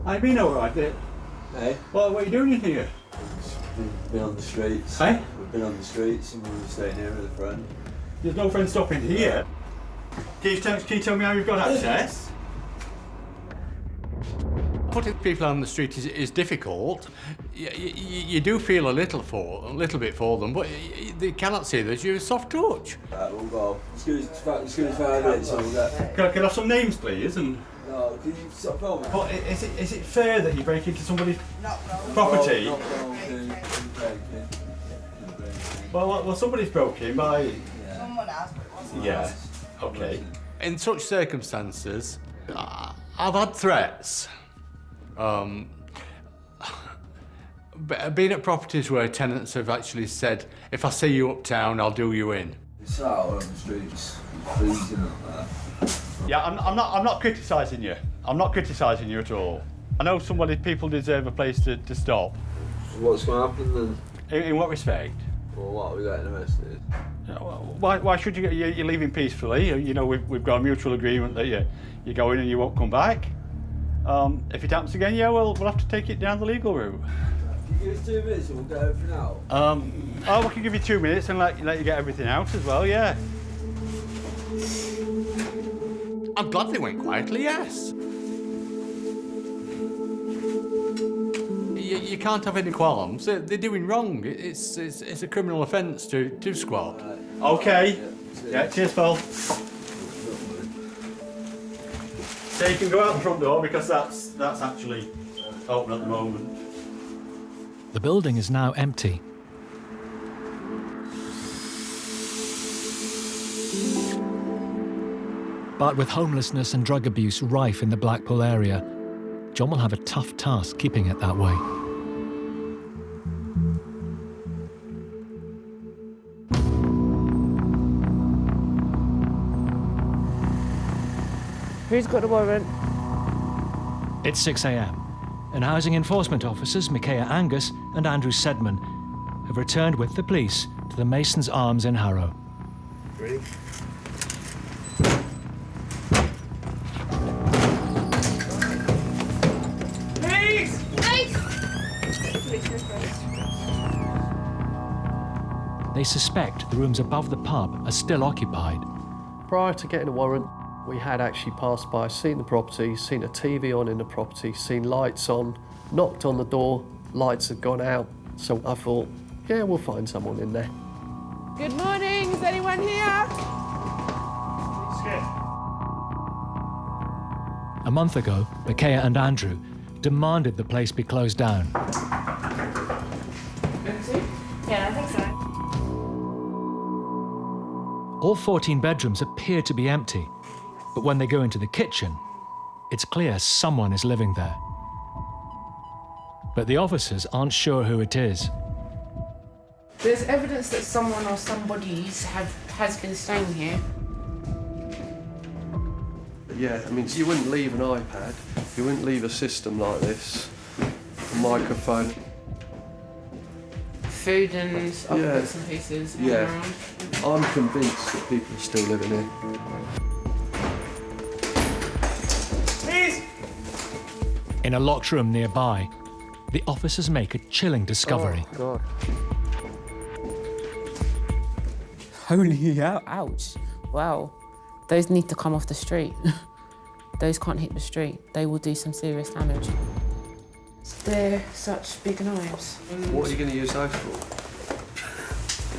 I've been all right. Hey? What are you doing in here? Been on the streets. Hey? We've been on the streets and we were staying here with a friend. There's no friend stopping here. Can you tell me how you've got access? Putting people on the street is difficult. You do feel a little bit for them, but they cannot see that you're a soft touch. Right, we'll go. Excuse 5 minutes, so we'll get... Can I have some names, please? And No, can you stop filming? but is it fair that you break into somebody's property? No, Well, somebody's broken by. Someone else, but it wasn't Yeah. us. Okay. In such circumstances, I've had threats. Being at properties where tenants have actually said, if I see you uptown, I'll do you in. It's out on the streets, freezing up there. Yeah, I'm not criticising you. I'm not criticising you at all. I know people deserve a place to stop. So what's going to happen then? In what respect? Well, what are we getting arrested? Why should you? You're leaving peacefully. You know we've got a mutual agreement that you go in and you won't come back. If it happens again, yeah, we'll have to take it down the legal route. Can you give us 2 minutes and we'll get everything out? We can give you 2 minutes and let you get everything out as well, yeah. I'm glad they went quietly, yes. You can't have any qualms. They're doing wrong. It's a criminal offence to squat. Okay. Yeah, cheers, Paul. So you can go out the front door because that's actually open at the moment. The building is now empty. But with homelessness and drug abuse rife in the Blackpool area, John will have a tough task keeping it that way. Who's got the warrant? It's 6 a.m. and housing enforcement officers Micaiah Angus and Andrew Sedman have returned with the police to the Mason's Arms in Harrow. Ready? They suspect the rooms above the pub are still occupied. Prior to getting a warrant, we had actually passed by, seen the property, seen a TV on in the property, seen lights on, knocked on the door, lights had gone out. So I thought, yeah, we'll find someone in there. Good morning, is anyone here? A month ago, Micaiah and Andrew demanded the place be closed down. Yeah, I think so. All 14 bedrooms appear to be empty, but when they go into the kitchen, it's clear someone is living there. But the officers aren't sure who it is. There's evidence that someone or somebody's has been staying here. Yeah, I mean, you wouldn't leave an iPad, you wouldn't leave a system like this, a microphone. Food and other bits and pieces hanging around. I'm convinced that people are still living here. Please! In a locked room nearby, the officers make a chilling discovery. Oh, God. Holy ouch. Wow. Those need to come off the street. Those can't hit the street. They will do some serious damage. They're such big knives. What are you going to use those for?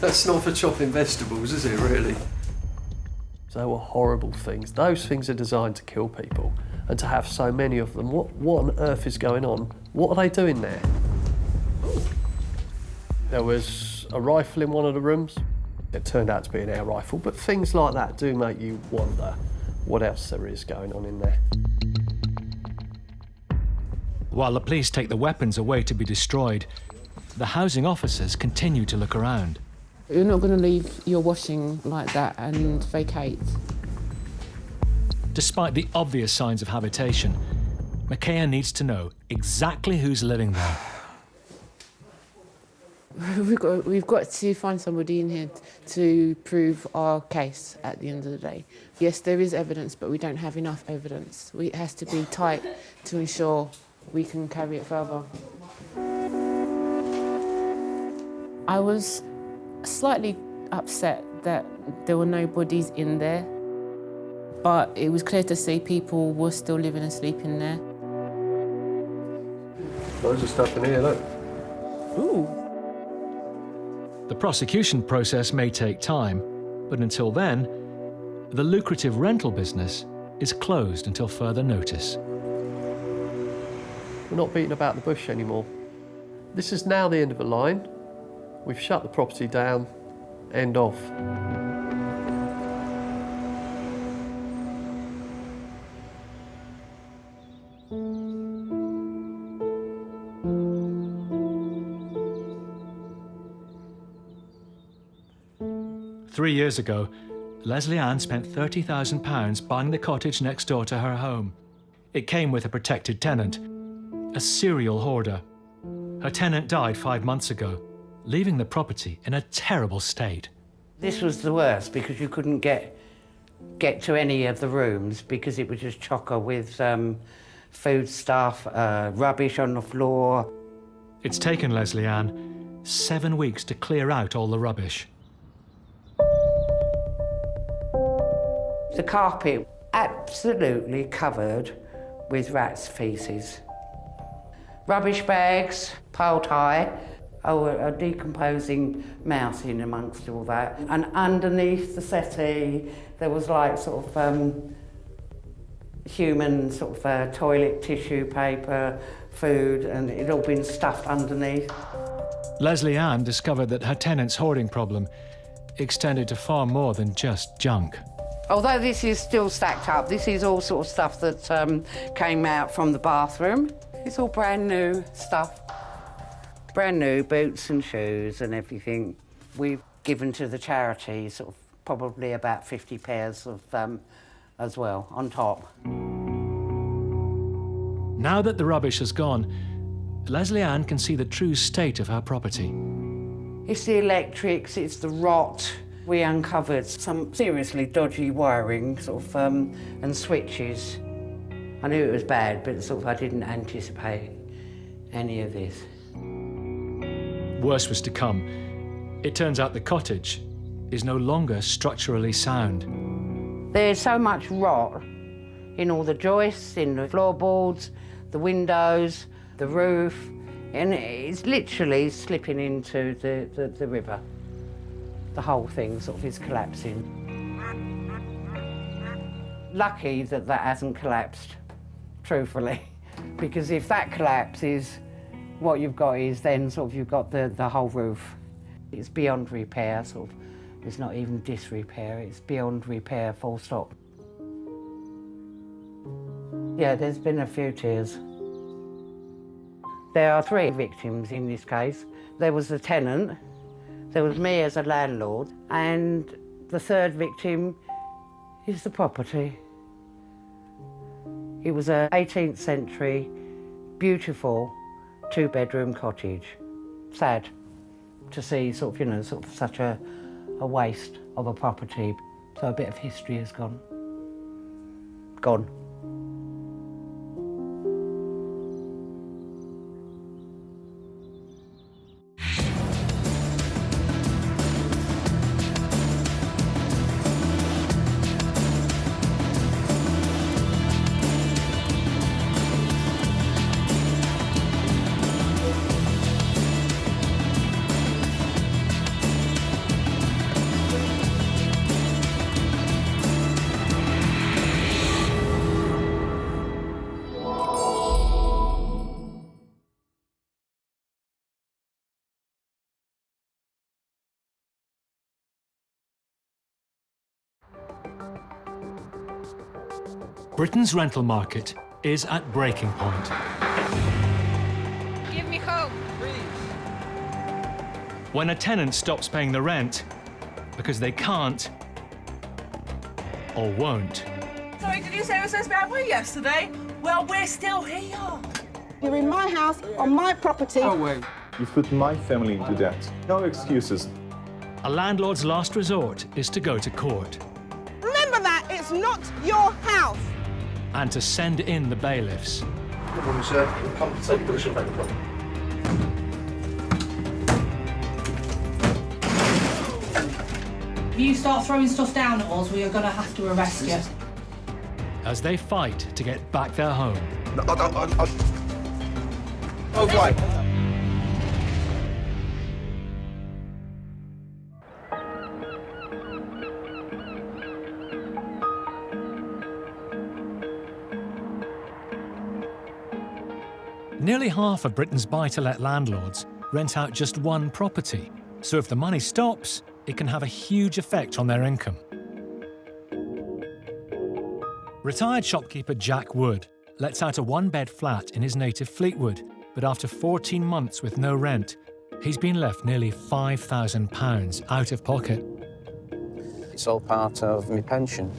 That's not for chopping vegetables, is it, really? They were horrible things. Those things are designed to kill people. And to have so many of them, what on earth is going on? What are they doing there? There was a rifle in one of the rooms. It turned out to be an air rifle, but things like that do make you wonder what else there is going on in there. While the police take the weapons away to be destroyed, the housing officers continue to look around. You're not going to leave your washing like that and vacate. Despite the obvious signs of habitation, Makaya needs to know exactly who's living there. We've got to find somebody in here to prove our case at the end of the day. Yes, there is evidence, but we don't have enough evidence. It has to be tight to ensure we can carry it further. I was slightly upset that there were no bodies in there, but it was clear to see people were still living and sleeping there. Loads of stuff in here, look. Ooh. The prosecution process may take time, but until then, the lucrative rental business is closed until further notice. We're not beating about the bush anymore. This is now the end of a line. We've shut the property down, end off. Three years ago, Leslie Ann spent £30,000 buying the cottage next door to her home. It came with a protected tenant, a serial hoarder. Her tenant died 5 months ago, leaving the property in a terrible state. This was the worst because you couldn't get to any of the rooms because it was just chocker with food stuff, rubbish on the floor. It's taken Leslie Ann 7 weeks to clear out all the rubbish. The carpet absolutely covered with rats' feces. Rubbish bags piled high, a decomposing mouse in amongst all that. And underneath the settee, there was like sort of human sort of toilet tissue paper, food, and it had all been stuffed underneath. Leslie Ann discovered that her tenant's hoarding problem extended to far more than just junk. Although this is still stacked up, this is all sort of stuff that came out from the bathroom. It's all brand new stuff. Brand new boots and shoes and everything. We've given to the charity sort of probably about 50 pairs of as well, on top. Now that the rubbish has gone, Leslie Ann can see the true state of her property. It's the electrics, it's the rot. We uncovered some seriously dodgy wiring, sort of, and switches. I knew it was bad, but sort of I didn't anticipate any of this. Worse was to come. It turns out the cottage is no longer structurally sound. There's so much rot in all the joists, in the floorboards, the windows, the roof, and it's literally slipping into the river. The whole thing sort of is collapsing. Lucky that that hasn't collapsed, truthfully, because if that collapses, what you've got is then sort of you've got the whole roof. It's beyond repair, sort of. It's not even disrepair, it's beyond repair, full stop. Yeah, there's been a few tears. There are 3 victims in this case. There was the tenant, there was me as a landlord, and the 3rd victim is the property. It was an 18th century, beautiful 2-bedroom cottage. Sad to see sort of, you know, sort of such a waste of a property. So a bit of history has gone. Gone. Britain's rental market is at breaking point. When a tenant stops paying the rent because they can't or won't. Sorry, did you say it was supposed to be our way yesterday? Well, we're still here. You're in my house, on my property. Oh, wait. You've put my family into debt. No excuses. A landlord's last resort is to go to court Remember that, it's not your house. and to send in the bailiffs. Good morning, sir. Come take a position back. If you start throwing stuff down at us, we are going to have to arrest you. As they fight to get back their home. Oh, right. Nearly half of Britain's buy-to-let landlords rent out just one property. So if the money stops, it can have a huge effect on their income. Retired shopkeeper Jack Wood lets out a one-bed flat in his native Fleetwood, but after 14 months with no rent, he's been left nearly £5,000 out of pocket. It's all part of my pension.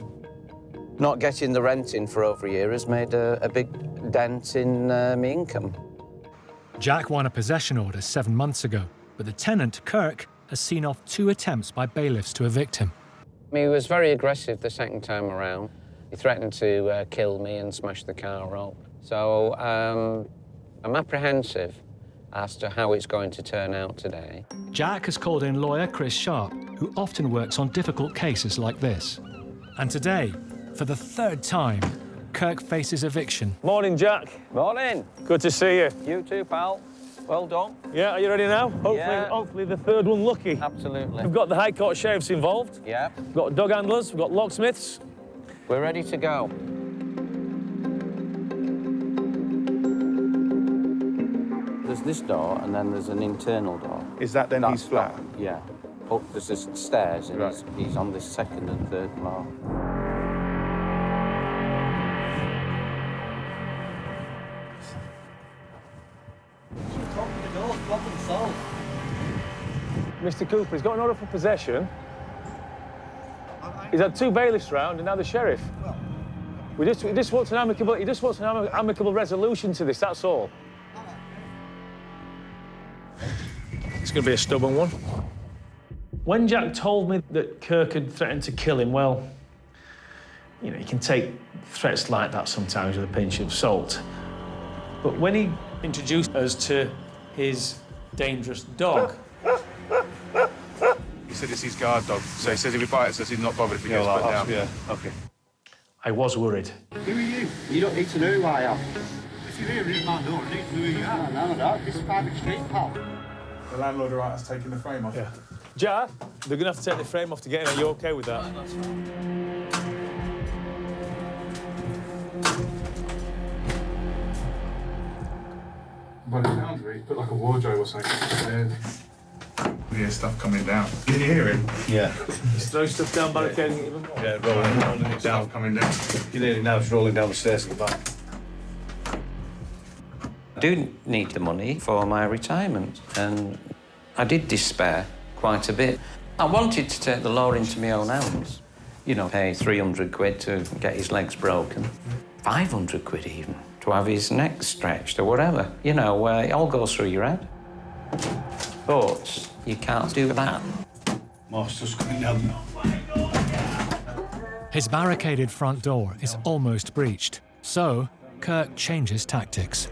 Not getting the rent in for over a year has made a big dent in my income. Jack won a possession order 7 months ago, but the tenant, Kirk, has seen off 2 attempts by bailiffs to evict him. He was very aggressive the second time around. He threatened to kill me and smash the car up. So I'm apprehensive as to how it's going to turn out today. Jack has called in lawyer Chris Sharp, who often works on difficult cases like this. And today, for the 3rd time, Kirk faces eviction. Morning, Jack. Morning. Good to see you. You too, pal. Well done. Yeah, are you ready now? Hopefully the 3rd one lucky. Absolutely. We've got the High Court sheriffs involved. Yeah. We've got dog handlers, we've got locksmiths. We're ready to go. There's this door, and then there's an internal door. Is that then his flat? Yeah. Up there's this stairs, and Right. he's on this 2nd and 3rd floor. Mr. Cooper, he's got an order for possession. He's had 2 bailiffs round and now the sheriff. He just wants an amicable resolution to this, that's all. It's going to be a stubborn one. When Jack told me that Kirk had threatened to kill him, well, you know, you can take threats like that sometimes with a pinch of salt. But when he introduced us to his dangerous dog... He said it's his guard dog, so he says if he bites us, he's not bothered if he gets put down. Yeah, OK. I was worried. Who are you? You don't need to know who I am. If you're here, read my door, you need to know who you are. No, no, this is private street, pal. The landlord all right has taken the frame off? Yeah. Jar, they're going to have to take the frame off to get in. Are you OK with that? By the sounds of it, he's put like a wardrobe or something upstairs. You hear stuff coming down. Can you hear him? Yeah. He's throwing stuff down, barricading it even more. Yeah, rolling it down. Stuff coming down. You hear it now, it's rolling down the stairs at the back. I do need the money for my retirement, and I did despair quite a bit. I wanted to take the law into my own hands. You know, pay 300 quid to get his legs broken. 500 quid even, to have his neck stretched or whatever. You know, it all goes through your head. But you can't do that. Master's coming down now. His barricaded front door is almost breached, so Kirk changes tactics.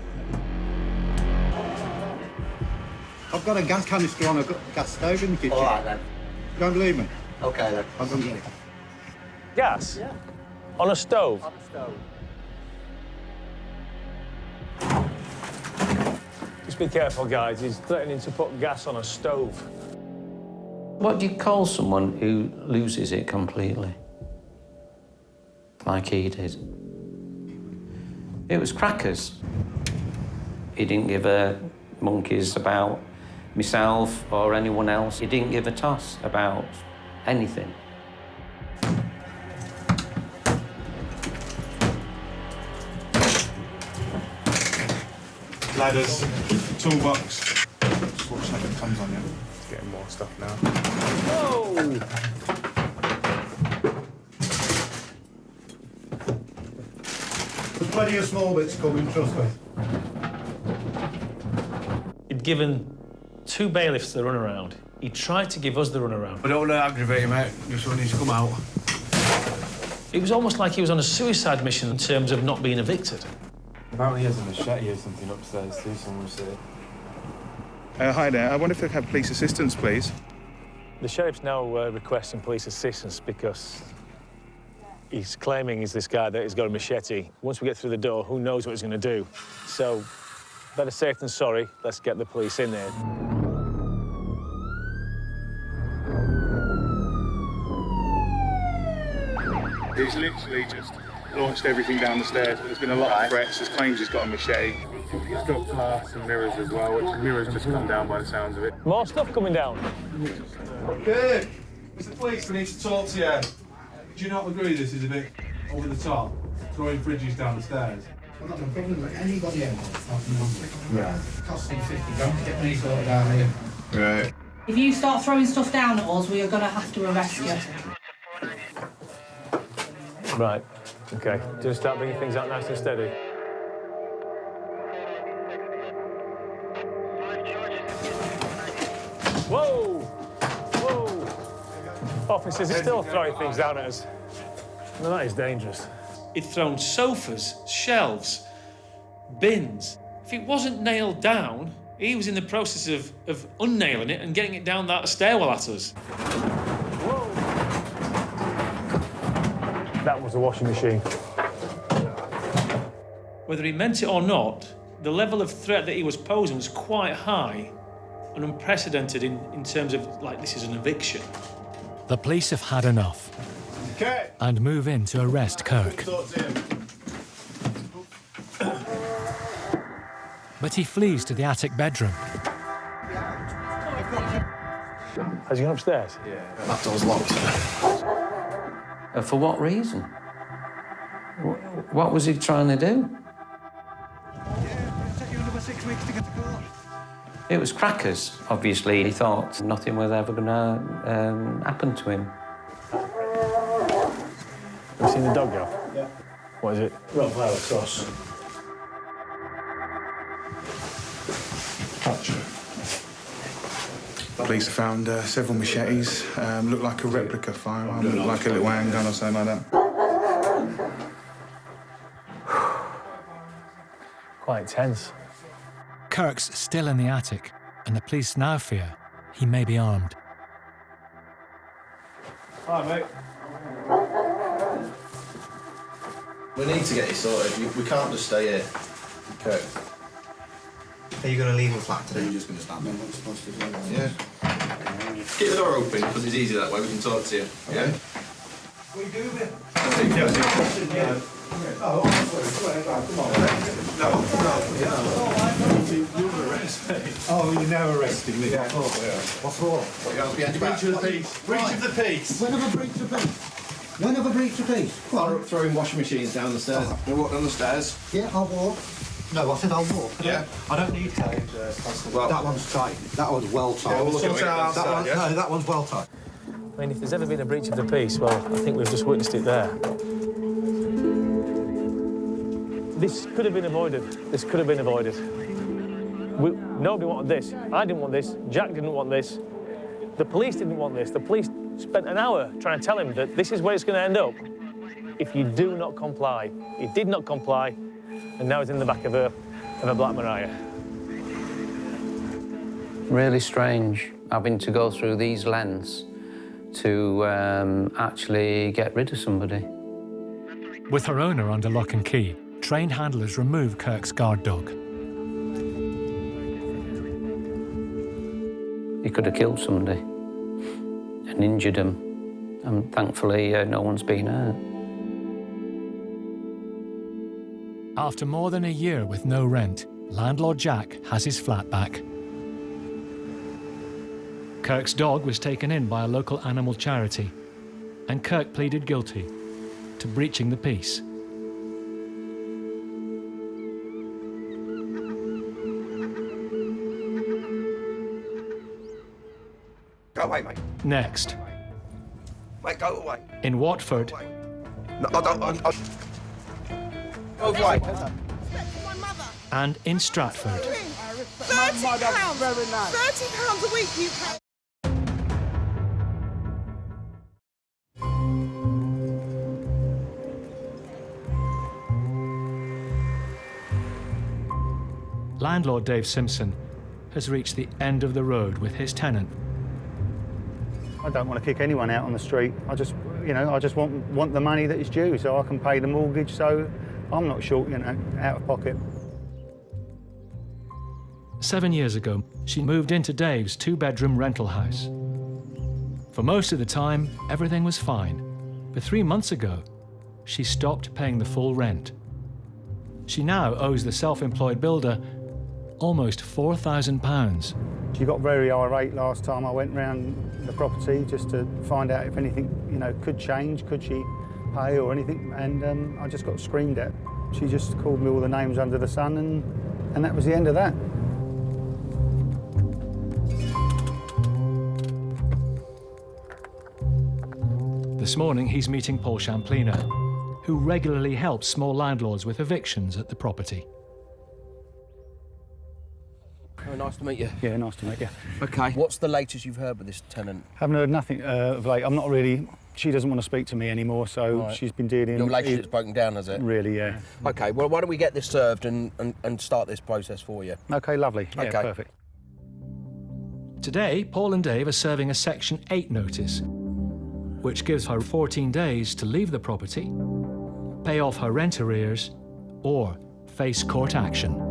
I've got a gas canister on a gas stove in the kitchen. All right, then. You don't believe me? OK, then. I'll go and get it. Gas? Yeah. On a stove? On a stove. Just be careful, guys. He's threatening to put gas on a stove. What do you call someone who loses it completely? Like he did. It was crackers. He didn't give a monkeys about myself or anyone else. He didn't give a toss about anything. Ladders, toolbox. Watch that it comes on you. It's getting more. more stuff now. Whoa! There's plenty of small bits coming, trust me. He'd given 2 bailiffs the runaround. He tried to give us the runaround. I don't want to aggravate him, mate. Just want him to come out. It was almost like he was on a suicide mission in terms of not being evicted. Apparently he has a machete or something upstairs too, someone said. Hi there. I wonder if I could have police assistance, please. The sheriff's now requesting police assistance because he's claiming he's this guy that has got a machete. Once we get through the door, who knows what he's going to do? So, better safe than sorry. Let's get the police in there. He's literally just launched everything down the stairs, but there's been a lot of threats. There's claims he's got a machete. He's got glass and mirrors as well, which mirrors just come down by the sounds of it. More stuff coming down. Good. Mr. Police, we need to talk to you. Do you not agree this is a bit over the top, throwing fridges down the stairs? I've got no problem with anybody else. Right. It costs me 50 grand to get me sorted out here. Right. If you start throwing stuff down at us, we are going to have to arrest you. Right. OK. Just start bringing things out nice and steady. Whoa! Whoa! Officers are still throwing things down at us. Now, that is dangerous. He'd thrown sofas, shelves, bins. If it wasn't nailed down, he was in the process of unnailing it and getting it down that stairwell at us. Whoa! That was a washing machine. Whether he meant it or not, the level of threat that he was posing was quite high and unprecedented in terms of, like, this is an eviction. The police have had enough and move in to arrest Kirk. But he flees to the attic bedroom. Has he gone upstairs? Yeah. That door's locked. For what reason? What was he trying to do? It'll take you another 6 weeks to get to court. It was crackers, obviously. He thought nothing was ever going to happen to him. Have you seen the dog go? Yeah. What is it? Rottweiler cross. Police found several machetes. Looked like a replica firearm. Looked like a little handgun or something like that. Quite tense. Kirk's still in the attic, and the police now fear he may be armed. Hi, mate. We need to get you sorted. We can't just stay here. Okay. Are you going to leave the flat today? You're just going to stand there. I'm supposed to do that. Yeah. Keep the door open, because it's easier that way. We can talk to you. Yeah? What are you doing there? Yeah. Oh, come on. No. You were arrested. Oh, you're now arresting me. Yeah. What's wrong? Breach of the peace. Breach of the peace. When have I breached the peace? When have I breached the peace? Throwing washing machines down the stairs. You walk down the stairs? Yeah, I'll walk. No, I said I'll walk. Yeah. I don't need tape. Well, that one's tight. That one's well tight. Yeah, we'll look at that one, no, that one's well tight. I mean, if there's ever been a breach of the peace, well, I think we've just witnessed it there. This could have been avoided. This could have been avoided. Nobody wanted this. I didn't want this. Jack didn't want this. The police didn't want this. The police spent an hour trying to tell him that this is where it's going to end up if you do not comply. He did not comply, and now he's in the back of a Black Maria. Really strange having to go through these lengths to actually get rid of somebody. With her owner under lock and key, trained handlers remove Kirk's guard dog. He could have killed somebody and injured him, and thankfully no one's been hurt. After more than a year with no rent, landlord Jack has his flat back. Kirk's dog was taken in by a local animal charity, and Kirk pleaded guilty to breaching the peace. Next, Mate, go away. in Watford, No, I don't. Go away. and in Stratford. £30. £30 a week you pay. Landlord Dave Simpson has reached the end of the road with his tenant. I don't want to kick anyone out on the street. I just want the money that is due so I can pay the mortgage so I'm not short, out of pocket. 7 years ago, she moved into Dave's two-bedroom rental house. For most of the time, everything was fine. But 3 months ago, she stopped paying the full rent. She now owes the self-employed builder almost £4,000. She got very irate last time I went round the property just to find out if anything, could change, could she pay or anything, and I just got screamed at. She just called me all the names under the sun, and that was the end of that. This morning, he's meeting Paul Champlina, who regularly helps small landlords with evictions at the property. Oh, nice to meet you. Yeah, nice to meet you. Okay. What's the latest you've heard with this tenant? Haven't heard nothing of late. I'm not really... She doesn't want to speak to me anymore, so Right. she's been dealing... Your relationship's broken down, has it? Really, yeah. Okay, well, why don't we get this served and start this process for you? Okay, lovely. Yeah, Okay. perfect. Today, Paul and Dave are serving a Section 8 notice, which gives her 14 days to leave the property, pay off her rent arrears, or face court action.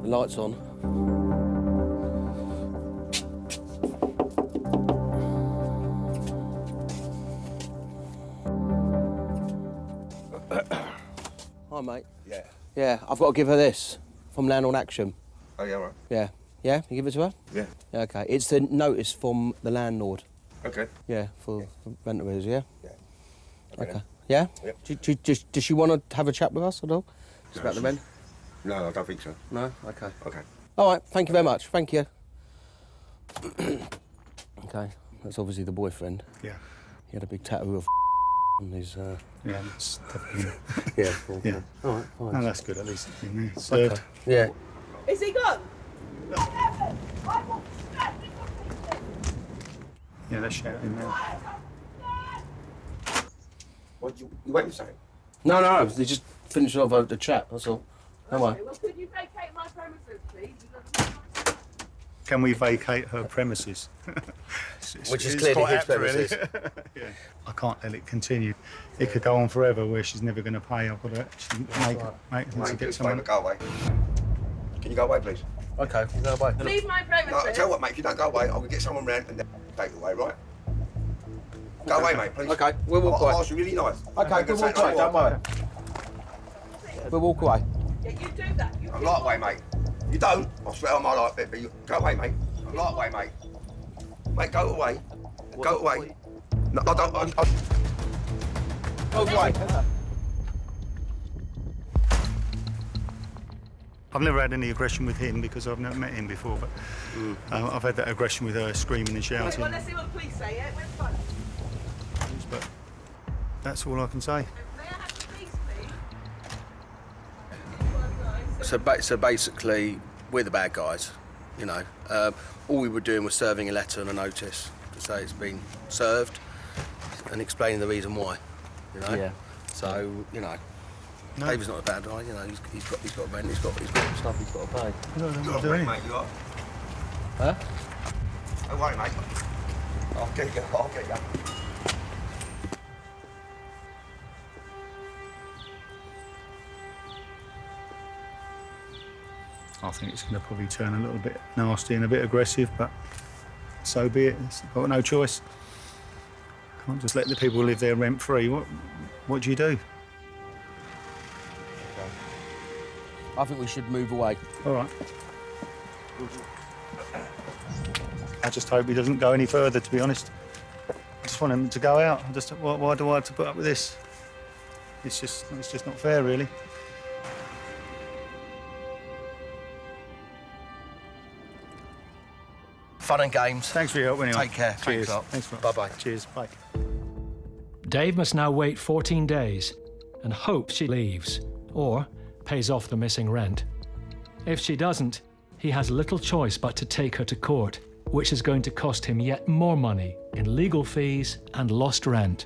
The light's on. Hi, mate. Yeah. Yeah, I've got to give her this from Landlord Action. Oh, yeah, right. Yeah. Yeah? You give it to her? Yeah. Yeah, okay. It's the notice from the landlord. Okay. Yeah, for rent arrears, yeah? Yeah. Okay. Yeah? Yep. Does she want to have a chat with us at all? Just No, about the rent? No, I don't think so. No? Okay. Okay. All right, thank you very much. Thank you. Okay, that's obviously the boyfriend. Yeah. He had a big tattoo of on his... Yeah, that's definitely... Yeah, cool. Yeah. All right, fine. No, that's good, at least. Served. Okay. Yeah. Is he gone? Yeah, they're shouting now. What, you waiting for something? No, they just finished off the chat, that's all. Don't worry. Well, could you vacate my premises, please? Can we vacate her premises? Which is it's clearly quite his apt, really. premises. Yeah. I can't let it continue. It could go on forever where she's never going to pay. I've got to actually make her to get someone. Go away. Can you go away, please? Okay, you go away. Leave my premises. No, tell you what, mate, if you don't go away, I'll get someone round and then take it away, right? Go away, mate, please. Okay, we'll walk away. I'll ask you really nice. Okay, we'll walk away, don't worry. We'll walk away. Yeah, you do that. You I'm lightweight, mate. You don't, I swear on my life, but you go away, mate. I'm lightweight, mate. Mate, go away. Go away. No, I don't. Go away. I've never had any aggression with him because I've never met him before, but I've had that aggression with her screaming and shouting. Well, let's see what the police say, yeah? Where's the phone? But that's all I can say. May I have the police, please? So basically, we're the bad guys, you know. All we were doing was serving a letter and a notice to say it's been served and explaining the reason why, you know. Yeah. So, you know, No. David's not a bad guy, you know. He's got rent, he's got stuff he's got to pay. I don't know You're what all to right, do. mate, you are. Huh? Don't worry, mate. I'll get you. I think it's going to probably turn a little bit nasty and a bit aggressive, but so be it. I've got no choice. Can't just let the people live there rent-free. What do you do? I think we should move away. All right. I just hope he doesn't go any further, to be honest. I just want him to go out. Why do I have to put up with this? It's just not fair, really. fun and games. Thanks for your help anyway. Take care. Cheers. Thanks a lot. Thanks. Bye-bye. Cheers. Bye. Dave must now wait 14 days and hope she leaves or pays off the missing rent. If she doesn't, he has little choice but to take her to court, which is going to cost him yet more money in legal fees and lost rent.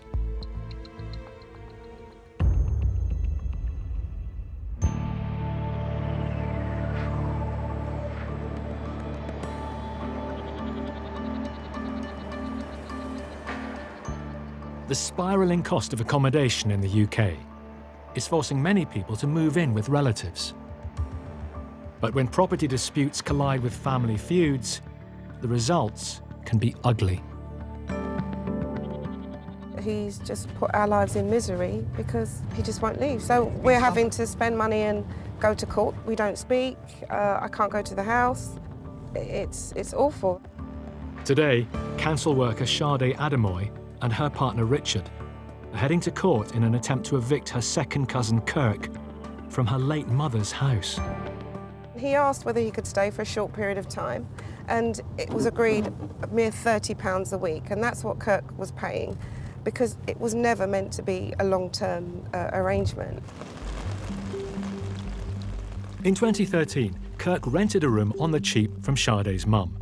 The spiralling cost of accommodation in the UK is forcing many people to move in with relatives. But when property disputes collide with family feuds, the results can be ugly. He's just put our lives in misery because he just won't leave. So we're having to spend money and go to court. We don't speak. I can't go to the house. It's awful. Today, council worker Sade Adamoy and her partner Richard are heading to court in an attempt to evict her second cousin Kirk from her late mother's house. He asked whether he could stay for a short period of time, and it was agreed a mere £30 a week, and that's what Kirk was paying, because it was never meant to be a long-term arrangement. In 2013, Kirk rented a room on the cheap from Sade's mum.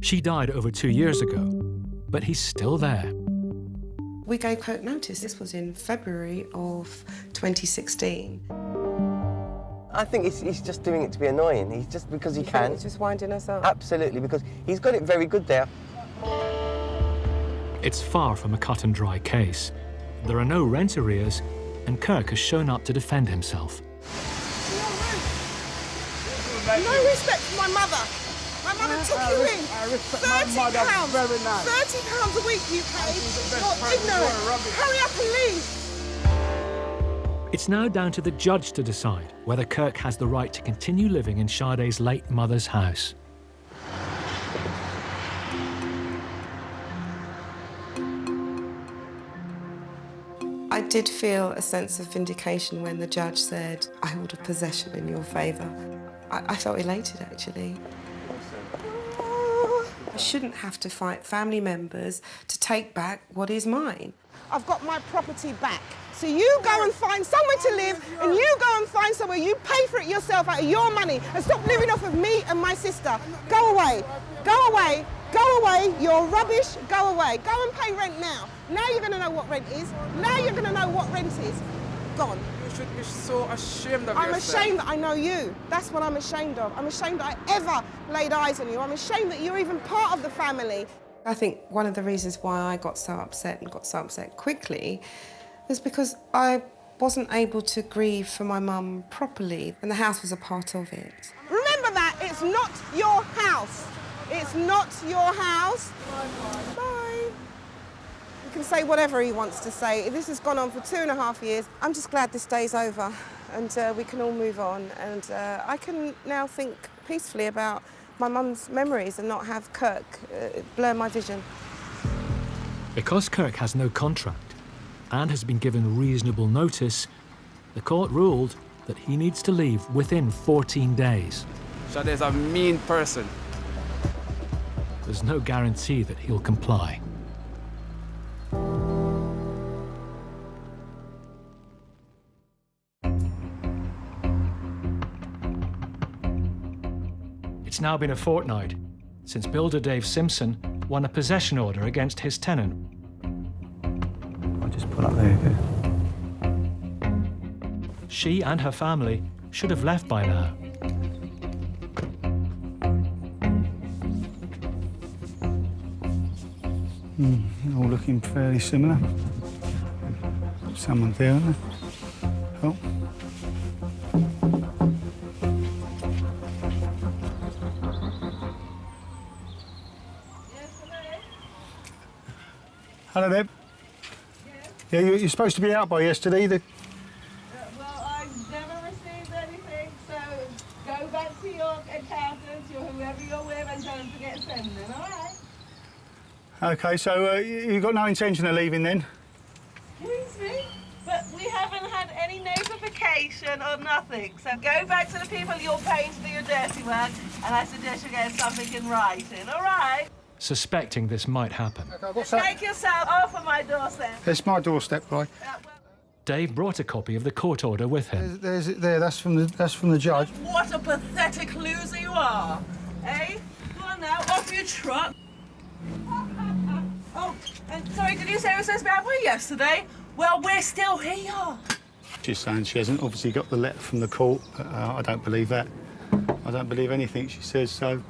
She died over 2 years ago, but he's still there. We gave Kirk notice. This was in February of 2016. I think he's just doing it to be annoying. He's just because he can. He's just winding us up. Absolutely, because he's got it very good there. It's far from a cut and dry case. There are no rent arrears, and Kirk has shown up to defend himself. No respect for my mother. My mother took you in. £30. £30 a week you paid. You're ignorant. Hurry up and leave. It's now down to the judge to decide whether Kirk has the right to continue living in Sade's late mother's house. I did feel a sense of vindication when the judge said, I order possession in your favour. I felt elated, actually. I shouldn't have to fight family members to take back what is mine. I've got my property back. So you go and find somewhere to live, and you go and find somewhere, you pay for it yourself out of your money, and stop living off of me and my sister. Go away, go away, go away, you're rubbish, go away. Go and pay rent now. Now you're gonna know what rent is. Now you're gonna know what rent is. Gone. You should be so ashamed of yourself. I'm ashamed that I know you. That's what I'm ashamed of. I'm ashamed that I ever laid eyes on you. I'm ashamed that you're even part of the family. I think one of the reasons why I got so upset and got so upset quickly was because I wasn't able to grieve for my mum properly, and the house was a part of it. Remember that, it's not your house. It's not your house. Bye. He can say whatever he wants to say. This has gone on for 2.5 years. I'm just glad this day's over and we can all move on, and I can now think peacefully about my mum's memories and not have Kirk blur my vision. Because Kirk has no contract and has been given reasonable notice, the court ruled that he needs to leave within 14 days. Sade's a mean person. There's no guarantee that he'll comply. It's now been a fortnight since builder Dave Simpson won a possession order against his tenant. I'll just pull up there. She and her family should have left by now. All looking fairly similar. Someone there, isn't there? Oh. Hello there. Yeah, you're supposed to be out by yesterday. Well, I've never received anything, so go back to your accountant or whoever you're with and don't forget sending, all right? Okay, so you've got no intention of leaving then? Excuse me? But we haven't had any notification or nothing, so go back to the people you're paying to do your dirty work, and I suggest you get something in writing, all right? Suspecting this might happen, Take yourself off of my doorstep. It's my doorstep, right? Dave brought a copy of the court order with him. There's it there. That's from the judge. What a pathetic loser you are, eh? Go on now, off you trot. Oh, and sorry, did you say it was so bad for you yesterday? Well, we're still here. She's saying she hasn't obviously got the letter from the court. I don't believe that. I don't believe anything she says, so...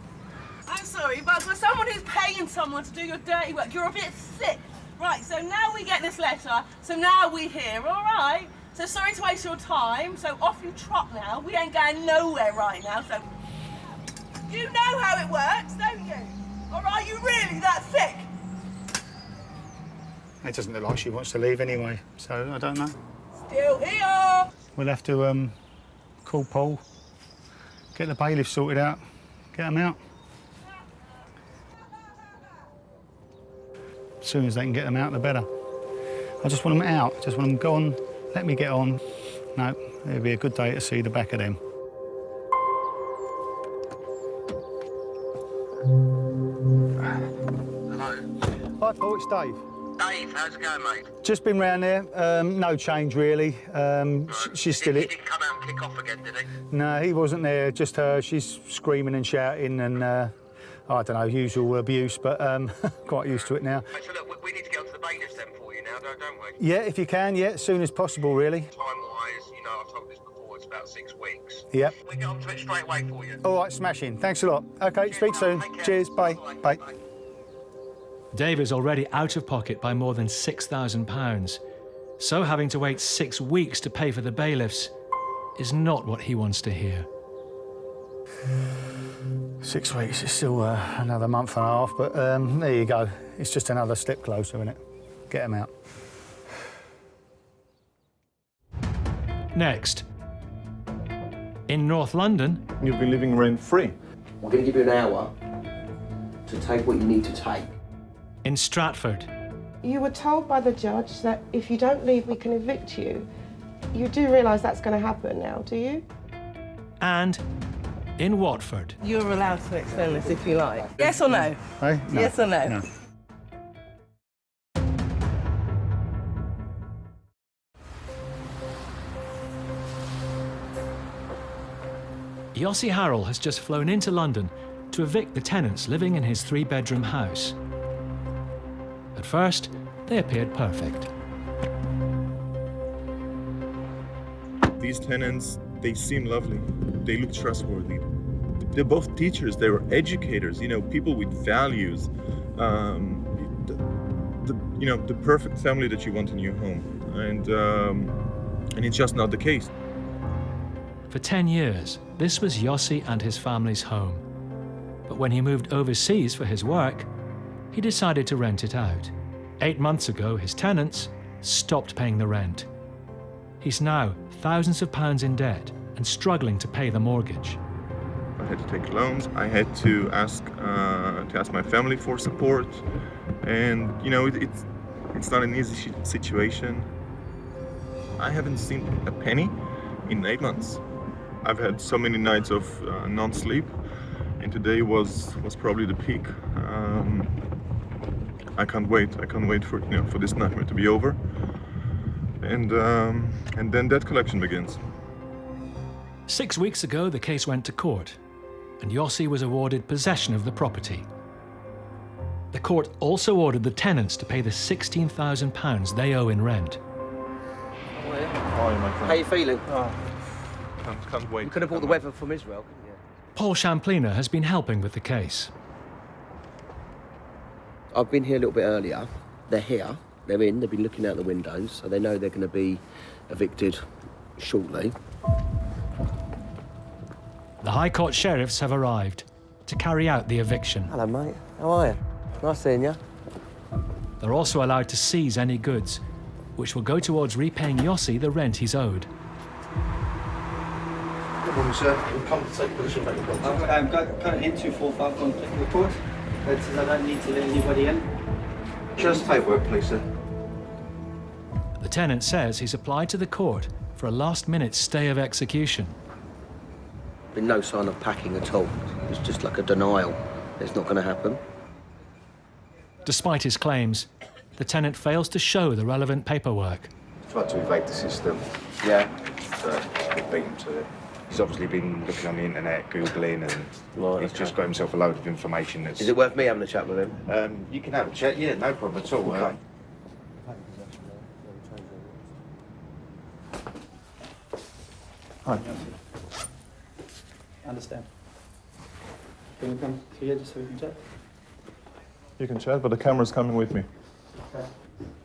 I'm sorry, but for someone who's paying someone to do your dirty work, you're a bit thick. Right, so now we get this letter, so now we're here, all right? So sorry to waste your time, so off you trot now. We ain't going nowhere right now, so... You know how it works, don't you? Or are you really that thick? It doesn't look like she wants to leave anyway, so I don't know. Still here! We'll have to call Paul, get the bailiff sorted out, get them out. As soon as they can get them out, the better. I just want them out, just want them gone, let me get on. No, it'll be a good day to see the back of them. Hello. Hi, Paul, it's Dave. Dave, how's it going, mate? Just been round there, no change really. She's still... He didn't come out and kick off again, did he? No, he wasn't there, just her. She's screaming and shouting and, I don't know, usual abuse, but quite used to it now. Right, so look, we need to get onto the bailiffs then for you now, don't we? Yeah, if you can, yeah, as soon as possible, really. Time-wise, you know, I've told this before, it's about 6 weeks. Yep. We get onto it straight away for you. All right, smashing. Thanks a lot. OK, speak soon. Cheers, bye. Bye. Dave is already out of pocket by more than £6,000, so having to wait 6 weeks to pay for the bailiffs is not what he wants to hear. 6 weeks is still another month and a half, but there you go. It's just another step closer, isn't it? Get them out. Next, in North London... You've been living rent-free. We're going to give you an hour to take what you need to take. In Stratford. You were told by the judge that if you don't leave, we can evict you. You do realise that's going to happen now, do you? And in Watford. You're allowed to extend this if you like. Yes or no? Hey? No. Yes or no? No. Yossi Harrell has just flown into London to evict the tenants living in his 3-bedroom house. At first, they appeared perfect. These tenants, they seem lovely. They look trustworthy. They're both teachers, they were educators, you know, people with values. The perfect family that you want in your home. And it's just not the case. For 10 years, this was Yossi and his family's home. But when he moved overseas for his work, he decided to rent it out. 8 months ago, his tenants stopped paying the rent. He's now thousands of pounds in debt and struggling to pay the mortgage. I had to take loans. I had to ask my family for support, and you know it's not an easy situation. I haven't seen a penny in 8 months. I've had so many nights of non-sleep, and today was probably the peak. I can't wait. I can't wait for this nightmare to be over, and then debt collection begins. 6 weeks ago, the case went to court, and Yossi was awarded possession of the property. The court also ordered the tenants to pay the £16,000 they owe in rent. How are you feeling? Can't wait. You could have brought the weather from Israel, couldn't you? Paul Champlina has been helping with the case. I've been here a little bit earlier. They're here. They've been looking out the windows, so they know they're going to be evicted shortly. The High Court sheriffs have arrived to carry out the eviction. Hello, mate. How are you? Nice seeing you. They're also allowed to seize any goods, which will go towards repaying Yossi the rent he's owed. Good morning, sir. We'll come to take possession back. I've got an N245 contact report that says I don't need to let anybody in. Just paperwork, please, sir. The tenant says he's applied to the court for a last-minute stay of execution. Been no sign of packing at all. It's just like a denial. It's not going to happen. Despite his claims, the tenant fails to show the relevant paperwork. Tried to evade the system. Yeah. But it beat him to it. He's obviously been looking on the internet, Googling, and he's just got himself a load of information that's... Is it worth me having a chat with him? You can have a chat, yeah, no problem at all. Okay. Hi. Understand. Can you come here just so we can chat? You can chat, but the camera's coming with me. Okay.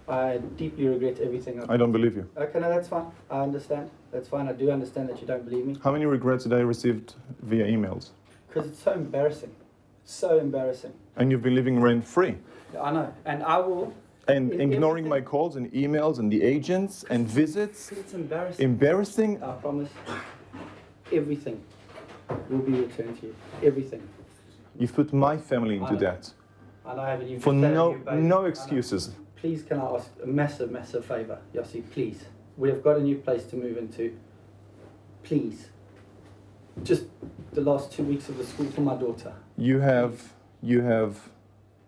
I deeply regret everything. I don't believe you. Okay, no, that's fine. I understand. That's fine. I do understand that you don't believe me. How many regrets did I received via emails? Because it's so embarrassing. So embarrassing. And you've been living rent-free. I know. And I will... And ignoring my calls and emails and the agents and visits. It's embarrassing. Embarrassing. I promise. Everything will be returned to you. Everything. You've put my family into that. I know I haven't even... For no excuses. Please, can I ask a massive, massive favour, Yossi, please. We have got a new place to move into. Please. Just the last 2 weeks of the school for my daughter. You have,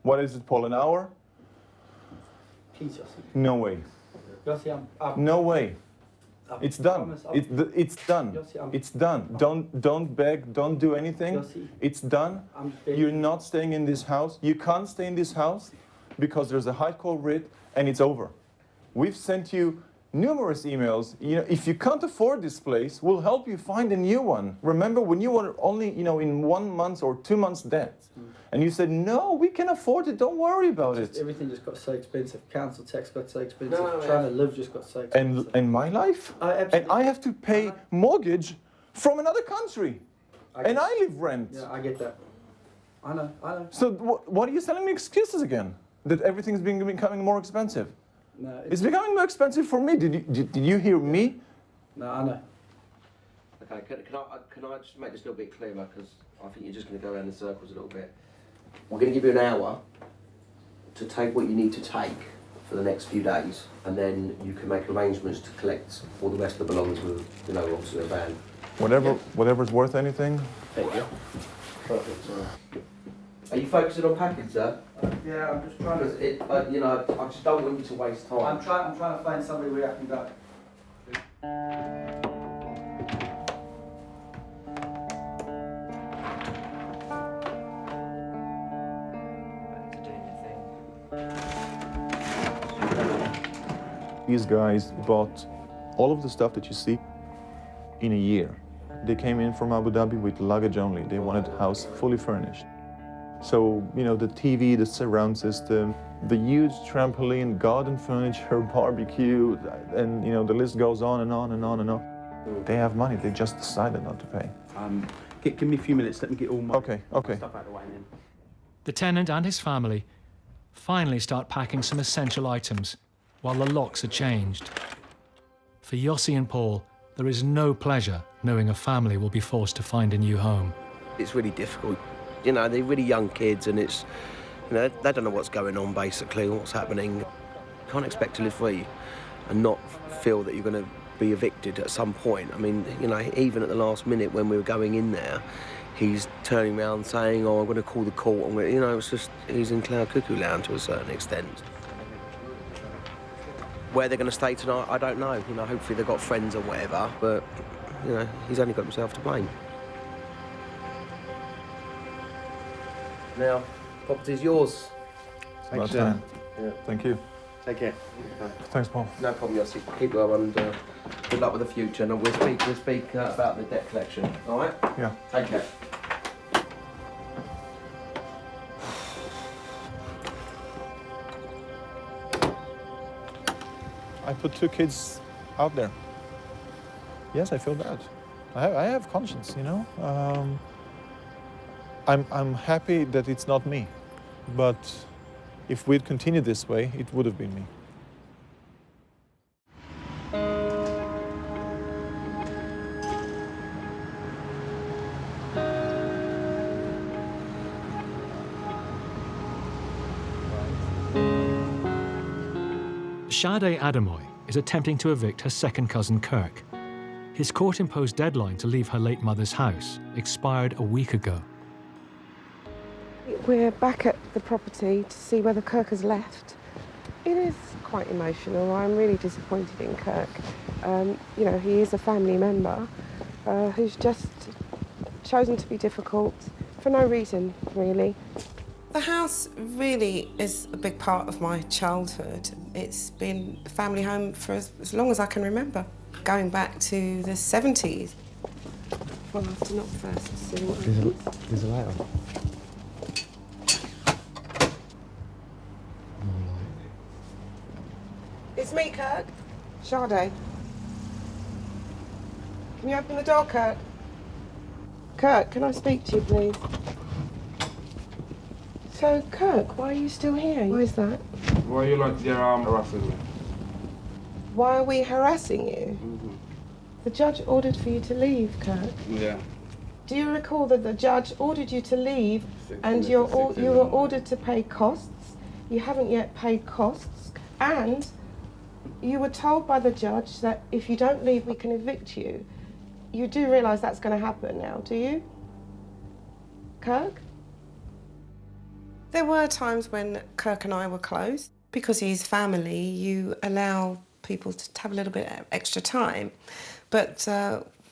what is it, Paul, an hour? Please, Yossi. No way. Yossi, no way. It's done. promise, It's done. Yossi, It's done. Don't beg. Don't do anything. Yossi, it's done. You're not staying in this house. You can't stay in this house because there's a high court writ and it's over. We've sent you numerous emails. You know, if you can't afford this place, we'll help you find a new one. Remember when you were only, in 1 month or 2 months debt, and you said, no, we can afford it. Don't worry about it. Everything just got so expensive. Council tax got so expensive. Trying to live just got so expensive. And my life? And I have to pay mortgage from another country. And I live rent. Yeah, I get that. I know. So what are you selling me excuses again? That everything's becoming more expensive? No, it's becoming more expensive for me. Did you hear me? No, I know. Okay, can I just make this a little bit clearer, because I think you're just going to go around in circles a little bit. We're going to give you an hour to take what you need to take for the next few days, and then you can make arrangements to collect all the rest of the belongings with, obviously a van. Whatever's worth anything. There you go. Perfect. Are you focusing on packing, sir? Yeah, I'm just trying to... I just don't want you to waste time. I'm trying to find somebody where I can go. These guys bought all of the stuff that you see in a year. They came in from Abu Dhabi with luggage only. They wanted the house fully furnished. So, the TV, the surround system, the huge trampoline, garden furniture, barbecue, and, the list goes on and on and on and on. They have money, they just decided not to pay. Give me a few minutes, let me get all my okay. stuff out of the way then. The tenant and his family finally start packing some essential items while the locks are changed. For Yossi and Paul, there is no pleasure knowing a family will be forced to find a new home. It's really difficult. They're really young kids, and it's, they don't know what's going on, basically, what's happening. You can't expect to live free and not feel that you're going to be evicted at some point. I mean, even at the last minute when we were going in there, he's turning around saying, oh, I'm going to call the court. It's just, he's in cloud cuckoo land to a certain extent. Where they're going to stay tonight, I don't know. Hopefully they've got friends or whatever, but, he's only got himself to blame. Now, property's yours. Thanks, Dan. Yeah. Thank you. Take care. Thanks, Paul. No problem, Yossi. Keep well, and good luck with the future. And we'll speak about the debt collection. All right? Yeah. Take care. I put 2 kids out there. Yes, I feel bad. I have conscience, I'm happy that it's not me, but if we'd continued this way, it would have been me. Sade Adamoy is attempting to evict her second cousin Kirk. His court-imposed deadline to leave her late mother's house expired a week ago. We're back at the property to see whether Kirk has left. It is quite emotional. I'm really disappointed in Kirk. You know, he is a family member who's just chosen to be difficult for no reason, really. The house really is a big part of my childhood. It's been a family home for as long as I can remember, going back to the 70s. Well, I have to knock first to see what happens. There's a light on. It's me, Kirk. Sade. Can you open the door, Kirk? Kirk, can I speak to you, please? So, Kirk, why are you still here? Why is that? Why are you like your arm harassing me? Why are we harassing you? The judge ordered for you to leave, Kirk. Yeah. Do you recall that the judge ordered you to leave and you were ordered to pay costs? You haven't yet paid costs, and you were told by the judge that if you don't leave, we can evict you. You do realise that's going to happen now, do you? Kirk? There were times when Kirk and I were close. Because he's family, you allow people to have a little bit of extra time. But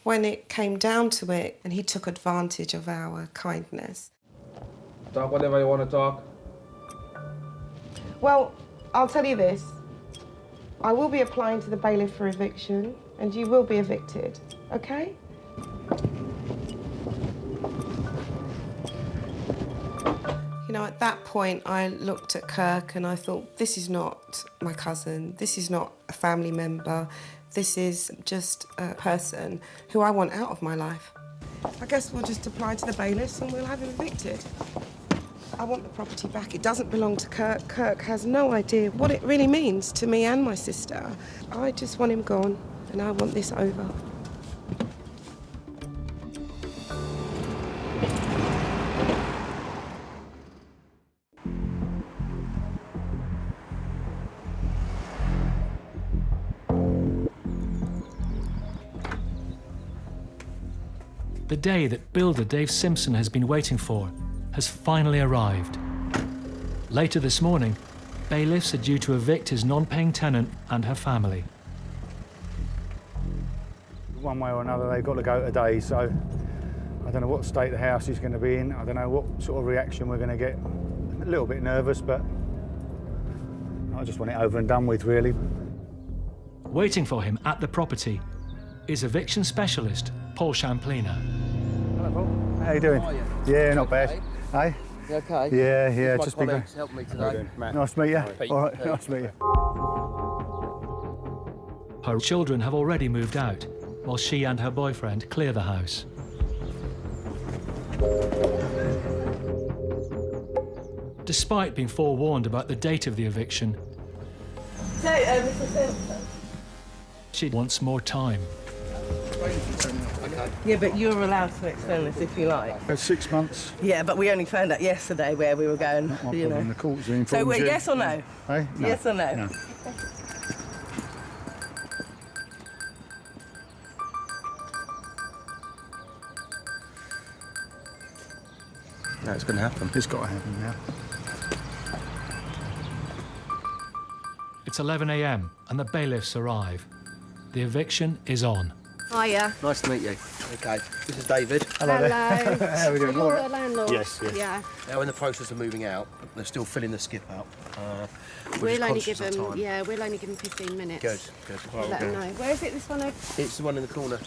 when it came down to it, and he took advantage of our kindness. Talk whatever you want to talk. Well, I'll tell you this. I will be applying to the bailiff for eviction, and you will be evicted, okay? You know, at that point, I looked at Kirk and I thought, this is not my cousin, this is not a family member, this is just a person who I want out of my life. I guess we'll just apply to the bailiffs and we'll have him evicted. I want the property back. It doesn't belong to Kirk. Kirk has no idea what it really means to me and my sister. I just want him gone, and I want this over. The day that builder Dave Simpson has been waiting for has finally arrived. Later this morning, bailiffs are due to evict his non-paying tenant and her family. One way or another, they've got to go today, so I don't know what state the house is going to be in. I don't know what sort of reaction we're going to get. I'm a little bit nervous, but I just want it over and done with, really. Waiting for him at the property is eviction specialist Paul Champlina. Hello, Paul. How you doing? How are you? Yeah, not bad. Hey? You okay? Yeah, My just been going. colleagues helped me today. Nice to meet you. All right, nice to meet you. Her children have already moved out, while she and her boyfriend clear the house. Despite being forewarned about the date of the eviction, So, Mr. Simpson. she wants more time. Yeah, but you're allowed to extend this if you like. 6 months. Yeah, but we only found out yesterday where we were going. Not my You know. problem. The court's been So, informed you. yes or no? Hey? No. Yes or no? No. No, it's going to happen. It's got to happen now. It's 11 a.m. and the bailiffs arrive. The eviction is on. Hiya. Nice to meet you. Okay, this is David. Hello there. How are we doing? You're All right. the landlord? Yes, yes. Yeah. They're in the process of moving out. They're still filling the skip up. We'll only give them. them, yeah, we'll only give them 15 minutes. Good, good. We'll let them know. Where is it, this one over? It's the one in the corner.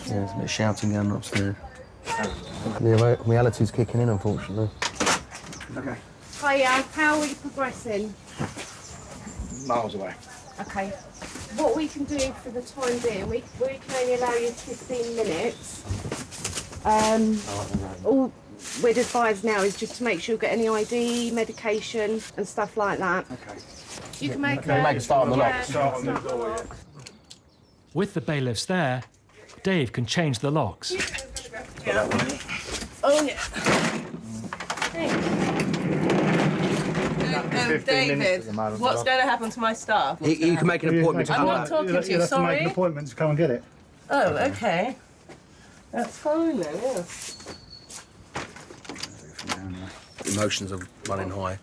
Yeah, there's a bit of shouting going on upstairs. The reality's kicking in, unfortunately. Okay. Hiya, how are we progressing? Miles away. Okay. What we can do for the time being, we can only allow you 15 minutes. All we'd advise now is just to make sure you get any ID, medication and stuff like that. Okay. You can make a start on the lock. Start on the door, yeah. With the bailiffs there, Dave can change the locks. Oh, yeah. David, what's going to happen to my staff? You can make an appointment to I'm come not back. talking to you, You'll have to make sorry. an appointment to come and get it. Oh, okay. That's fine then, yeah. Emotions are running high,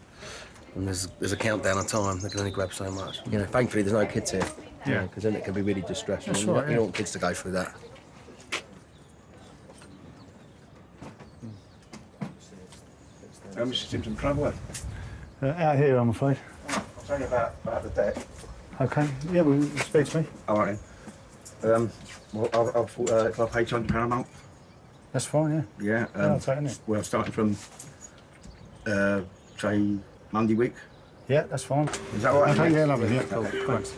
and there's a countdown of time. They can only grab so much. You know, thankfully there's no kids here. Yeah. Because then it can be really distressing. That's You right, don't- you don't want kids to go through that. How much symptom traveller? Out here, I'm afraid. I'm saying about the debt. Okay. Yeah, well, speak to me. All right. Well, I'll if I pay £200 a month. That's fine, Yeah. Yeah, I'll take it. Well, starting from, say, Monday week. Yeah, that's fine. Is that all right? Okay, yeah, lovely. Yeah, cool. Thanks.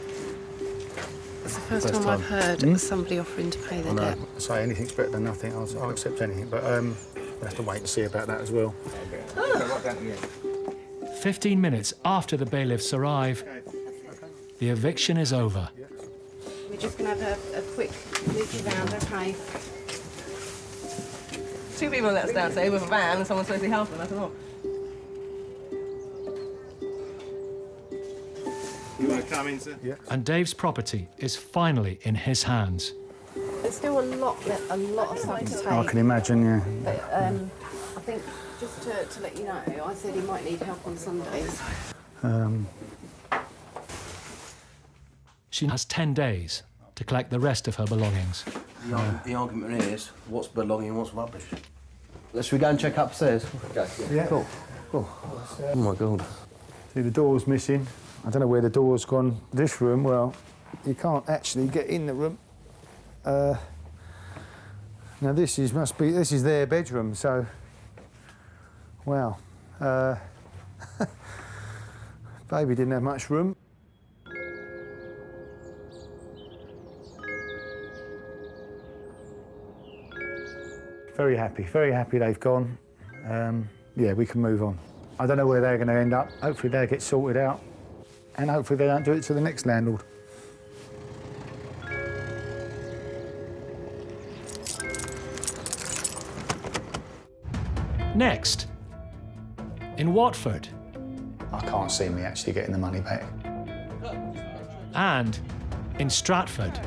It's the first time I've heard of somebody offering to pay their debt. I say anything's better than nothing. I'll accept anything, but we'll have to wait and see about that as well. 15 minutes after the bailiffs arrive, the eviction is over. We're just going to have a quick look around, okay? Two people let us down today with a van and someone's supposed to be helping us, not. You want to come in, sir? Yeah. And Dave's property is finally in his hands. There's still a lot of stuff to take. I can imagine, yeah. But I think, just to let you know, I said he might need help on Sundays. She has 10 days to collect the rest of her belongings. The argument is, what's belonging, what's rubbish. Should we go and check upstairs? Okay. Yeah. Cool. Oh my God. See, the door's missing. I don't know where the door's gone. This room, well, you can't actually get in the room. Now this is their bedroom, so wow. Baby didn't have much room. Very happy they've gone. Yeah, we can move on. I don't know where they're going to end up. Hopefully they'll get sorted out, and hopefully they don't do it to the next landlord. Next, in Watford. I can't see me actually getting the money back. And in Stratford.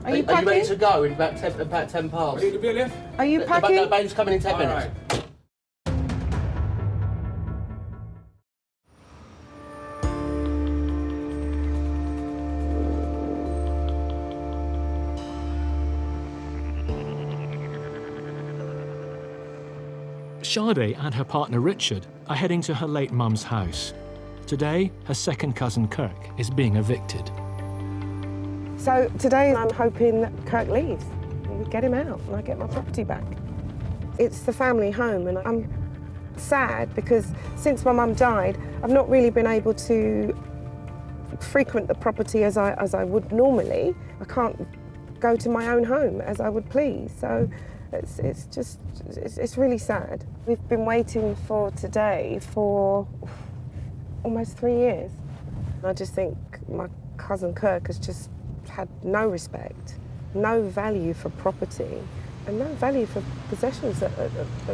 Are you packing? ready to go in about 10 past? Are you packing? The bailiff's coming in 10 minutes. Sade and her partner Richard are heading to her late mum's house. Today, her second cousin Kirk is being evicted. So today I'm hoping that Kirk leaves. We get him out and I get my property back. It's the family home and I'm sad because since my mum died, I've not really been able to frequent the property as I would normally. I can't go to my own home as I would please. So it's really sad. We've been waiting for today for almost 3 years. I just think my cousin Kirk has just had no respect, no value for property, and no value for possessions that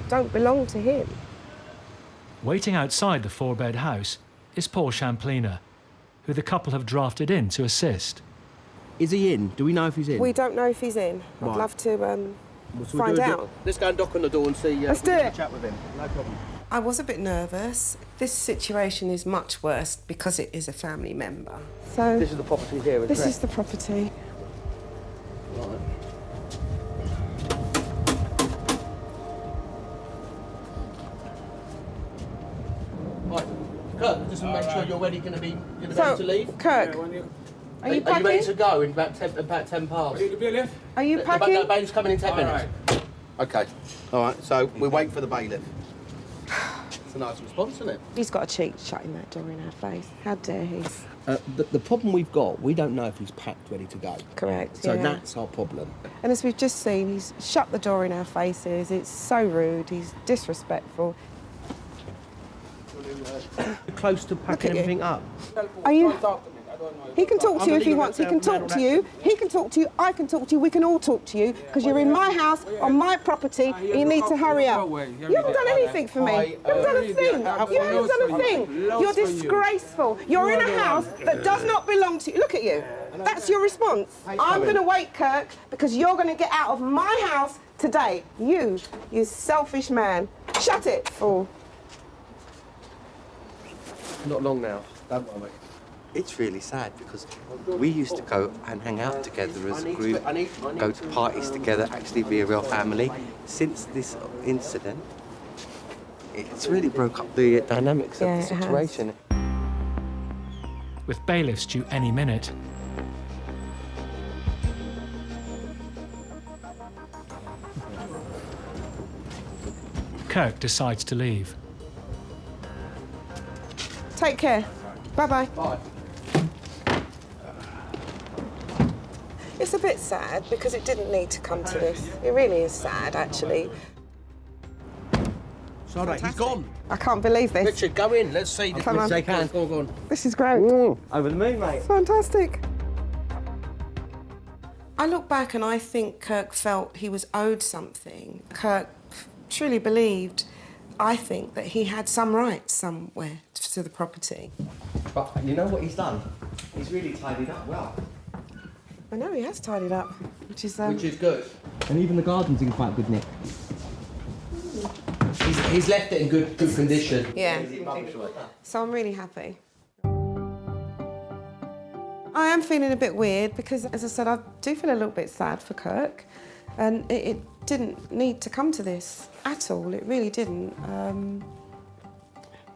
don't belong to him. Waiting outside the 4-bed house is Paul Champliner, who the couple have drafted in to assist. Is he in? Do we know if he's in? We don't know if he's in. I'd Right. love to Well, so find out. Let's go and knock on the door and see. Let's do it. Chat with him. No problem. I was a bit nervous. This situation is much worse because it is a family member. So This is the property here, isn't this it? is the property. Right. Right, Kirk, just to make sure you're ready to leave. Kirk, are you Are you packing? ready to go in about 10 past? Are you The packing? bailiff's coming in 10 minutes. Okay. All right, so we wait for the bailiff. It's a nice response, isn't it? He's got a cheek shutting that door in our face. How dare he? The problem we've got, we don't know if he's packed ready to go. Correct, So yeah. that's our problem. And as we've just seen, he's shut the door in our faces. It's so rude. He's disrespectful. Close to packing at you. everything up. Are you He can talk to you if he wants. He can talk to you. He can talk to you. I can talk to you. We can all talk to you because you're in my house, on my property, and you need to hurry up. You haven't done anything for me. You haven't done a thing. You haven't done a thing. You're disgraceful. You're in a house that does not belong to you. Look at you. That's your response. I'm going to wait, Kirk, because you're going to get out of my house today. You selfish man. Shut it, fool. Not long now. Don't worry. It's really sad because we used to go and hang out together as a group, go to parties together, actually be a real family. Since this incident, it's really broke up the dynamics of the situation. With bailiffs due any minute, Kirk decides to leave. Take care. Bye-bye. Bye. It's a bit sad because it didn't need to come to this. It really is sad, actually. It's all right, he's gone. I can't believe this. Richard, go in. Let's see this. Come on. Shake hands. Go on. This is great. Over the moon, mate. It's fantastic. I look back and I think Kirk felt he was owed something. Kirk truly believed, I think, that he had some rights somewhere to the property. But you know what he's done? He's really tidied up well. I know he has tidied up, which is good. And even the garden's in quite good nick. He's left it in good condition. Yeah. So I'm really happy. I am feeling a bit weird because, as I said, I do feel a little bit sad for Kirk, and it didn't need to come to this at all. It really didn't.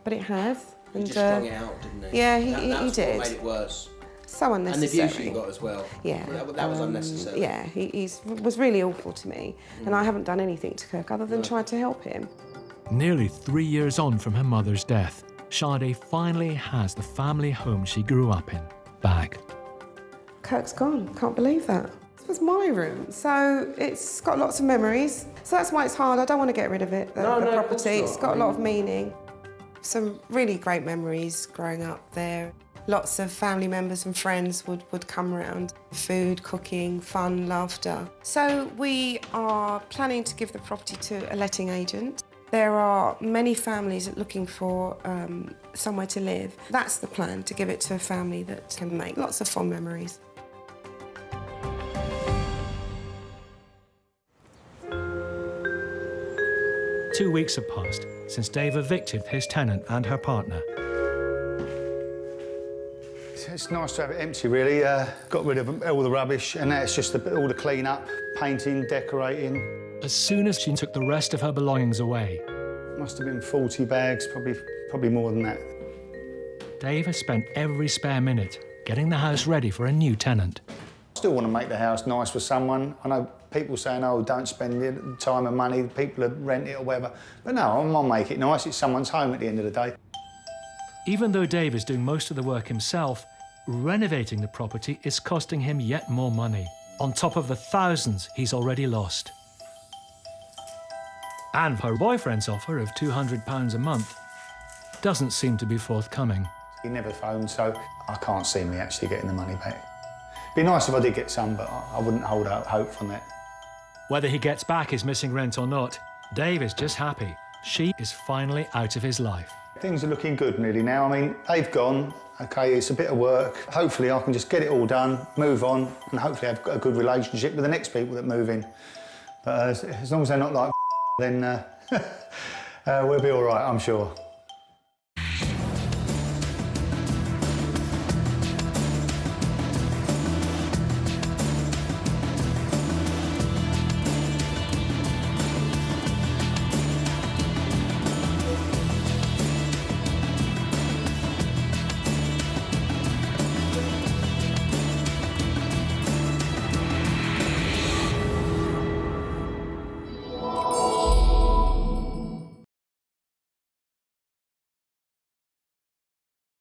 But it has. He just strung it out, didn't he? Yeah, he That's did. What made it worse. So unnecessary. And the abuse he got as well. Yeah. That was unnecessary. Yeah, he was really awful to me, and I haven't done anything to Kirk other than try to help him. Nearly 3 years on from her mother's death, Sade finally has the family home she grew up in back. Kirk's gone. Can't believe that. This was my room, so it's got lots of memories. So that's why it's hard. I don't want to get rid of it, the property. It's got a lot of meaning. Some really great memories growing up there. Lots of family members and friends would come around. Food, cooking, fun, laughter. So we are planning to give the property to a letting agent. There are many families looking for somewhere to live. That's the plan, to give it to a family that can make lots of fond memories. Two weeks have passed since Dave evicted his tenant and her partner. It's nice to have it empty, really. Got rid of all the rubbish, and now it's just all the clean-up, painting, decorating. As soon as she took the rest of her belongings away, must have been 40 bags, probably more than that. Dave has spent every spare minute getting the house ready for a new tenant. Still want to make the house nice for someone. I know people saying, oh, don't spend the time and money, people that rent it or whatever. But no, I'm gonna make it nice. It's someone's home at the end of the day. Even though Dave is doing most of the work himself, renovating the property is costing him yet more money, on top of the thousands he's already lost. And her boyfriend's offer of £200 a month doesn't seem to be forthcoming. He never phoned, so I can't see me actually getting the money back. It'd be nice if I did get some, but I wouldn't hold out hope from that. Whether he gets back his missing rent or not, Dave is just happy. She is finally out of his life. Things are looking good nearly now. I mean, they've gone. OK, it's a bit of work. Hopefully I can just get it all done, move on, and hopefully have a good relationship with the next people that move in. But as long as they're not like then we'll be all right, I'm sure.